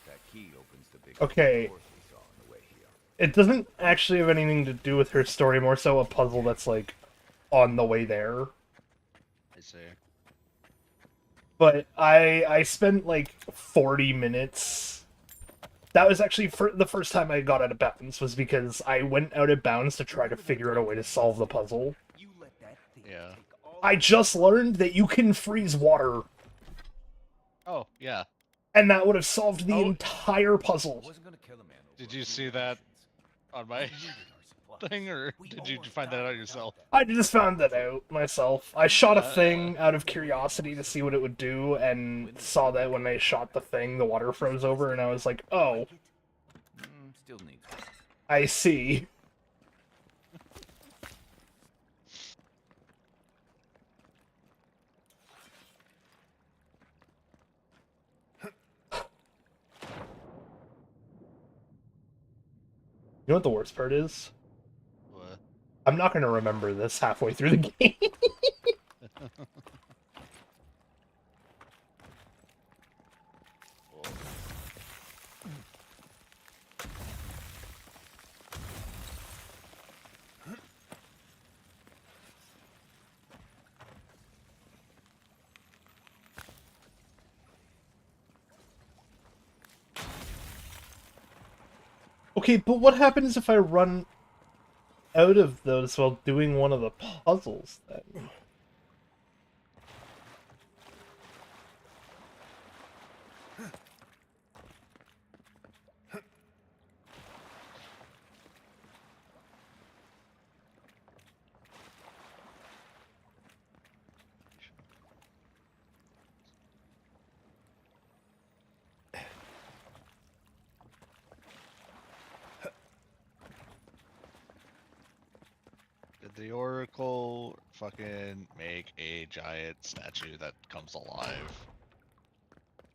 That key opens the big Okay. doors we saw on the way here. It doesn't actually have anything to do with her story, more so a puzzle that's, like, on the way there. I see. But I spent, like, 40 minutes. That was actually the first time I got out of bounds, was because I went out of bounds to try to figure out a way to solve the puzzle. Yeah. I just learned that you can freeze water, Oh, yeah. and that would have solved the entire puzzle. Did you see that on my thing, or did you find that out yourself? I just found that out myself. I shot a thing out of curiosity to see what it would do, and saw that when I shot the thing, the water froze over, and I was like, oh. Still needs one. I see. You know what the worst part is? What? I'm not going to remember this halfway through the game. Okay, but what happens if I run out of those while doing one of the puzzles, then? Did the Oracle fucking make a giant statue that comes alive?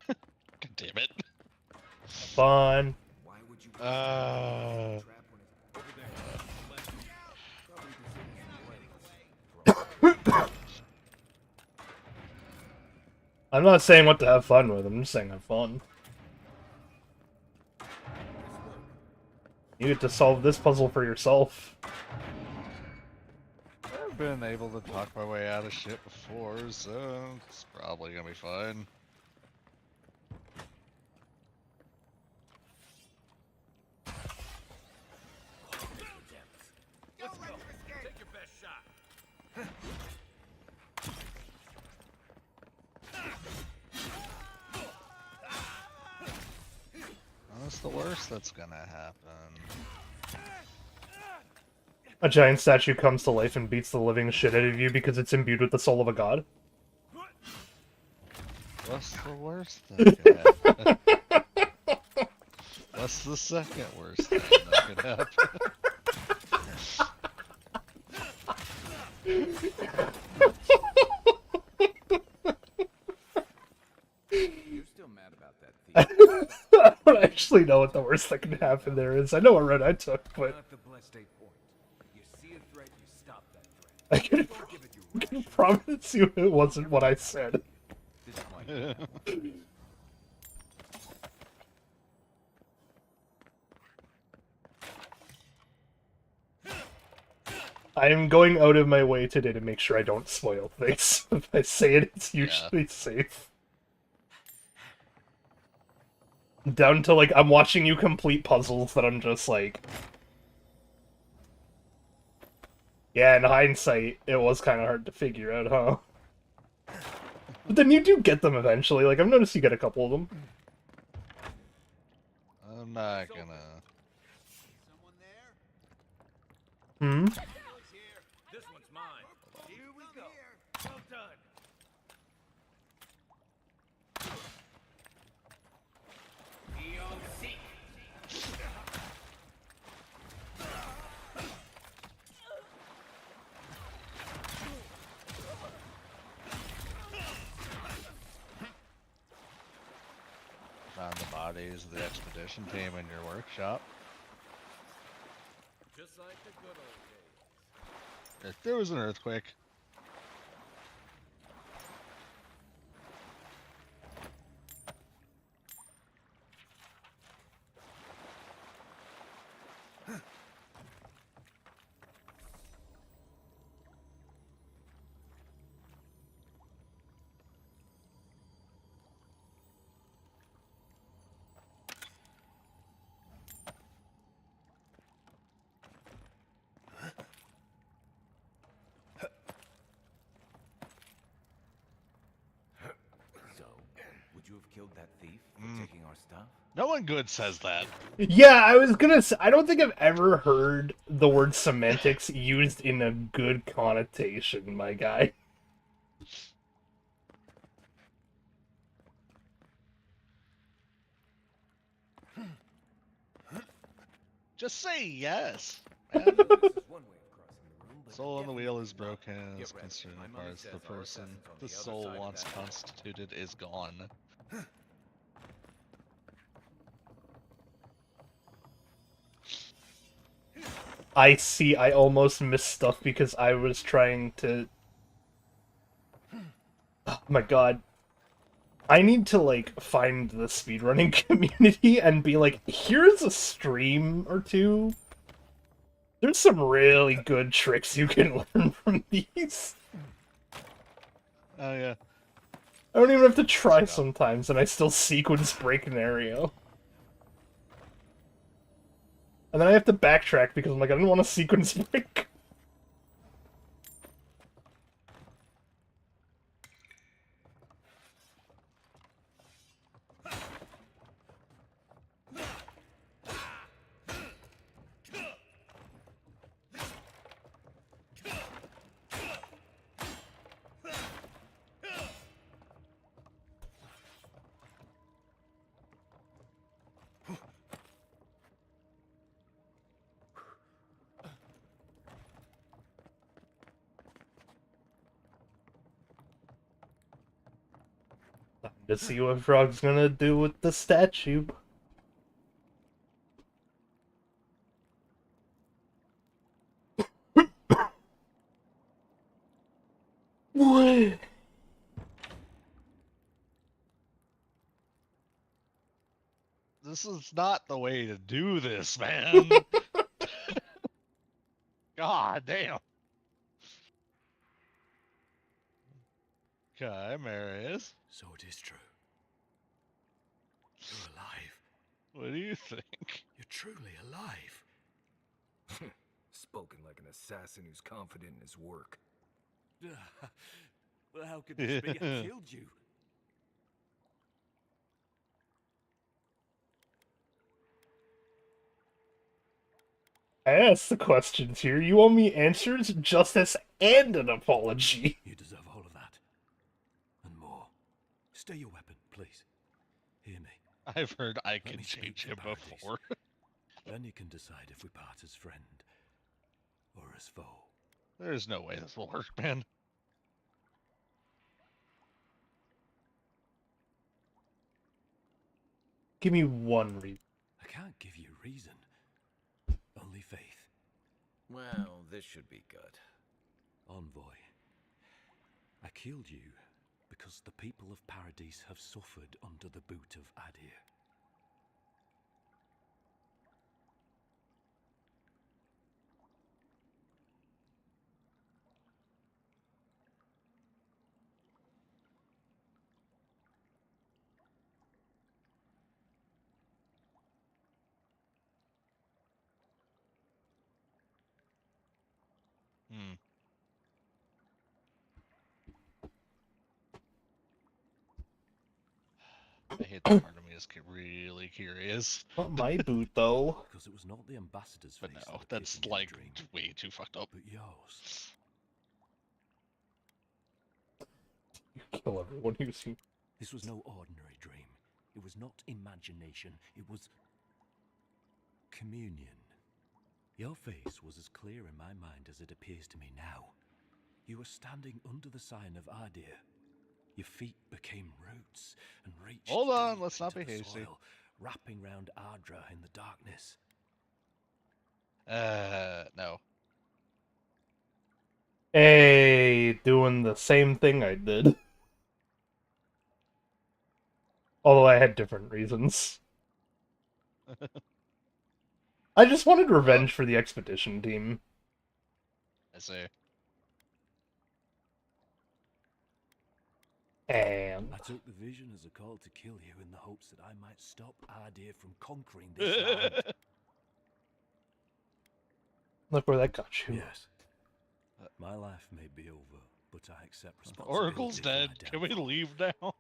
God damn it. Fun. I'm not saying what to have fun with, I'm just saying have fun. You get to solve this puzzle for yourself. I've been able to talk my way out of shit before, so it's probably gonna be fine. Let's go. Take your best shot. That's the worst that's gonna happen. A giant statue comes to life and beats the living shit out of you because it's imbued with the soul of a god. What's the worst that could happen? What's the second worst thing that could happen? You're still mad about that thief. I don't actually know what the worst that can happen there is. I know what road I took, but Not the blessed 8 point. You see a threat, you stop that threat. I can promise you it wasn't what I said. This might I am going out of my way today to make sure I don't spoil things. If I say it, it's usually safe. Down to, like, I'm watching you complete puzzles that I'm just like... Yeah, in hindsight, it was kind of hard to figure out, huh? But then you do get them eventually. Like, I've noticed you get a couple of them. I'm not gonna. Hmm? This one's mine. Here we go. Well done. Eon Seek. Found the bodies of the expedition team in your workshop. Just like the good old days. If there was an earthquake. So, would you have killed that thief for taking our stuff? No one good says that. Yeah, I was gonna say, I don't think I've ever heard the word semantics used in a good connotation, my guy. Just say yes. Soul on the wheel is broken. As concerned requires the person the soul once constituted is gone. I see, I almost missed stuff because I was trying to... Oh my god. I need to, like, find the speedrunning community and be like, here's a stream or two. There's some really good tricks you can learn from these. Oh yeah. I don't even have to try sometimes, and I still sequence break an area. And then I have to backtrack because I'm like, I didn't want to sequence break. Time to see what Frog's gonna do with the statue. What? This is not the way to do this, man. God damn. Okay, Marius. So it is true. You're alive. What do you think? You're truly alive. Spoken like an assassin who's confident in his work. Well, how could this be? I killed you. I asked the questions here. You owe me answers, justice, and an apology. You deserve all of that. And more. Stay your weapon, please. Hear me. I've heard I Let can me speak change to him Paradise. before. Then you can decide if we part as friend or as foe. There's no way this will work, man. Give me one reason. I can't give you reason. Only faith. Well, this should be good. Envoy, I killed you because the people of Paradise have suffered under the boot of Adir. Hmm. I hate that part of me is really curious. Not my boot, though. Because it was not the ambassador's But face no, that appeared that's in your like dream, way too fucked up. but yours. You kill everyone who sees. This was no ordinary dream. It was not imagination. It was communion. Your face was as clear in my mind as it appears to me now. You were standing under the sign of Ardir. Your feet became roots and reached Hold on, deep let's not into be the hasty. soil, wrapping round Ardra in the darkness. No. Hey, doing the same thing I did. Although I had different reasons. I just wanted revenge for the expedition team. I see. And I took the vision as a call to kill you in the hopes that I might stop Ardir from conquering this land. look where that got you. Yes. My life may be over, but I accept responsibility. Oracle's for my dead. Can we downfall. leave now?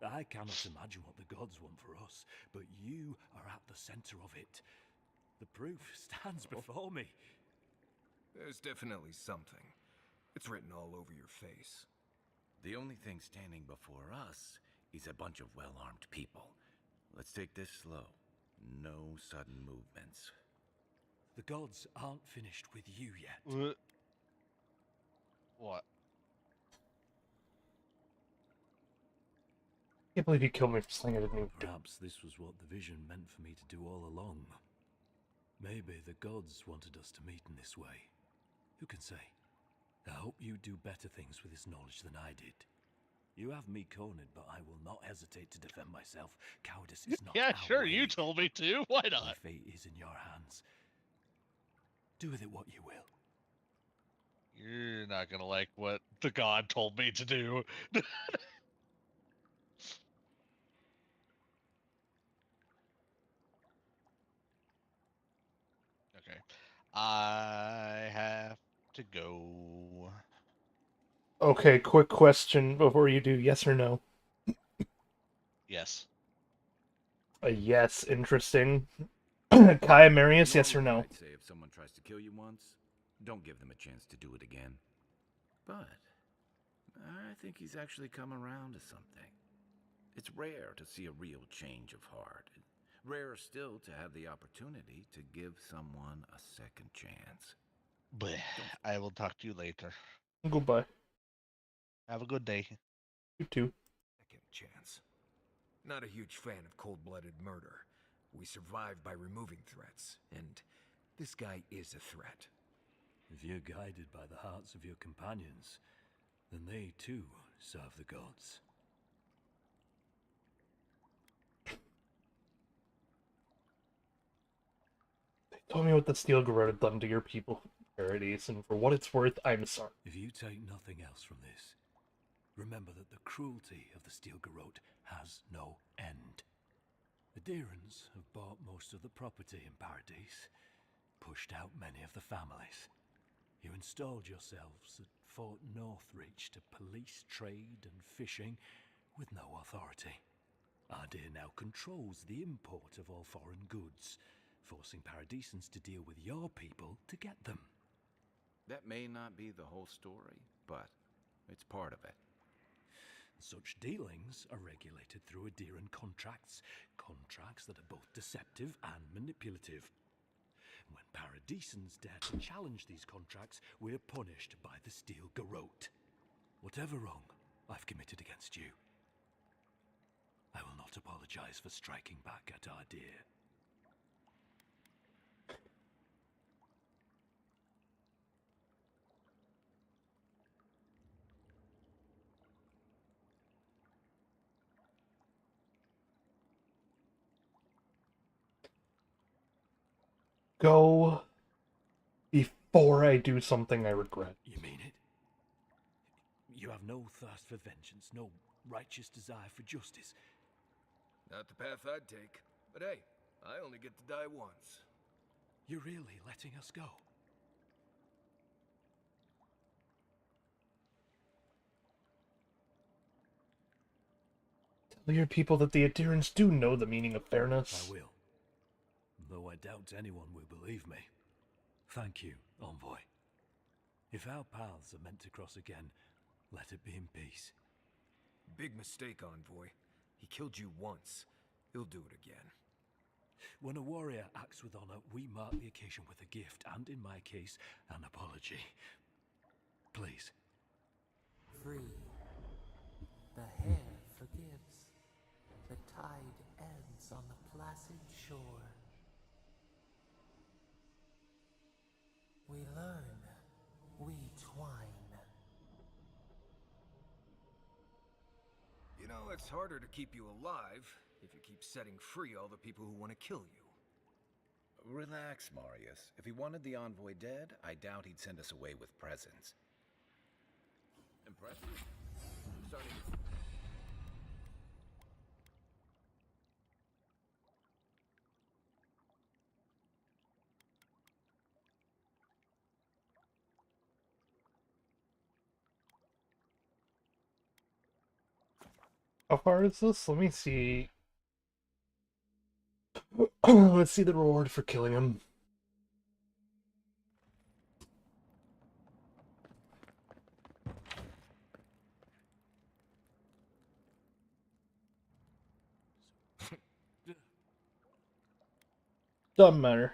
I cannot imagine what the gods want for us, but you are at the center of it. The proof stands before me. There's definitely something. It's written all over your face. The only thing standing before us is a bunch of well-armed people. Let's take this slow. No sudden movements. The gods aren't finished with you yet. What? I can't believe you killed me for something I didn't even do. Perhaps this was what the vision meant for me to do all along. Maybe the gods wanted us to meet in this way. Who can say? I hope you do better things with this knowledge than I did. You have me cornered, but I will not hesitate to defend myself. Cowardice is not Yeah, our sure, way. you told me to. Why My not? fate is in your hands. Do with it what you will. You're not gonna like what the god told me to do. Okay. I have to go. Okay, quick question before you do, yes or no? Yes. A yes, interesting. Kaya Marius, yes or no? I'd say if someone tries to kill you once, don't give them a chance to do it again. But I think he's actually come around to something. It's rare to see a real change of heart. Rarer still to have the opportunity to give someone a second chance. But I will talk to you later. Goodbye. Have a good day. You too. Second chance. Not a huge fan of cold-blooded murder. We survive by removing threats, and this guy is a threat. If you're guided by the hearts of your companions, then they too serve the gods. Tell me what the Steel Garrote had done to your people, Parodies, and for what it's worth, I'm sorry. If you take nothing else from this, remember that the cruelty of the Steel Garrote has no end. The Deerans have bought most of the property in Paradise, pushed out many of the families. You installed yourselves at Fort Northreach to police trade and fishing with no authority. Ardir now controls the import of all foreign goods, forcing Paradisans to deal with your people to get them. That may not be the whole story, but it's part of it. Such dealings are regulated through Adiran contracts, contracts that are both deceptive and manipulative. When Paradisans dare to challenge these contracts, we're punished by the Steel Garrote. Whatever wrong I've committed against you, I will not apologize for striking back at Ardir. Go before I do something I regret. You mean it? You have no thirst for vengeance, no righteous desire for justice. Not the path I'd take. But hey, I only get to die once. You're really letting us go? Tell your people that the adherents do know the meaning of fairness. I will. Though I doubt anyone will believe me. Thank you, Envoy. If our paths are meant to cross again, let it be in peace. Big mistake, Envoy. He killed you once. He'll do it again. When a warrior acts with honor, we mark the occasion with a gift, and in my case, an apology. Please. Free. The hair forgives. The tide ebbs on the placid shore. We learn. We twine. You know, it's harder to keep you alive if you keep setting free all the people who want to kill you. Relax, Marius. If he wanted the envoy dead, I doubt he'd send us away with presents. Impressive. Starting How far is this? Let me see. Let's see the reward for killing him. Doesn't matter.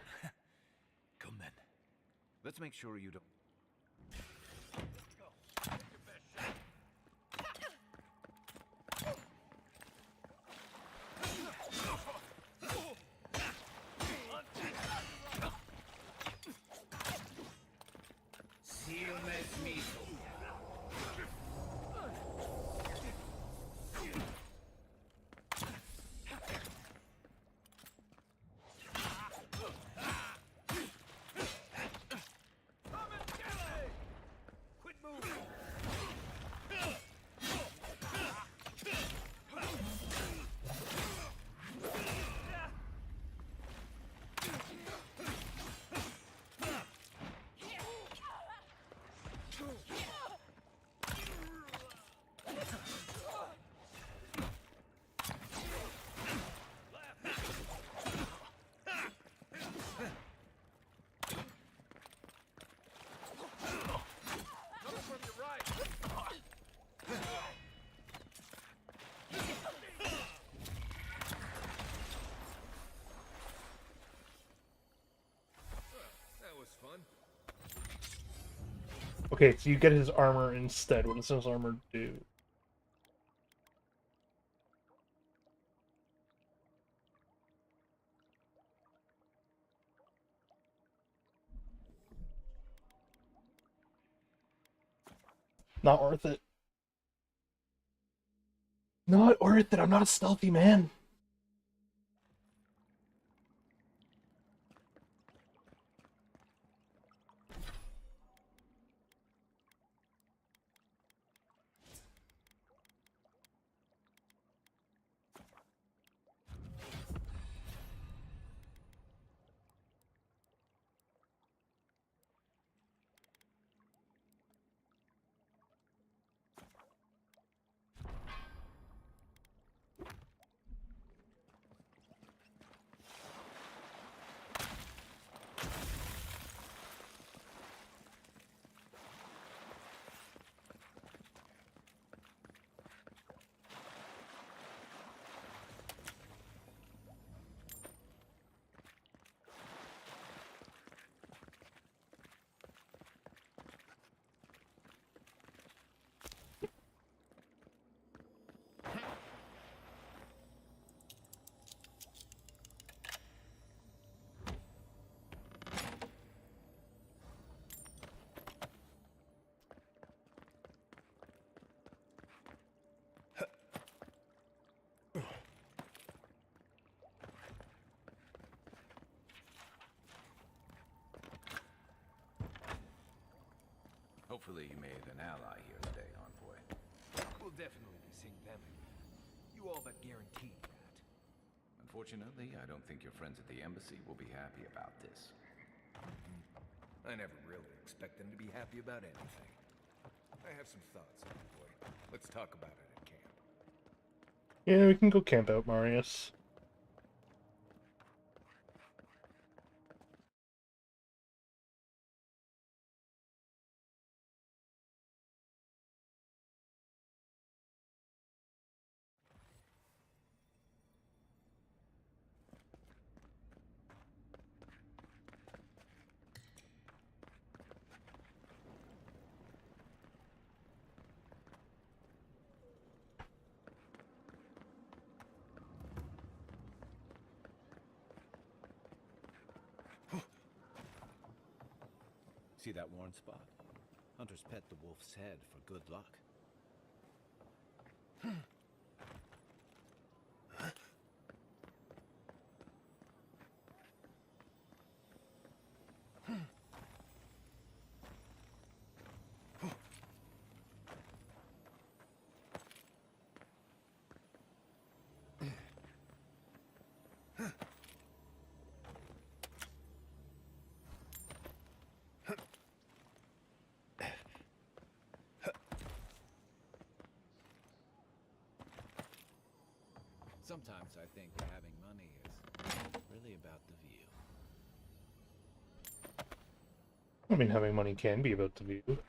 Come then. Let's make sure you don't... Okay, so you get his armor instead. What does his armor do? Not worth it. Not worth it. I'm not a stealthy man. Hopefully you made an ally here today, Envoy. We'll definitely be seeing them again. You all but guaranteed that. Unfortunately, I don't think your friends at the embassy will be happy about this. I never really expect them to be happy about anything. I have some thoughts, Envoy. Let's talk about it at camp. Yeah, we can go camp out, Marius. See that worn spot? Hunters pet the wolf's head for good luck. Sometimes I think having money is really about the view. I mean, having money can be about the view.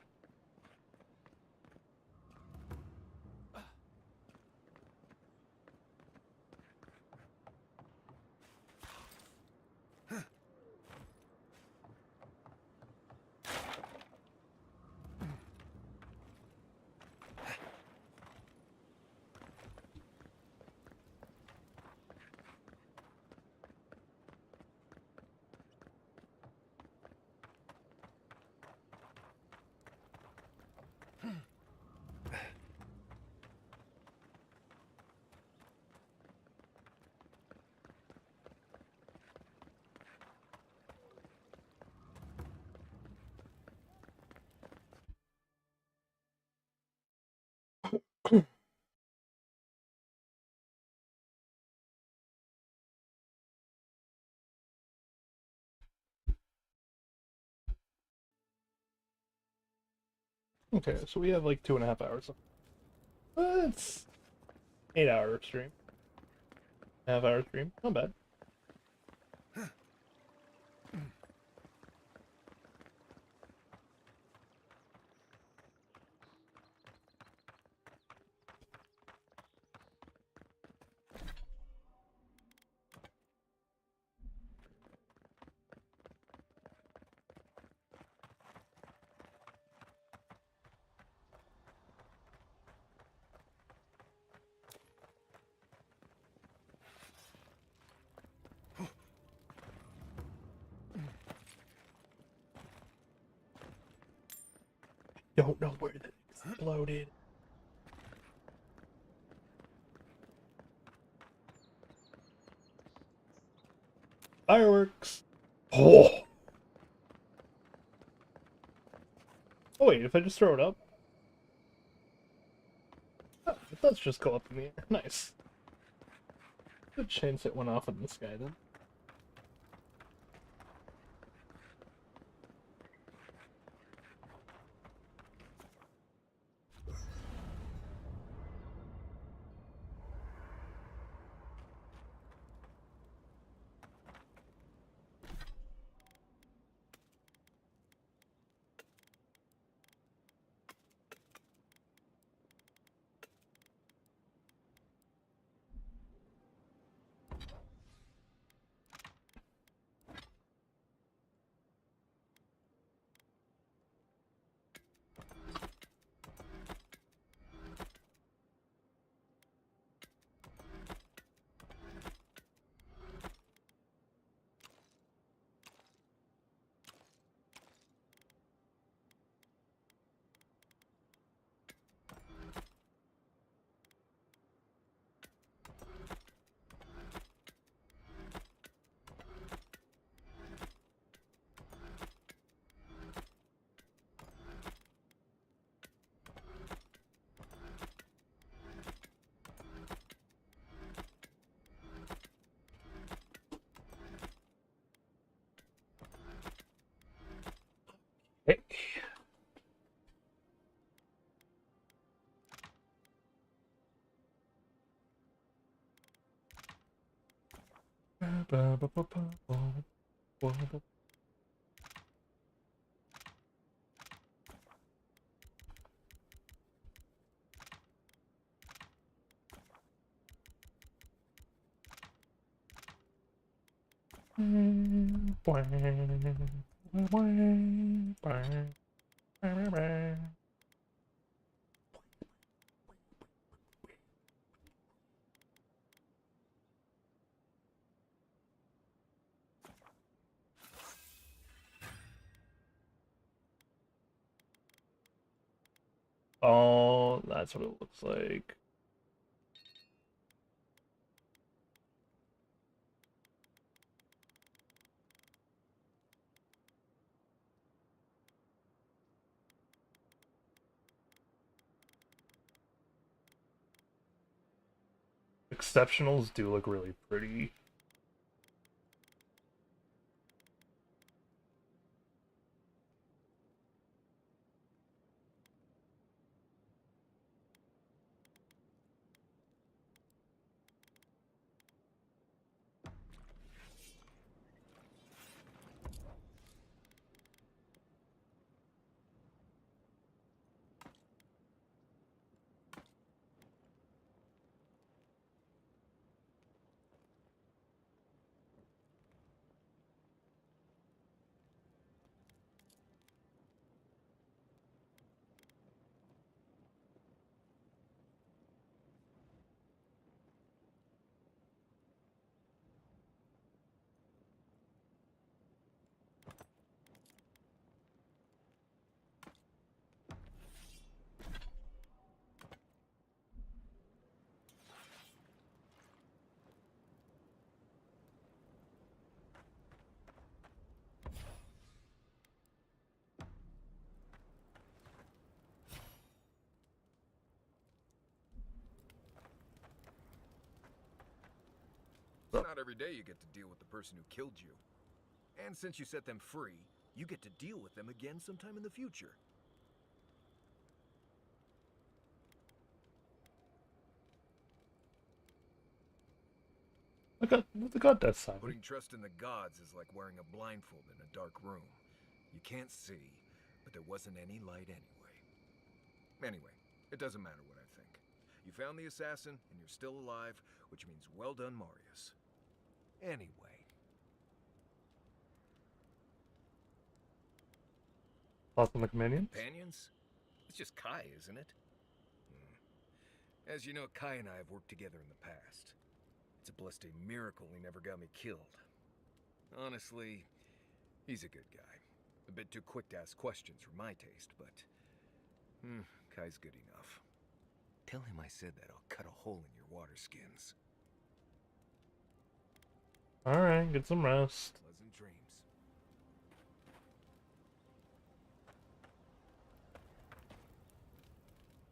Okay, so we have like 2.5 hours. It's 8-hour stream. Half-hour stream. Not bad. Don't know where that exploded. Fireworks. Oh. Oh wait, if I just throw it up? Oh, it does just go up in the air. Nice. Good chance it went off in the sky then. Oh, that's what it looks like. Exceptionals do look really pretty. It's not every day you get to deal with the person who killed you. And since you set them free, you get to deal with them again sometime in the future. Look at the goddess sign. Putting trust in the gods is like wearing a blindfold in a dark room. You can't see, but there wasn't any light anyway. Anyway, it doesn't matter what I think. You found the assassin, and you're still alive, which means well done, Marius. Anyway. Thoughts on the companions? Companions? It's just Kai, isn't it? As you know, Kai and I have worked together in the past. It's a blessed miracle he never got me killed. Honestly, he's a good guy. A bit too quick to ask questions for my taste, but... Kai's good enough. Tell him I said that I'll cut a hole in your water skins. Alright, get some rest. Pleasant dreams.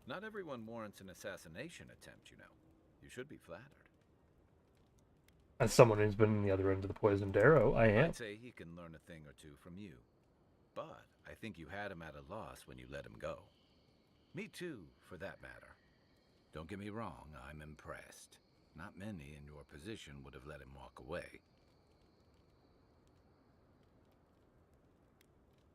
Not everyone warrants an assassination attempt, you know. You should be flattered. As someone who's been in the other end of the poisoned arrow, I am. I'd say he can learn a thing or two from you. But I think you had him at a loss when you let him go. Me too, for that matter. Don't get me wrong, I'm impressed. Not many in your position would have let him walk away.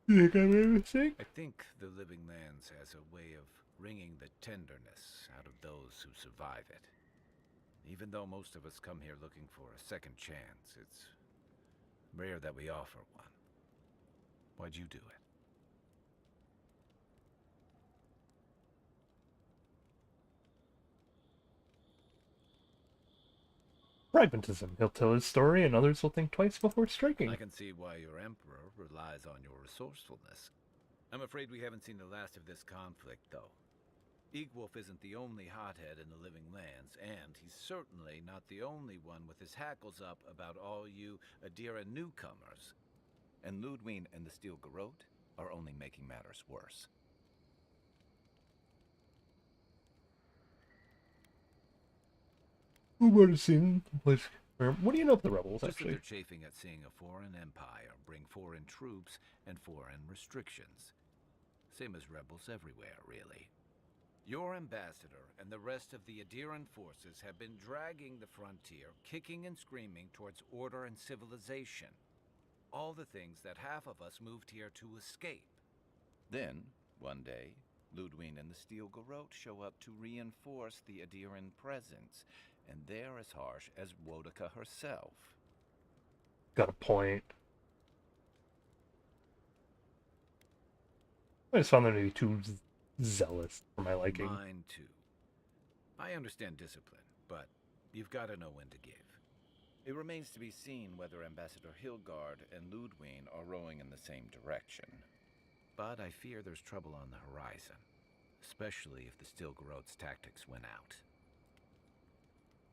You think I made a mistake? I think the Living Lands has a way of wringing the tenderness out of those who survive it. Even though most of us come here looking for a second chance, it's rare that we offer one. Why'd you do it? Pragmatism. He'll tell his story and others will think twice before striking. I can see why your Emperor relies on your resourcefulness. I'm afraid we haven't seen the last of this conflict, though. Eagwolf isn't the only hothead in the Living Lands, and he's certainly not the only one with his hackles up about all you Adira newcomers. And Ludwig and the Steel Garrote are only making matters worse. Who would have seen the place? What do you know of the rebels, Just actually? that they're chafing at seeing a foreign empire bring foreign troops and foreign restrictions. Same as rebels everywhere, really. Your ambassador and the rest of the Adiran forces have been dragging the frontier, kicking and screaming towards order and civilization. All the things that half of us moved here to escape. Then, one day, Ludwig and the Steel Garrote show up to reinforce the Adiran presence, and they're as harsh as Wodica herself. Got a point. I just found them to be too zealous for my liking. Mine too. I understand discipline, but you've got to know when to give. It remains to be seen whether Ambassador Hilgard and Ludwig are rowing in the same direction. But I fear there's trouble on the horizon, especially if the Steel Garrote's tactics win out.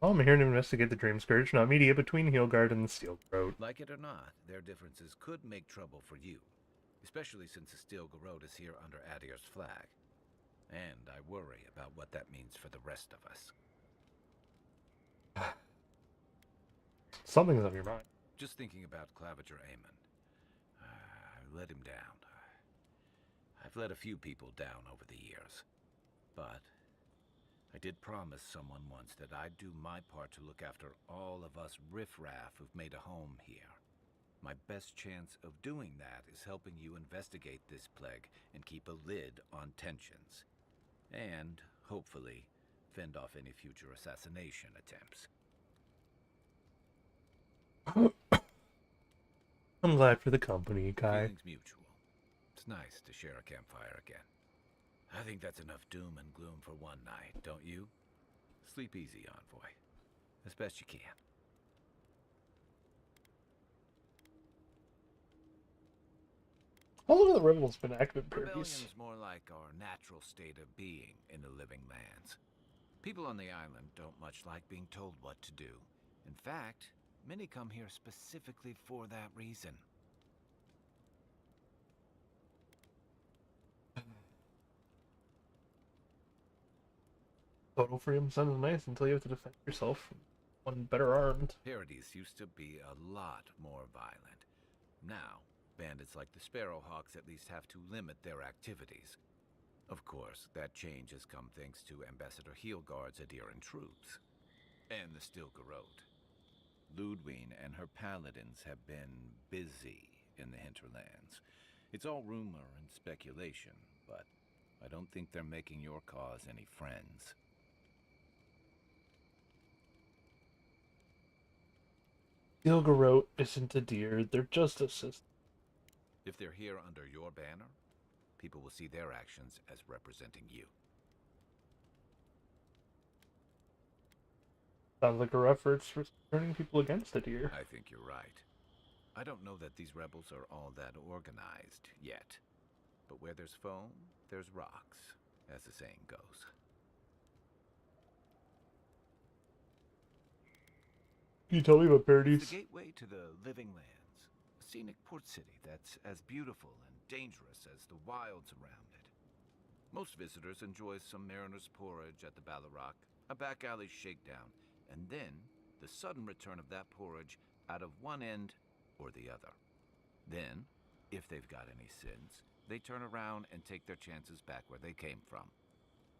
Well, I'm here to investigate the Dream Scourge, not mediate between Hilgard and the Steel Garrote. Like it or not, their differences could make trouble for you, especially since the Steel Garrote is here under Adir's flag. And I worry about what that means for the rest of us. Something's on your mind. Just thinking about Claviger Aemon. I let him down. I've let a few people down over the years. But I did promise someone once that I'd do my part to look after all of us riffraff who've made a home here. My best chance of doing that is helping you investigate this plague and keep a lid on tensions. And, hopefully, fend off any future assassination attempts. I'm glad for the company, Kai. Feelings mutual. It's nice to share a campfire again. I think that's enough doom and gloom for one night, don't you? Sleep easy, Envoy. As best you can. How long have the rebels been active in Paradise? Rebellion's more like our natural state of being in the living lands. People on the island don't much like being told what to do. In fact, many come here specifically for that reason. Total freedom sounds nice until you have to defend yourself from one better armed. Paradise used to be a lot more violent. Now, bandits like the Sparrowhawks at least have to limit their activities. Of course, that change has come thanks to Ambassador Hilgard's Adiran troops. And the Steel Garrote. Ludwig and her paladins have been busy in the hinterlands. It's all rumor and speculation, but I don't think they're making your cause any friends. Steel Garrote isn't a deer, they're just a system. If they're here under your banner, people will see their actions as representing you. Sounds like our efforts for turning people against a deer. I think you're right. I don't know that these rebels are all that organized yet. But where there's foam, there's rocks, as the saying goes. Can you tell me about Paradise? It's the gateway to the living lands. A scenic port city that's as beautiful and dangerous as the wilds around it. Most visitors enjoy some mariner's porridge at the Ballarrock, a back alley shakedown, and then the sudden return of that porridge out of one end or the other. Then, if they've got any sins, they turn around and take their chances back where they came from,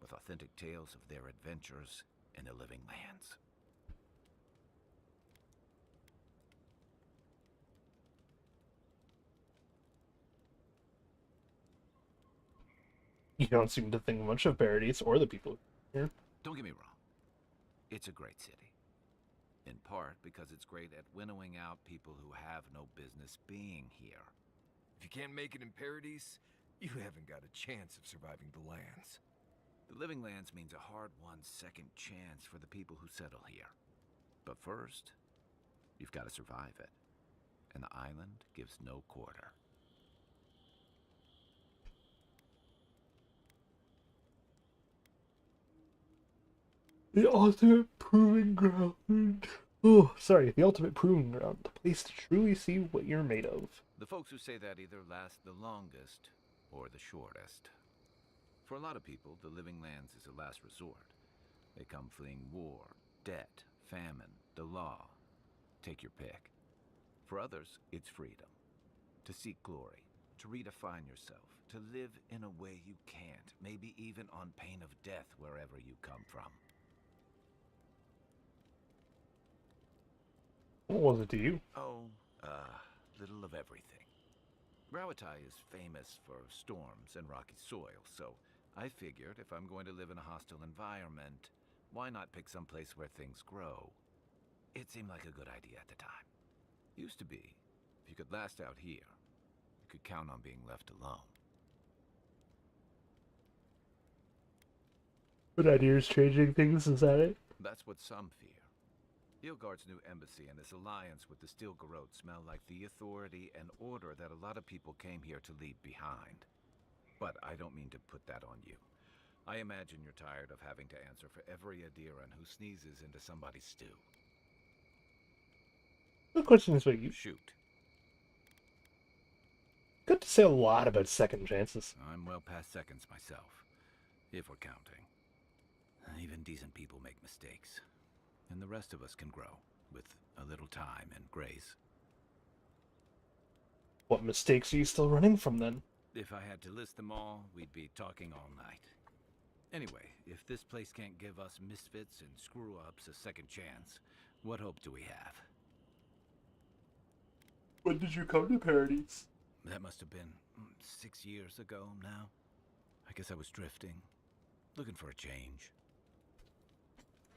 with authentic tales of their adventures in the living lands. You don't seem to think much of Paradise or the people here. Don't get me wrong. It's a great city. In part because it's great at winnowing out people who have no business being here. If you can't make it in Paradise, you haven't got a chance of surviving the lands. The living lands means a hard-won second chance for the people who settle here. But first, you've got to survive it. And the island gives no quarter. The ultimate proving ground. Oh, sorry, the ultimate proving ground. The place to truly see what you're made of. The folks who say that either last the longest or the shortest. For a lot of people, the living lands is a last resort. They come fleeing war, debt, famine, the law. Take your pick. For others, it's freedom. To seek glory, to redefine yourself, to live in a way you can't, maybe even on pain of death wherever you come from. What was it to you? Oh, little of everything. Rawatai is famous for storms and rocky soil, so I figured if I'm going to live in a hostile environment, why not pick some place where things grow? It seemed like a good idea at the time. Used to be. If you could last out here, you could count on being left alone. Good ideas changing things, is that it? That's what some fear. Ilgard's new embassy and his alliance with the Steel Garrote smell like the authority and order that a lot of people came here to leave behind. But I don't mean to put that on you. I imagine you're tired of having to answer for every Adiran who sneezes into somebody's stew. The question is what you shoot. Good to say a lot about second chances. I'm well past seconds myself, if we're counting. Even decent people make mistakes. And the rest of us can grow, with a little time and grace. What mistakes are you still running from, then? If I had to list them all, we'd be talking all night. Anyway, if this place can't give us misfits and screw-ups a second chance, what hope do we have? When did you come to Paradise? That must have been 6 years ago now. I guess I was drifting, looking for a change.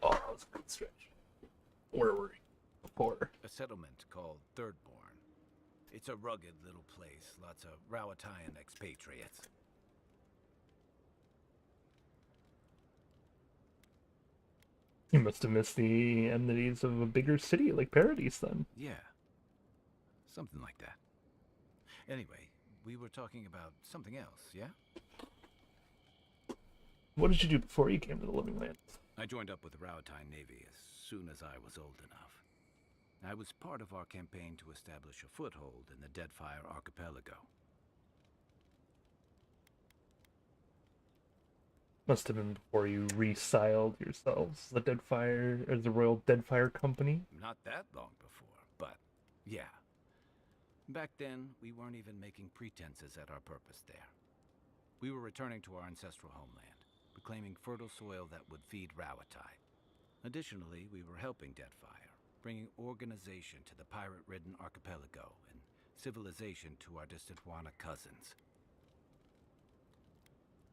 Oh, that was a good stretch. Where were we before? A settlement called Thirdborn. It's a rugged little place, lots of Rawataian expatriates. You must have missed the amenities of a bigger city like Paradise, then. Yeah. Something like that. Anyway, we were talking about something else, yeah? What did you do before you came to the Living Lands? I joined up with the Rawataian Navy as soon as I was old enough. I was part of our campaign to establish a foothold in the Deadfire Archipelago. Must have been before you restyled yourselves the Deadfire, or the Royal Deadfire Company. Not that long before, but yeah. Back then, we weren't even making pretenses at our purpose there. We were returning to our ancestral homeland, reclaiming fertile soil that would feed Rawatai. Additionally, we were helping Deadfire, bringing organization to the pirate-ridden archipelago and civilization to our distant Wana cousins.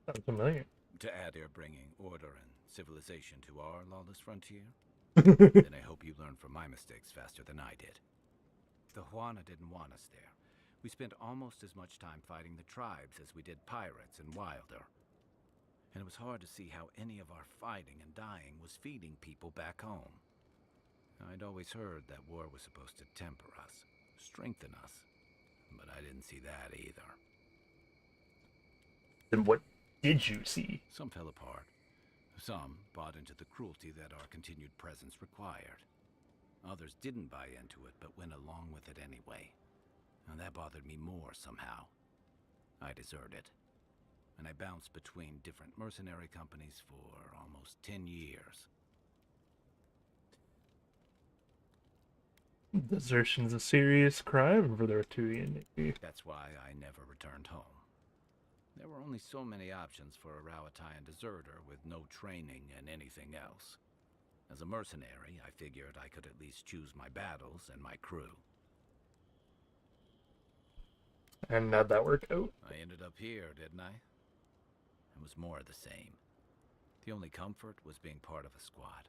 Sounds familiar. To add here, bringing order and civilization to our lawless frontier? Then I hope you learn from my mistakes faster than I did. The Huana didn't want us there. We spent almost as much time fighting the tribes as we did pirates and Wilder. And it was hard to see how any of our fighting and dying was feeding people back home. I'd always heard that war was supposed to temper us, strengthen us, but I didn't see that either. Then what did you see? Some fell apart. Some bought into the cruelty that our continued presence required. Others didn't buy into it, but went along with it anyway. And that bothered me more somehow. I deserted. And I bounced between different mercenary companies for almost 10 years. Desertion's a serious crime for the Arturian Navy. That's why I never returned home. There were only so many options for a Rawataian deserter with no training and anything else. As a mercenary, I figured I could at least choose my battles and my crew. And how'd that work out? I ended up here, didn't I? It was more of the same. The only comfort was being part of a squad.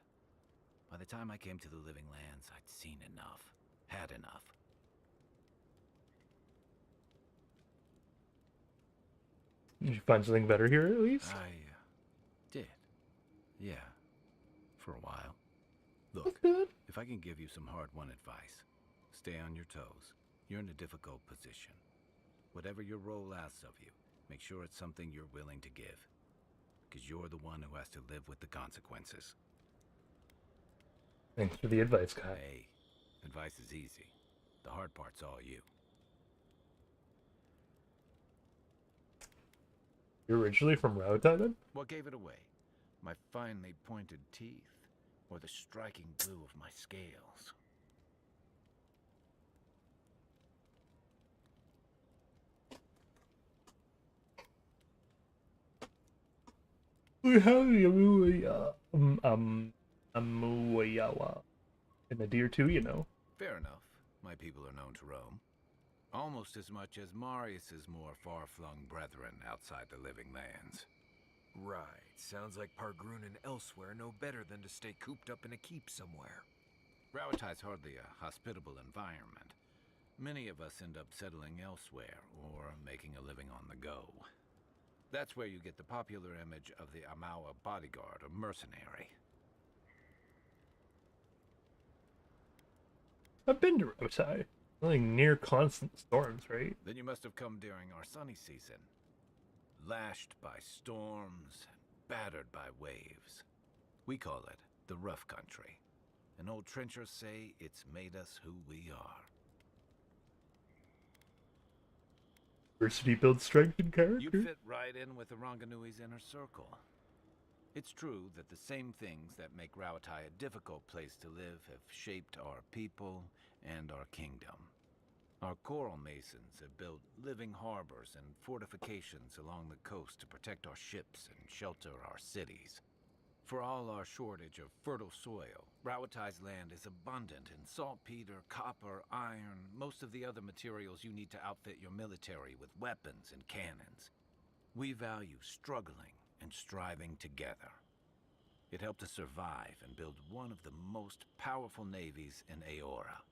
By the time I came to the Living Lands, I'd seen enough. Had enough. Did you find something better here, at least? I did. Yeah. For a while. Look, if I can give you some hard-won advice, stay on your toes. You're in a difficult position. Whatever your role asks of you, make sure it's something you're willing to give. Because you're the one who has to live with the consequences. Thanks for the advice, Kai. Hey, advice is easy. The hard part's all you. You're originally from Rawatai, then? What gave it away? My finely pointed teeth? Or the striking blue of my scales? We have Amuyawa in the deer too, you know. Fair enough. My people are known to roam. Almost as much as Marius's more far-flung brethren outside the living lands. Right. Sounds like Pargroon and elsewhere know better than to stay cooped up in a keep somewhere. Rauatai's hardly a hospitable environment. Many of us end up settling elsewhere, or making a living on the go. That's where you get the popular image of the Amawa bodyguard or mercenary. I've been to Rauatai. Like near constant storms, right? Then you must have come during our sunny season. Lashed by storms and battered by waves. We call it the rough country. And old trenchers say it's made us who we are. Diversity builds strength and character. You fit right in with the Ranganui's inner circle. It's true that the same things that make Rauatai a difficult place to live have shaped our people and our kingdom. Our coral masons have built living harbors and fortifications along the coast to protect our ships and shelter our cities. For all our shortage of fertile soil, Rauatai's land is abundant in saltpeter, copper, iron, most of the other materials you need to outfit your military with weapons and cannons. We value struggling and striving together. It helped us survive and build one of the most powerful navies in Aora.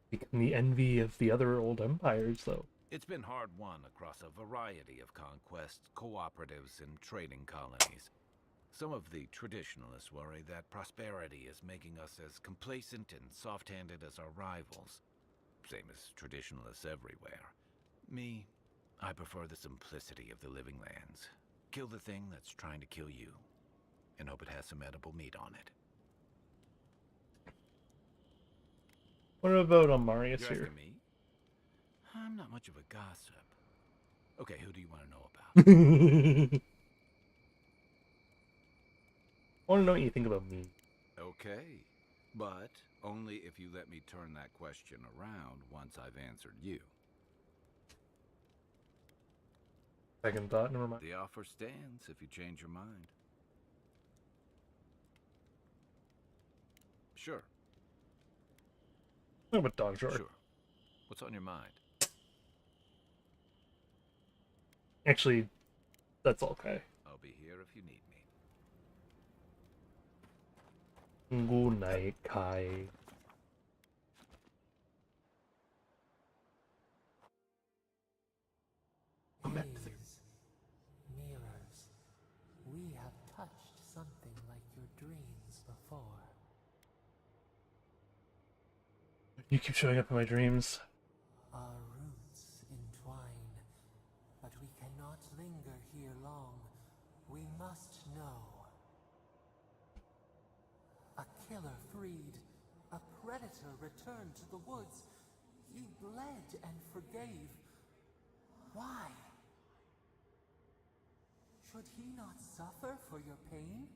Become the envy of the other old empires, though. It's been hard-won across a variety of conquests, cooperatives, and trading colonies. Some of the traditionalists worry that prosperity is making us as complacent and soft-handed as our rivals. Same as traditionalists everywhere. Me, I prefer the simplicity of the living lands. Kill the thing that's trying to kill you, and hope it has some edible meat on it. What about Marius You're here? asking me? I'm not much of a gossip. Okay, who do you want to know about? I want to know what you think about me. Okay, but only if you let me turn that question around once I've answered you. Second thought, never mind. The offer stands if you change your mind. Sure. What about Dog Shark? Sure. What's on your mind? Actually, that's okay. I'll be here if you need me. Good night, Kai. Gaze, mirrors, we have touched something like your dreams before. You keep showing up in my dreams. Our roots entwine, but we cannot linger here long. We must know. A killer freed, a predator returned to the woods. He bled and forgave. Why? Should he not suffer for your pain?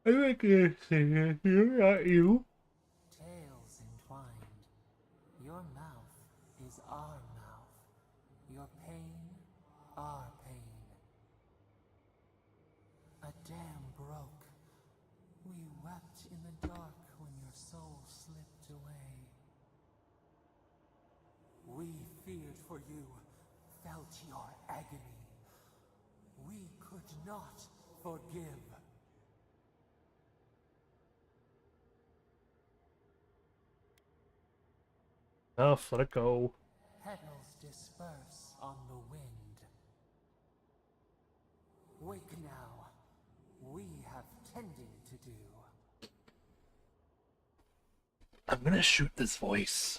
I like this thing. You're not you. Tales entwined. Your mouth is our mouth. Your pain, our pain. A dam broke. We wept in the dark when your soul slipped away. We feared for you, felt your agony. We could not forgive. Enough, let it go. Petals disperse on the wind. Wake now. We have tending to do. I'm gonna shoot this voice.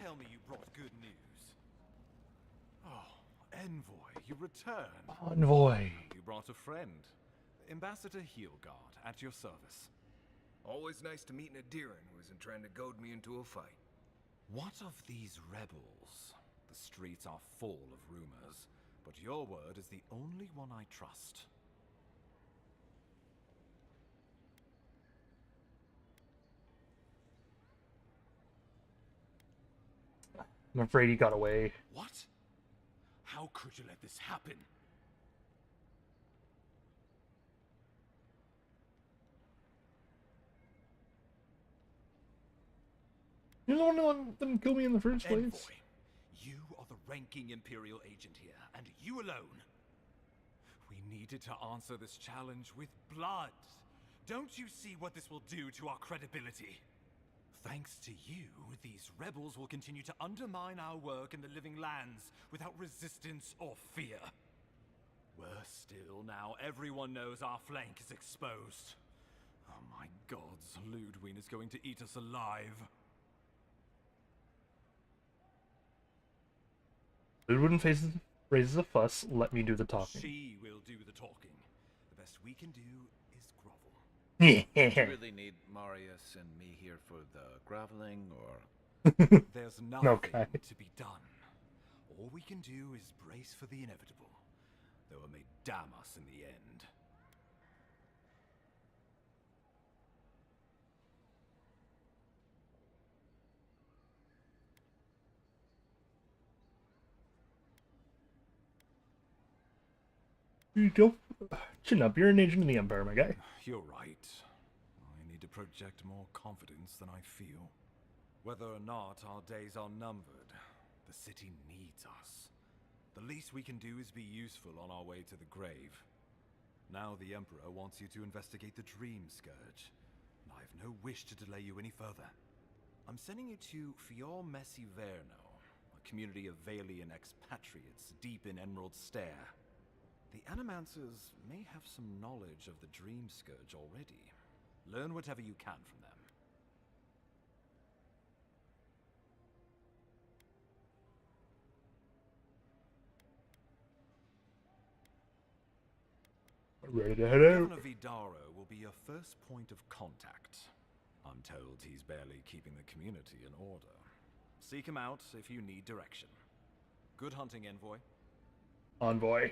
tell me you brought good news. Oh, Envoy, you return. Envoy. You brought a friend. Ambassador Heelguard, at your service. Always nice to meet an Adiran who isn't trying to goad me into a fight. What of these rebels? The streets are full of rumors, but your word is the only one I trust. I'm afraid he got away. What? How could you let this happen? You're the one who let them kill me in the first place. Envoy, you are the ranking Imperial agent here, and you alone. We needed to answer this challenge with blood. Don't you see what this will do to our credibility? Thanks to you, these rebels will continue to undermine our work in the Living Lands without resistance or fear. Worse still, now everyone knows our flank is exposed. Oh my gods, Ludwig is going to eat us alive. Ludwig raises a fuss. Let me do the talking. She will do the talking. The best we can do is grovel. Do you really need Marius and me here for the groveling, or? There's nothing Okay. to be done. All we can do is brace for the inevitable, though it may damn us in the end. You go. Chin up. You're an agent of the Empire, my guy. You're right. I need to project more confidence than I feel. Whether or not our days are numbered, the city needs us. The least we can do is be useful on our way to the grave. Now the Emperor wants you to investigate the Dream Scourge, and I have no wish to delay you any further. I'm sending you to Fior Messiverno, a community of Valian expatriates deep in Emerald Stair. The Animancers may have some knowledge of the Dream Scourge already. Learn whatever you can from them. Ready to head out. Governor Vidaro will be your first point of contact. I'm told he's barely keeping the community in order. Seek him out if you need direction. Good hunting, Envoy. Envoy.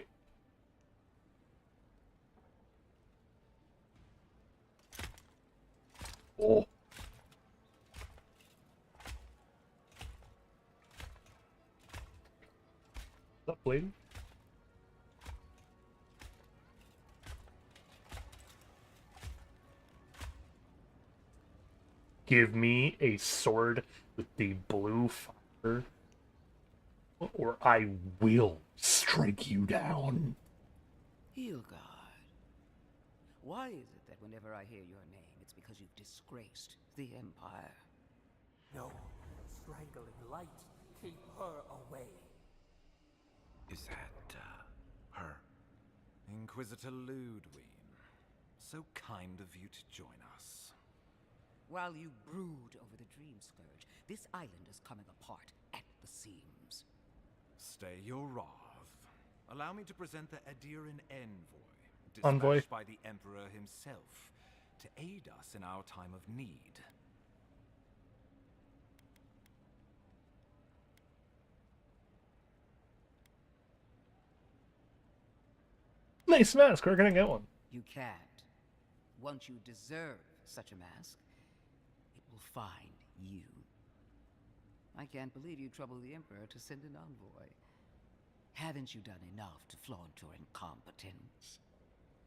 Oh. What's up, lady? Give me a sword with the blue fire, or I will strike you down. Heelguard. Why is it that whenever I hear your name, it's because you've disgraced the Empire? No, strangling light. Keep her away. Is that, her? Inquisitor Ludwig. So kind of you to join us. While you brood over the Dream Scourge, this island is coming apart at the seams. Stay your wrath. Allow me to present the Adiran Envoy, Envoy. dispatched by the Emperor himself, to aid us in our time of need. Nice mask. Where can I get one? You can't. Once you deserve such a mask, it will find you. I can't believe you troubled the Emperor to send an envoy. Haven't you done enough to flaunt your incompetence?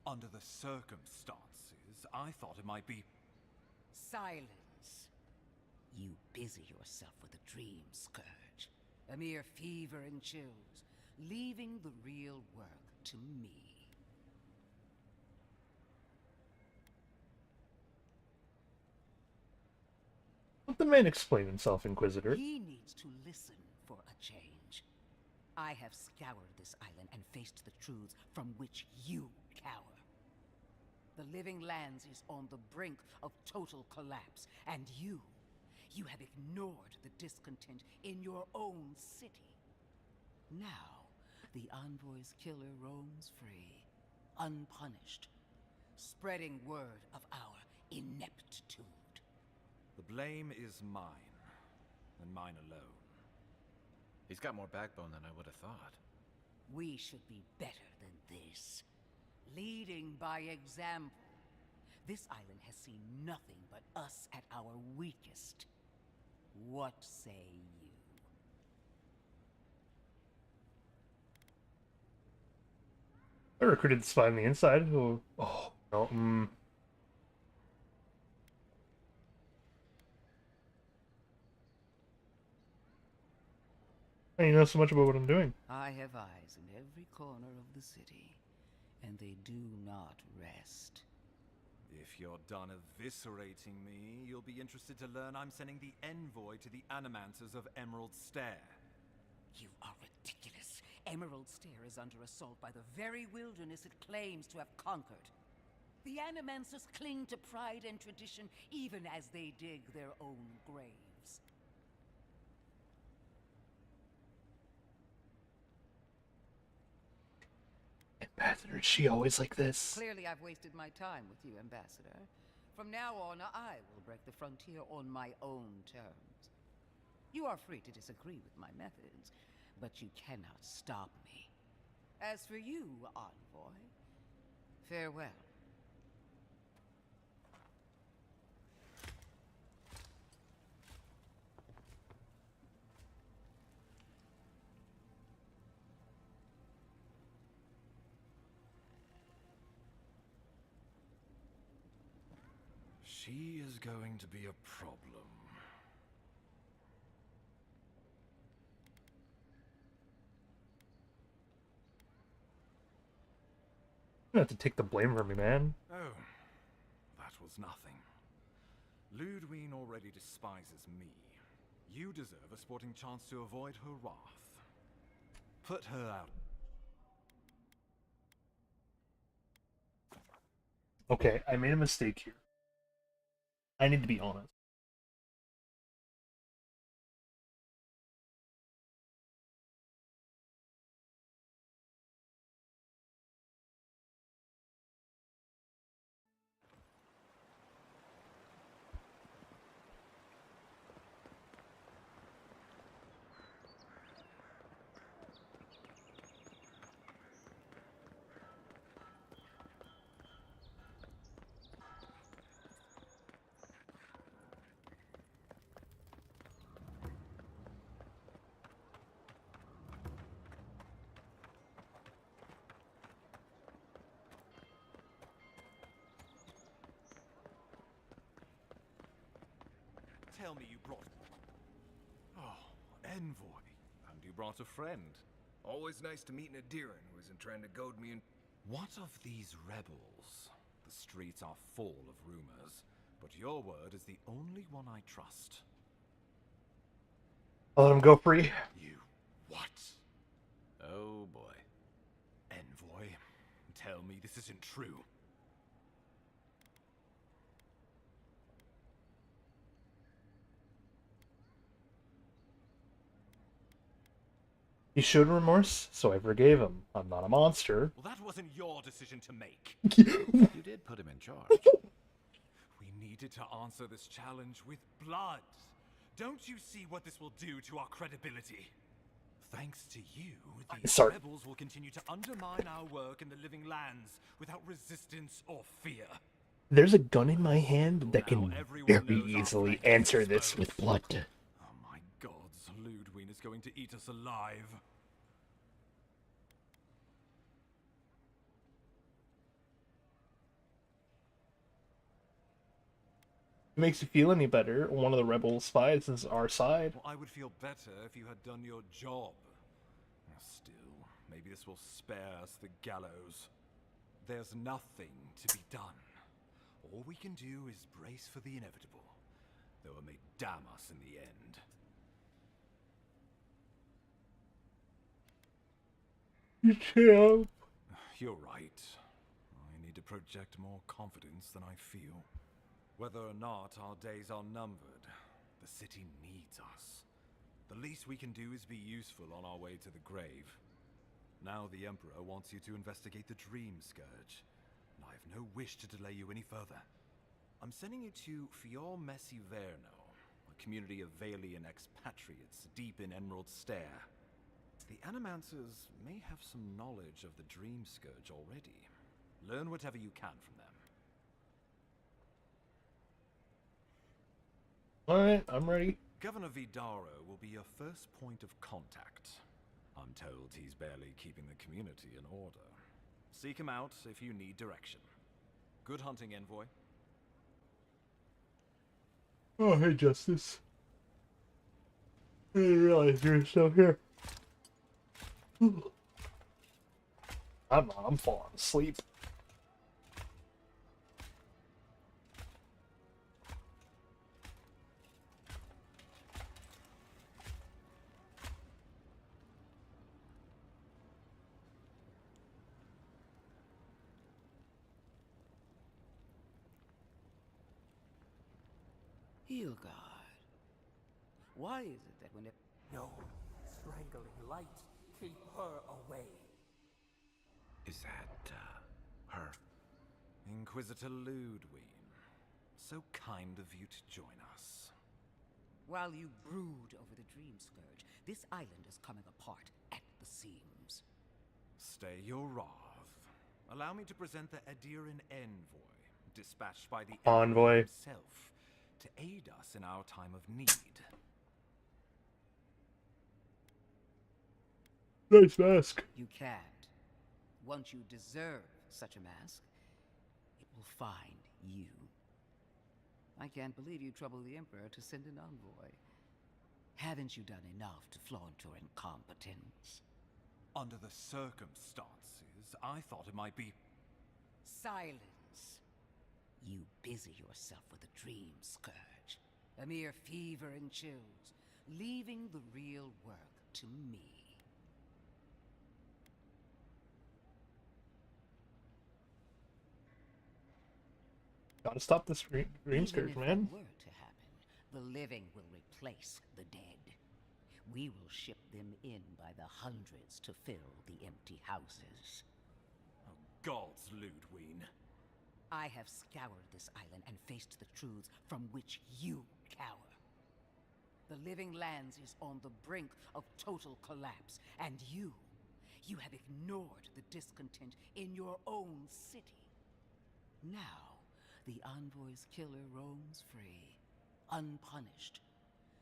Under the circumstances, I thought it might be... Silence. You busy yourself with the Dream Scourge. A mere fever and chills, leaving the real work to me. Let the man explain himself, Inquisitor. He needs to listen for a change. I have scoured this island and faced the truths from which you cower. The Living Lands is on the brink of total collapse, and you You have ignored the discontent in your own city. Now, the Envoy's killer roams free, unpunished, spreading word of our ineptitude. The blame is mine, and mine alone. He's got more backbone than I would have thought. We should be better than this. Leading by example. This island has seen nothing but us at our weakest. What say you? I recruited the spy on the inside. Oh, no. You know so much about what I'm doing. I have eyes in every corner of the city, and they do not rest. If you're done eviscerating me, you'll be interested to learn I'm sending the envoy to the Animancers of Emerald Stair. You are ridiculous. Emerald Stair is under assault by the very wilderness it claims to have conquered. The Animancers cling to pride and tradition even as they dig their own graves. Ambassador, is she always like this? Clearly I've wasted my time with you, Ambassador. From now on, I will break the frontier on my own terms. You are free to disagree with my methods, but you cannot stop me. As for you, Envoy, farewell. She is going to be a problem. You don't have to take the blame from me, man. Oh, that was nothing. Ludwine already despises me. You deserve a sporting chance to avoid her wrath. Put her out. Okay, I made a mistake here. I need to be honest. Tell me you brought... Oh, Envoy. And you brought a friend. Always nice to meet an Adiran who isn't trying to goad me in. What of these rebels? The streets are full of rumors, but your word is the only one I trust. I'll let him go free. You... what? Oh boy. Envoy, tell me this isn't true. He showed remorse, so I forgave him. I'm not a monster. Well, that wasn't your decision to make. You did put him in charge. We needed to answer this challenge with blood. Don't you see what this will do to our credibility? Thanks to you, these rebels will continue to undermine our work in the living lands without resistance or fear. There's a gun in my hand that can very easily answer this with blood. Oh my gods, Ludwine is going to eat us alive. It makes you feel any better. One of the rebel spies is our side. Well, I would feel better if you had done your job. Still, maybe this will spare us the gallows. There's nothing to be done. All we can do is brace for the inevitable, though it may damn us in the end. Yeah. You're right. I need to project more confidence than I feel. Whether or not our days are numbered, The city needs us. The least we can do is be useful on our way to the grave. Now the Emperor wants you to investigate the Dream Scourge, and I have no wish to delay you any further. I'm sending you to Fior Messiverno, a community of Valian expatriates deep in Emerald Stair. The Animancers may have some knowledge of the Dream Scourge already. Learn whatever you can from them. Alright, I'm ready. Governor Vidaro will be your first point of contact. I'm told he's barely keeping the community in order. Seek him out if you need direction. Good hunting, Envoy. Oh, hey, Justice. I didn't realize you were still here. I'm falling asleep. Hilgard. Why is it that whenever... No. Strangling light. Keep her away. Is that, her? Inquisitor Ludwig. So kind of you to join us. While you brood over the Dream Scourge, this island is coming apart at the seams. Stay your wrath. Allow me to present the Adiran Envoy, dispatched by the Envoy Emperor himself, to aid us in our time of need. Nice mask. You can't. Once you deserve such a mask, it will find you. I can't believe you troubled the Emperor to send an envoy. Haven't you done enough to flaunt your incompetence? Under the circumstances, I thought it might be... Silence. You busy yourself with the Dream Scourge. A mere fever and chills, leaving the real work to me. Gotta stop this Dream Scourge, Even if man. that were to happen, the living will replace the dead. We will ship them in by the hundreds to fill the empty houses. Oh, gods, Ludwig. I have scoured this island and faced the truths from which you cower. The Living Lands is on the brink of total collapse, and you have ignored the discontent in your own city. Now, the Envoy's killer roams free, unpunished,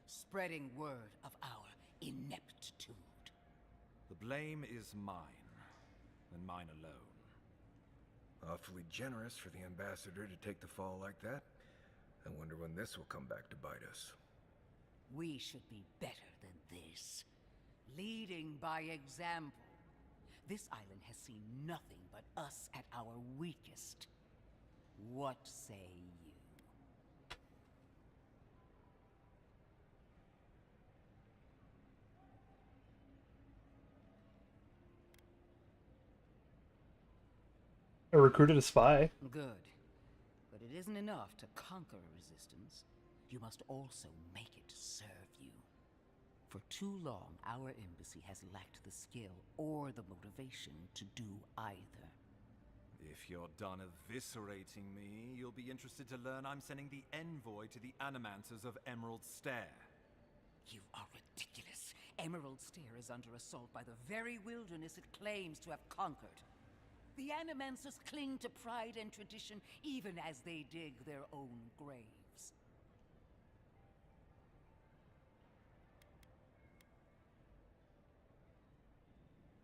spreading word of our ineptitude. The blame is mine, and mine alone. Awfully generous for the ambassador to take the fall like that. I wonder when this will come back to bite us. We should be better than this. Leading by example. This island has seen nothing but us at our weakest. What say you? I recruited a spy. Good. But it isn't enough to conquer a resistance. You must also make it serve you. For too long, our embassy has lacked the skill or the motivation to do either. If you're done eviscerating me, you'll be interested to learn I'm sending the envoy to the Animancers of Emerald Stair. You are ridiculous. Emerald Stair is under assault by the very wilderness it claims to have conquered. The Animancers cling to pride and tradition even as they dig their own graves.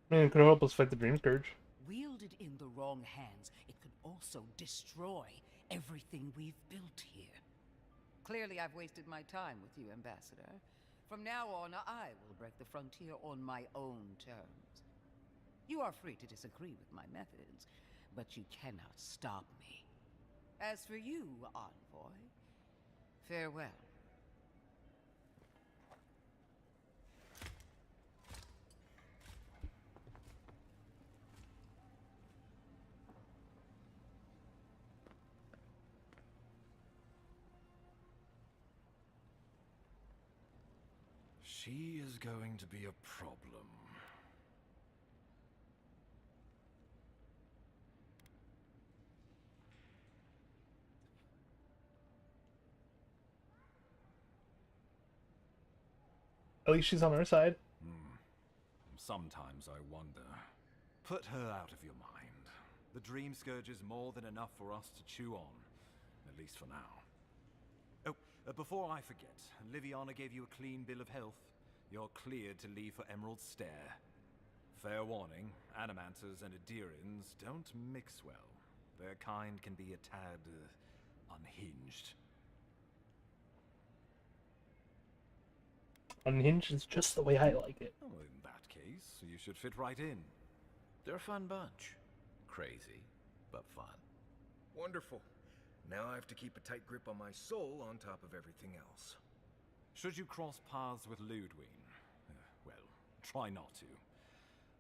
Man, could help us fight the Dream Scourge. Wielded in the wrong hands, it could also destroy everything we've built here. Clearly, I've wasted my time with you, Ambassador. From now on, I will break the frontier on my own terms. You are free to disagree with my methods, but you cannot stop me. As for you, Envoy, farewell. She is going to be a problem. At least she's on our side. Sometimes I wonder. Put her out of your mind. The Dream Scourge is more than enough for us to chew on. At least for now. Oh, before I forget, Liviana gave you a clean bill of health. You're cleared to leave for Emerald Stair. Fair warning, Animancers and Adirans don't mix well. Their kind can be a tad unhinged. Unhinged is just the way I like it. Well, in that case, you should fit right in. They're a fun bunch. Crazy, but fun. Wonderful. Now I have to keep a tight grip on my soul on top of everything else. Should you cross paths with Ludwig, well, try not to.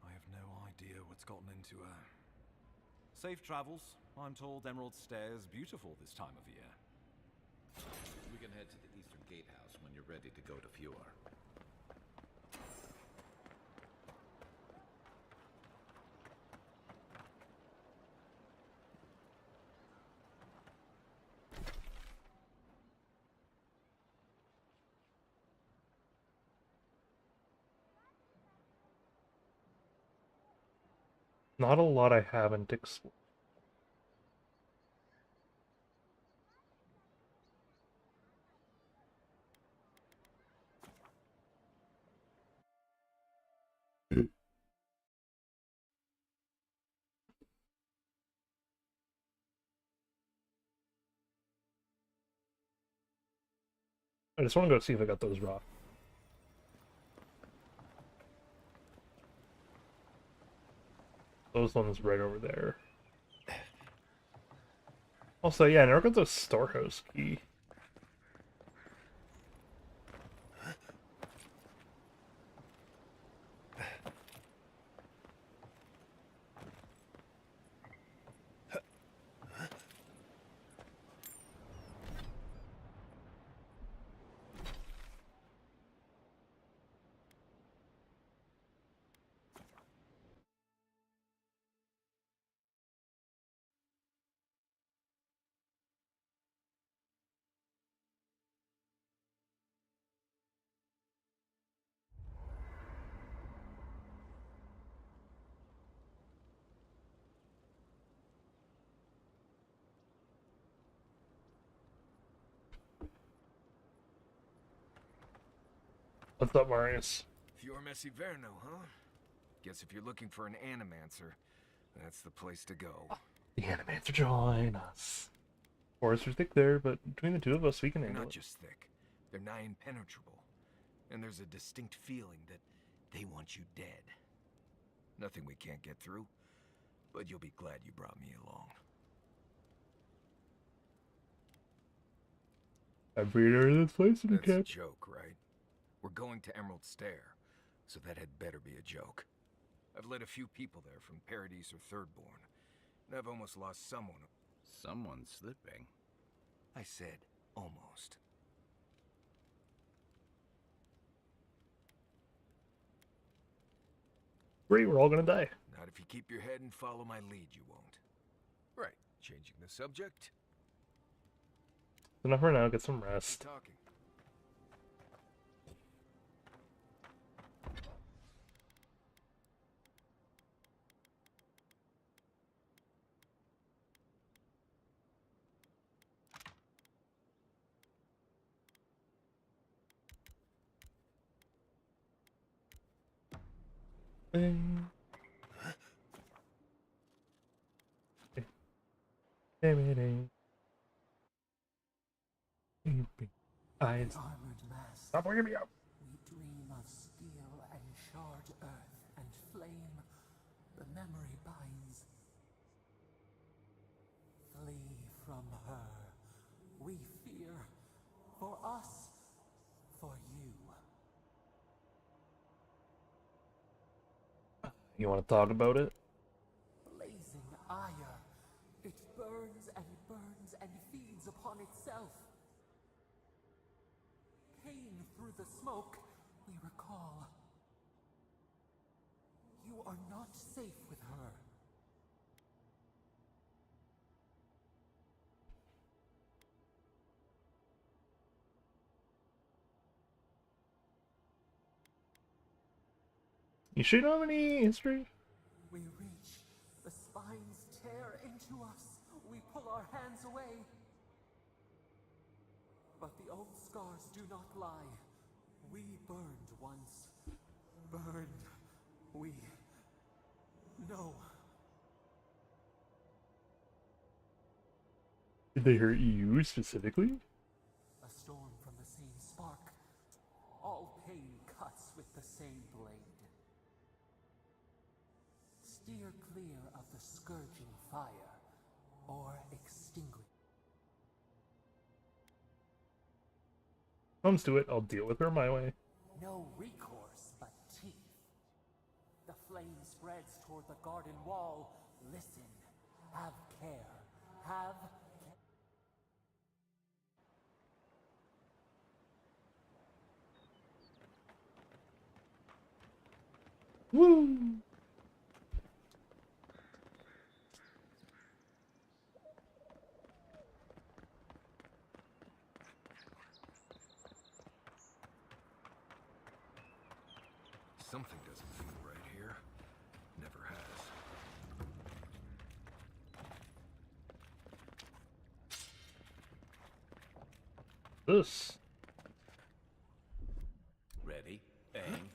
I have no idea what's gotten into her. Safe travels. I'm told Emerald Stair is beautiful this time of year. We can head to the Eastern Gatehouse when you're ready to go to Fjord. Not a lot I haven't explored. I just want to go see if I got those rocks. Those ones right over there. Also, yeah, I never got the storehouse key. What's up, Marius? Fior Messiverno, huh? Guess if you're looking for an Animancer, that's the place to go. The Animancer join us. Forests are thick there, but between the two of us, we can They're handle not it. just thick. They're nigh impenetrable. And there's a distinct feeling that they want you dead. Nothing we can't get through, but you'll be glad you brought me along. I'm breeder in this place, and That's you a can't. joke, right? We're going to Emerald Stair, so that had better be a joke. I've led a few people there from Paradise or Thirdborn, and I've almost lost someone. Someone's slipping. I said, almost. Great, we're all gonna die. Not if you keep your head and follow my lead, you won't. Right, changing the subject. Enough for now, get some rest. Talking. Bing. Eyes. Armored mask. Stop waking me up. We dream of steel and shard earth and flame. The memory binds. Flee from her. We fear. For us. For you. You want to talk about it? Blazing ire. It burns and feeds upon itself. Pain through the smoke, we me recall. You are not safe with her. You sure you don't have any history? We reach. The spines tear into us. We pull our hands away. But the old scars do not lie. We burned once. Burned. We... No. Did they hurt you specifically? A storm from the same spark. All pain cuts with the same blade. Steer clear of the scourging fire, or extinguish. Comes to it, I'll deal with her my way. No recourse but teeth. The flame spreads toward the garden wall. Listen. Have care. Have care. Woo! Something doesn't feel right here. Never has. This. Ready? Aim.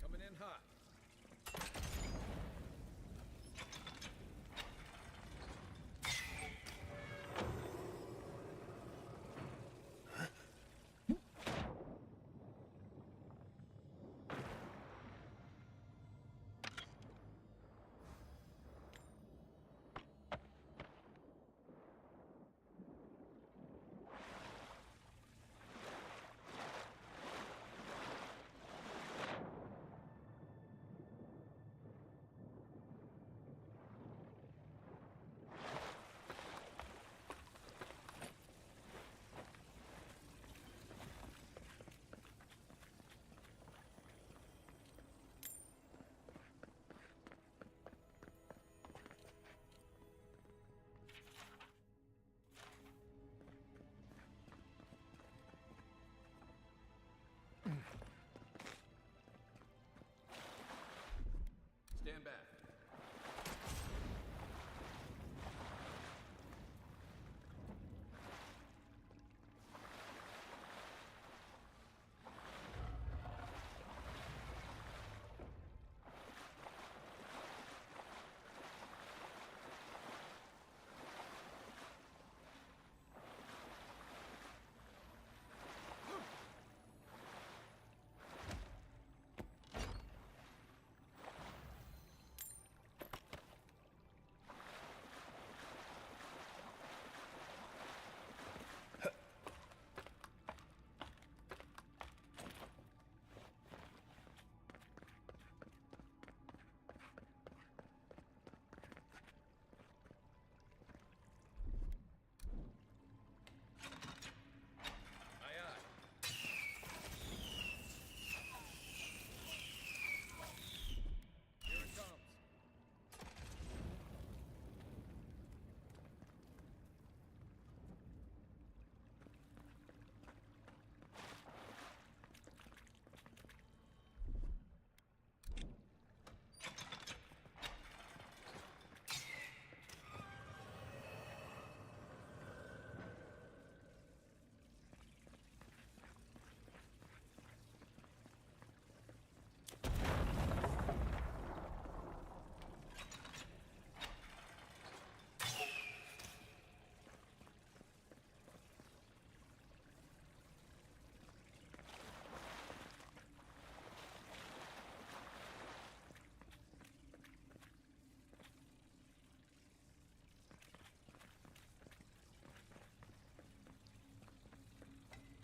Coming in hot.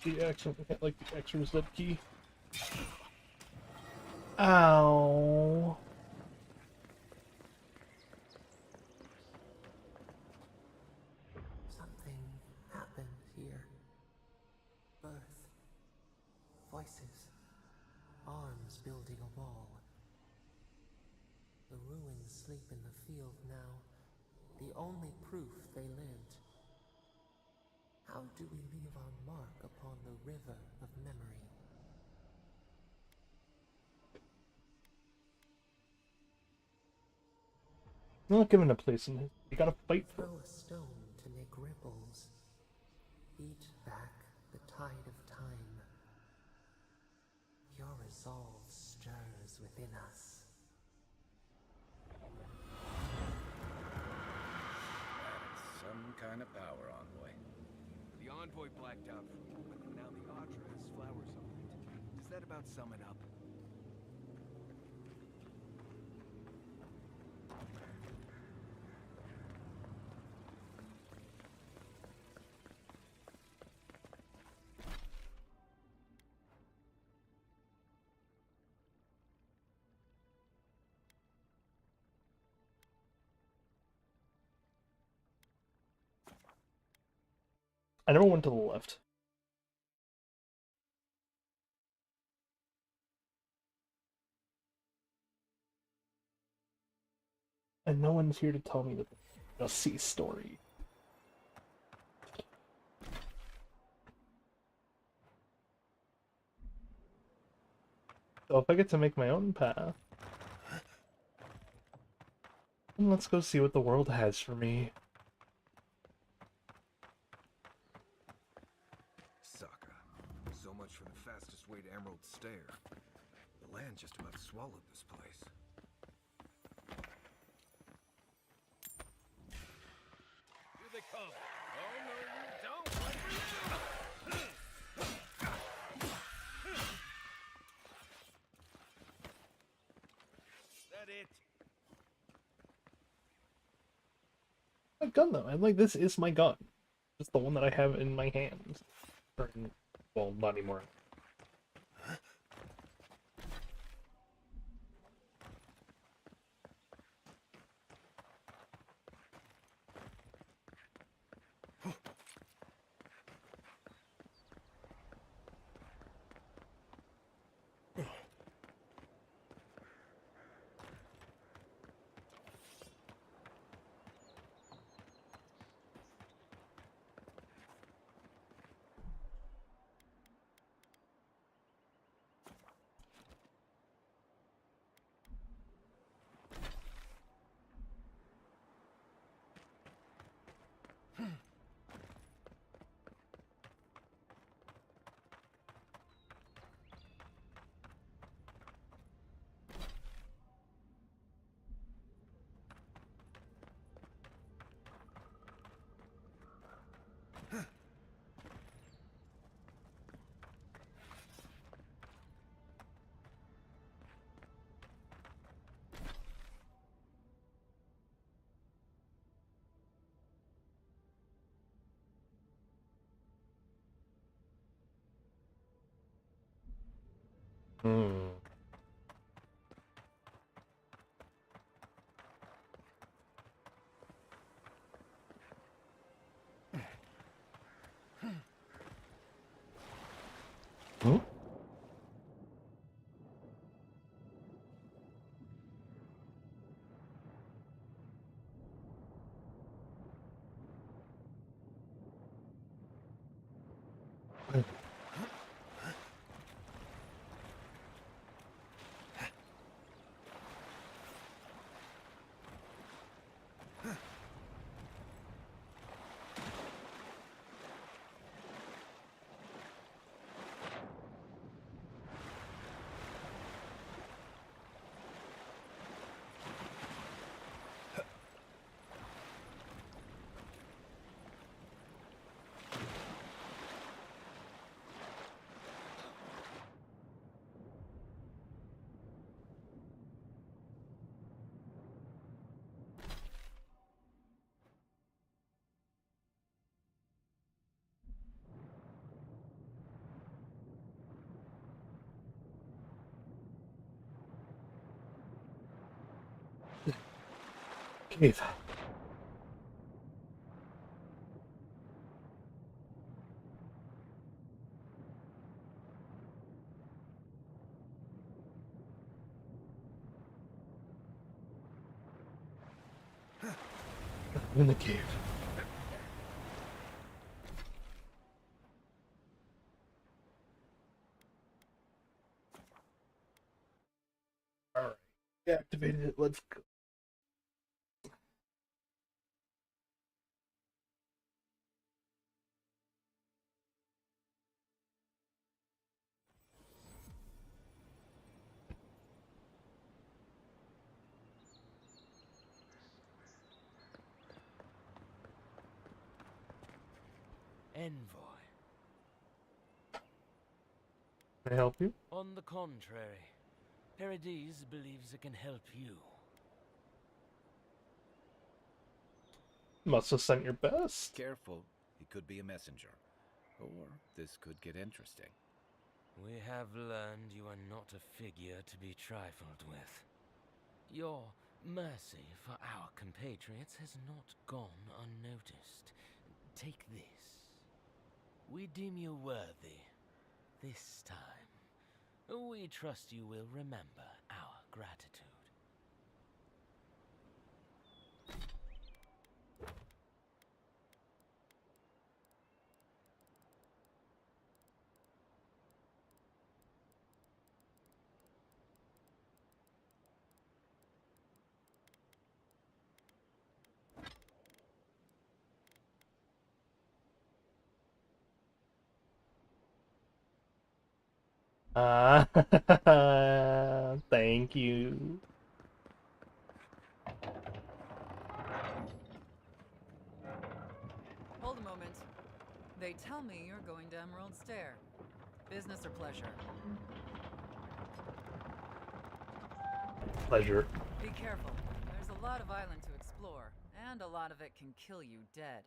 The X, I hit like the X or Z key. Ow. Something happened here. Birth. Voices. Arms building a wall. The ruins sleep in the field now. The only proof they lived. How do we leave our mark upon the river of memory? I'm not given a place in it. You gotta fight for it. Throw a stone to make ripples. Beat back the tide of time. Your resolve stirs within us. Some kind of power envoy. The envoy blacked out for a moment, and now the Audra has flowers on it. Does that about sum it up? I never went to the left. And no one's here to tell me the sea story. So if I get to make my own path, then let's go see what the world has for me. Sokka. So much for the fastest way to Emerald Stair. The land just about swallowed this place. Here they come. Oh, no, you don't. That it? My gun though, I'm like, this is my gun. Just the one that I have in my hands. Well, not anymore. cave. In the cave. Alright. Activated it. Let's go. Envoy. Can I help you? On the contrary, Paradise believes it can help you. Must have sent your best. Careful, he could be a messenger. Or this could get interesting. We have learned you are not a figure to be trifled with. Your mercy for our compatriots has not gone unnoticed. Take this. We deem you worthy. This time, we trust you will remember our gratitude. Thank you. Hold a moment. They tell me you're going to Emerald Stair. Business or pleasure? Pleasure. Be careful. There's a lot of island to explore, and a lot of it can kill you dead.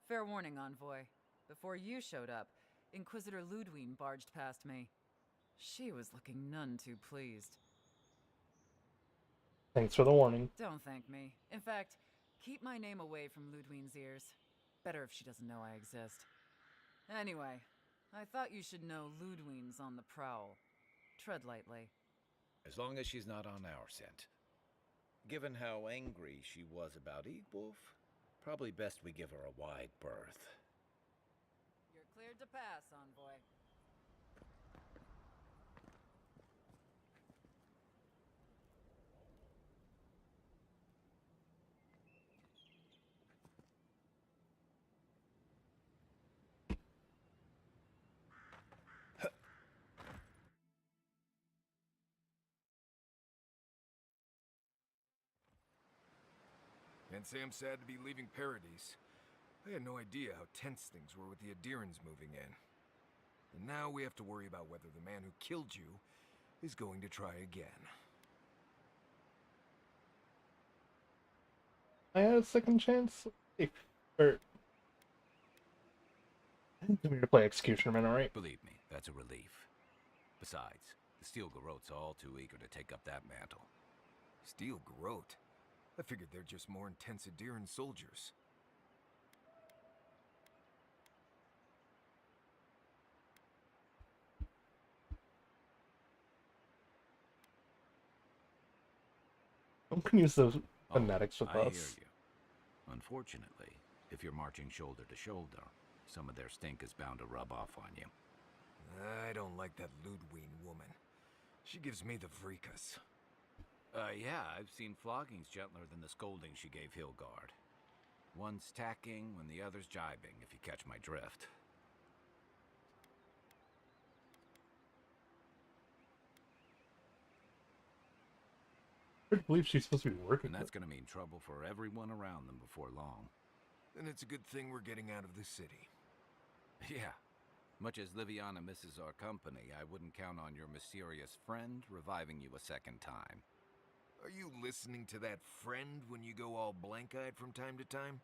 Fair warning, Envoy. Before you showed up, Inquisitor Ludwine barged past me. She was looking none too pleased. Thanks for the warning. Don't thank me. In fact, keep my name away from Ludwine's ears. Better if she doesn't know I exist. Anyway, I thought you should know Ludwine's on the prowl. Tread lightly. As long as she's not on our scent. Given how angry she was about Eatwolf, probably best we give her a wide berth. You're cleared to pass, Envoy. Can't say I'm sad to be leaving Paradise. I had no idea how tense things were with the Adherans moving in. And now we have to worry about whether the man who killed you is going to try again. I had a second chance. Or I think we need to play Executioner, alright? Believe me, that's a relief. Besides, the Steel Garrote's all too eager to take up that mantle. Steel Garrote? I figured they're just more intense Adheran soldiers. No one can use those fanatics with I us. hear you. Unfortunately, if you're marching shoulder to shoulder, some of their stink is bound to rub off on you. I don't like that Ludwine woman. She gives me the freakus. Yeah, I've seen floggings gentler than the scolding she gave Hilgard. One's tacking when the other's jibing, if you catch my drift. I believe she's supposed to be working. And that's going to mean trouble for everyone around them before long. Then it's a good thing we're getting out of the city. Yeah. Much as Liviana misses our company, I wouldn't count on your mysterious friend reviving you a second time. Are you listening to that friend when you go all blank-eyed from time to time?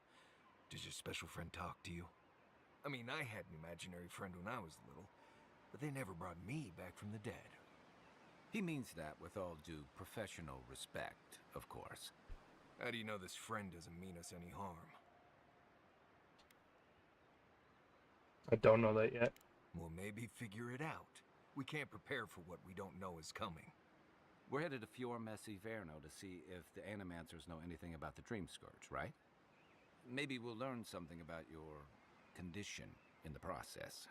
Does your special friend talk to you? I mean, I had an imaginary friend when I was little, but they never brought me back from the dead. He means that with all due professional respect, of course. How do you know this friend doesn't mean us any harm? I don't know that yet. Well, maybe figure it out. We can't prepare for what we don't know is coming. We're headed to Fior Messi Verno to see if the Animancers know anything about the Dream Scourge, right? Maybe we'll learn something about your condition in the process.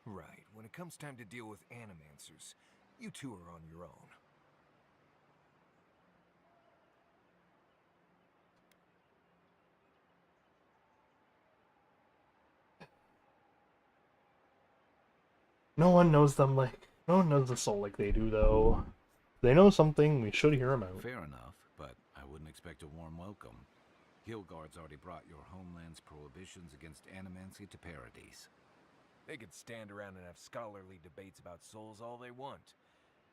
Right. When it comes time to deal with Animancers, you two are on your own. No one knows them like... No one knows the soul like they do, though. If they know something, we should hear them out. Fair enough, but I wouldn't expect a warm welcome. Hillguard's already brought your homeland's prohibitions against animancy to Paradise. They could stand around and have scholarly debates about souls all they want.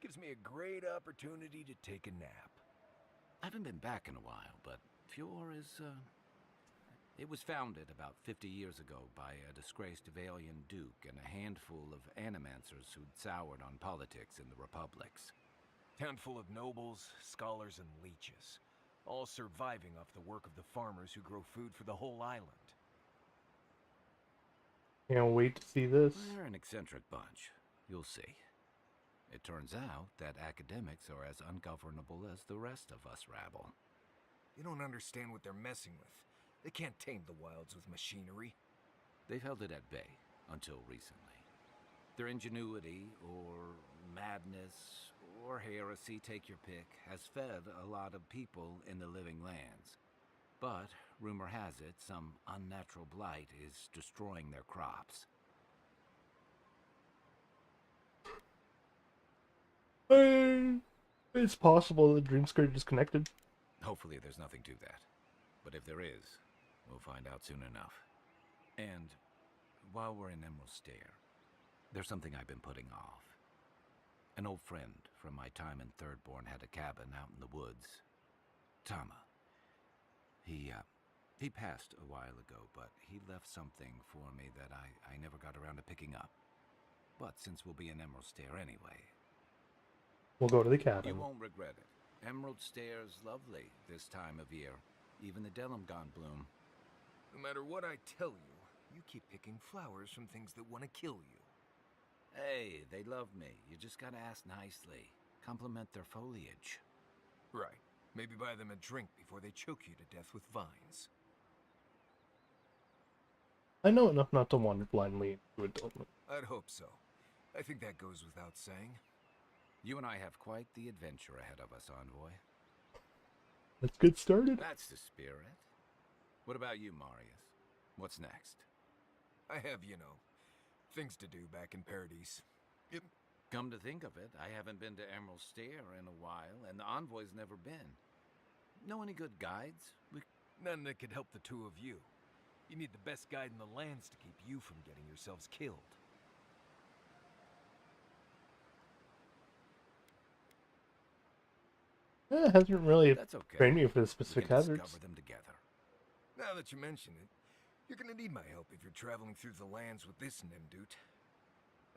Gives me a great opportunity to take a nap. I haven't been back in a while, but Fior is, It was founded about 50 years ago by a disgraced Avalian duke and a handful of animancers who'd soured on politics in the republics. Town full of nobles, scholars, and leeches. All surviving off the work of the farmers who grow food for the whole island. Can't wait to see this. They're an eccentric bunch. You'll see. It turns out that academics are as ungovernable as the rest of us rabble. You don't understand what they're messing with. They can't tame the wilds with machinery. They've held it at bay until recently. Their ingenuity, or madness, or heresy, take your pick, has fed a lot of people in the living lands. But, rumor has it, some unnatural blight is destroying their crops. It's possible the Dream Scourge is connected. Hopefully there's nothing to that. But if there is, we'll find out soon enough. And while we're in Emerald Stair, there's something I've been putting off. An old friend from my time in Thirdborn had a cabin out in the woods. Tama. He passed a while ago, but he left something for me that I never got around to picking up. But since we'll be in Emerald Stair anyway... We'll go to the cabin. You won't regret it. Emerald Stair's lovely this time of year. Even the Delimgon bloom. No matter what I tell you, you keep picking flowers from things that want to kill you. Hey, they love me. You just gotta ask nicely. Compliment their foliage. Right. Maybe buy them a drink before they choke you to death with vines. I know enough not to wander blindly into adulthood. I'd hope so. I think that goes without saying. You and I have quite the adventure ahead of us, Envoy. Let's get started. That's the spirit. What about you, Marius? What's next? I have, you know, things to do back in Paradise. Yep. Come to think of it, I haven't been to Emerald Stair in a while, and the Envoy's never been. Know any good guides? None that could help the two of you. You need the best guide in the lands to keep you from getting yourselves killed. Hasn't really That's okay. trained me for the specific hazards. Discover them together. Now that you mention it, you're gonna need my help if you're traveling through the lands with this Nimdut.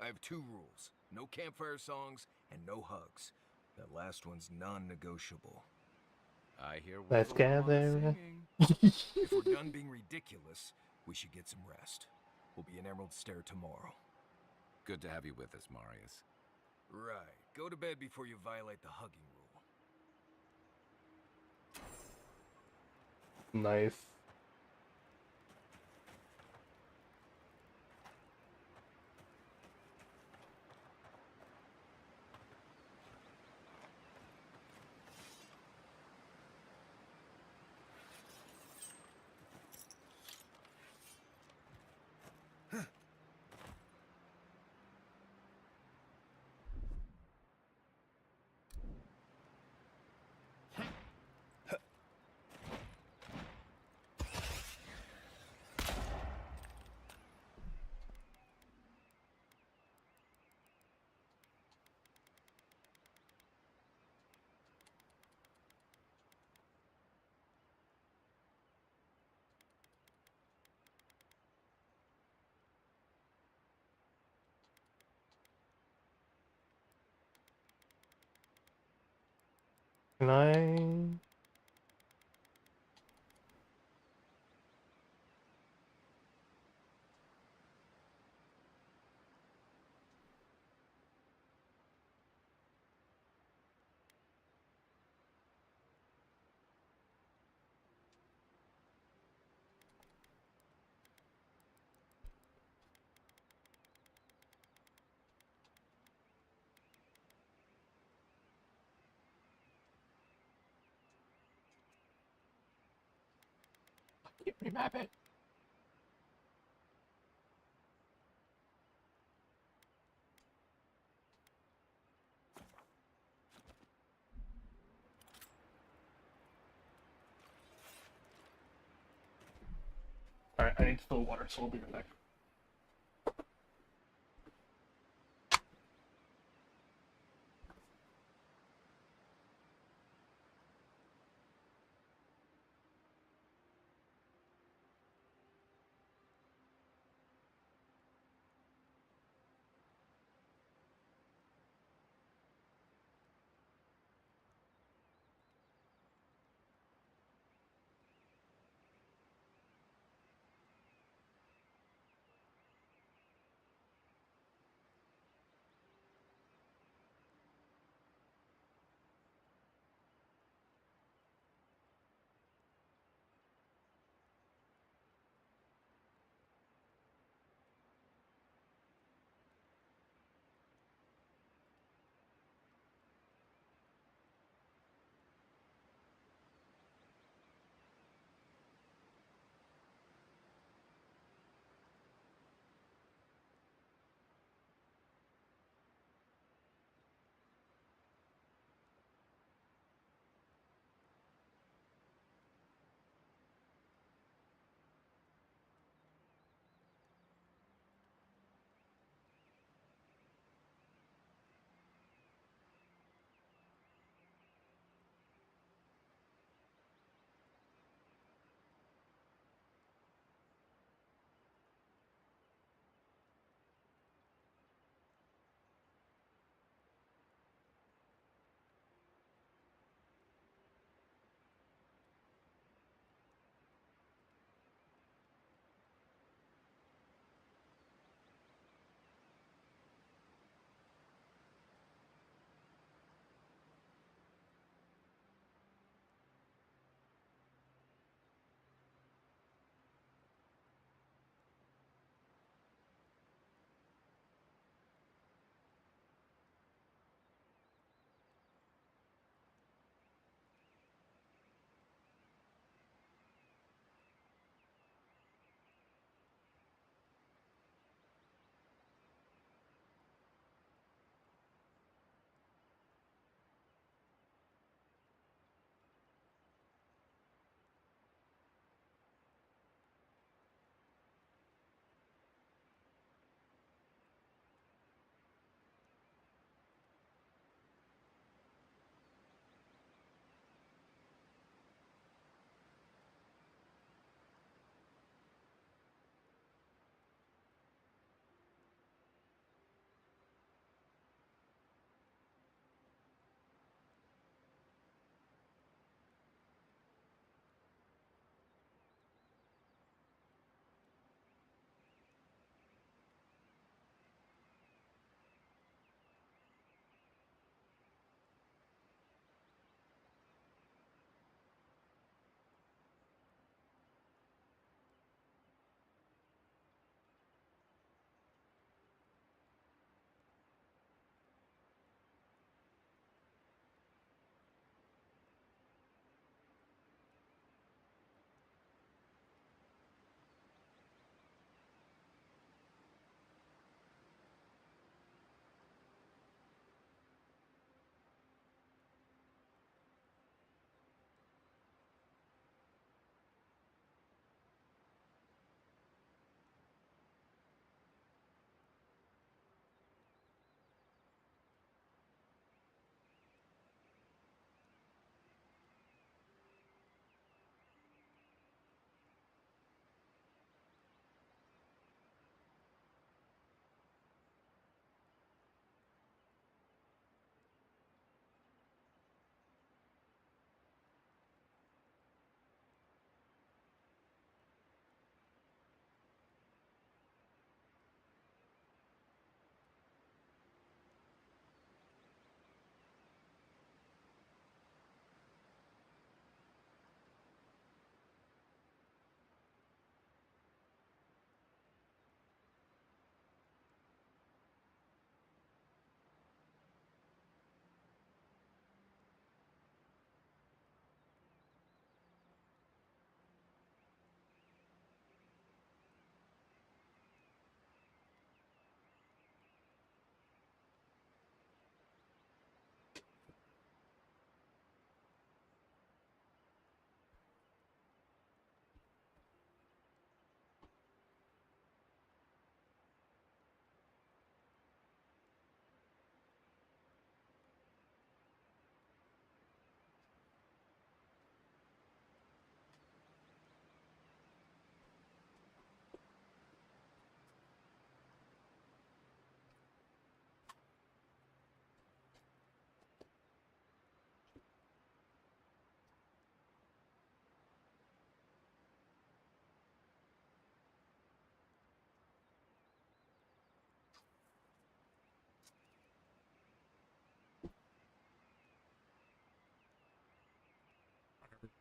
I have two rules. No campfire songs and no hugs. That last one's non-negotiable. I hear Let's gather. If we're done being ridiculous, we should get some rest. We'll be in Emerald Stair tomorrow. Good to have you with us, Marius. Right. Go to bed before you violate the hugging rule. Nice. Can I... Can't remap it. Alright, I need to fill water, so we'll be right back.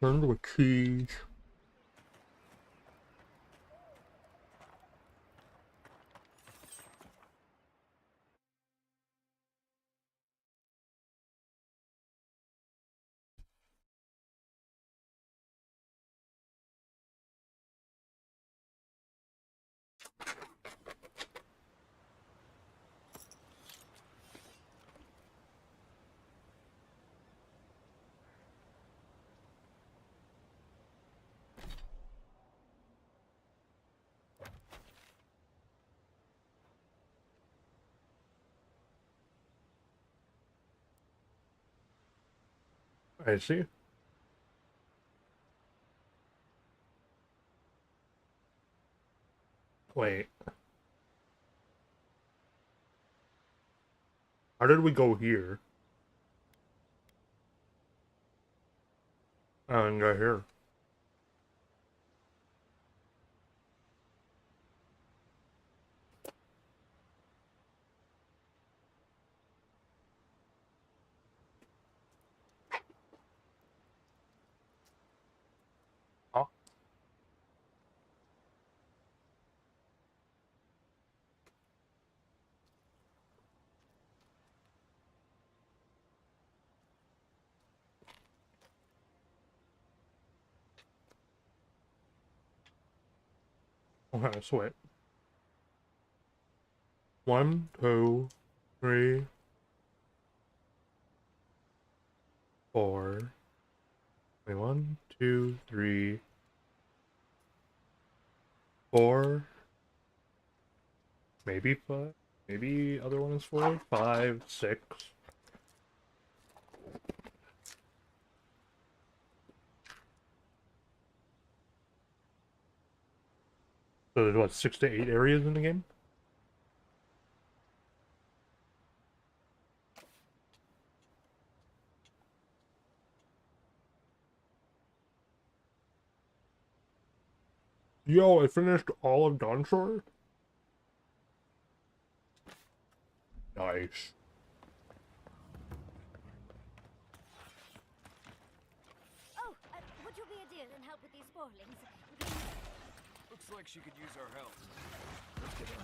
Turn to a keys. I see. Wait. How did we go here? And go here. Huh? Okay, so wait. 1, 2, 3, 4. Wait, 1, 2, 3, 4. Maybe 5. Maybe other one is 4. 5, 6. So there's what, 6 to 8 areas in the game? Yo, I finished all of Dawnshore? Nice. Oh, would you be a dear and help with these spoilings? Looks like she could use our help. Let's get it.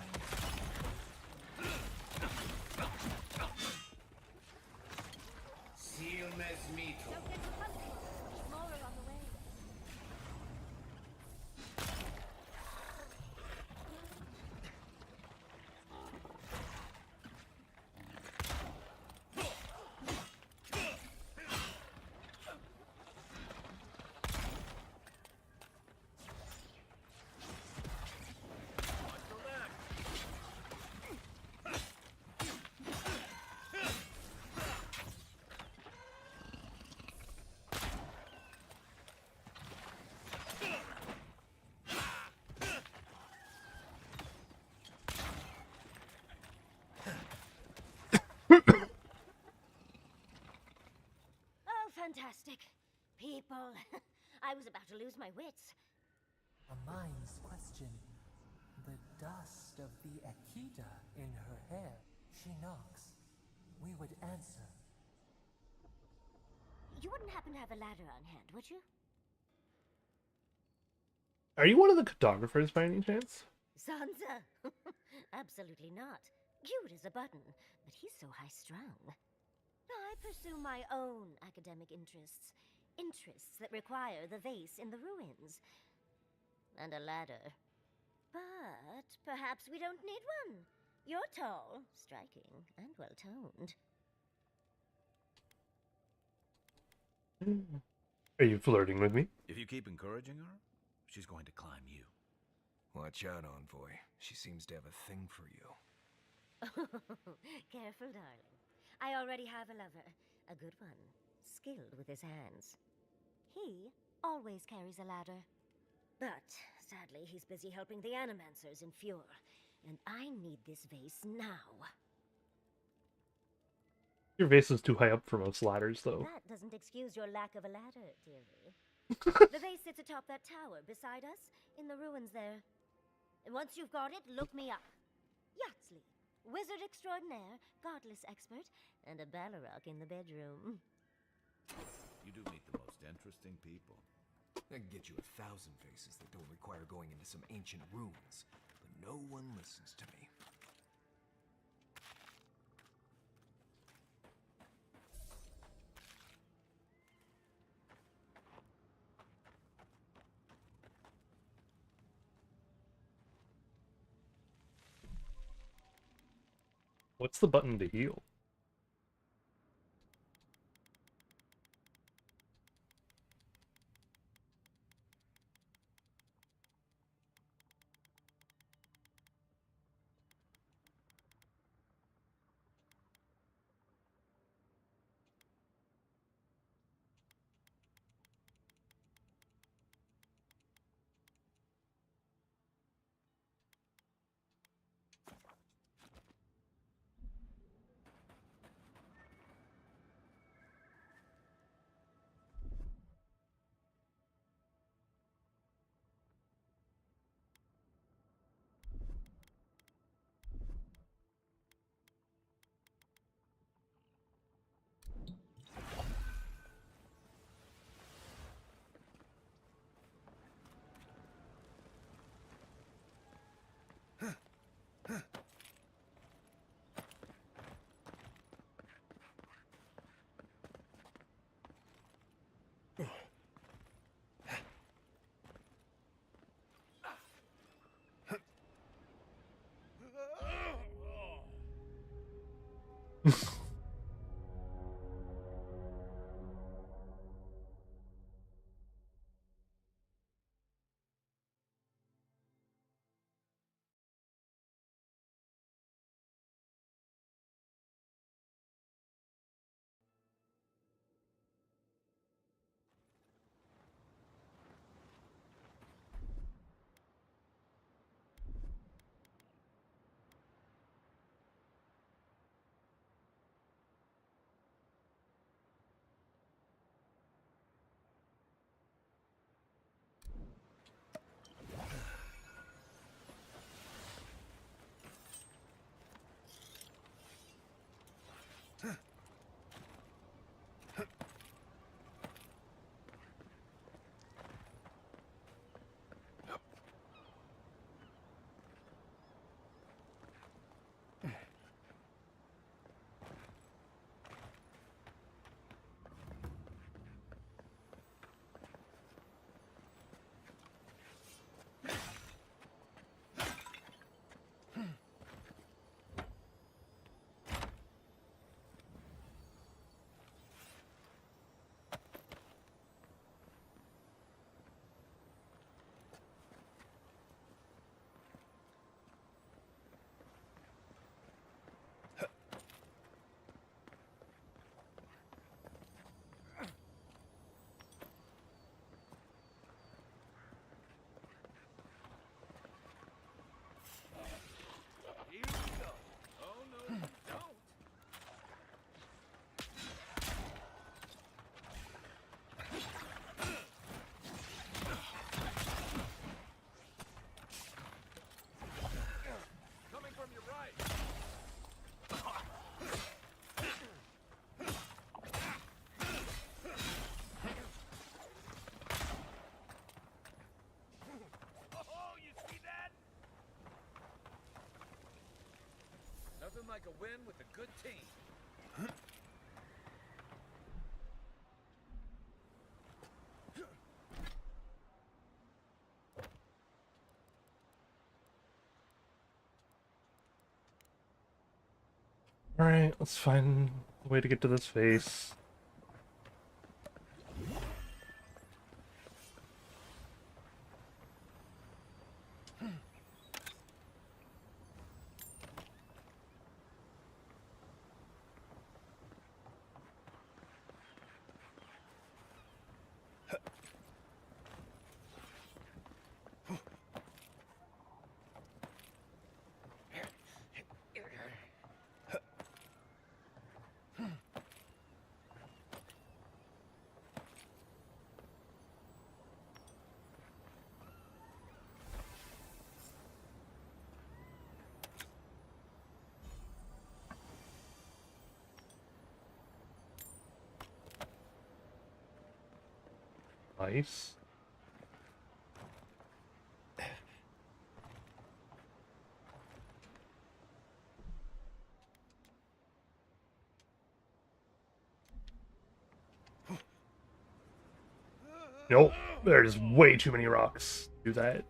Seal mes mito. Don't get too comfortable. More are on the way. Oh, fantastic. People. I was about to lose my wits. A mind's question. The dust of the Akita in her hair. She knocks. We would answer. You wouldn't happen to have a ladder on hand, would you? Are you one of the cartographers by any chance? Sansa? Absolutely not. Cute as a button, but he's so high-strung. I pursue my own academic interests. Interests that require the vase in the ruins. And a ladder. But perhaps we don't need one. You're tall, striking, and well-toned. Are you flirting with me? If you keep encouraging her, she's going to climb you. Watch out, Envoy. She seems to have a thing for you. Careful, darling. I already have a lover. A good one. Skilled with his hands. He always carries a ladder. But, sadly, he's busy helping the Animancers in Fjord. And I need this vase now. Your vase is too high up for most ladders, though. That doesn't excuse your lack of a ladder, dearie. The vase sits atop that tower beside us, in the ruins there. And once you've got it, look me up. Yatsley, wizard extraordinaire, godless expert, and a Balrog in the bedroom. You do meet the most most interesting people. I can get you 1,000 faces that don't require going into some ancient ruins, but no one listens to me. What's the button to heal? Here we go. Oh no, you don't. Coming from your right. Oh, you see that? Nothing like a win with a good team. Alright, let's find a way to get to this face. Nice. Nope, there's way too many rocks. Do that.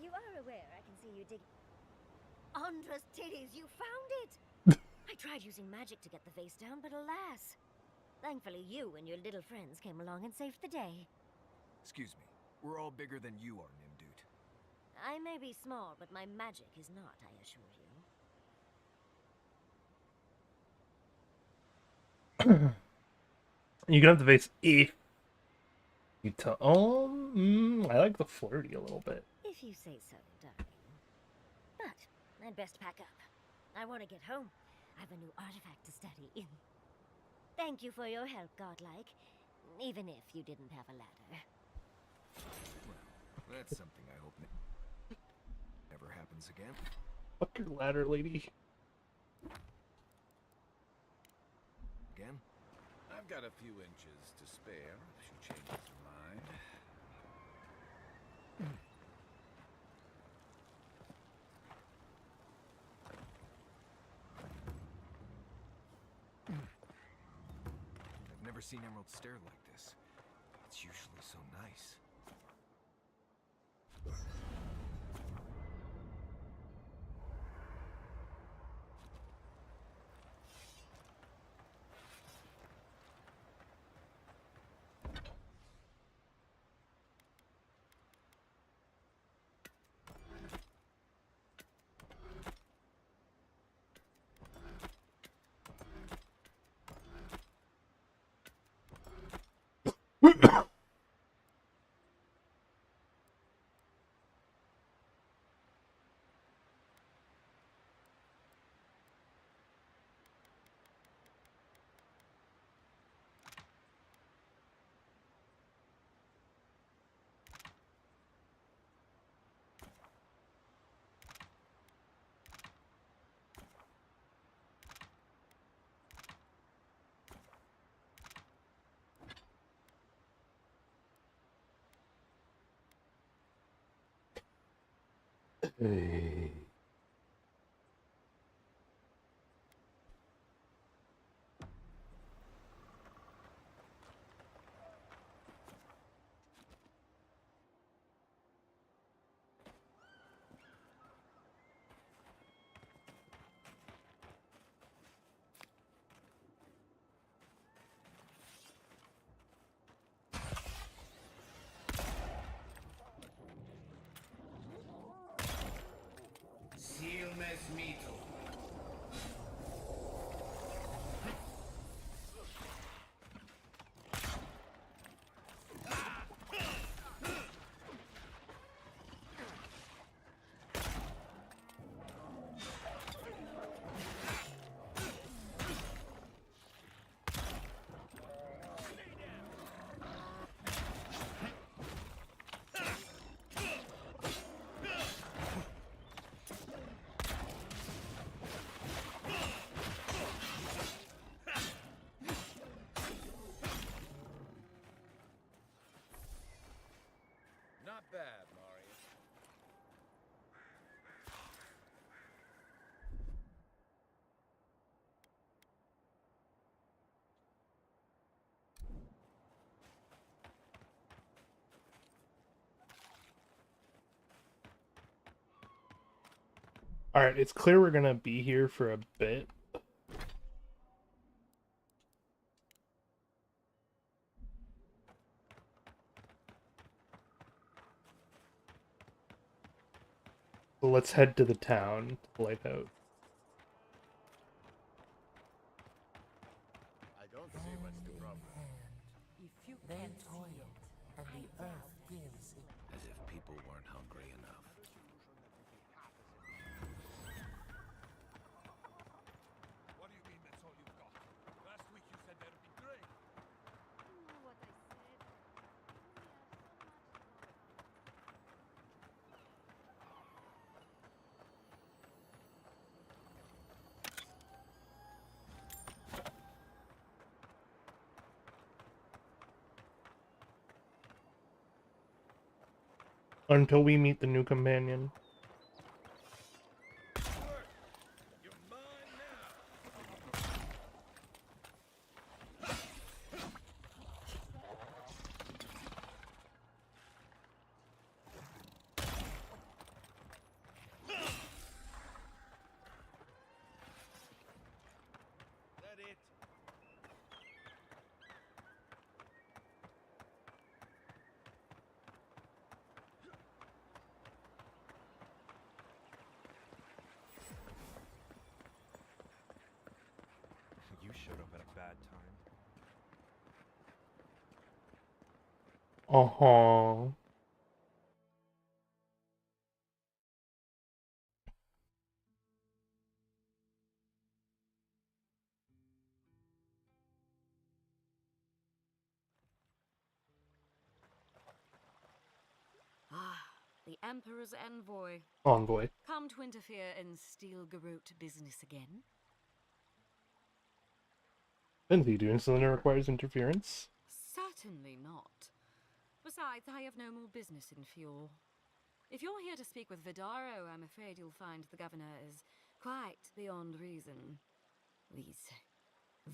You are aware I can see you dig. Andra's titties, you found it! I tried using magic to get the face down, but alas. Thankfully, you and your little friends came along and saved the day. Excuse me. We're all bigger than you are, Nimdude. I may be small, but my magic is not, I assure you. You can have the face if you tell. Oh, I like the flirty a little bit. If you say so, darling. But I'd best pack up. I want to get home. I have a new artifact to study. Thank you for your help, Godlike. Even if you didn't have a ladder. Well, that's something I hope never happens again. Fuck your ladder, lady. Again? I've got a few inches to spare if she changes her mind. I've never seen Emerald stare like this. It's usually so nice. Hey. Alright, it's clear we're gonna be here for a bit. So let's head to the town, the lighthouse. I don't see what's the problem. If you can't see it, and the earth gives it. As if people weren't hungry enough. What do you mean that's all you've got? Last week you said there'd be grain. What I said. Until we meet the new companion. That it? You showed up at a bad time. Uh-huh. Ah, the Emperor's envoy. Envoy. Come to interfere in Steel Garrote business again? Is he doing something that requires interference? Certainly not. Besides, I have no more business in Fjord. If you're here to speak with Vidaro, I'm afraid you'll find the governor is quite beyond reason. These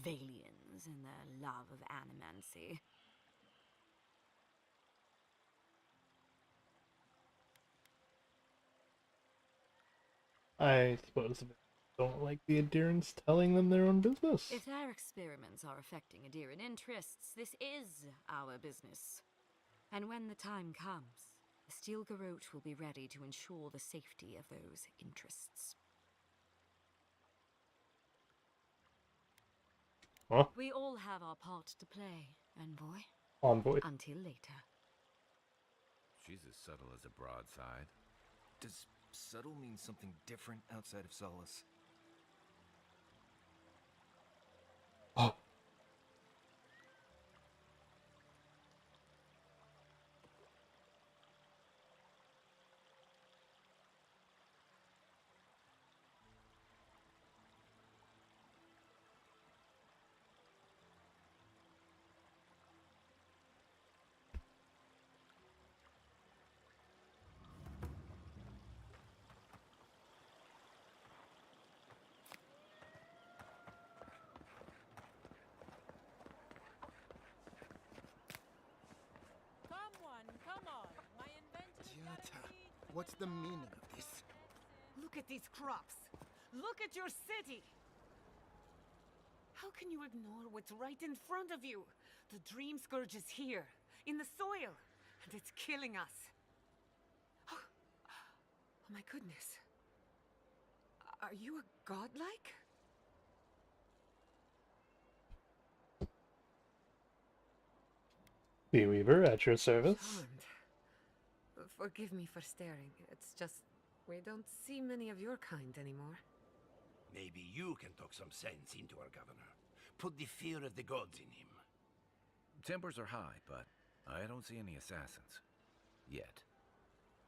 Valians and their love of animancy. I suppose they don't like the adherents telling them their own business. If their experiments are affecting Adiran interests, this is our business. And when the time comes, the Steel Garrote will be ready to ensure the safety of those interests. Huh? We all have our part to play, Envoy. Envoy. Until later. She's as subtle as a broadside. Does subtle mean something different outside of Solace? Oh. Come on. My invention is Diata, what's the meaning of this? Look at these crops. Look at your city. How can you ignore what's right in front of you? The Dream Scourge is here, in the soil, and it's killing us. Oh my goodness. Are you a godlike? Seaweaver, at your service. Charmed. Forgive me for staring. It's just, we don't see many of your kind anymore. Maybe you can talk some sense into our governor. Put the fear of the gods in him. Tempers are high, but I don't see any assassins. Yet.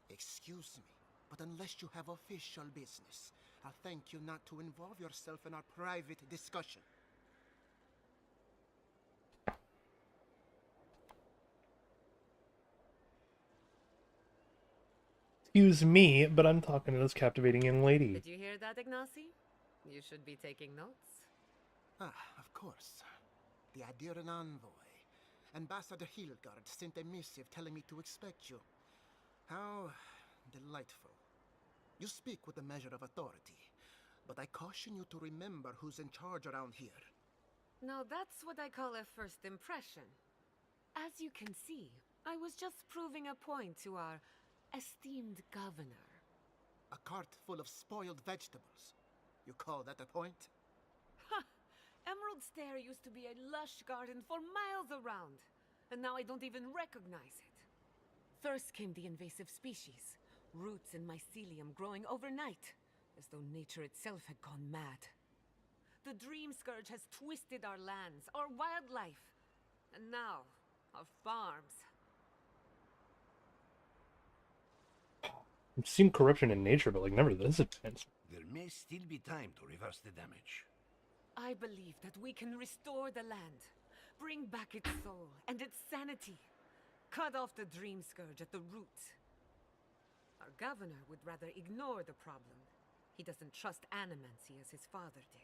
Excuse me, but unless you have official business, I'll thank you not to involve yourself in our private discussion. Excuse me, but I'm talking to this captivating young lady. Did you hear that, Ignacy? You should be taking notes. Ah, of course. The Adiran envoy. Ambassador Hilgard sent a missive telling me to expect you. How delightful. You speak with a measure of authority, but I caution you to remember who's in charge around here. Now that's what I call a first impression. As you can see, I was just proving a point to our esteemed governor. A cart full of spoiled vegetables. You call that a point? Ha! Emerald Stair used to be a lush garden for miles around, and now I don't even recognize it. First came the invasive species, roots and mycelium growing overnight, as though nature itself had gone mad. The Dream Scourge has twisted our lands, our wildlife, and now, our farms. I've seen corruption in nature, but like never this advanced. There may still be time to reverse the damage. I believe that we can restore the land, bring back its soul and its sanity, cut off the Dream Scourge at the root. Our governor would rather ignore the problem. He doesn't trust animancy as his father did.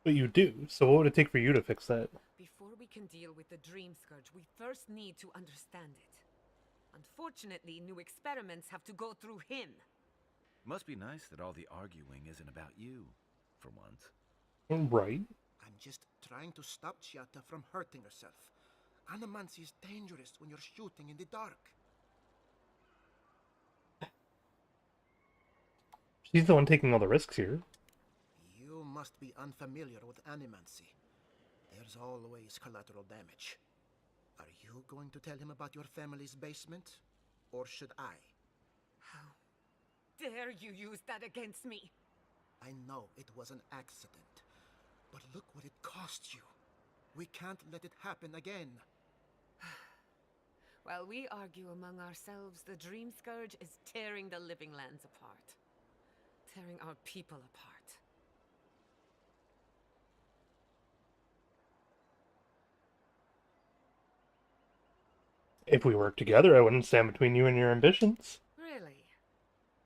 But you do, so what would it take for you to fix that? Before we can deal with the Dream Scourge, we first need to understand it. Unfortunately, new experiments have to go through him. Must be nice that all the arguing isn't about you, for once. Right. I'm just trying to stop Chiata from hurting herself. Animancy is dangerous when you're shooting in the dark. She's the one taking all the risks here. You must be unfamiliar with animancy. There's always collateral damage. Are you going to tell him about your family's basement? Or should I? How dare you use that against me? I know it was an accident, but look what it cost you. We can't let it happen again. While we argue among ourselves, the Dream Scourge is tearing the living lands apart. Tearing our people apart. If we work together, I wouldn't stand between you and your ambitions. Really?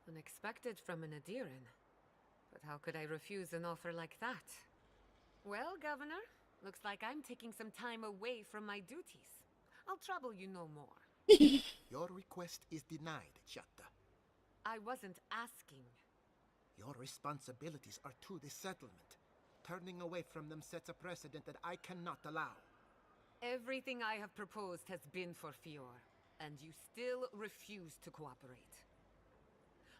Unexpected from an Adiran. But how could I refuse an offer like that? Well, Governor, looks like I'm taking some time away from my duties. I'll trouble you no more. Your request is denied, Chiata. I wasn't asking. Your responsibilities are to the settlement. Turning away from them sets a precedent that I cannot allow. Everything I have proposed has been for Fior, and you still refuse to cooperate.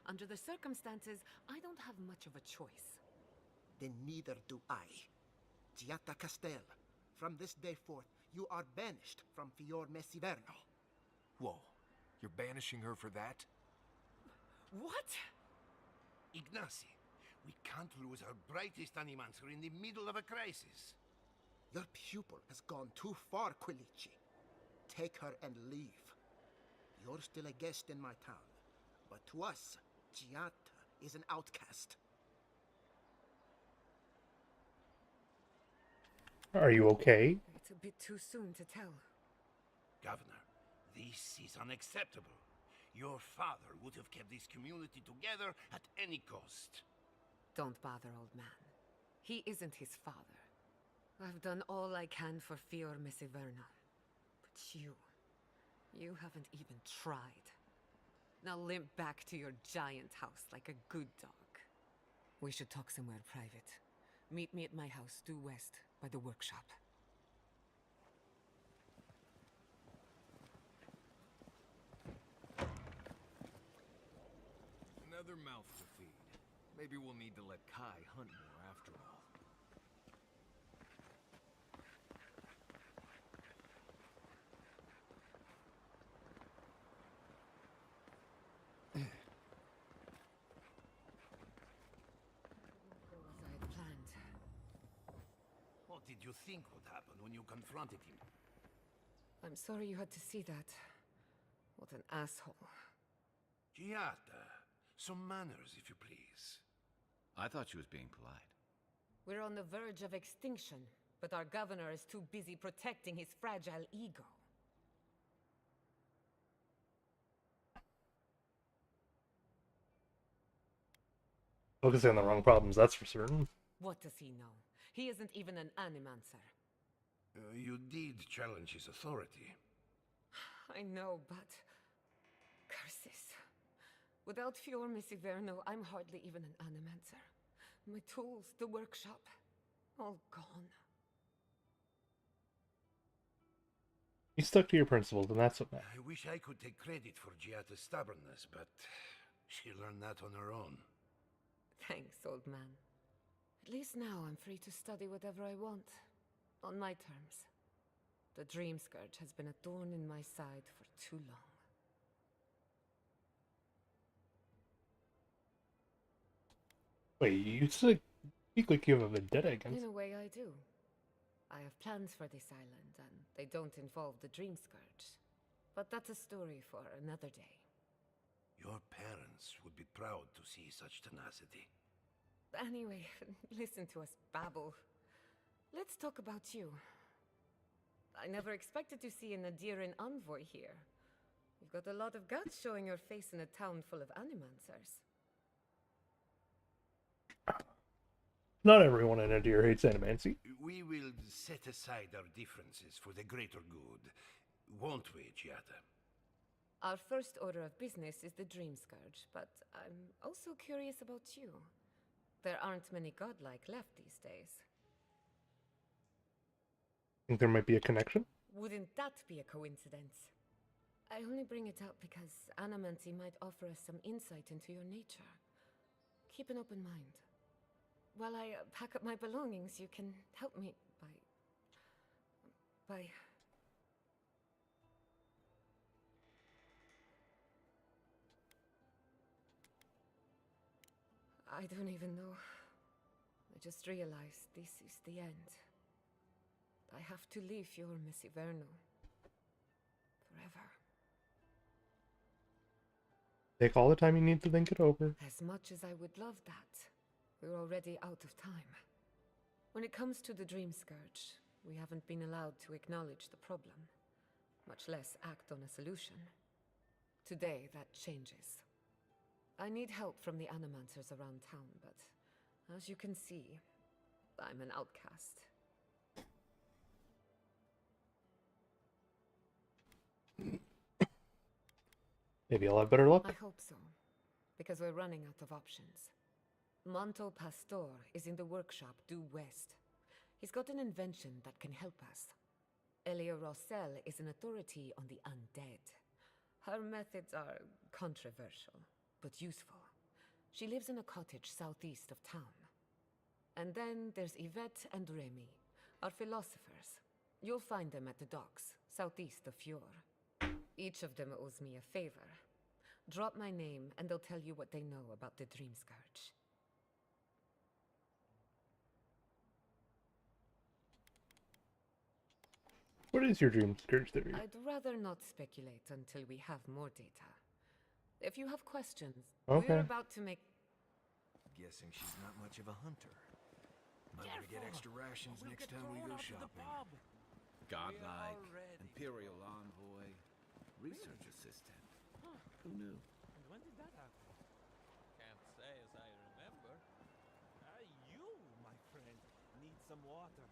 Under the circumstances, I don't have much of a choice. Then neither do I. Chiata Castel, from this day forth, you are banished from Fior Mesiverno. Whoa, you're banishing her for that? What? Ignacy, we can't lose our brightest animancer in the middle of a crisis. Your pupil has gone too far, Quilici. Take her and leave. You're still a guest in my town, but to us, Chiata is an outcast. Are you okay? It's a bit too soon to tell. Governor, this is unacceptable. Your father would have kept this community together at any cost. Don't bother, old man. He isn't his father. I've done all I can for Fior Mesiverno. But you haven't even tried. Now limp back to your giant house like a good dog. We should talk somewhere private. Meet me at my house due west by the workshop. Another mouth to feed. Maybe we'll need to let Kai hunt more after all. What did you think would happen when you confronted him? I'm sorry you had to see that. What an asshole. Chiata, some manners, if you please. I thought she was being polite. We're on the verge of extinction, but our governor is too busy protecting his fragile ego. Focusing on the wrong problems, that's for certain. What does he know? He isn't even an animancer. You did challenge his authority. I know, but Curses. Without Fior Messiverno, I'm hardly even an animancer. My tools, the workshop, all gone. You stuck to your principles, and that's what matters. I wish I could take credit for Giata's stubbornness, but she learned that on her own. Thanks, old man. At least now I'm free to study whatever I want. On my terms. The Dream Scourge has been a thorn in my side for too long. Wait, you speak like you have a vendetta against... In a way, I do. I have plans for this island, and they don't involve the Dream Scourge. But that's a story for another day. Your parents would be proud to see such tenacity. Anyway, listen to us babble. Let's talk about you. I never expected to see an Adiran envoy here. You've got a lot of guts showing your face in a town full of animancers. Not everyone in Adir hates animancy. We will set aside our differences for the greater good, won't we, Giata? Our first order of business is the Dream Scourge, but I'm also curious about you. There aren't many godlike left these days. Think there might be a connection? Wouldn't that be a coincidence? I only bring it up because animancy might offer us some insight into your nature. Keep an open mind. While I pack up my belongings, you can help me by... I don't even know. I just realized this is the end. I have to leave your Messiverno. Forever. Take all the time you need to think it over. As much as I would love that, we're already out of time. When it comes to the Dream Scourge, we haven't been allowed to acknowledge the problem, much less act on a solution. Today, that changes. I need help from the animancers around town, but as you can see, I'm an outcast. Maybe I'll have better luck. I hope so, because we're running out of options. Manto Pastor is in the workshop due west. He's got an invention that can help us. Elia Rossell is an authority on the undead. Her methods are controversial, but useful. She lives in a cottage southeast of town. And then there's Yvette and Remy, our philosophers. You'll find them at the docks, southeast of Fjord. Each of them owes me a favor. Drop my name and they'll tell you what they know about the Dream Scourge. What is your Dream Scourge theory? I'd rather not speculate until we have more data. If you have questions, Okay. we're about to make... Guessing she's not much of a hunter. Might want to get extra rations next time we go shopping. Godlike, Imperial Envoy, Research Assistant. Who knew? When did that happen? Can't say as I remember. You, my friend, need some water.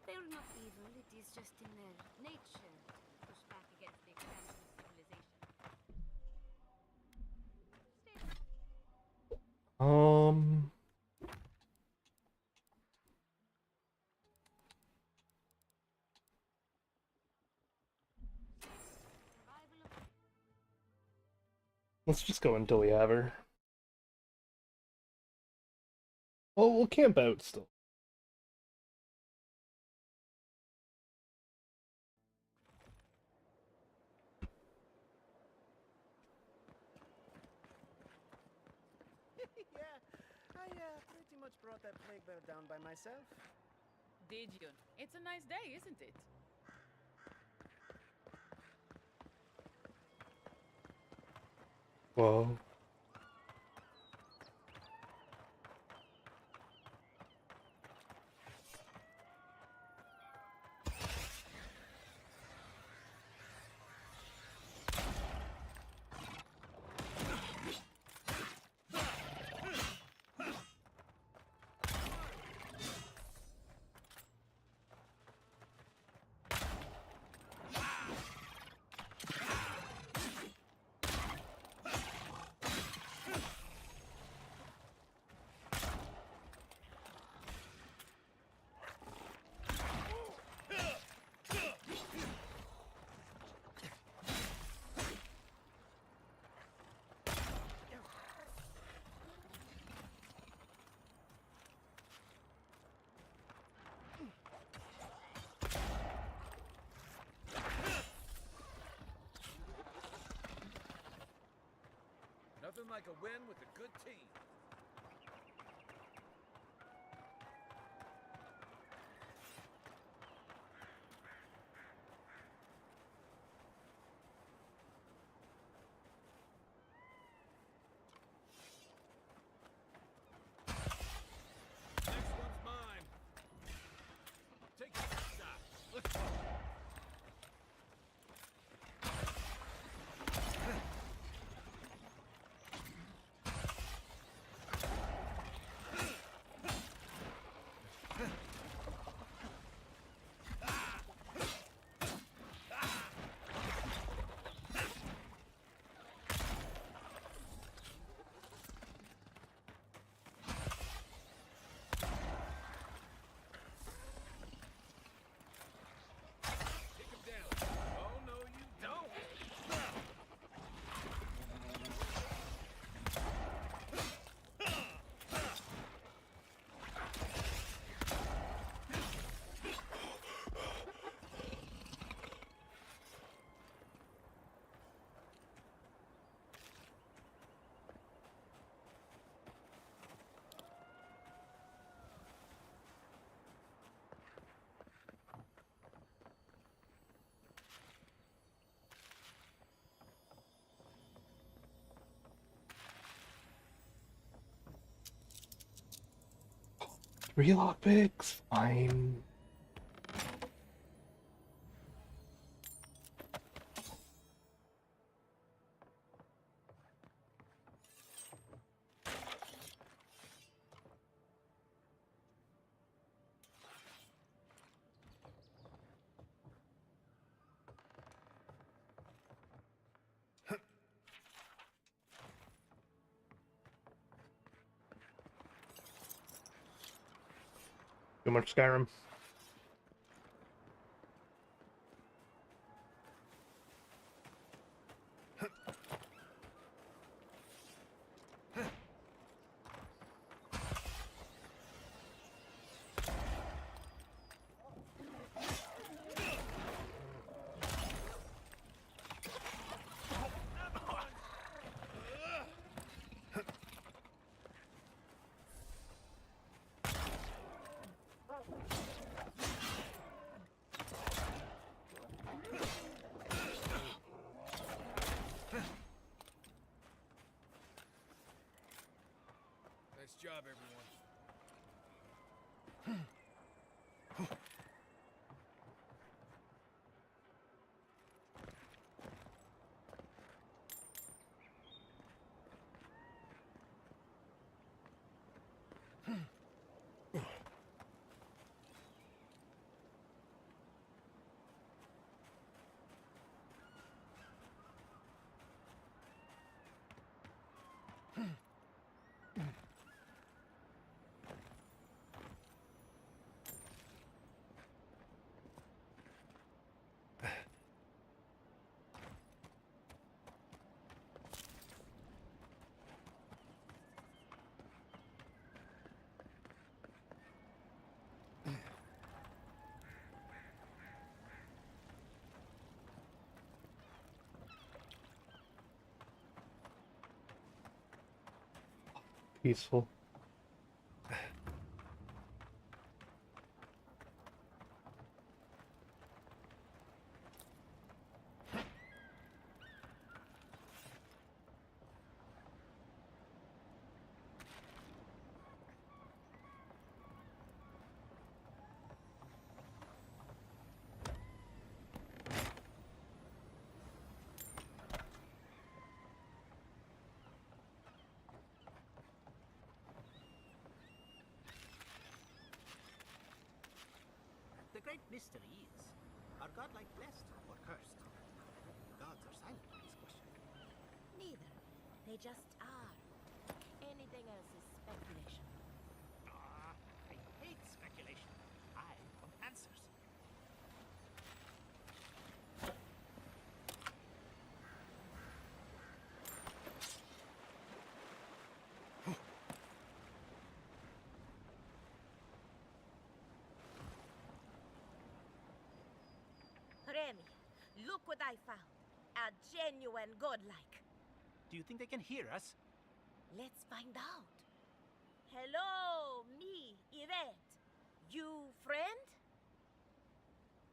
They're not evil, it is just in their nature to push back against the expansion of Let's just go until we have her. Well, we'll camp out still. Yeah, I pretty much brought that plague bear down by myself. Did you? It's a nice day, isn't it? Whoa. Nothing like a win with a good team. Next one's mine. Take a shot. Let's go. Three lockpicks, fine. Too much Skyrim. Nice job, everyone. peaceful. The great mystery is, are godlike blessed or cursed? The gods are silent on this question. Neither. They just are. Anything else is speculation. I hate speculation. I want answers. Remy, look what I found. A genuine godlike. Do you think they can hear us? Let's find out. Hello, me, Yvette. You friend?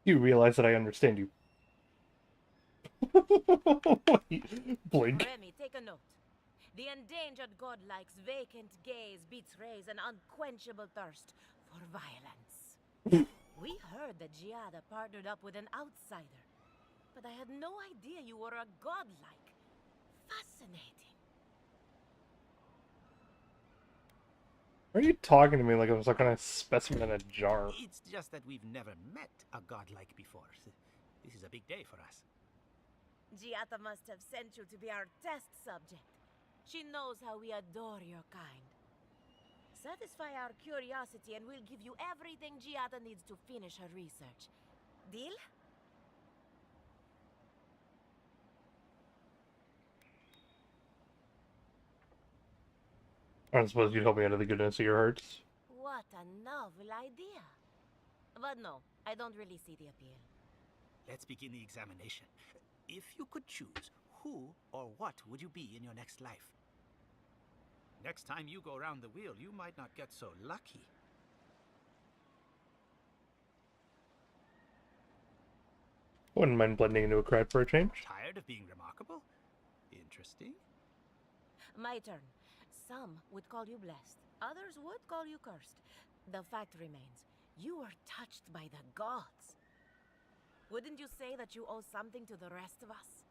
You realize that I understand you. Blink. Remy, take a note. The endangered godlike's vacant gaze betrays an unquenchable thirst for violence. We heard that Giada partnered up with an outsider, but I had no idea you were a godlike. Fascinating. Why are you talking to me like I was some kind of specimen in a jar? It's just that we've never met a godlike before. This is a big day for us. Giada must have sent you to be our test subject. She knows how we adore your kind. Satisfy our curiosity and we'll give you everything Giada needs to finish her research. Deal? I suppose you'd help me out of the goodness of your hearts. What a novel idea. But no, I don't really see the appeal. Let's begin the examination. If you could choose, who or what would you be in your next life? Next time you go round the wheel, you might not get so lucky. Wouldn't mind blending into a crowd for a change. Tired of being remarkable? Interesting. My turn. Some would call you blessed. Others would call you cursed. The fact remains, you were touched by the gods. Wouldn't you say that you owe something to the rest of us?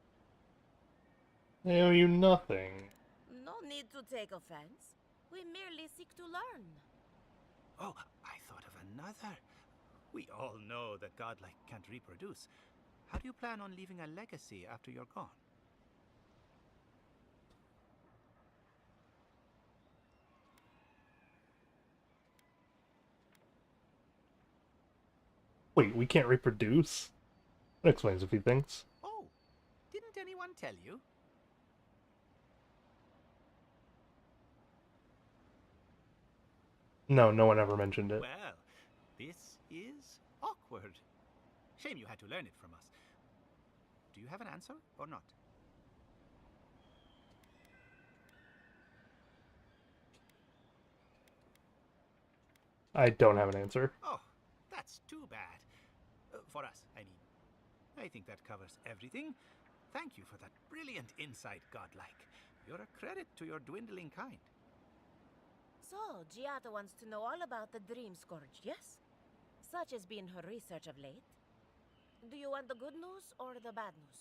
I owe you nothing. No need to take offense. We merely seek to learn. Oh, I thought of another. We all know that godlike can't reproduce. How do you plan on leaving a legacy after you're gone? Wait, we can't reproduce? That explains a few things. Oh, didn't anyone tell you? No, no one ever mentioned it. Well, this is awkward. Shame you had to learn it from us. Do you have an answer or not? I don't have an answer. Oh, that's too bad. For us, I mean. I think that covers everything. Thank you for that brilliant insight, godlike. You're a credit to your dwindling kind. So, Giada wants to know all about the Dream Scourge, yes? Such has been her research of late. Do you want the good news or the bad news?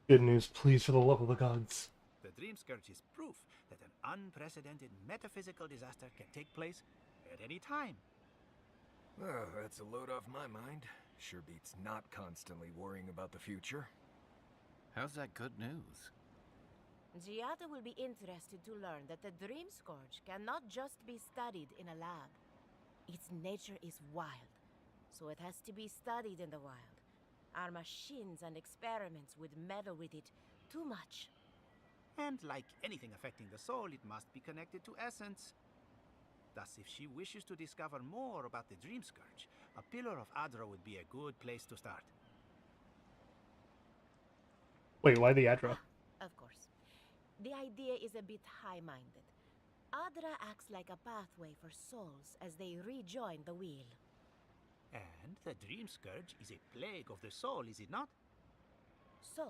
Good news, please, for the love of the gods. The Dream Scourge is proof that an unprecedented metaphysical disaster can take place at any time. Oh, that's a load off my mind. Sure beats not constantly worrying about the future. How's that good news? Giada will be interested to learn that the Dream Scourge cannot just be studied in a lab. Its nature is wild, so it has to be studied in the wild. Our machines and experiments would meddle with it too much. And like anything affecting the soul, it must be connected to essence. Thus, if she wishes to discover more about the Dream Scourge, a Pillar of Adra would be a good place to start. Wait, why the Adra? Of course. The idea is a bit high-minded. Adra acts like a pathway for souls as they rejoin the wheel. And the Dream Scourge is a plague of the soul, is it not? So,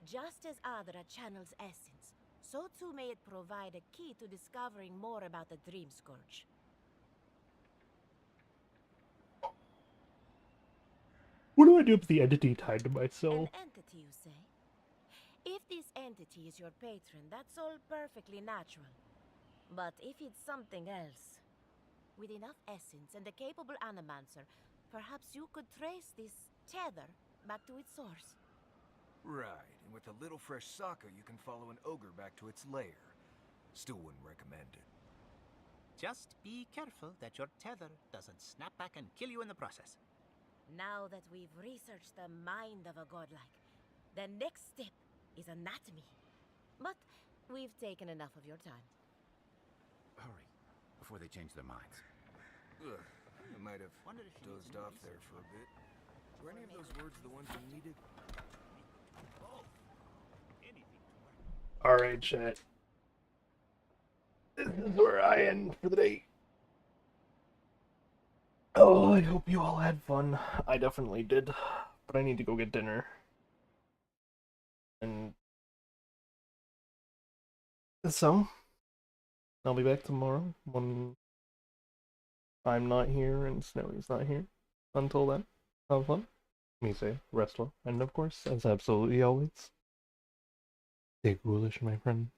just as Adra channels essence, so too may it provide a key to discovering more about the Dream Scourge. What do I do with the entity tied to my soul? An entity, you say? If this entity is your patron, that's all perfectly natural. But if it's something else, with enough essence and a capable animancer, perhaps you could trace this tether back to its source. Right, and with a little fresh soccer, you can follow an ogre back to its lair. Still wouldn't recommend it. Just be careful that your tether doesn't snap back and kill you in the process. Now that we've researched the mind of a godlike, the next step is anatomy. But we've taken enough of your time. Hurry, before they change their minds. Ugh, I might have dozed off there for a bit. Were any of those words the ones you needed? Alright, chat. This is where I end for the day. Oh, I hope you all had fun. I definitely did. But I need to go get dinner. And so, I'll be back tomorrow when I'm not here and Snowy's not here. Until then, have fun. Me say, rest well. And of course, as absolutely always, stay ghoulish, my friend.